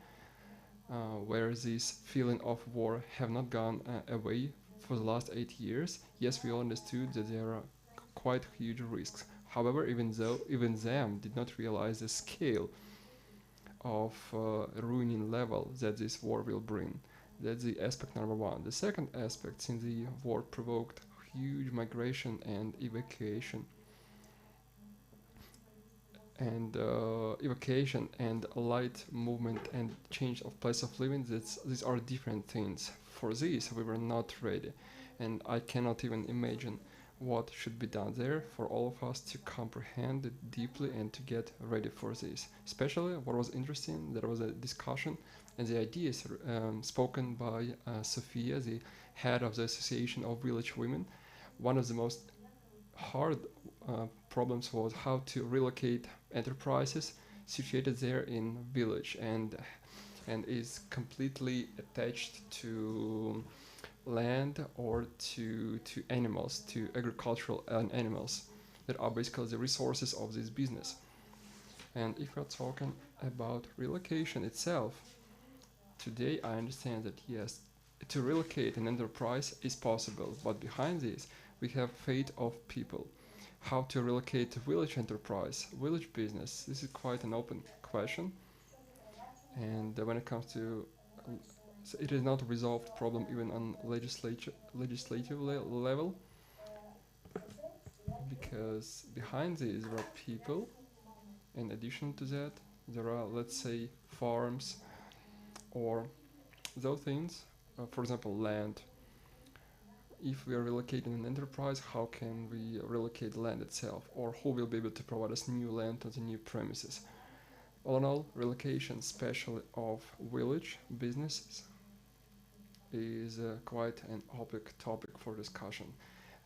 where this feeling of war have not gone away for the last 8 years, yes, we all understood that there are quite huge risks. However, even them did not realize the scale of ruining level that this war will bring. That's the aspect number one. The second aspect, since the war provoked huge migration and evacuation, and light movement and change of place of living, these are different things. For this, we were not ready, and I cannot even imagine what should be done there for all of us to comprehend it deeply and to get ready for this. Especially what was interesting, there was a discussion and the ideas spoken by Sophia, the head of the Association of Village Women. One of the most hard problems was how to relocate enterprises situated there in village and is completely attached to land or to animals, to agricultural animals that are basically the resources of this business. And if we're talking about relocation itself, today I understand that yes, to relocate an enterprise is possible, but behind this we have fate of people. How to relocate a village enterprise, village business, this is quite an open question. And when it comes to so it is not a resolved problem even on legislative level, because behind this there are people. In addition to that, there are, let's say, farms or those things, for example, land. If we are relocating an enterprise, how can we relocate land itself, or who will be able to provide us new land on the new premises? All in all, relocation, especially of village businesses, is quite an open topic for discussion.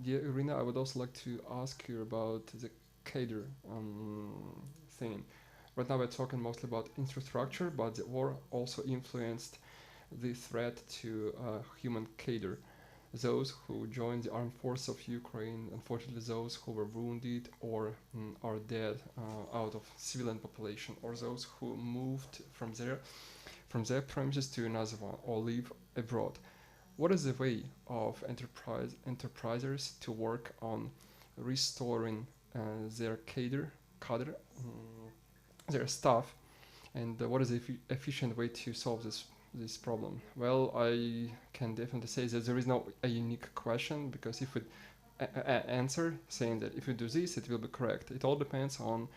Dear Irina, I would also like to ask you about the cadre thing. Right now we're talking mostly about infrastructure, but the war also influenced the threat to human cadre. Those who joined the armed forces of Ukraine, unfortunately those who were wounded or are dead out of civilian population, or those who moved from their premises to another one or live abroad. What is the way of enterprisers to work on restoring their cadre, their staff, and what is the efficient way to solve this problem? Well, I can definitely say that there is no a unique question, because if we answer saying that if you do this, it will be correct. It all depends on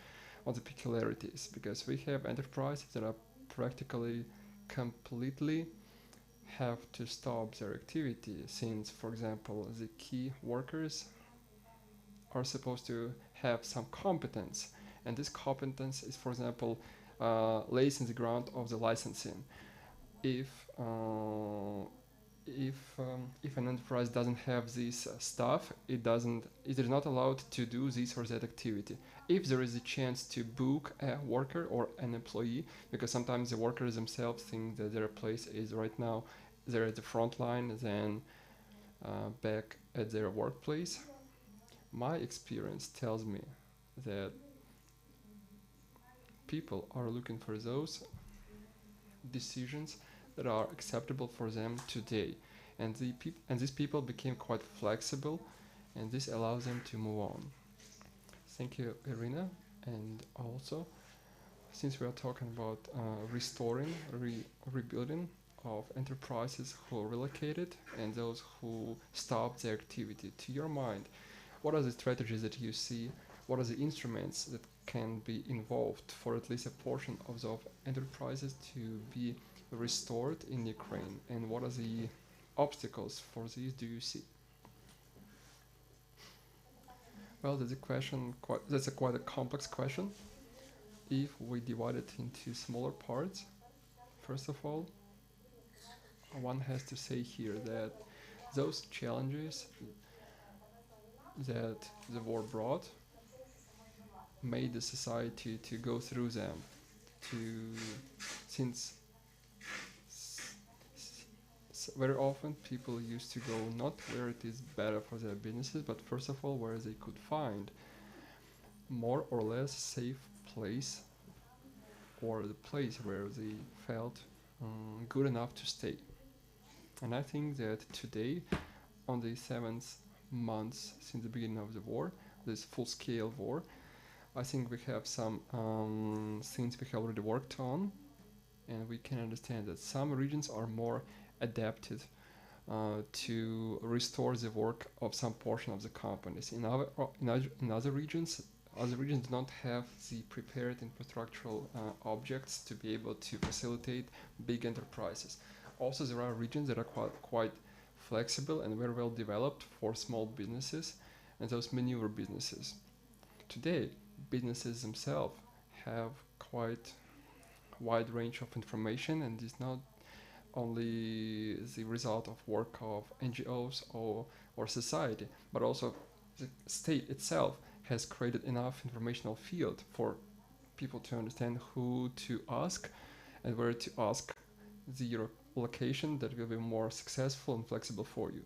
the peculiarities, because we have enterprises that are practically completely have to stop their activity, since, for example, the key workers are supposed to have some competence, and this competence is, for example, lays in the ground of the licensing. If an enterprise doesn't have this stuff, it is not allowed to do this or that activity. If there is a chance to book a worker or an employee, because sometimes the workers themselves think that their place is right now they're at the front line than back at their workplace. My experience tells me that people are looking for those decisions that are acceptable for them today, and these people became quite flexible, and this allows them to move on. Thank you, Irina. And also, since we are talking about restoring, rebuilding of enterprises who relocated and those who stopped their activity, to your mind, what are the strategies that you see? What are the instruments that can be involved for at least a portion of those enterprises to be restored in Ukraine? And what are the obstacles for these do you see? Well, that's a question. That's quite a complex question. If we divide it into smaller parts, first of all, one has to say here that those challenges that the war brought made the society to go through them, since very often people used to go not where it is better for their businesses, but first of all where they could find more or less safe place, or the place where they felt good enough to stay. And I think that today, on the 7th months since the beginning of the war, this full-scale war, I think we have some things we have already worked on, and we can understand that some regions are more adapted to restore the work of some portion of the companies. In other regions do not have the prepared infrastructural objects to be able to facilitate big enterprises. Also, there are regions that are quite flexible and very well developed for small businesses and those maneuver businesses. Today, businesses themselves have quite wide range of information, and it's not only the result of work of NGOs or society, but also the state itself has created enough informational field for people to understand who to ask and where to ask the location that will be more successful and flexible for you.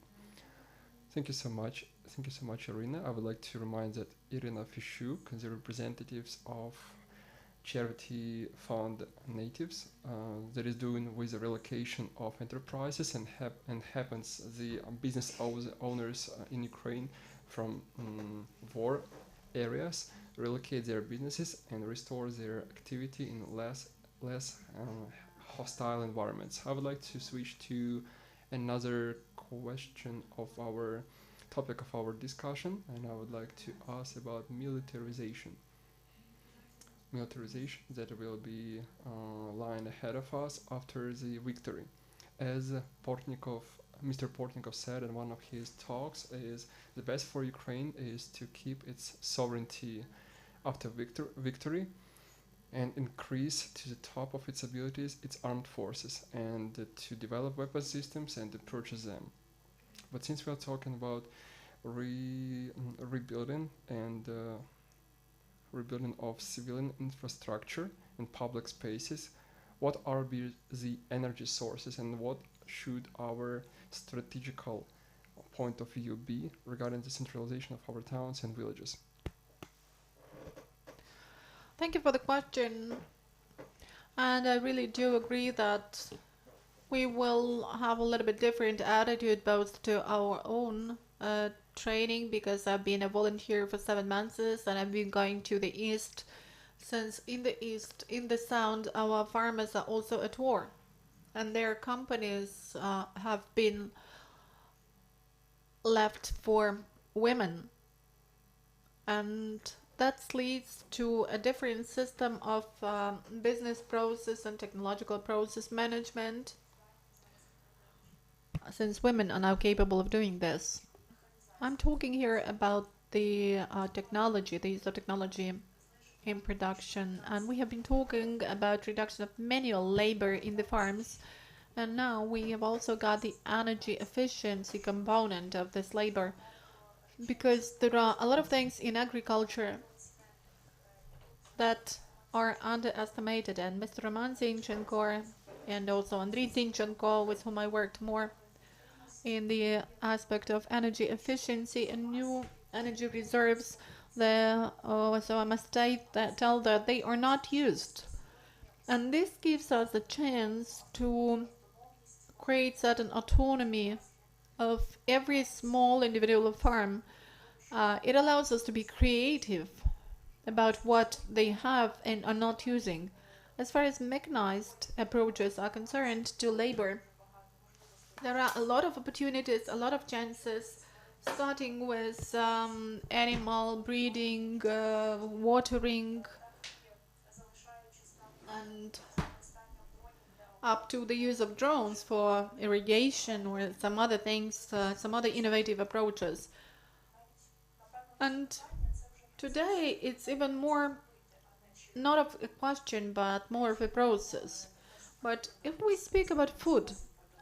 Thank you so much. Thank you so much, Irina. I would like to remind that Irina Fishuk, the representatives of charity fund Natives, that is doing with the relocation of enterprises and happens the business owners in Ukraine from war areas relocate their businesses and restore their activity in less hostile environments. I would like to switch to another question of our topic of our discussion, and I would like to ask about militarization. Militarization that will be lying ahead of us after the victory. As Mr. Portnikov said in one of his talks, is the best for Ukraine is to keep its sovereignty after victory and increase to the top of its abilities its armed forces, and to develop weapon systems and to purchase them. But since we are talking about rebuilding and rebuilding of civilian infrastructure in public spaces, what are the energy sources and what should our strategical point of view be regarding the centralization of our towns and villages? Thank you for the question. And I really do agree that we will have a little bit different attitude both to our own training, because I've been a volunteer for 7 months and I've been going to the east, since in the east, in the sound, our farmers are also at war and their companies have been left for women, and that leads to a different system of business process and technological process management, since women are now capable of doing this. I'm talking here about the technology, the use of technology in production, and we have been talking about reduction of manual labor in the farms, and now we have also got the energy efficiency component of this labor, because there are a lot of things in agriculture that are underestimated, and Mr. Roman Zinchenko and also Andriy Zinchenko, with whom I worked more in the aspect of energy efficiency and new energy reserves, so I must tell that they are not used. And this gives us a chance to create certain autonomy of every small individual farm. It allows us to be creative about what they have and are not using. As far as mechanized approaches are concerned to labor, there are a lot of opportunities, a lot of chances, starting with animal breeding, watering, and up to the use of drones for irrigation or some other things, some other innovative approaches. And today it's even more not of a question but more of a process. But if we speak about food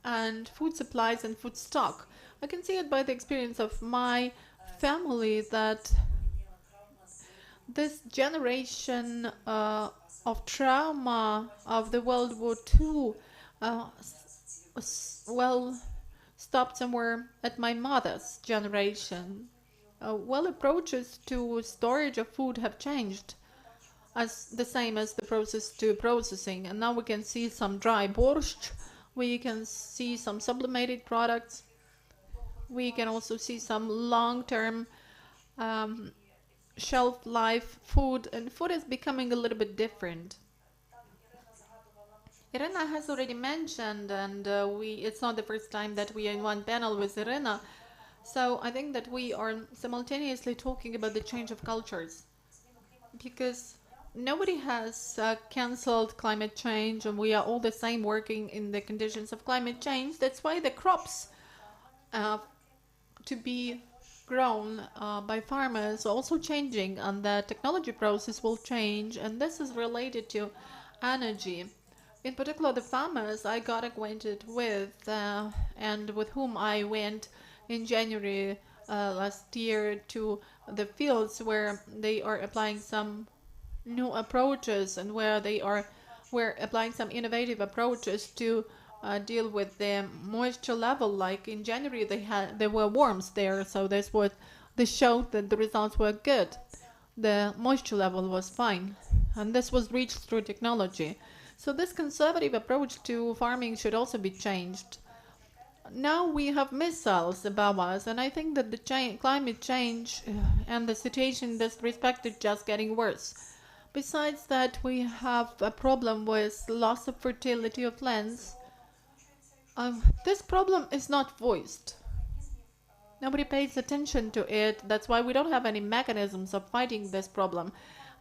and food supplies and food stock, I can see it by the experience of my family that this generation of trauma of the World War II well stopped somewhere at my mother's generation. Well, approaches to storage of food have changed, as the same as the process to processing, and now we can see some dry borscht, we can see some sublimated products, we can also see some long-term shelf life food, and food is becoming a little bit different. Irina has already mentioned, and it's not the first time that we are in one panel with Irina, so I think that we are simultaneously talking about the change of cultures, because nobody has cancelled climate change, and we are all the same working in the conditions of climate change. That's why the crops to be grown by farmers are also changing, and the technology process will change, and this is related to energy. In particular, the farmers I got acquainted with and with whom I went in January last year to the fields where they are applying some new approaches and where we're applying some innovative approaches to deal with the moisture level. Like in January, there were worms there, so this showed that the results were good. The moisture level was fine, and this was reached through technology. So this conservative approach to farming should also be changed. Now we have missiles above us, and I think that the climate change and the situation in this respect is just getting worse. Besides that, we have a problem with loss of fertility of lands. This problem is not voiced. Nobody pays attention to it. That's why we don't have any mechanisms of fighting this problem.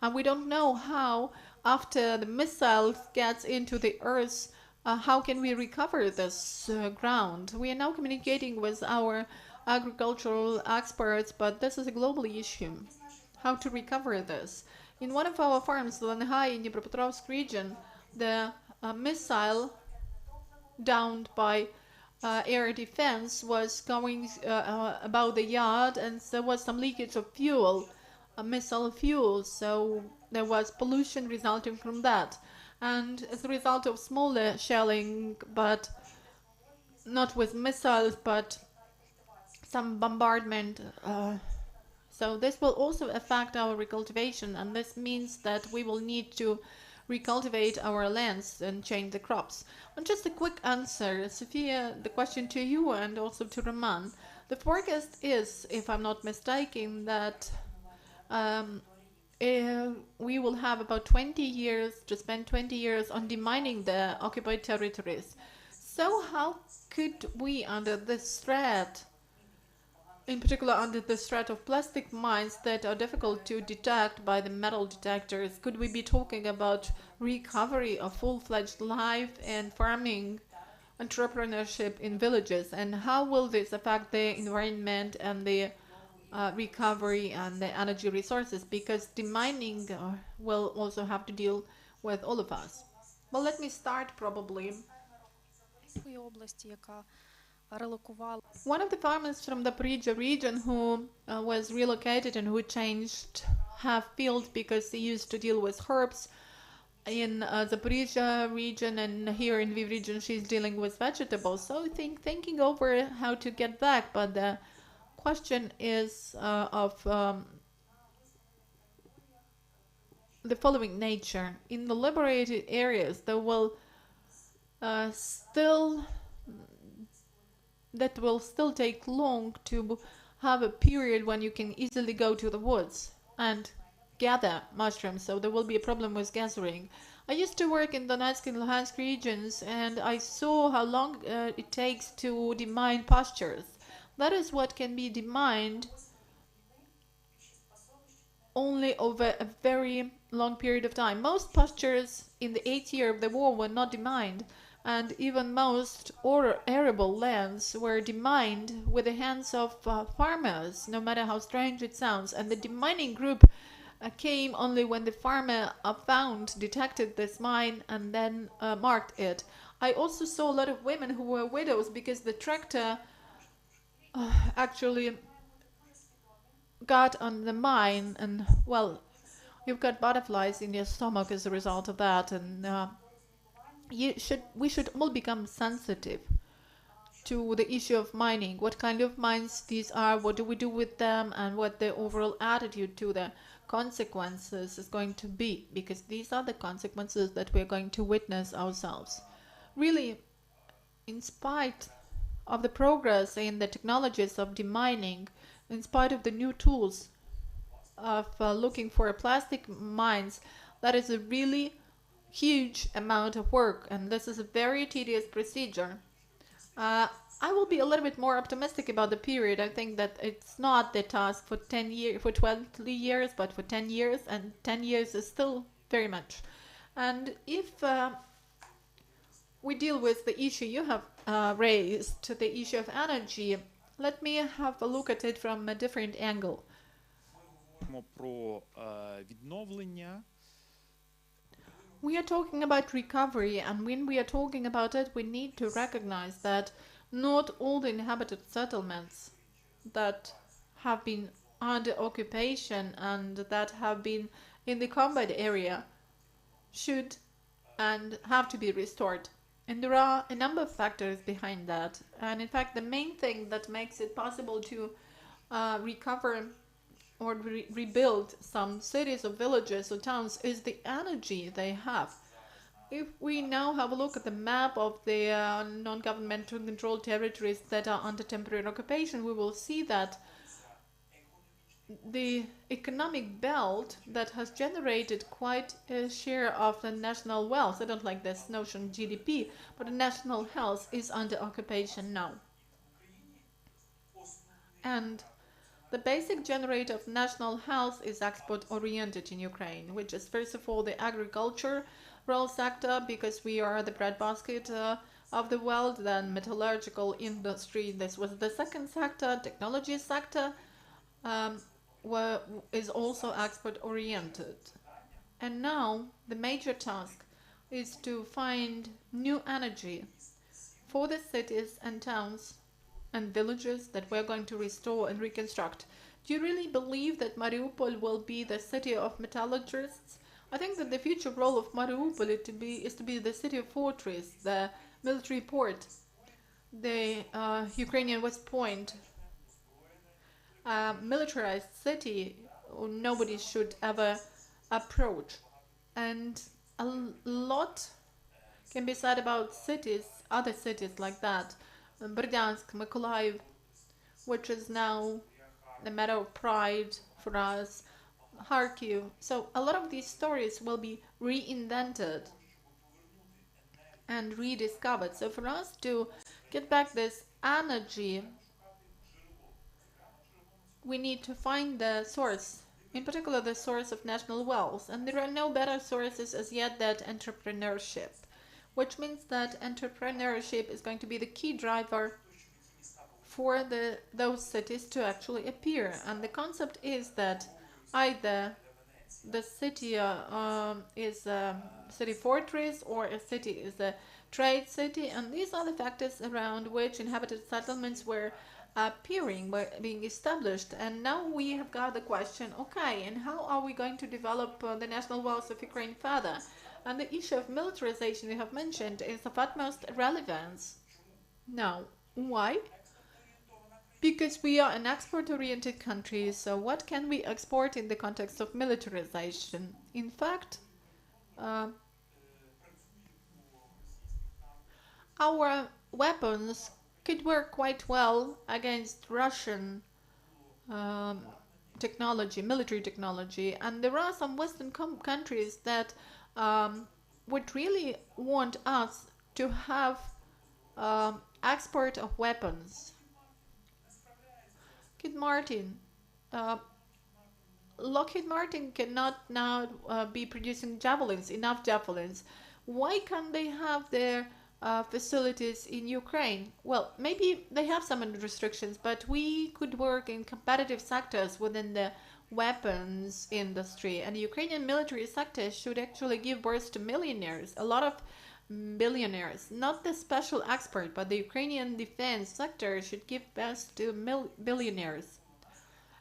And we don't know how, after the missile gets into the earth, how can we recover this ground? We are now communicating with our agricultural experts, but this is a global issue. How to recover this? In one of our farms, Lanhai in Dnipropetrovsk region, the missile downed by air defense was going about the yard, and there was some leakage of fuel. missile fuel, so there was pollution resulting from that. And as a result of smaller shelling, but not with missiles, but some bombardment, so this will also affect our recultivation, and this means that we will need to recultivate our lands and change the crops. And just a quick answer, Sophia, the question to you and also to Roman. The forecast is, if I'm not mistaken, that we will have about 20 years to spend 20 years on demining the occupied territories. So how could we, under this threat, in particular under the threat of plastic mines that are difficult to detect by the metal detectors, could we be talking about recovery of full-fledged life and farming entrepreneurship in villages? And how will this affect the environment and the recovery and the energy resources? Because demining will also have to deal with all of us. Well, let me start probably. One of the farmers from the Zaporizhzhia region who was relocated and who changed half field because he used to deal with herbs in the Zaporizhzhia region, and here in Lviv region she's dealing with vegetables. So thinking over how to get back, but the question is of the following nature. In the liberated areas, there will that will still take long to have a period when you can easily go to the woods and gather mushrooms, so there will be a problem with gathering. I used to work in Donetsk and Luhansk regions, and I saw how long it takes to demine pastures. That is what can be demined only over a very long period of time. Most pastures in the 8th year of the war were not demined, and even most arable lands were demined with the hands of farmers, no matter how strange it sounds. And the demining group came only when the farmer detected this mine and then marked it. I also saw a lot of women who were widows because the tractor actually got on the mine, and well, you've got butterflies in your stomach as a result of that, and we should all become sensitive to the issue of mining, what kind of mines these are, what do we do with them, and what the overall attitude to the consequences is going to be, because these are the consequences that we're going to witness ourselves. Really, in spite of the progress in the technologies of demining, in spite of the new tools of looking for plastic mines, that is a really huge amount of work, and this is a very tedious procedure. I will be a little bit more optimistic about the period. I think that it's not the task for 20 years, but for 10 years, and 10 years is still very much. And if we deal with the issue you have raised, the issue of energy, let me have a look at it from a different angle. We are talking about recovery, and when we are talking about it, we need to recognize that not all the inhabited settlements that have been under occupation and that have been in the combat area should and have to be restored. And there are a number of factors behind that. And in fact, the main thing that makes it possible to recover or rebuild some cities or villages or towns is the energy they have. If we now have a look at the map of the non-governmental controlled territories that are under temporary occupation, we will see that the economic belt that has generated quite a share of the national wealth, I don't like this notion GDP, but the national health is under occupation now. And the basic generator of national health is export-oriented in Ukraine, which is first of all the agricultural sector, because we are the breadbasket of the world, then metallurgical industry. This was the second sector. Technology sector is also export-oriented. And now the major task is to find new energy for the cities and towns and villages that we're going to restore and reconstruct. Do you really believe that Mariupol will be the city of metallurgists? I think that the future role of Mariupol is to be the city fortress, the military port, the Ukrainian West Point, a militarized city nobody should ever approach. And a lot can be said about cities, other cities like that, Berdyansk, Mykolaiv, which is now a matter of pride for us, Kharkiv. So a lot of these stories will be reinvented and rediscovered. So for us to get back this energy, we need to find the source, in particular the source of national wealth. And there are no better sources as yet than entrepreneurship, which means that entrepreneurship is going to be the key driver for those cities to actually appear. And the concept is that either the city is a city fortress or a city is a trade city, and these are the factors around which inhabited settlements were appearing, were being established. And now we have got the question, okay, and how are we going to develop the national wealth of Ukraine further? And the issue of militarization we have mentioned is of utmost relevance. Now, why? Because we are an export-oriented country, so what can we export in the context of militarization? In fact, our weapons could work quite well against Russian technology, military technology, and there are some Western countries that would really want us to have export of weapons. Lockheed Martin cannot now be producing javelins, enough javelins. Why can't they have their facilities in Ukraine? Well, maybe they have some restrictions, but we could work in competitive sectors within the weapons industry, and the Ukrainian military sector should actually give birth to millionaires, a lot of billionaires, not the special expert, but the Ukrainian defense sector should give birth to billionaires.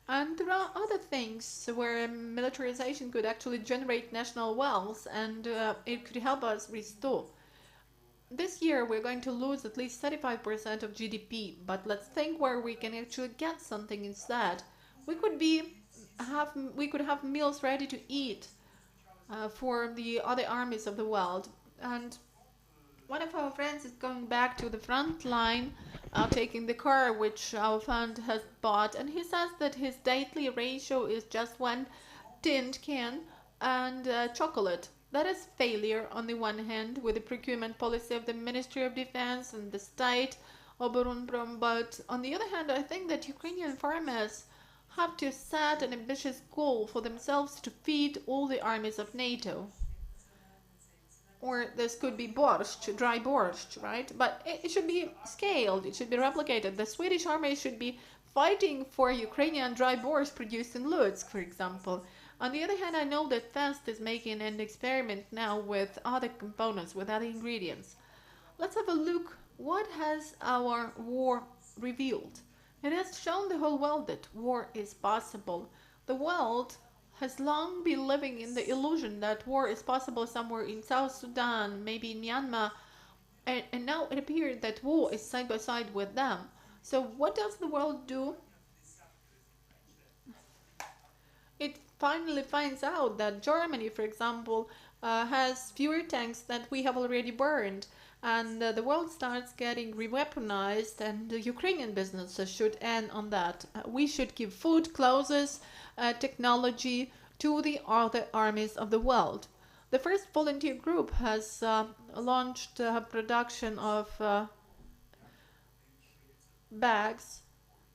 And there are other things where militarization could actually generate national wealth, and it could help us restore. This year we're going to lose at least 35% of GDP, but let's think where we can actually get something instead. We could have meals ready to eat for the other armies of the world. And one of our friends is going back to the front line, taking the car which our fund has bought, and he says that his daily ratio is just one tinned can and chocolate. That is failure on the one hand with the procurement policy of the Ministry of Defense and the state, Oberonprom, but on the other hand I think that Ukrainian farmers have to set an ambitious goal for themselves to feed all the armies of NATO. Or this could be borscht, dry borscht, right? But it should be scaled, it should be replicated. The Swedish army should be fighting for Ukrainian dry borscht produced in Lutsk, for example. On the other hand, I know that Fast is making an experiment now with other components, with other ingredients. Let's have a look. What has our war revealed? It has shown the whole world that war is possible. The world has long been living in the illusion that war is possible somewhere in South Sudan, maybe in Myanmar, and now it appears that war is side by side with them. So what does the world do? It finally finds out that Germany, for example, has fewer tanks that we have already burned, and the world starts getting re-weaponized, and the Ukrainian businesses should end on that. We should give food, clothes, technology to the other armies of the world. The first volunteer group has launched production of bags,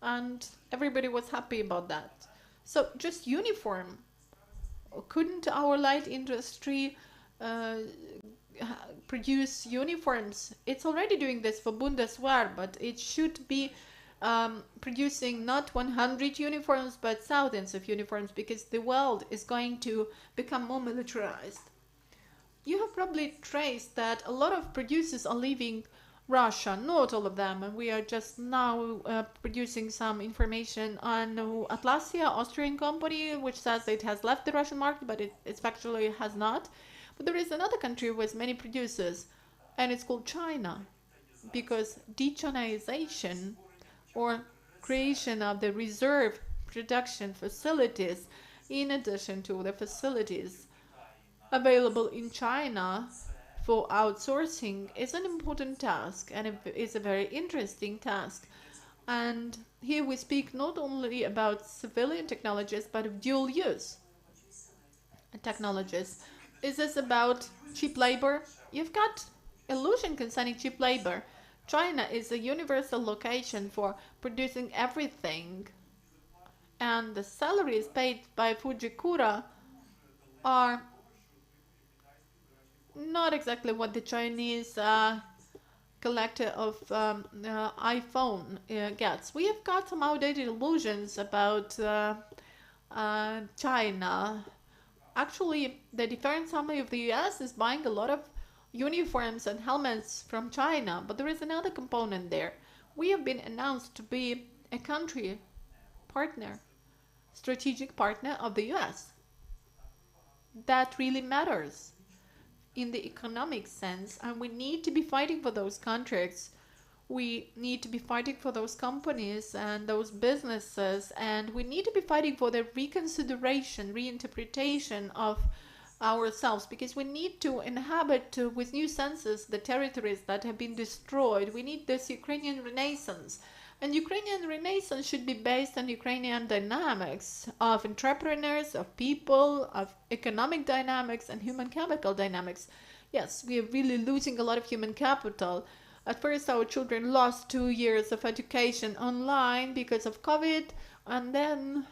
and everybody was happy about that. So just uniform. Couldn't our light industry produce uniforms? It's already doing this for Bundeswehr, but it should be producing not 100 uniforms, but thousands of uniforms, because the world is going to become more militarized. You have probably traced that a lot of producers are leaving Russia, not all of them. And we are just now producing some information on Atlasia, Austrian company, which says it has left the Russian market, but it factually has not. But there is another country with many producers, and it's called China, because de-Chinization, or creation of the reserve production facilities, in addition to the facilities available in China for outsourcing, is an important task, and it is a very interesting task. And here we speak not only about civilian technologies, but of dual use technologies. Is this about cheap labor? You've got illusion concerning cheap labor. China is a universal location for producing everything, and the salaries paid by Fujikura are not exactly what the Chinese collector of iPhone gets. We have got some outdated illusions about China. Actually, the Defense Army of the US is buying a lot of uniforms and helmets from China, but there is another component there. We have been announced to be a country partner, strategic partner of the US. That really matters in the economic sense, and we need to be fighting for those contracts. We need to be fighting for those companies and those businesses, and we need to be fighting for the reconsideration, reinterpretation of ourselves, because we need to inhabit with new senses the territories that have been destroyed. We need this Ukrainian Renaissance. And Ukrainian Renaissance should be based on Ukrainian dynamics of entrepreneurs, of people, of economic dynamics and human capital dynamics. Yes, we are really losing a lot of human capital. At first, our children lost 2 years of education online because of COVID, and then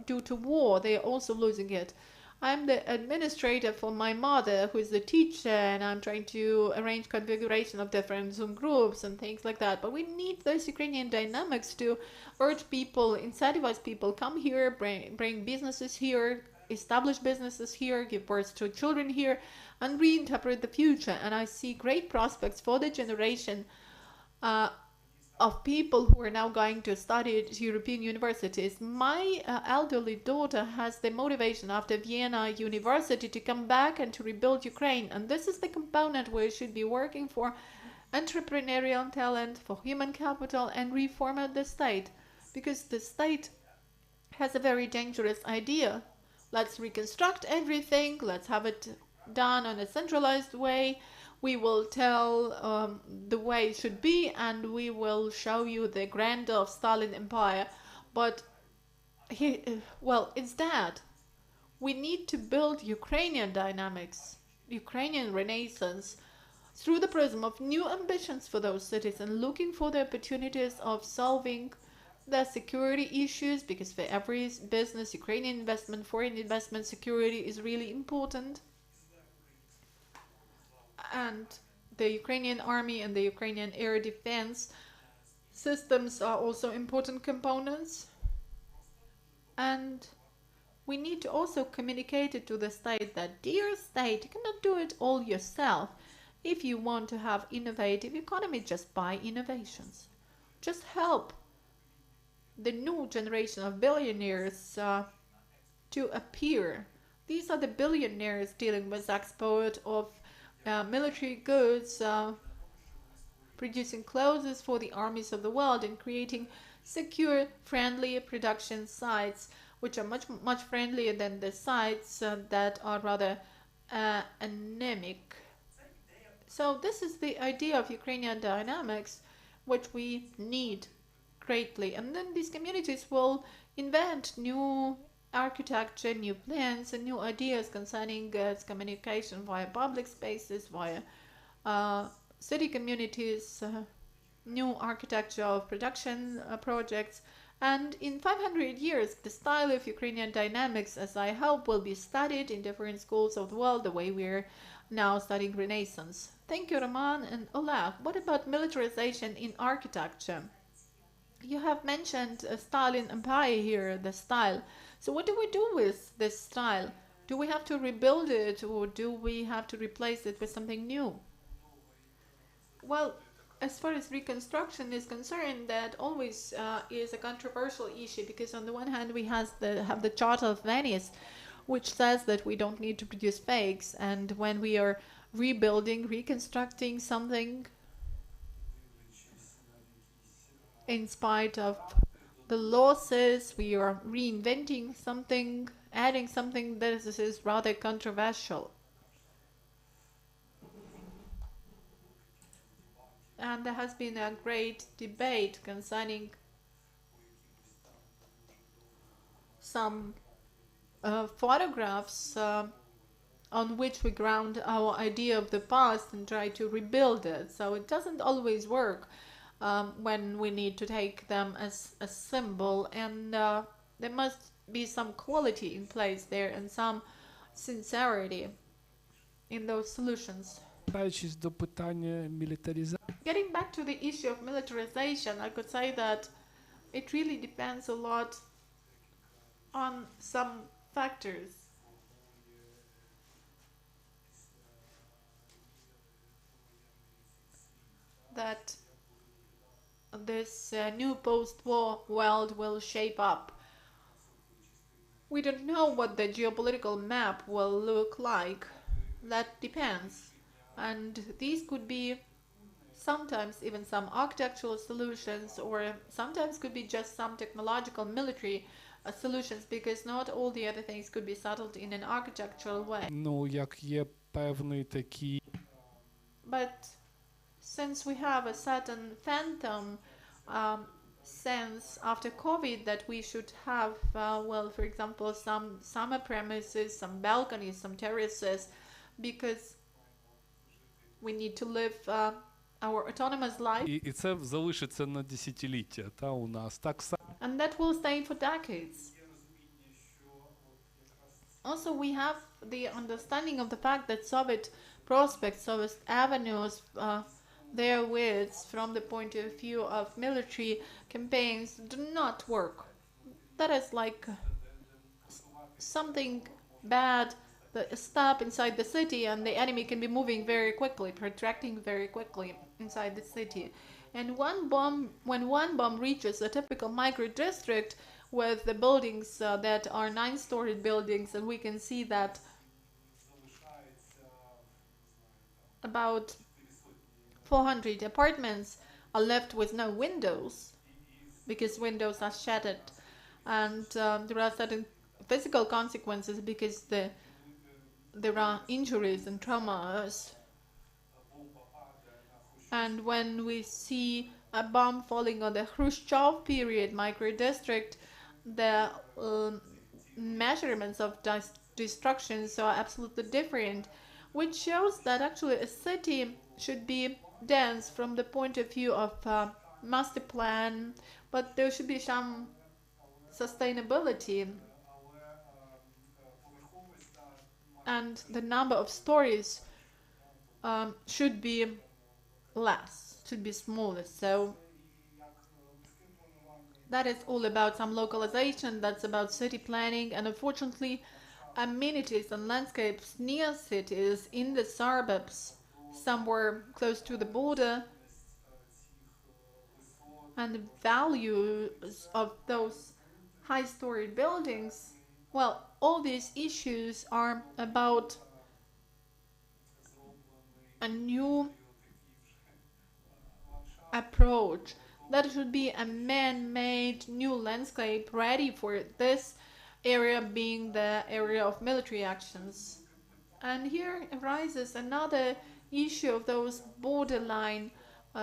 due to war, they are also losing it. I'm the administrator for my mother, who is the teacher, and I'm trying to arrange configuration of different Zoom groups and things like that. But we need those Ukrainian dynamics to urge people, incentivize people, come here, bring businesses here, establish businesses here, give birth to children here, and reinterpret the future. And I see great prospects for the generation of people who are now going to study at European universities. My elderly daughter has the motivation after Vienna University to come back and to rebuild Ukraine. And this is the component where we should be working for entrepreneurial talent, for human capital, and reformat the state. Because the state has a very dangerous idea. Let's reconstruct everything, let's have it done in a centralized way. We will tell the way it should be, and we will show you the grandeur of Stalin Empire. But instead, we need to build Ukrainian dynamics, Ukrainian Renaissance, through the prism of new ambitions for those cities and looking for the opportunities of solving the security issues, because for every business, Ukrainian investment, foreign investment, security is really important. And the Ukrainian army and the Ukrainian air defense systems are also important components. And we need to also communicate it to the state that, dear state, you cannot do it all yourself. If you want to have innovative economy, just buy innovations. Just help the new generation of billionaires to appear. These are the billionaires dealing with export of military goods, producing clothes for the armies of the world, and creating secure, friendly production sites, which are much friendlier than the sites that are rather anemic. So this is the idea of Ukrainian dynamics, which we need greatly. And then these communities will invent new architecture, new plans, and new ideas concerning its communication via public spaces, via city communities, new architecture of production projects. And in 500 years, the style of Ukrainian dynamics, as I hope, will be studied in different schools of the world, the way we're now studying Renaissance. Thank you, Roman and Oleg. What about militarization in architecture? You have mentioned Stalin Empire here, the style. So what do we do with this style? Do we have to rebuild it, or do we have to replace it with something new? Well, as far as reconstruction is concerned, that always is a controversial issue, because on the one hand we have the Charter of Venice, which says that we don't need to produce fakes, and when we are rebuilding, reconstructing something, in spite of the losses, we are reinventing something, adding something. This is rather controversial. And there has been a great debate concerning some photographs on which we ground our idea of the past and try to rebuild it. So it doesn't always work when we need to take them as a symbol, and there must be some quality in place there and some sincerity in those solutions. Повертаючись до питання мілітаризації. Getting back to the issue of militarization, I could say that it really depends a lot on some factors. That this new post-war world will shape up. We don't know what the geopolitical map will look like. That depends. And these could be sometimes even some architectural solutions, or sometimes could be just some technological military solutions, because not all the other things could be settled in an architectural way. Ну, як є певний такий. But since we have a certain phantom sense after COVID that we should have, well, for example, some summer premises, some balconies, some terraces, because we need to live our autonomous life. І це залишиться на десятиліття, та у нас так само. And that will stay for decades. Also, we have the understanding of the fact that Soviet prospects, Soviet avenues, therewith, from the point of view of military campaigns, do not work. That is like something bad, a stop inside the city, and the enemy can be moving very quickly, protracting very quickly inside the city. And when one bomb reaches a typical micro-district with the buildings that are 9-story buildings, and we can see that about 400 apartments are left with no windows, because windows are shattered, and there are certain physical consequences because there are injuries and traumas. And when we see a bomb falling on the Khrushchev period micro-district, the measurements of destructions are absolutely different, which shows that actually a city should be dense from the point of view of master plan, but there should be some sustainability, and the number of stories should be less, should be smaller. So that is all about some localization, that's about city planning, and unfortunately amenities and landscapes near cities, in the suburbs, somewhere close to the border, and the values of those high-story buildings, well, all these issues are about a new approach. That should be a man-made new landscape ready for this area being the area of military actions. And here arises another issue of those borderline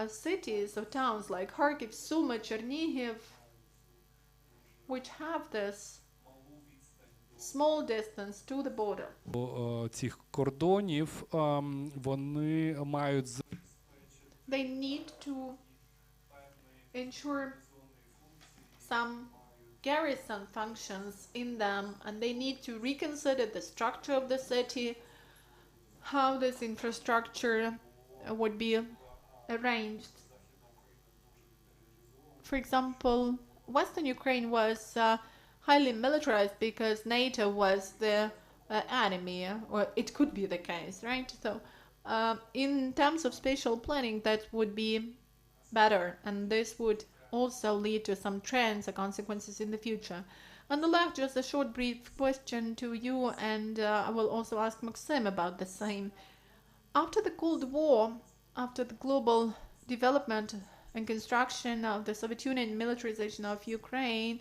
cities or towns like Kharkiv, Sumy, Chernihiv, which have this small distance to the border. Цих кордонів вони мають They need to ensure some garrison functions in them, and they need to reconsider the structure of the city, how this infrastructure would be arranged. For example, Western Ukraine was highly militarized because NATO was the enemy, or it could be the case, right? So in terms of spatial planning, that would be better, and this would also lead to some trends or consequences in the future. On the left, just a short brief question to you, and I will also ask Maxim about the same. After the Cold War, after the global development and construction of the Soviet Union, militarization of Ukraine,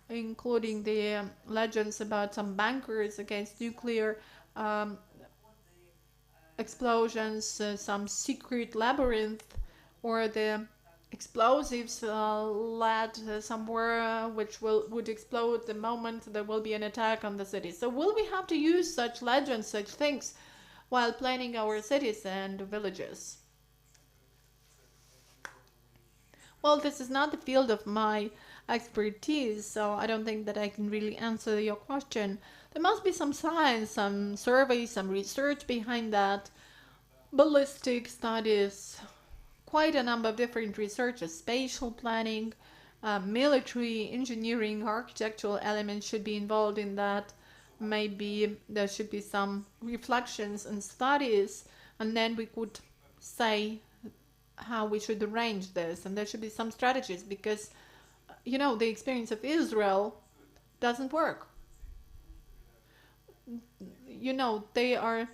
including the legends about some bankers against nuclear explosions, some secret labyrinth, or the explosives led somewhere which would explode the moment there will be an attack on the city. So will we have to use such legends, such things, while planning our cities and villages? Well, this is not the field of my expertise, so I don't think that I can really answer your question. There must be some science, some survey, some research behind that. Ballistic studies, quite a number of different researches, spatial planning, military, engineering, architectural elements should be involved in that. Maybe there should be some reflections and studies, and then we could say how we should arrange this, and there should be some strategies, because you know the experience of Israel doesn't work. You know, they are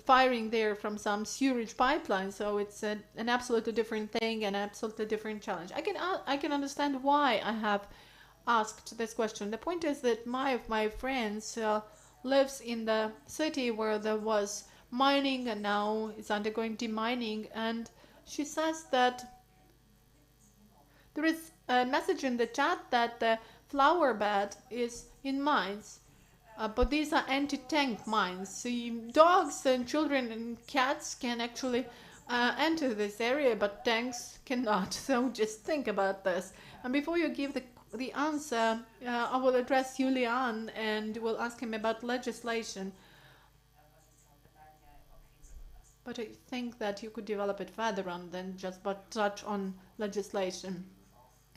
firing there from some sewage pipeline, so it's an absolutely different thing, an absolutely different challenge. I can understand why I have asked this question. The point is that my friends lives in the city where there was mining, and now it's undergoing demining, and she says that there is a message in the chat that the flower bed is in mines. But these are anti-tank mines. So dogs and children and cats can actually enter this area, but tanks cannot. So just think about this. And before you give the answer, I will address Julian and will ask him about legislation. But I think that you could develop it further on than just but touch on legislation.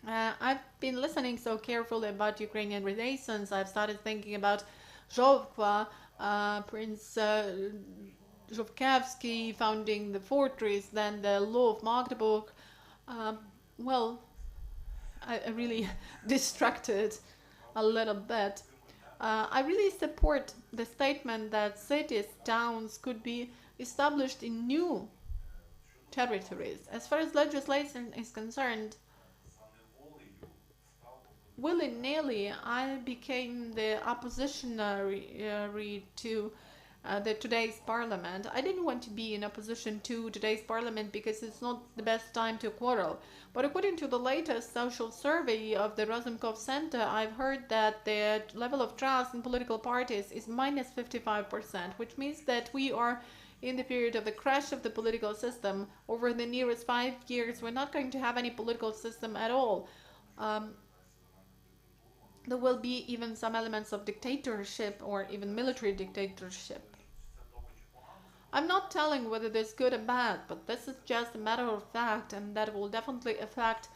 I've been listening so carefully about Ukrainian Renaissance. I've started thinking about Zhovkva, Prince Zhovkevsky founding the fortress, then the law of Magdeburg. Well, I really distracted a little bit. I really support the statement that cities, towns could be established in new territories. As far as legislation is concerned, willy-nilly, I became the oppositionary to today's parliament. I didn't want to be in opposition to today's parliament because it's not the best time to quarrel. But according to the latest social survey of the Razumkov Center, I've heard that the level of trust in political parties is minus 55%, which means that we are in the period of the crash of the political system. Over the nearest 5 years, we're not going to have any political system at all. There will be even some elements of dictatorship or even military dictatorship. I'm not telling whether this is good or bad, but this is just a matter of fact, and that will definitely affect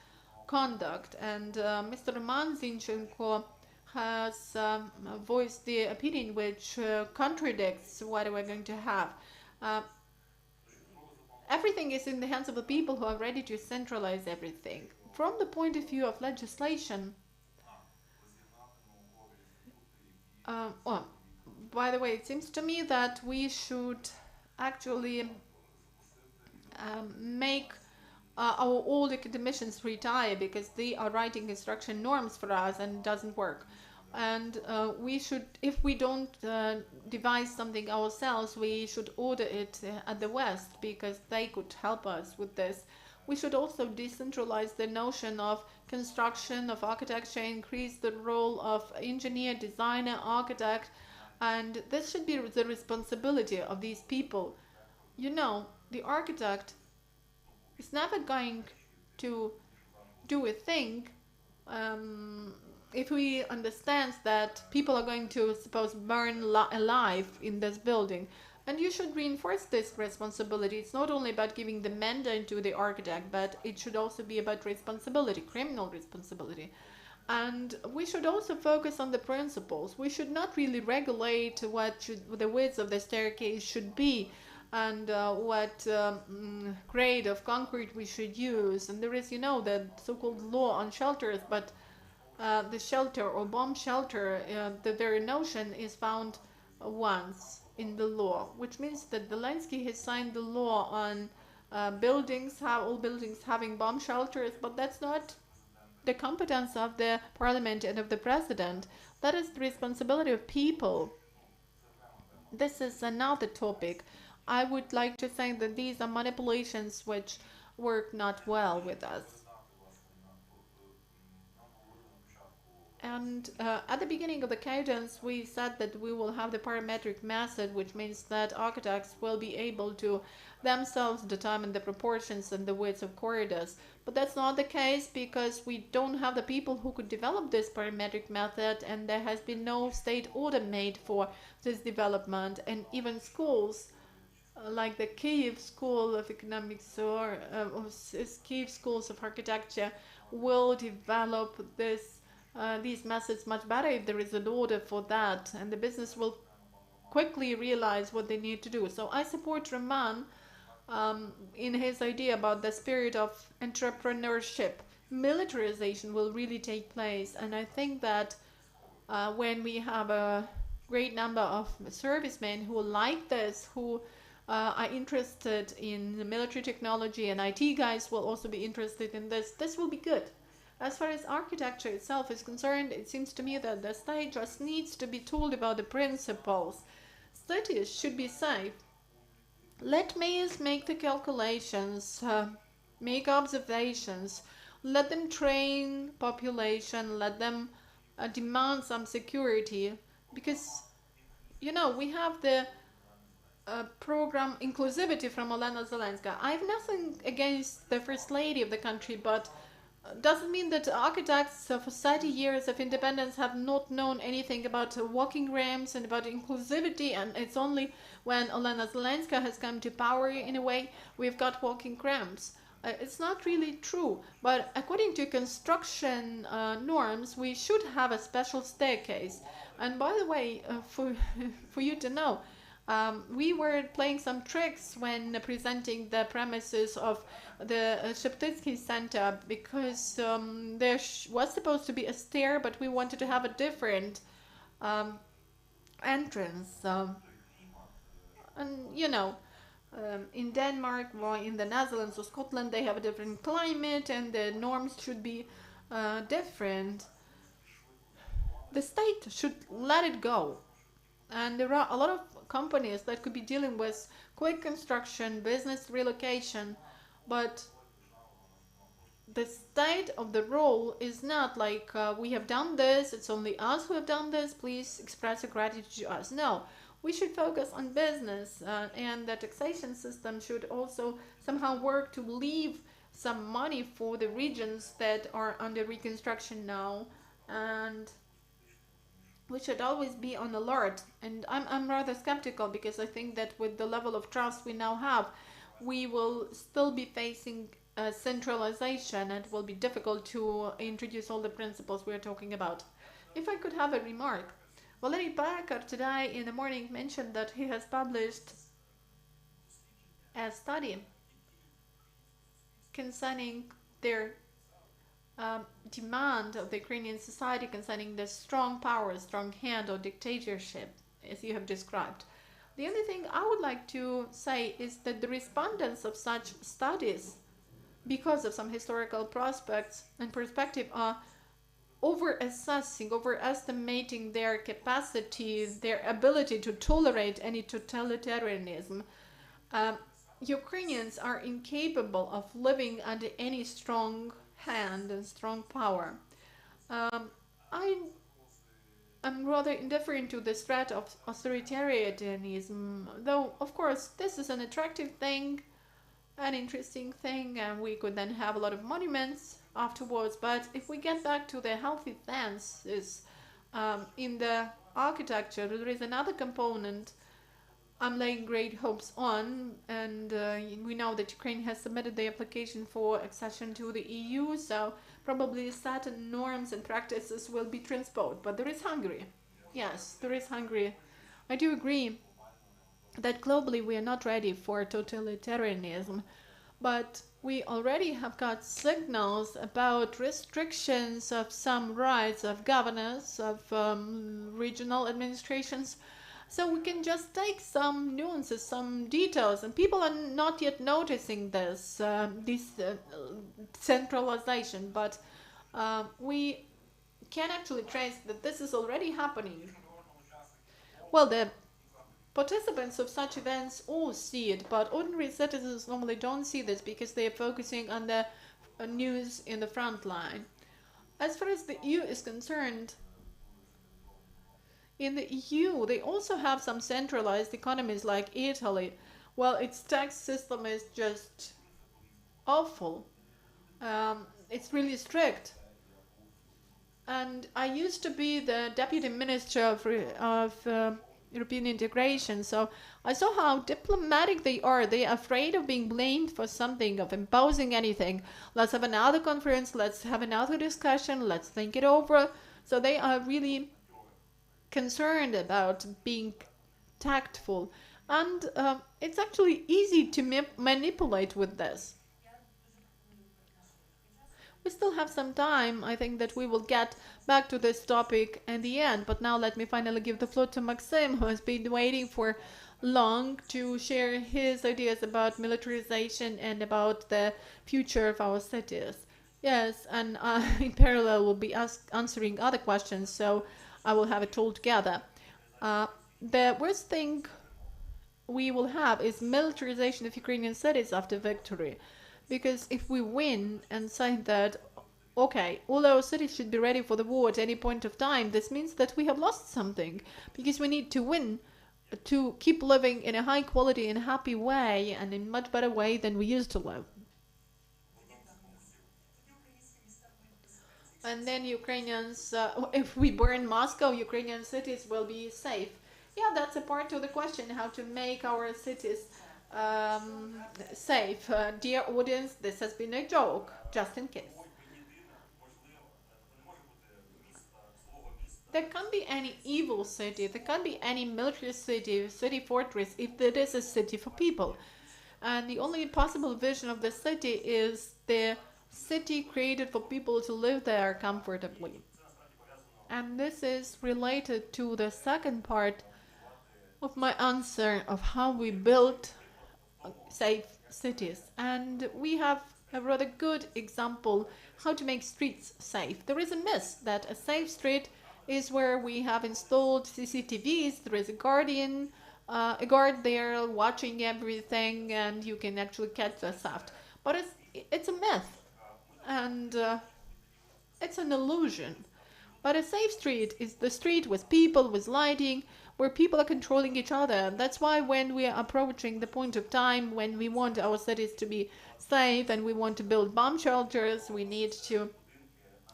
conduct. And Mr. Roman Zinchenko has voiced the opinion which contradicts what we're going to have. Everything is in the hands of the people who are ready to centralize everything. From the point of view of legislation, well, by the way, it seems to me that we should actually make our old academicians retire, because they are writing construction norms for us and it doesn't work. And we should, if we don't devise something ourselves, we should order it at the West, because they could help us with this. We should also decentralize the notion of construction, of architecture, increase the role of engineer, designer, architect, and this should be the responsibility of these people. You know, the architect is never going to do a thing if we understand that people are going to, suppose, burn alive in this building. And you should reinforce this responsibility. It's not only about giving the mandate to the architect, but it should also be about responsibility, criminal responsibility. And we should also focus on the principles. We should not really regulate what the width of the staircase should be. and what grade of concrete we should use. And there is, you know, the so-called law on shelters, but the shelter or bomb shelter, the very notion is found once in the law, which means that Zelensky has signed the law on all buildings having bomb shelters, but that's not the competence of the parliament and of the president. That is the responsibility of people. This is another topic. I would like to think that these are manipulations which work not well with us. And at the beginning of the cadence, we said that we will have the parametric method, which means that architects will be able to themselves determine the proportions and the widths of corridors. But that's not the case, because we don't have the people who could develop this parametric method, and there has been no state order made for this development. And even schools, like the Kyiv School of Economics or Kyiv Schools of Architecture, will develop these methods much better if there is an order for that, and the business will quickly realize what they need to do. So I support Roman in his idea about the spirit of entrepreneurship. Militarization will really take place, and I think that when we have a great number of servicemen who like this, who are interested in the military technology, and IT guys will also be interested in this, this will be good. As far as architecture itself is concerned, it seems to me that the state just needs to be told about the principles. Cities should be safe. Let mayors make the calculations, make observations, let them train population, let them demand some security, because, you know, we have the program Inclusivity from Olena Zelenska. I have nothing against the first lady of the country, but doesn't mean that architects for 30 years of independence have not known anything about walking ramps and about inclusivity, and it's only when Olena Zelenska has come to power, in a way, we've got walking ramps. It's not really true, but according to construction norms, we should have a special staircase. And by the way, for you to know, we were playing some tricks when presenting the premises of the Sheptytsky Center, because there was supposed to be a stair, but we wanted to have a different entrance. And you know, in Denmark or in the Netherlands or Scotland, they have a different climate, and the norms should be different. The state should let it go. And there are a lot of companies that could be dealing with quick construction, business relocation, but the state of the role is not like we have done this, it's only us who have done this, please express your gratitude to us. No, we should focus on business, and the taxation system should also somehow work to leave some money for the regions that are under reconstruction now, and we should always be on alert. And I'm rather skeptical, because I think that with the level of trust we now have, we will still be facing centralization, and it will be difficult to introduce all the principles we are talking about. If I could have a remark, Valery Barakar today in the morning mentioned that he has published a study concerning their demand of the Ukrainian society concerning the strong power, strong hand, or dictatorship, as you have described. The only thing I would like to say is that the respondents of such studies, because of some historical prospects and perspective, are overestimating their capacity, their ability to tolerate any totalitarianism. Ukrainians are incapable of living under any strong hand and strong power. I'm rather indifferent to the threat of authoritarianism, though of course this is an attractive thing, an interesting thing, and we could then have a lot of monuments afterwards. But if we get back to the healthy fences in the architecture, there is another component I'm laying great hopes on, and we know that Ukraine has submitted the application for accession to the EU, so probably certain norms and practices will be transposed. But there is Hungary. Yes, there is Hungary. I do agree that globally we are not ready for totalitarianism, but we already have got signals about restrictions of some rights of governors, of regional administrations. So we can just take some nuances, some details, and people are not yet noticing this centralization, but we can actually trace that this is already happening. Well, the participants of such events all see it, but ordinary citizens normally don't see this because they are focusing on the news in the front line. As far as the EU is concerned, in the EU, they also have some centralized economies like Italy. Well, its tax system is just awful. It's really strict. And I used to be the deputy minister of European integration, so I saw how diplomatic they are. They are afraid of being blamed for something, of imposing anything. Let's have another conference, let's have another discussion, let's think it over. So they are really concerned about being tactful. And it's actually easy to manipulate with this. We still have some time. I think that we will get back to this topic in the end. But now let me finally give the floor to Maxim, who has been waiting for long to share his ideas about militarization and about the future of our cities. Yes, and in parallel we'll be answering other questions, so I will have it all together. The worst thing we will have is militarization of Ukrainian cities after victory. Because if we win and say that, okay, all our cities should be ready for the war at any point of time, this means that we have lost something. Because we need to win to keep living in a high quality and happy way and in much better way than we used to live. And then Ukrainians, if we burn Moscow, Ukrainian cities will be safe. Yeah, that's a part of the question, how to make our cities safe. Dear audience, this has been a joke, just in case. There can't be any evil city, there can't be any military city, city fortress, if it is a city for people. And the only possible vision of the city is the city created for people to live there comfortably. And this is related to the second part of my answer of how we build safe cities. And we have a rather good example how to make streets safe. There is a myth that a safe street is where we have installed CCTVs, there is a guard there watching everything, and you can actually catch the theft. But it's a myth, and it's an illusion. But a safe street is the street with people, with lighting, where people are controlling each other. That's why when we are approaching the point of time when we want our cities to be safe and we want to build bomb shelters, we need to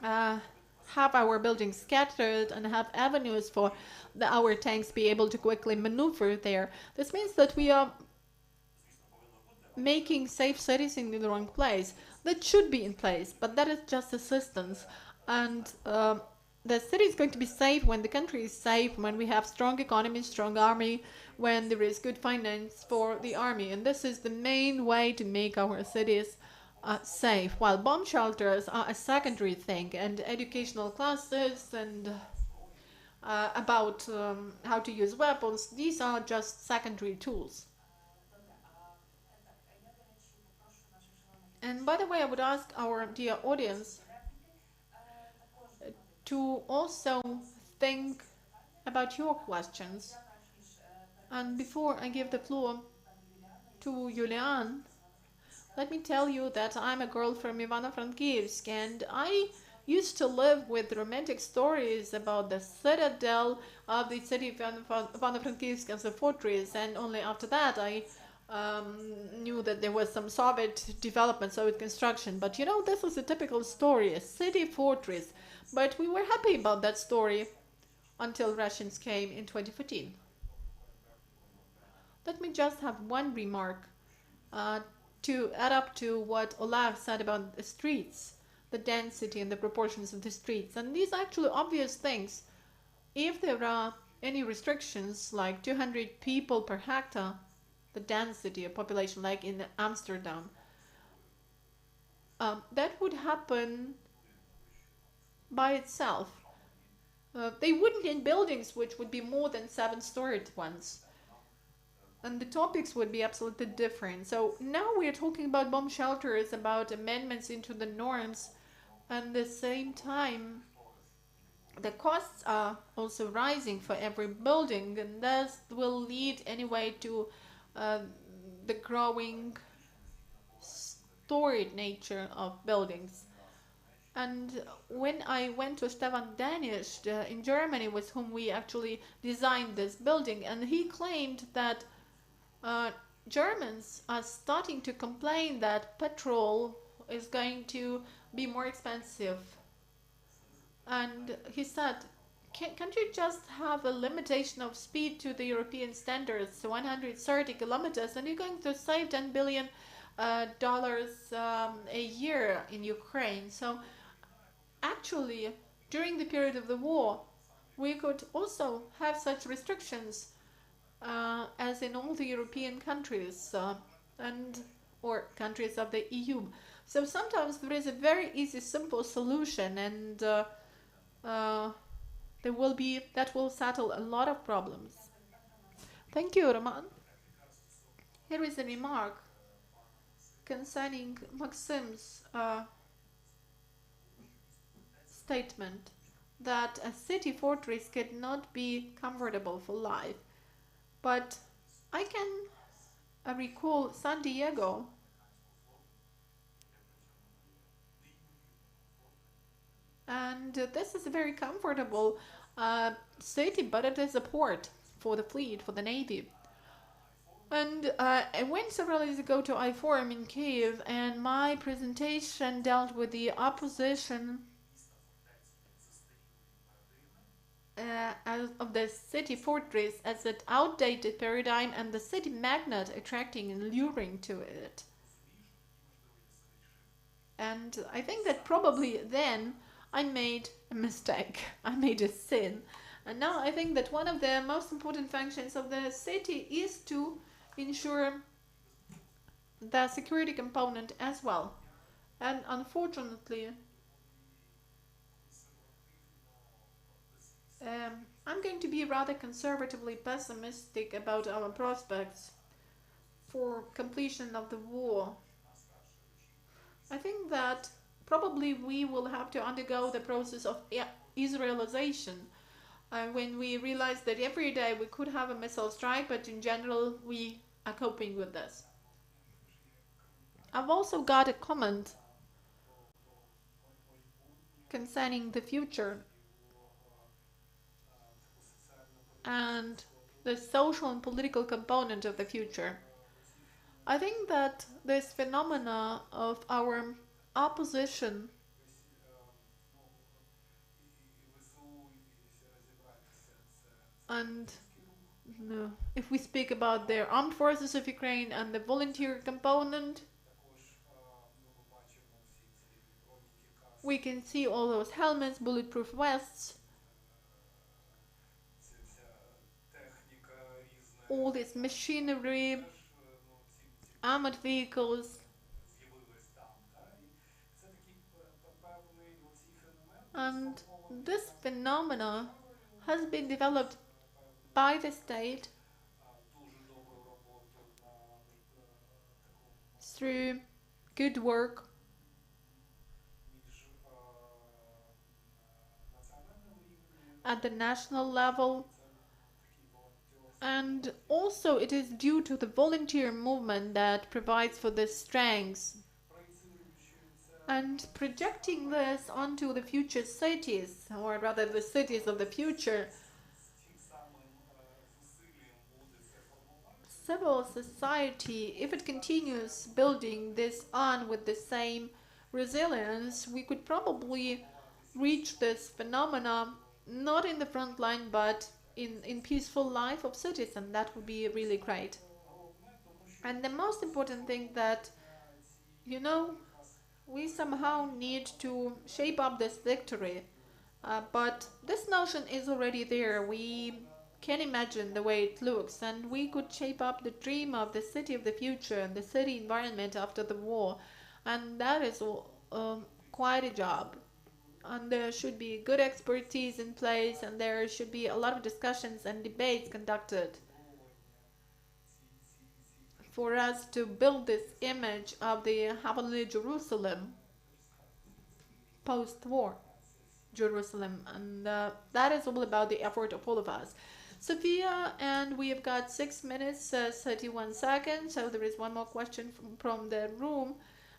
have our buildings scattered and have avenues for our tanks be able to quickly maneuver there. This means that we are making safe cities in the wrong place. That should be in place, but that is just assistance. And the city is going to be safe when the country is safe, when we have strong economy, strong army, when there is good finance for the army. And this is the main way to make our cities safe, while bomb shelters are a secondary thing, and educational classes and about how to use weapons, these are just secondary tools. And by the way, I would ask our dear audience to also think about your questions. And before I give the floor to Julian, let me tell you that I'm a girl from Ivano-Frankivsk, and I used to live with romantic stories about the citadel of the city of Ivano-Frankivsk as a fortress, and only after that I knew that there was some Soviet development, Soviet construction. But you know, this is a typical story, a city fortress. But we were happy about that story until Russians came in 2014. Let me just have one remark to add up to what Olaf said about the streets, the density and the proportions of the streets. And these are actually obvious things. If there are any restrictions like 200 people per hectare, the density of population like in Amsterdam, that would happen by itself. They wouldn't need buildings which would be more than 7-storied ones. And the topics would be absolutely different. So now we are talking about bomb shelters, about amendments into the norms, and at the same time, the costs are also rising for every building, and this will lead anyway to the growing storied nature of buildings. And when I went to Stefan Danisch in Germany, with whom we actually designed this building, and he claimed that Germans are starting to complain that petrol is going to be more expensive. And he said, can't you just have a limitation of speed to the European standards, 130 kilometers, and you're going to save $10 billion a year in Ukraine. So actually, during the period of the war, we could also have such restrictions as in all the European countries or countries of the EU. So sometimes there is a very easy, simple solution, and that will settle a lot of problems. Thank you, Roman. Here is a remark concerning Maxim's statement that a city fortress cannot be comfortable for life. But I can recall San Diego. And this is a very comfortable city, but it is a port for the fleet, for the Navy. And I went several years ago to I-Forum in Kiev, and my presentation dealt with the opposition of the city fortress as an outdated paradigm and the city magnet attracting and luring to it. And I think that probably then I made a mistake. I made a sin. And now I think that one of the most important functions of the city is to ensure the security component as well. And unfortunately, I'm going to be rather conservatively pessimistic about our prospects for completion of the war. I think that probably we will have to undergo the process of Israelization when we realize that every day we could have a missile strike, but in general we are coping with this. I've also got a comment concerning the future and the social and political component of the future. I think that this phenomena of our opposition and if we speak about the armed forces of Ukraine and the volunteer component, we can see all those helmets, bulletproof vests, all this machinery, armored vehicles, and this phenomena has been developed by the state through good work at the national level, and also it is due to the volunteer movement that provides for this strength. And projecting this onto the future cities, or rather the cities of the future, civil society, if it continues building this on with the same resilience, we could probably reach this phenomena not in the front line but in peaceful life of cities, and that would be really great. And the most important thing that, you know, we somehow need to shape up this victory, but this notion is already there. We can imagine the way it looks, and we could shape up the dream of the city of the future and the city environment after the war. And that is quite a job. And there should be good expertise in place, and there should be a lot of discussions and debates conducted for us to build this image of the heavenly Jerusalem, post-war Jerusalem. And that is all about the effort of all of us. Sophia, and we have got 6 minutes, 31 seconds, so there is one more question from the room,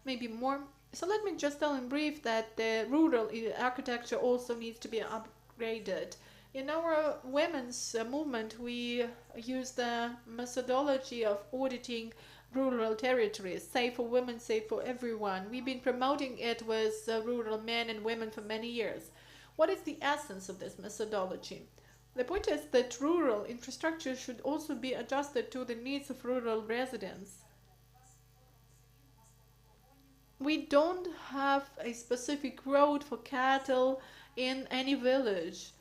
maybe more. So let me just tell in brief that the rural architecture also needs to be upgraded. In our women's movement, we use the methodology of auditing rural territories, safe for women, safe for everyone. We've been promoting it with rural men and women for many years. What is the essence of this methodology? The point is that rural infrastructure should also be adjusted to the needs of rural residents. We don't have a specific road for cattle in any village.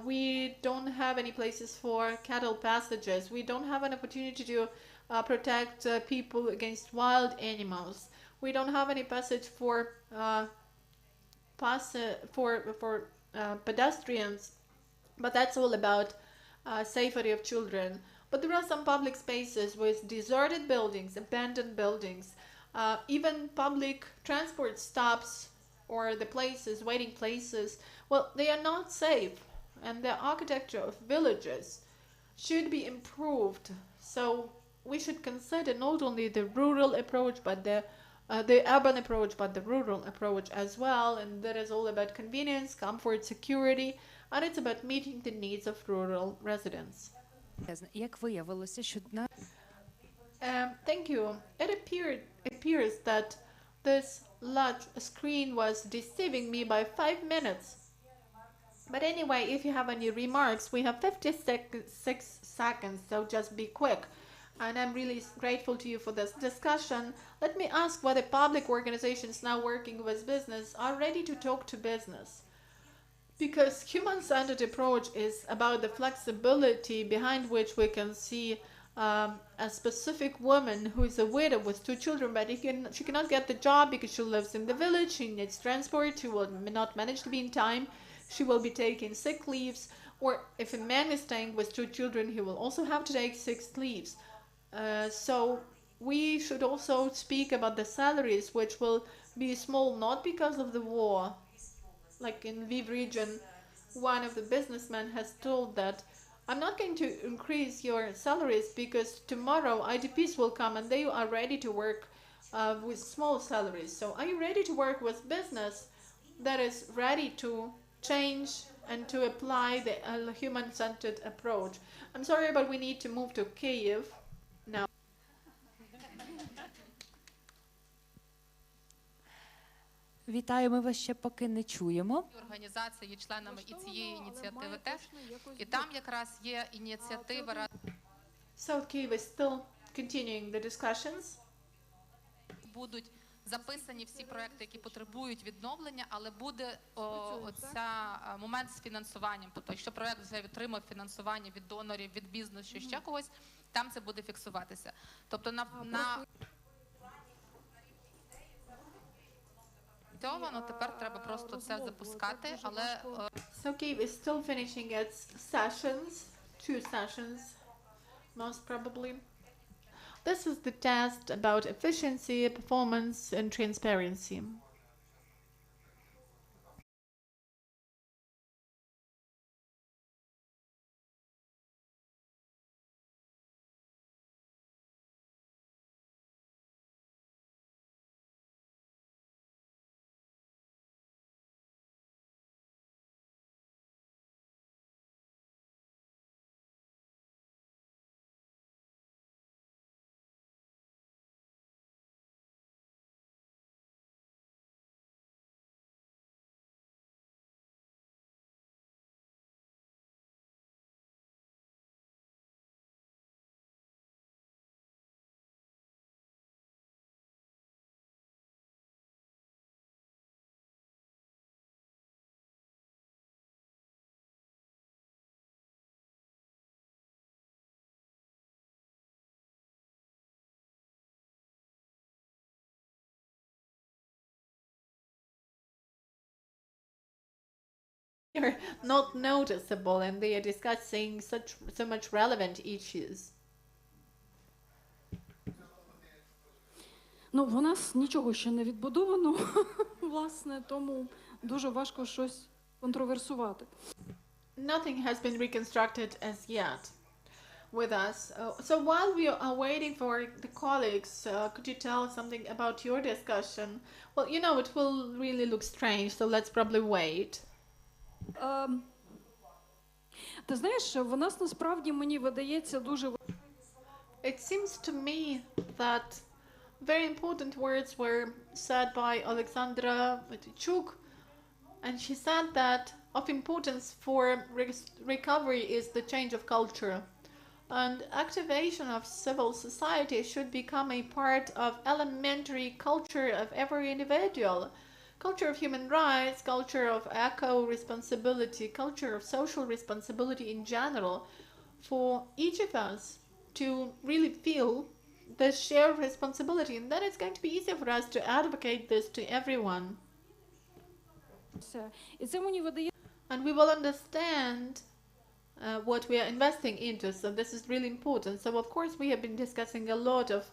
We don't have any places for cattle passages. We don't have an opportunity to protect people against wild animals. We don't have any passage for pedestrians. But that's all about safety of children. But there are some public spaces with deserted buildings, abandoned buildings, even public transport stops or the places, waiting places. Well, they are not safe, and the architecture of villages should be improved. So we should consider not only the rural approach, but the urban approach, but the rural approach as well. And that is all about convenience, comfort, security, and it's about meeting the needs of rural residents. Як виявилося, що Thank you. It appears that this large screen was deceiving me by 5 minutes. But anyway, if you have any remarks, we have 56 seconds, so just be quick. And I'm really grateful to you for this discussion. Let me ask whether public organizations now working with business are ready to talk to business. Because human-centered approach is about the flexibility behind which we can see a specific woman who is a widow with 2 children, but she cannot get the job because she lives in the village, she needs transport, she will not manage to be in time, she will be taking sick leaves, or if a man is staying with 2 children, he will also have to take 6 leaves. So we should also speak about the salaries, which will be small not because of the war. Like in LVIV region, one of the businessmen has told that I'm not going to increase your salaries because tomorrow Idps will come and they are ready to work with small salaries. So are you ready to work with business that is ready to change and to apply the human-centered approach? I'm sorry, but we need to move to Kyiv now. Вітаю, ми вас ще поки не чуємо. Організації є членами і цієї ініціативи теж. І там якраз є ініціатива. South Kyiv is still continuing the discussions. Будуть записані всі проекти, які потребують відновлення, але буде оця момент з фінансуванням. Тобто, якщо проект вже отримав фінансування від донорів, від бізнесу, ще когось, там це буде фіксуватися. Тобто тепер треба просто це запускати, але So Kyiv is still finishing its sessions, 2 sessions, most probably. This is the test about efficiency, performance, and transparency. are not noticeable, and they are discussing so much relevant issues. Ну, в нас нічого ще не відбудовано, власне, тому дуже важко щось контроверсувати. Nothing has been reconstructed as yet with us. So while we are waiting for the colleagues, could you tell something about your discussion? Well, you know, it will really look strange, so let's probably wait. Ти знаєш, в нас насправді, мені видається, дуже... It seems to me that very important words were said by Alexandra Matvichuk, and she said that of importance for recovery is the change of culture. And activation of civil society should become a part of elementary culture of every individual. Culture of human rights, culture of eco-responsibility, culture of social responsibility in general, for each of us to really feel the shared responsibility. And then it's going to be easier for us to advocate this to everyone. And we will understand what we are investing into. So this is really important. So of course we have been discussing a lot of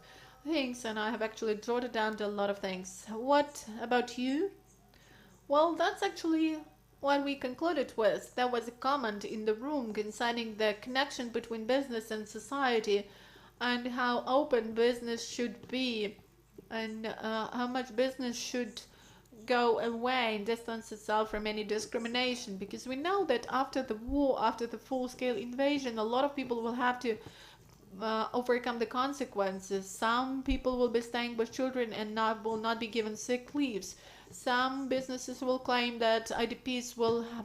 things, and I have actually jotted down a lot of things. What about you? Well, that's actually what we concluded with. There was a comment in the room concerning the connection between business and society, and how open business should be, and how much business should go away and distance itself from any discrimination, because we know that after the war, after the full-scale invasion, a lot of people will have to overcome the consequences. Some people will be staying with children and will not be given sick leaves. Some businesses will claim that IDPs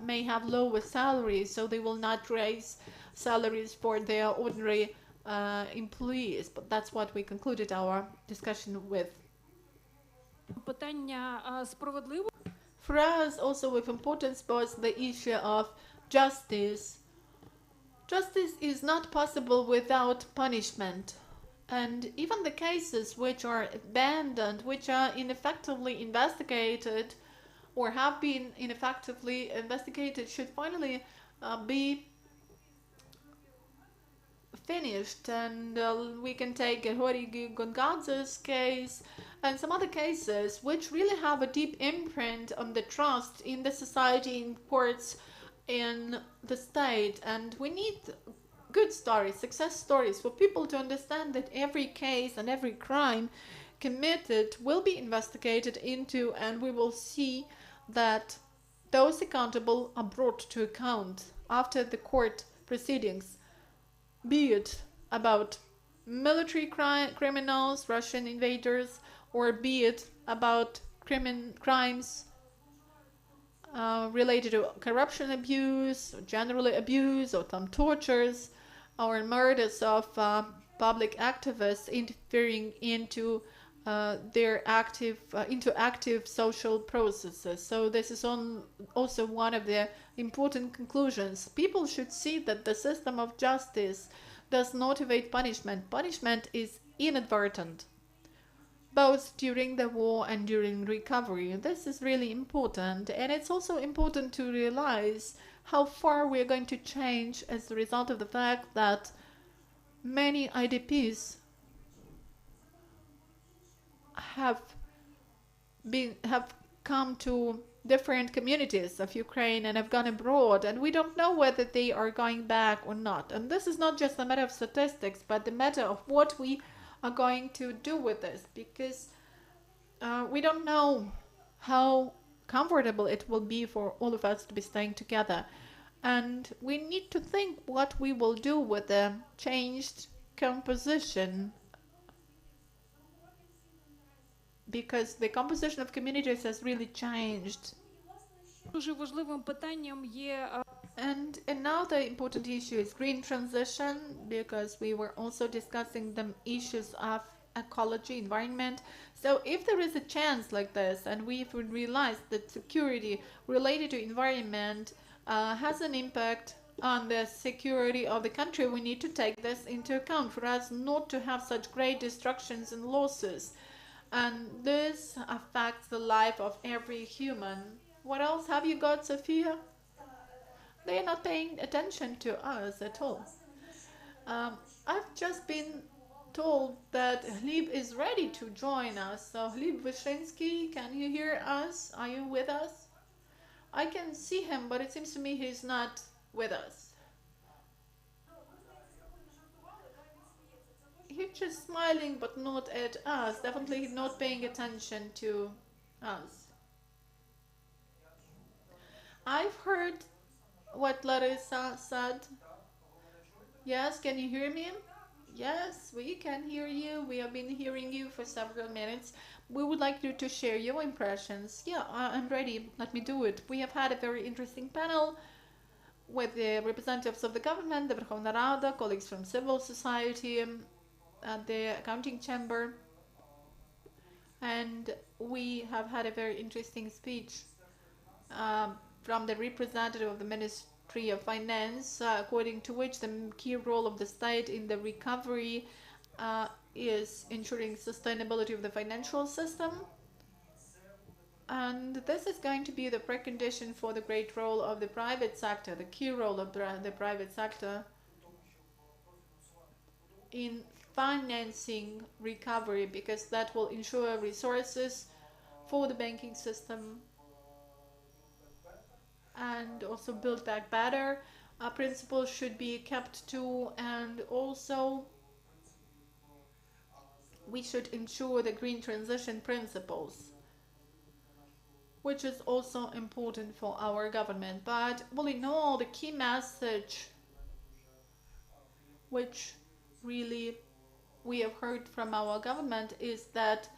may have lower salaries, so they will not raise salaries for their ordinary employees. But that's what we concluded our discussion with. For us, also with importance was the issue of justice. Justice is not possible without punishment. And even the cases which are abandoned, which are ineffectively investigated or have been ineffectively investigated, should finally be finished. And we can take Horigi Gongadze's case and some other cases which really have a deep imprint on the trust in the society, in courts, in the state. And we need good stories, success stories, for people to understand that every case and every crime committed will be investigated into, and we will see that those accountable are brought to account after the court proceedings, be it about military criminals, Russian invaders, or be it about crimes related to corruption abuse, or generally abuse, or some tortures, or murders of public activists interfering into active social processes. So this is also one of the important conclusions. People should see that the system of justice does motivate punishment. Punishment is inadvertent, both during the war and during recovery. This is really important, and it's also important to realize how far we're going to change as a result of the fact that many IDPs have come to different communities of Ukraine and have gone abroad, and we don't know whether they are going back or not. And this is not just a matter of statistics, but the matter of what we are going to do with this, because we don't know how comfortable it will be for all of us to be staying together. And we need to think what we will do with the changed composition, because the composition of communities has really changed. And another important issue is green transition, because we were also discussing the issues of ecology, environment. So if there is a chance like this, and we would realize that security related to environment has an impact on the security of the country, we need to take this into account for us not to have such great destructions and losses. And this affects the life of every human. What else have you got, Sophia? they are not paying attention to us at all. I've just been told that LVIV is ready to join us. So LVIV Wyszyński, can you hear us? Are you with us? I can see him, but it seems to me he's not with us. He's just smiling, but not at us. Definitely not paying attention to us. I've heard what Larissa said. Yes, can you hear me? Yes, we can hear you. We have been hearing you for several minutes. We would like you to share your impressions. Yeah, I'm ready. Let me do it. We have had a very interesting panel with the representatives of the government, the Verkhovna Rada, colleagues from civil society, and the accounting chamber. And we have had a very interesting speech from the representative of the Ministry of Finance, according to which the key role of the state in the recovery is ensuring sustainability of the financial system. And this is going to be the precondition for the great role of the private sector, the key role of the private sector in financing recovery, because that will ensure resources for the banking system and also build back better. Principles should be kept to, and also we should ensure the green transition principles, which is also important for our government. But all in all, the key message which really we have heard from our government is that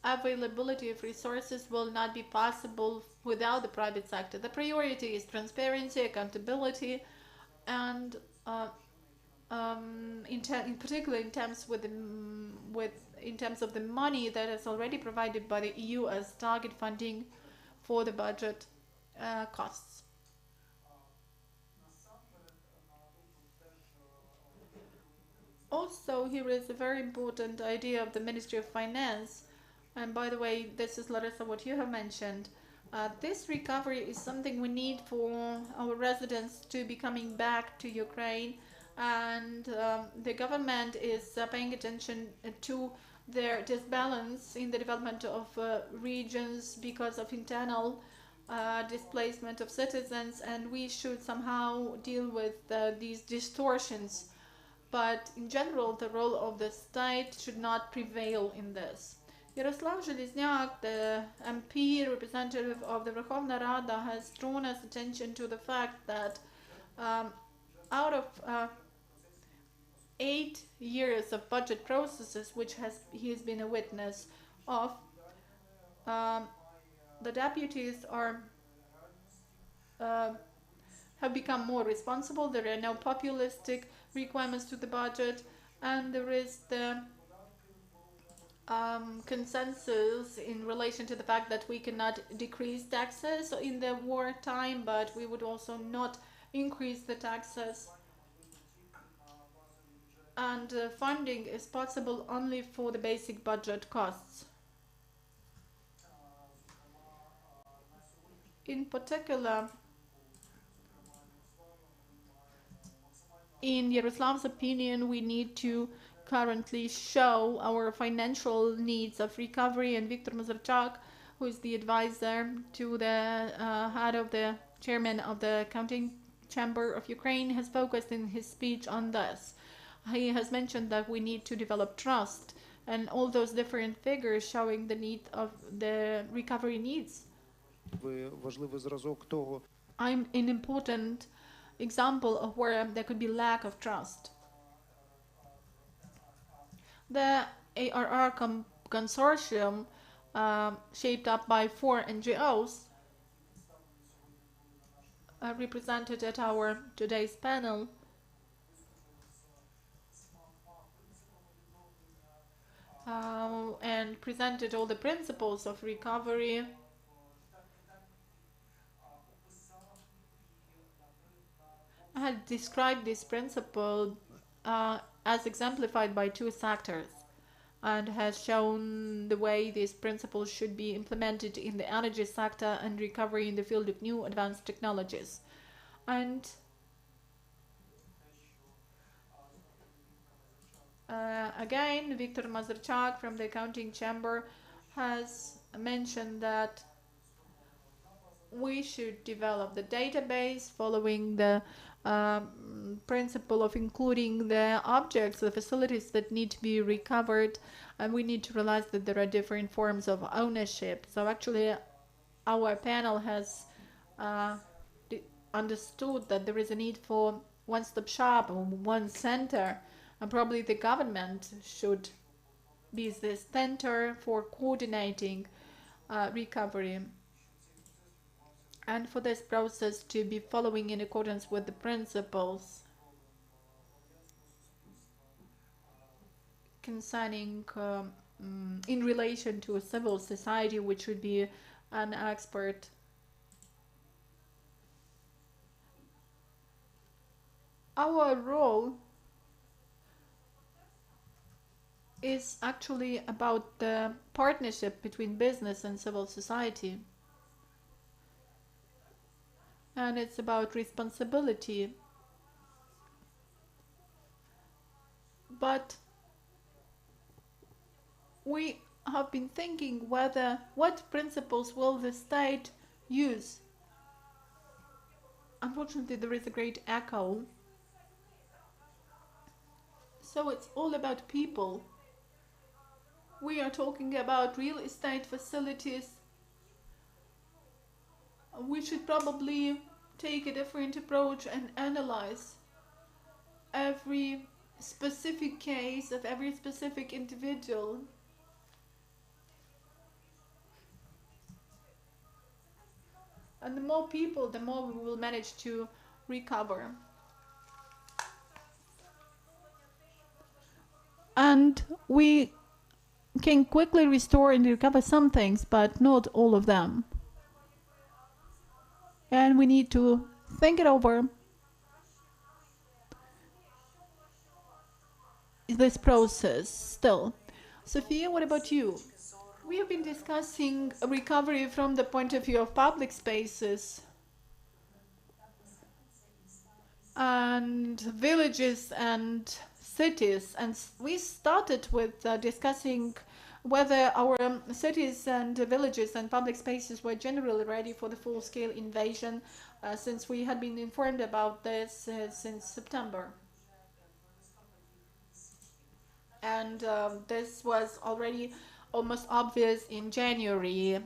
availability of resources will not be possible without the private sector. The priority is transparency, accountability, and in particular in terms in terms of the money that is already provided by the EU as target funding for the budget costs. Also, here is a very important idea of the Ministry of Finance. And by the way, this is, Larissa, what you have mentioned. This recovery is something we need for our residents to be coming back to Ukraine. And the government is paying attention to their disbalance in the development of regions because of internal displacement of citizens. And we should somehow deal with these distortions. But in general, the role of the state should not prevail in this. Yaroslav Zhelezniak, the MP representative of the Verkhovna Rada, has drawn us attention to the fact that out of 8 years of budget processes, which he has been a witness of, the deputies have become more responsible. There are no populistic requirements to the budget, and there is the consensus in relation to the fact that we cannot decrease taxes in the war time, but we would also not increase the taxes. And funding is possible only for the basic budget costs. In particular, in Yaroslav's opinion, we need to currently show our financial needs of recovery, and Viktor Mazurchak, who is the advisor to the head of the chairman of the accounting chamber of Ukraine, has focused in his speech on this. He has mentioned that we need to develop trust, and all those different figures showing the need of the recovery needs. I'm an important example of where there could be lack of trust. The ARR consortium, shaped up by 4 NGOs, represented at our today's panel, and presented all the principles of recovery. I had described this principle as exemplified by 2 sectors, and has shown the way these principles should be implemented in the energy sector and recovery in the field of new advanced technologies. And again, Viktor Mazurchak from the accounting chamber has mentioned that we should develop the database following the principle of including the objects, the facilities that need to be recovered, and we need to realize that there are different forms of ownership. So actually our panel has understood that there is a need for one-stop shop or one center, and probably the government should be the center for coordinating recovery, and for this process to be following in accordance with the principles concerning in relation to a civil society, which should be an expert. Our role is actually about the partnership between business and civil society. And it's about responsibility. But we have been thinking what principles will the state use. Unfortunately, there is a great echo. So it's all about people. We are talking about real estate facilities. We should probably take a different approach and analyze every specific case of every specific individual. And the more people, the more we will manage to recover. And we can quickly restore and recover some things, but not all of them. And we need to think it over, this process still. Sophia, what about you? We have been discussing recovery from the point of view of public spaces and villages and cities, and we started with discussing whether our cities and villages and public spaces were generally ready for the full-scale invasion, since we had been informed about this since September. And this was already almost obvious in January,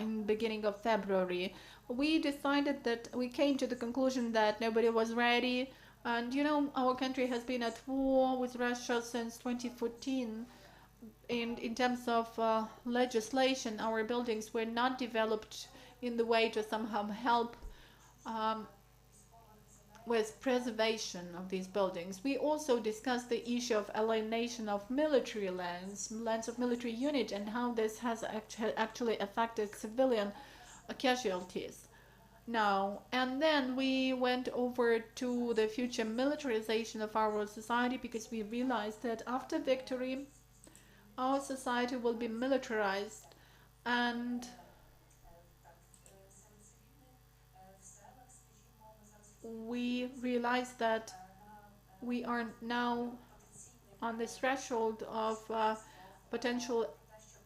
in the beginning of February. We decided that we came to the conclusion that nobody was ready. And you know, our country has been at war with Russia since 2014. In terms of legislation, our buildings were not developed in the way to somehow help with preservation of these buildings. We also discussed the issue of alienation of military lands of military unit, and how this has actually affected civilian casualties. Now, and then we went over to the future militarization of our society, because we realized that after victory, our society will be militarized, and we realize that we are now on the threshold of potential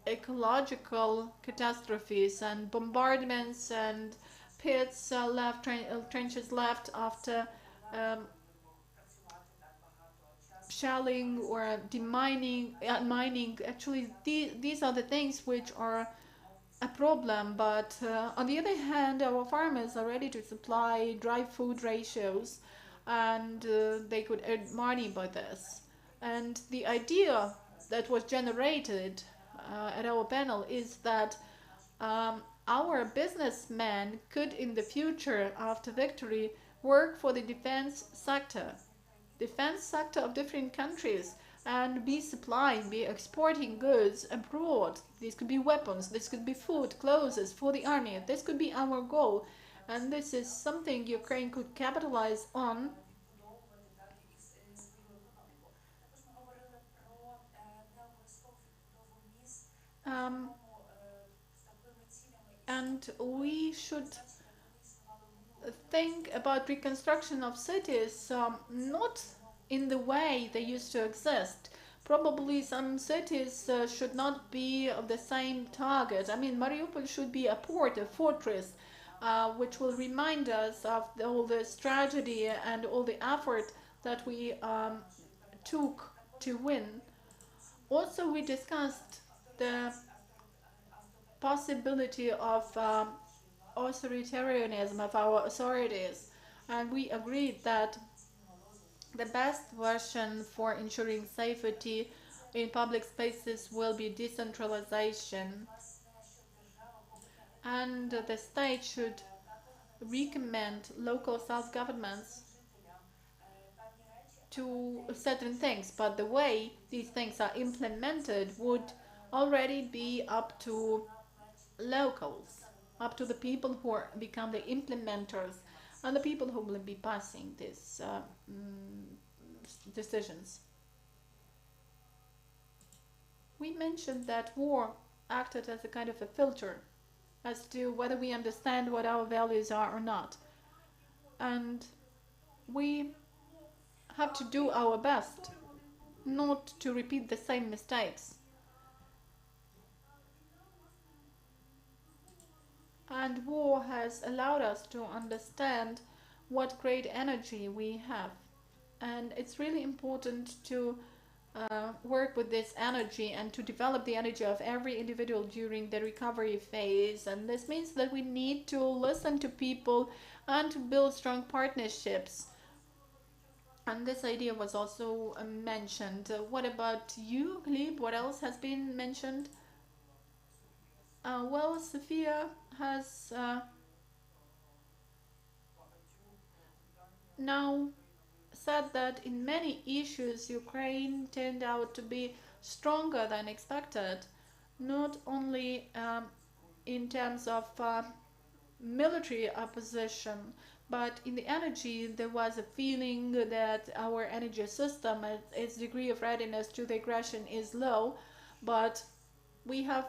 ecological catastrophes and bombardments and pits trenches left after shelling or demining, mining. Actually, these are the things which are a problem, but on the other hand, our farmers are ready to supply dry food ratios, and they could earn money by this. And the idea that was generated at our panel is that our businessmen could, in the future, after victory, work for the defense sector of different countries, and be supplying, be exporting goods abroad. These could be weapons, this could be food, clothes for the army. This could be our goal, and this is something Ukraine could capitalize on. And we should think about reconstruction of cities not in the way they used to exist. Probably some cities should not be of the same target. I mean, Mariupol should be a port, a fortress, which will remind us of all this tragedy and all the effort that we took to win. Also, we discussed the possibility of authoritarianism of our authorities, and we agreed that the best version for ensuring safety in public spaces will be decentralization, and the state should recommend local self-governments to certain things, but the way these things are implemented would already be up to locals, up to the people who become the implementers and the people who will be passing these decisions. We mentioned that war acted as a kind of a filter as to whether we understand what our values are or not. And we have to do our best not to repeat the same mistakes. And war has allowed us to understand what great energy we have. And it's really important to work with this energy and to develop the energy of every individual during the recovery phase. And this means that we need to listen to people and to build strong partnerships. And this idea was also mentioned. What about you, Gleb? What else has been mentioned? Well, Sophia has now said that in many issues Ukraine turned out to be stronger than expected, not only in terms of military opposition, but in the energy. There was a feeling that our energy system, its degree of readiness to the aggression is low, but we have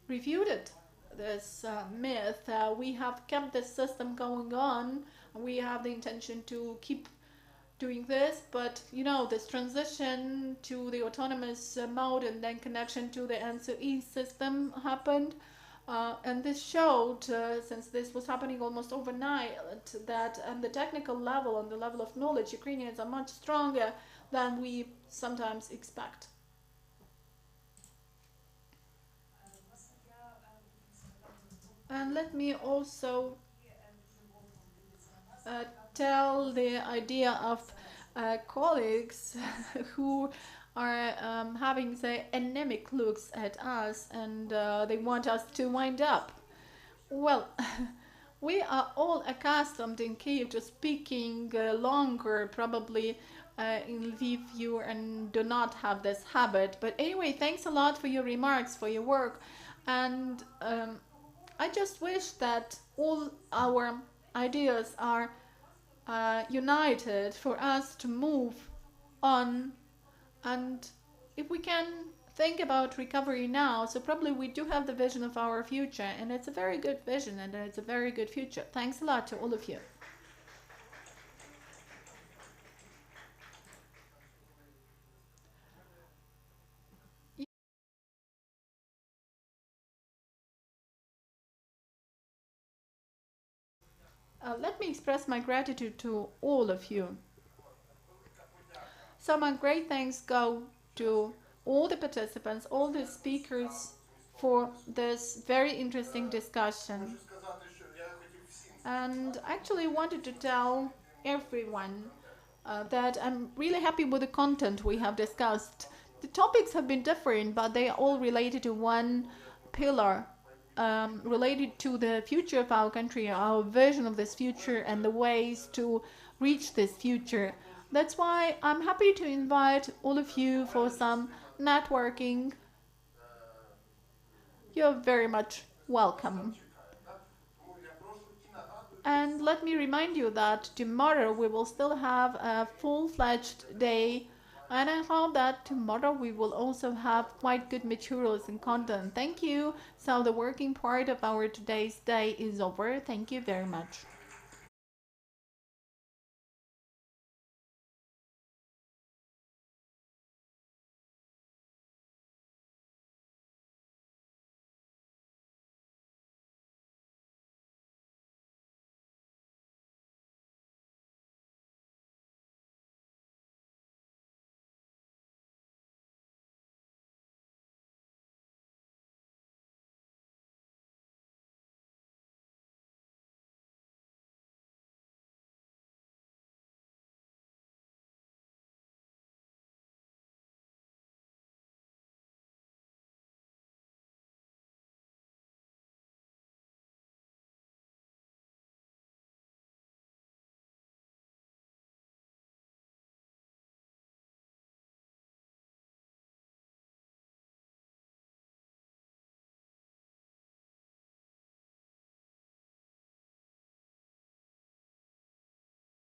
refuted this myth. We have kept this system going on. We have the intention to keep doing this, but you know, this transition to the autonomous mode and then connection to the NSOE system happened, and this showed, since this was happening almost overnight, that on the technical level, on the level of knowledge, Ukrainians are much stronger than we sometimes expect. And let me also tell the idea of colleagues who are having the anemic looks at us, and they want us to wind up. Well, we are all accustomed in Kyiv to speaking longer. Probably in Lviv you and do not have this habit. But anyway, thanks a lot for your remarks, for your work, and I just wish that all our ideas are united for us to move on. And if we can think about recovery now, so probably we do have the vision of our future, and it's a very good vision and it's a very good future. Thanks a lot to all of you. Let me express my gratitude to all of you. So my great thanks go to all the participants, all the speakers for this very interesting discussion. And I actually wanted to tell everyone that I'm really happy with the content we have discussed. The topics have been different, but they are all related to one pillar, related to the future of our country, our vision of this future, and the ways to reach this future. That's why I'm happy to invite all of you for some networking. You're very much welcome. And let me remind you that tomorrow we will still have a full-fledged day, and I hope that tomorrow we will also have quite good materials and content. Thank you. So the working part of our today's day is over. Thank you very much.